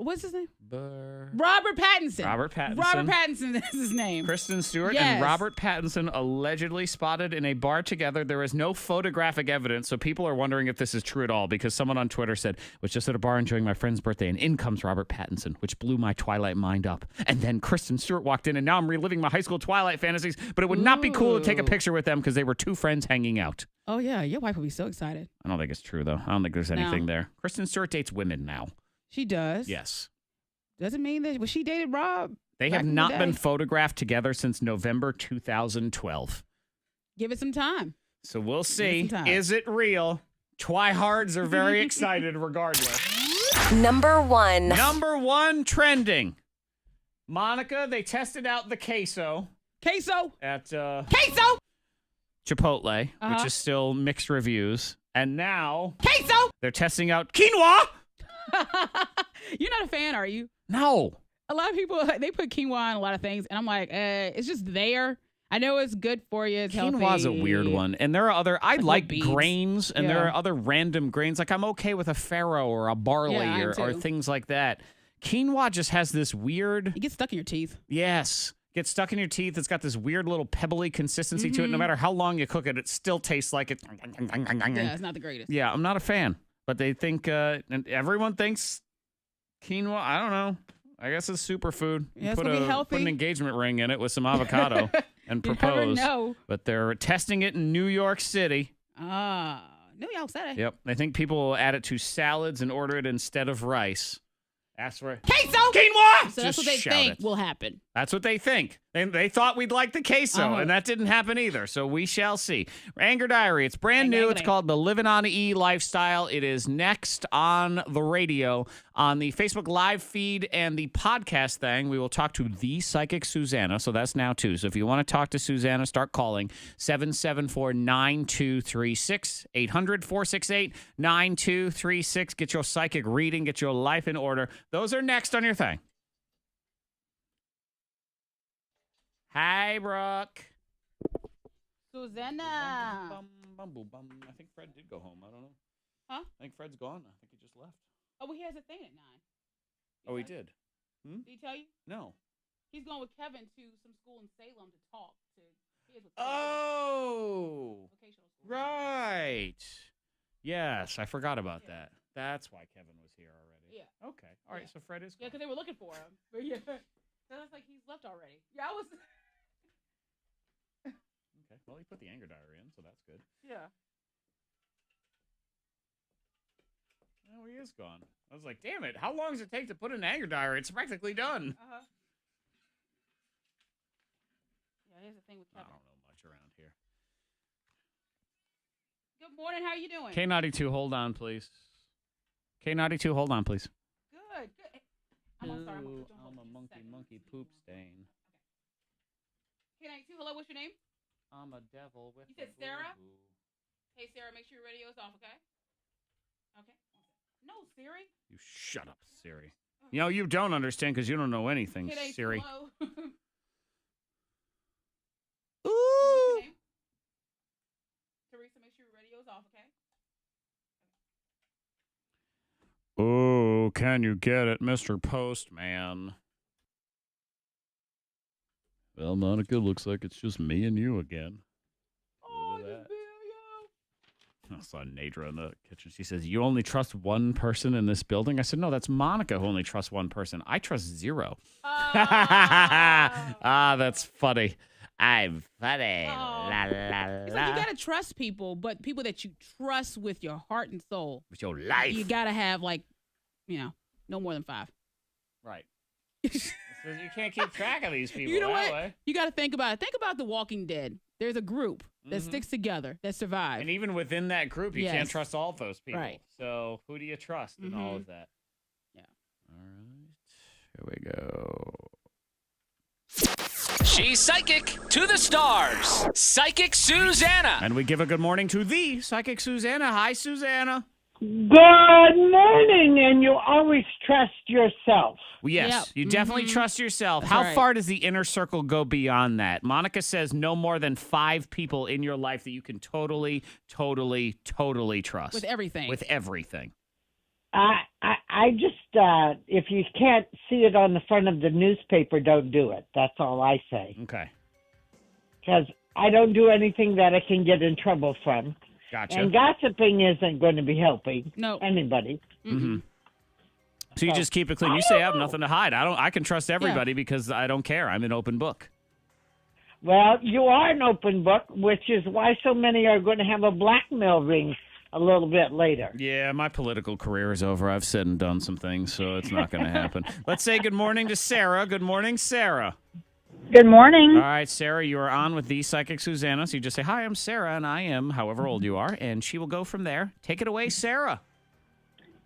Speaker 2: What's his name? Robert Pattinson.
Speaker 1: Robert Pattinson.
Speaker 2: Robert Pattinson is his name.
Speaker 1: Kristen Stewart
Speaker 2: Yes.
Speaker 1: and Robert Pattinson allegedly spotted in a bar together. There is no photographic evidence, so people are wondering if this is true at all because someone on Twitter said, was just at a bar enjoying my friend's birthday, and in comes Robert Pattinson, which blew my Twilight mind up. And then Kristen Stewart walked in, and now I'm reliving my high school Twilight fantasies, but it would not be cool to take a picture with them because they were two friends hanging out.
Speaker 2: Oh, yeah. Your wife would be so excited.
Speaker 1: I don't think it's true, though. I don't think there's anything there. Kristen Stewart dates women now.
Speaker 2: She does.
Speaker 1: Yes.
Speaker 2: Doesn't mean that. Well, she dated Rob.
Speaker 1: They
Speaker 2: back
Speaker 1: have
Speaker 2: in the
Speaker 1: not
Speaker 2: day.
Speaker 1: been photographed together since November 2012.
Speaker 2: Give it some time.
Speaker 1: So we'll see.
Speaker 2: Give it some time.
Speaker 1: Is it real? Twihards are very excited regardless.
Speaker 16: Number 1.
Speaker 1: Number 1 trending. Monica, they tested out the queso.
Speaker 2: Queso.
Speaker 1: At
Speaker 2: Queso.
Speaker 1: Chipotle, which is still mixed reviews. And now
Speaker 2: Queso.
Speaker 1: they're testing out quinoa.
Speaker 2: You're not a fan, are you?
Speaker 1: No.
Speaker 2: A lot of people, they put quinoa on a lot of things, and I'm like, it's just there. I know it's good for you. It's healthy.
Speaker 1: Quinoa's a weird one. And there are other, I like
Speaker 2: beans.
Speaker 1: grains, and there
Speaker 2: Yeah.
Speaker 1: are other random grains. Like I'm okay with a farro or a barley
Speaker 2: Yeah, I am
Speaker 1: or
Speaker 2: too.
Speaker 1: things like that. Quinoa just has this weird.
Speaker 2: It gets stuck in your teeth.
Speaker 1: Yes. Gets stuck in your teeth. It's got this weird little pebbly consistency to it. No matter how long you cook it, it still tastes like it's.
Speaker 2: Yeah, it's not the greatest.
Speaker 1: Yeah, I'm not a fan. But they think, and everyone thinks quinoa, I don't know. I guess it's superfood.
Speaker 2: Yeah, it's
Speaker 1: put
Speaker 2: gonna be healthy.
Speaker 1: Put an engagement ring in it with some avocado and
Speaker 2: You
Speaker 1: propose.
Speaker 2: never know.
Speaker 1: But they're testing it in New York City.
Speaker 2: New York City.
Speaker 1: Yep. I think people will add it to salads and order it instead of rice. Ask for
Speaker 2: Queso.
Speaker 1: quinoa.
Speaker 2: So that's
Speaker 1: Just
Speaker 2: what they
Speaker 1: shout
Speaker 2: think
Speaker 1: it.
Speaker 2: will happen.
Speaker 1: That's what they think. They thought we'd like the queso,
Speaker 2: Uh-huh.
Speaker 1: and that didn't happen either. So we shall see. Anger Diary. It's brand new. It's called the Livin on E lifestyle. It is next on the radio, on the Facebook live feed and the podcast thing. We will talk to the psychic Suzanna. So that's now too. So if you want to talk to Suzanna, start calling 774-9236, 800-468-9236. Get your psychic reading. Get your life in order. Those are next on your thing. Hi, Brooke.
Speaker 2: Susanna.
Speaker 1: I think Fred did go home. I don't know.
Speaker 2: Huh?
Speaker 1: I think Fred's gone. I think he just left.
Speaker 2: Oh, well, he has a thing at 9.
Speaker 1: Oh, he did?
Speaker 2: Did he tell you?
Speaker 1: No.
Speaker 2: He's going with Kevin to some school in Salem to talk to kids with
Speaker 1: Oh,
Speaker 2: vocational school.
Speaker 1: right. Yes, I forgot about that. That's why Kevin was here already.
Speaker 2: Yeah.
Speaker 1: Okay. All right, so Fred is
Speaker 2: Yeah, because they were looking for him. But yeah. So that's like he's left already. Yeah, I was.
Speaker 1: Okay. Well, he put the anger diary in, so that's good.
Speaker 2: Yeah.
Speaker 1: Oh, he is gone. I was like, damn it. How long does it take to put an anger diary? It's practically done.
Speaker 2: Uh-huh. Yeah, here's the thing with
Speaker 1: I
Speaker 2: Kevin.
Speaker 1: don't know much around here.
Speaker 2: Good morning. How are you doing?
Speaker 1: K92, hold on, please. K92, hold on, please.
Speaker 2: Good. Good. I'm sorry.
Speaker 1: I'm a monkey poop stain.
Speaker 2: K92, hello. What's your name?
Speaker 1: I'm a devil with
Speaker 2: You said
Speaker 1: a
Speaker 2: Sarah?
Speaker 1: boo-boo.
Speaker 2: Hey, Sarah, make sure your radio's off, okay? Okay. No, Siri.
Speaker 1: You shut up, Siri. You know, you don't understand because you don't know anything,
Speaker 2: K92
Speaker 1: Siri.
Speaker 2: hello.
Speaker 1: Ooh.
Speaker 2: Teresa, make sure your radio's off, okay?
Speaker 1: Oh, can you get it, Mr. Postman? Well, Monica, looks like it's just me and you again.
Speaker 2: Oh,
Speaker 1: Look at that. I saw Nadra in the kitchen. She says, you only trust one person in this building? I said, no, that's Monica who only trusts one person. I trust zero. That's funny. I'm funny.
Speaker 2: Oh.
Speaker 1: La, la,
Speaker 2: It's
Speaker 1: la.
Speaker 2: like you got to trust people, but people that you trust with your heart and soul.
Speaker 1: With your life.
Speaker 2: You got to have, like, no more than 5.
Speaker 1: Right. You can't keep track of these people.
Speaker 2: You know
Speaker 1: that
Speaker 2: what?
Speaker 1: way.
Speaker 2: You got to think about it. Think about The Walking Dead. There's a group that sticks together, that survives.
Speaker 1: And even within that group, you can't trust all of those people.
Speaker 2: Right.
Speaker 1: So who do you trust in all of that?
Speaker 2: Yeah.
Speaker 1: All right. Here we go.
Speaker 17: She's psychic to the stars. Psychic Suzanna.
Speaker 1: And we give a good morning to the Psychic Suzanna. Hi, Suzanna.
Speaker 18: Good morning, and you always trust yourself.
Speaker 1: Well, yes,
Speaker 2: Yep.
Speaker 1: you definitely trust yourself.
Speaker 2: That's
Speaker 1: How
Speaker 2: right.
Speaker 1: far does the inner circle go beyond that? Monica says no more than 5 people in your life that you can totally trust.
Speaker 2: With everything.
Speaker 1: With everything.
Speaker 18: I just, if you can't see it on the front of the newspaper, don't do it. That's all I say.
Speaker 1: Okay.
Speaker 18: Because I don't do anything that I can get in trouble from.
Speaker 1: Gotcha.
Speaker 18: And gossiping isn't going to be helping anybody.
Speaker 1: Mm-hmm. So you just keep it clean. You say I have nothing to hide. I can trust everybody because I don't care. I'm an open book.
Speaker 18: Well, you are an open book, which is why so many are going to have a blackmail ring a little bit later.
Speaker 1: Yeah, my political career is over. I've said and done some things, so it's not going to happen. Let's say good morning to Sarah. Good morning, Sarah.
Speaker 19: Good morning.
Speaker 1: All right, Sarah, you are on with the Psychic Suzanna. So you just say, hi, I'm Sarah, and I am however old you are, and she will go from there. Take it away, Sarah.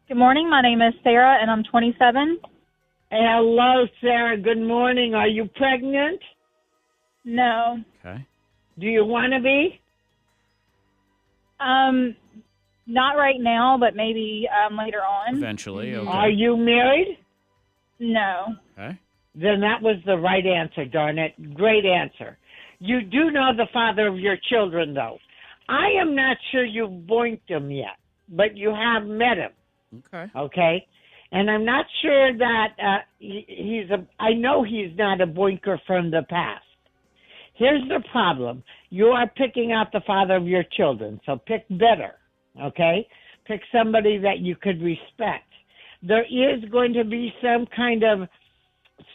Speaker 19: Good morning. My name is Sarah, and I'm 27.
Speaker 18: Hello, Sarah. Good morning. Are you pregnant?
Speaker 19: No.
Speaker 1: Okay.
Speaker 18: Do you want to be?
Speaker 19: Not right now, but maybe later on.
Speaker 1: Eventually, okay.
Speaker 18: Are you married?
Speaker 19: No.
Speaker 1: Okay.
Speaker 18: Then that was the right answer, darn it. Great answer. You do know the father of your children, though. I am not sure you've boinked him yet, but you have met him.
Speaker 1: Okay.
Speaker 18: Okay? And I'm not sure that I know he's not a boinker from the past. Here's the problem. You are picking out the father of your children, so pick better, okay? Pick somebody that you could respect. There is going to be some kind of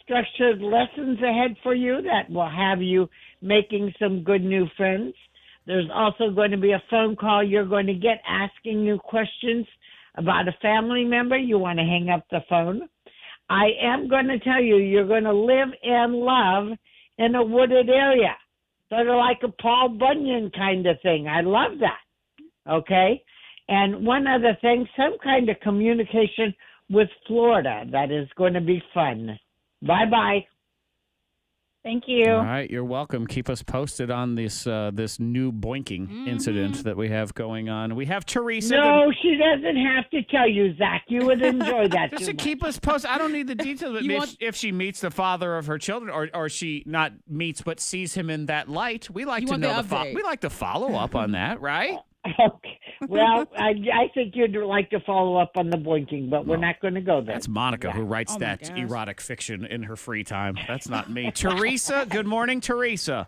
Speaker 18: structured lessons ahead for you that will have you making some good new friends. There's also going to be a phone call you're going to get asking you questions about a family member. You want to hang up the phone. I am going to tell you, you're going to live and love in a wooded area, sort of like a Paul Bunyan kind of thing. I love that, okay? And one other thing, some kind of communication with Florida that is going to be fun. Bye-bye.
Speaker 19: Thank you.
Speaker 1: All right, you're welcome. Keep us posted on this this new boinking incident that we have going on. We have Teresa.
Speaker 18: No, she doesn't have to tell you, Zach. You would enjoy that
Speaker 1: Just
Speaker 18: too
Speaker 1: to
Speaker 18: much.
Speaker 1: keep us posted. I don't need the details. But if she meets the father of her children, or she not meets but sees him in that light, we like
Speaker 2: You
Speaker 1: to
Speaker 2: want
Speaker 1: know
Speaker 2: the update.
Speaker 1: we like to follow up on that, right?
Speaker 18: Okay. Well, I think you'd like to follow up on the boinking, but we're not going to go there.
Speaker 1: That's Monica who writes that erotic fiction in her free time. That's not me. Teresa, good morning, Teresa.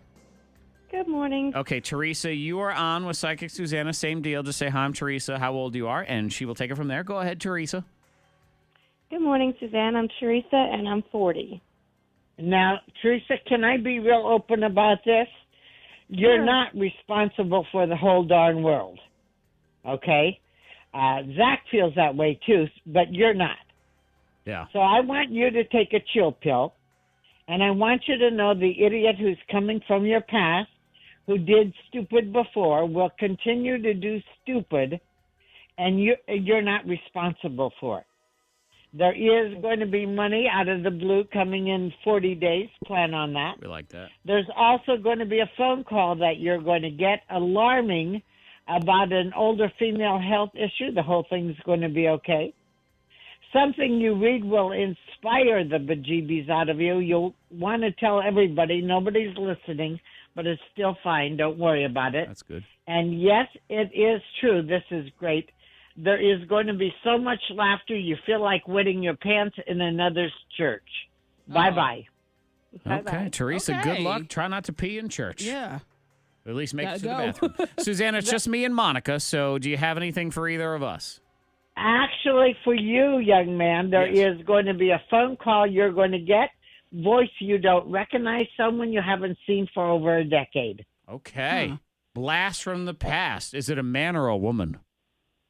Speaker 20: Good morning.
Speaker 1: Okay, Teresa, you are on with Psychic Suzanna. Same deal. Just say, hi, I'm Teresa, how old you are, and she will take it from there. Go ahead, Teresa.
Speaker 20: Good morning, Suzanne. I'm Teresa, and I'm 40.
Speaker 18: Now, Teresa, can I be real open about this? You're
Speaker 20: Sure.
Speaker 18: not responsible for the whole darn world, okay? Zach feels that way too, but you're not.
Speaker 1: Yeah.
Speaker 18: So I want you to take a chill pill, and I want you to know the idiot who's coming from your past, who did stupid before, will continue to do stupid, and you're not responsible for it. There is going to be money out of the blue coming in 40 days. Plan on that.
Speaker 1: We like that.
Speaker 18: There's also going to be a phone call that you're going to get alarming about an older female health issue. The whole thing's going to be okay. something you read will inspire the bejeebies out of you. You'll want to tell everybody. Nobody's listening, but it's still fine. Don't worry about it.
Speaker 1: That's good.
Speaker 18: And yes, it is true. This is great. There is going to be so much laughter. You feel like wetting your pants in another's church. Bye-bye.
Speaker 1: Okay, Teresa, good luck. Try not to pee in church.
Speaker 2: Yeah.
Speaker 1: Or at least make it to the
Speaker 2: Gotta
Speaker 1: bathroom. Susanna, it's just me and Monica, so do you have anything for either of us?
Speaker 18: Actually, for you, young man, there is going to be a phone call you're going to get. Voice you don't recognize, someone you haven't seen for over a decade.
Speaker 1: Okay. Blast from the past. Is it a man or a woman?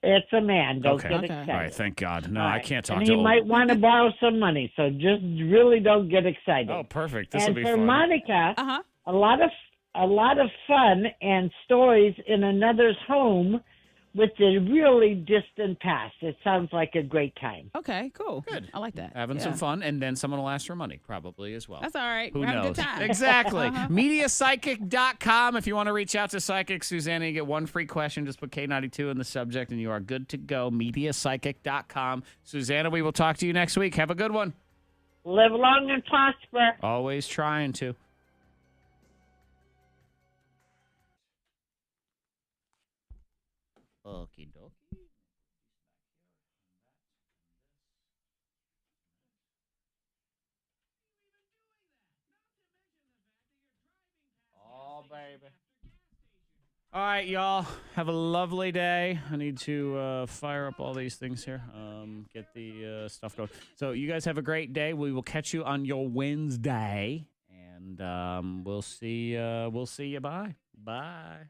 Speaker 18: It's a man. Don't
Speaker 1: Okay.
Speaker 18: get excited.
Speaker 1: All right, thank God. No,
Speaker 18: All
Speaker 1: I
Speaker 18: right.
Speaker 1: can't talk
Speaker 18: and
Speaker 1: to
Speaker 18: he
Speaker 1: old.
Speaker 18: might want to borrow some money, so just really don't get excited.
Speaker 1: Oh, perfect. This will
Speaker 18: And
Speaker 1: be
Speaker 18: for
Speaker 1: fun.
Speaker 18: Monica, a lot of fun and stories in another's home with the really distant past. It sounds like a great time.
Speaker 2: Okay, cool.
Speaker 1: Good.
Speaker 2: I like that.
Speaker 1: Having some fun, and then someone will ask for money, probably as well.
Speaker 2: That's all right.
Speaker 1: Who
Speaker 2: We're having a
Speaker 1: knows?
Speaker 2: good time.
Speaker 1: Exactly. MediaPsychic.com. If you want to reach out to Psychic Susanna, you get one free question. Just put K92 in the subject, and you are good to go. MediaPsychic.com. Susanna, we will talk to you next week. Have a good one.
Speaker 18: Live long and prosper.
Speaker 1: Always trying to. Okie dokie. Oh, baby. All right, y'all. Have a lovely day. I need to fire up all these things here. Get the stuff going. So you guys have a great day. We will catch you on your Wednesday, and we'll see you. Bye. Bye.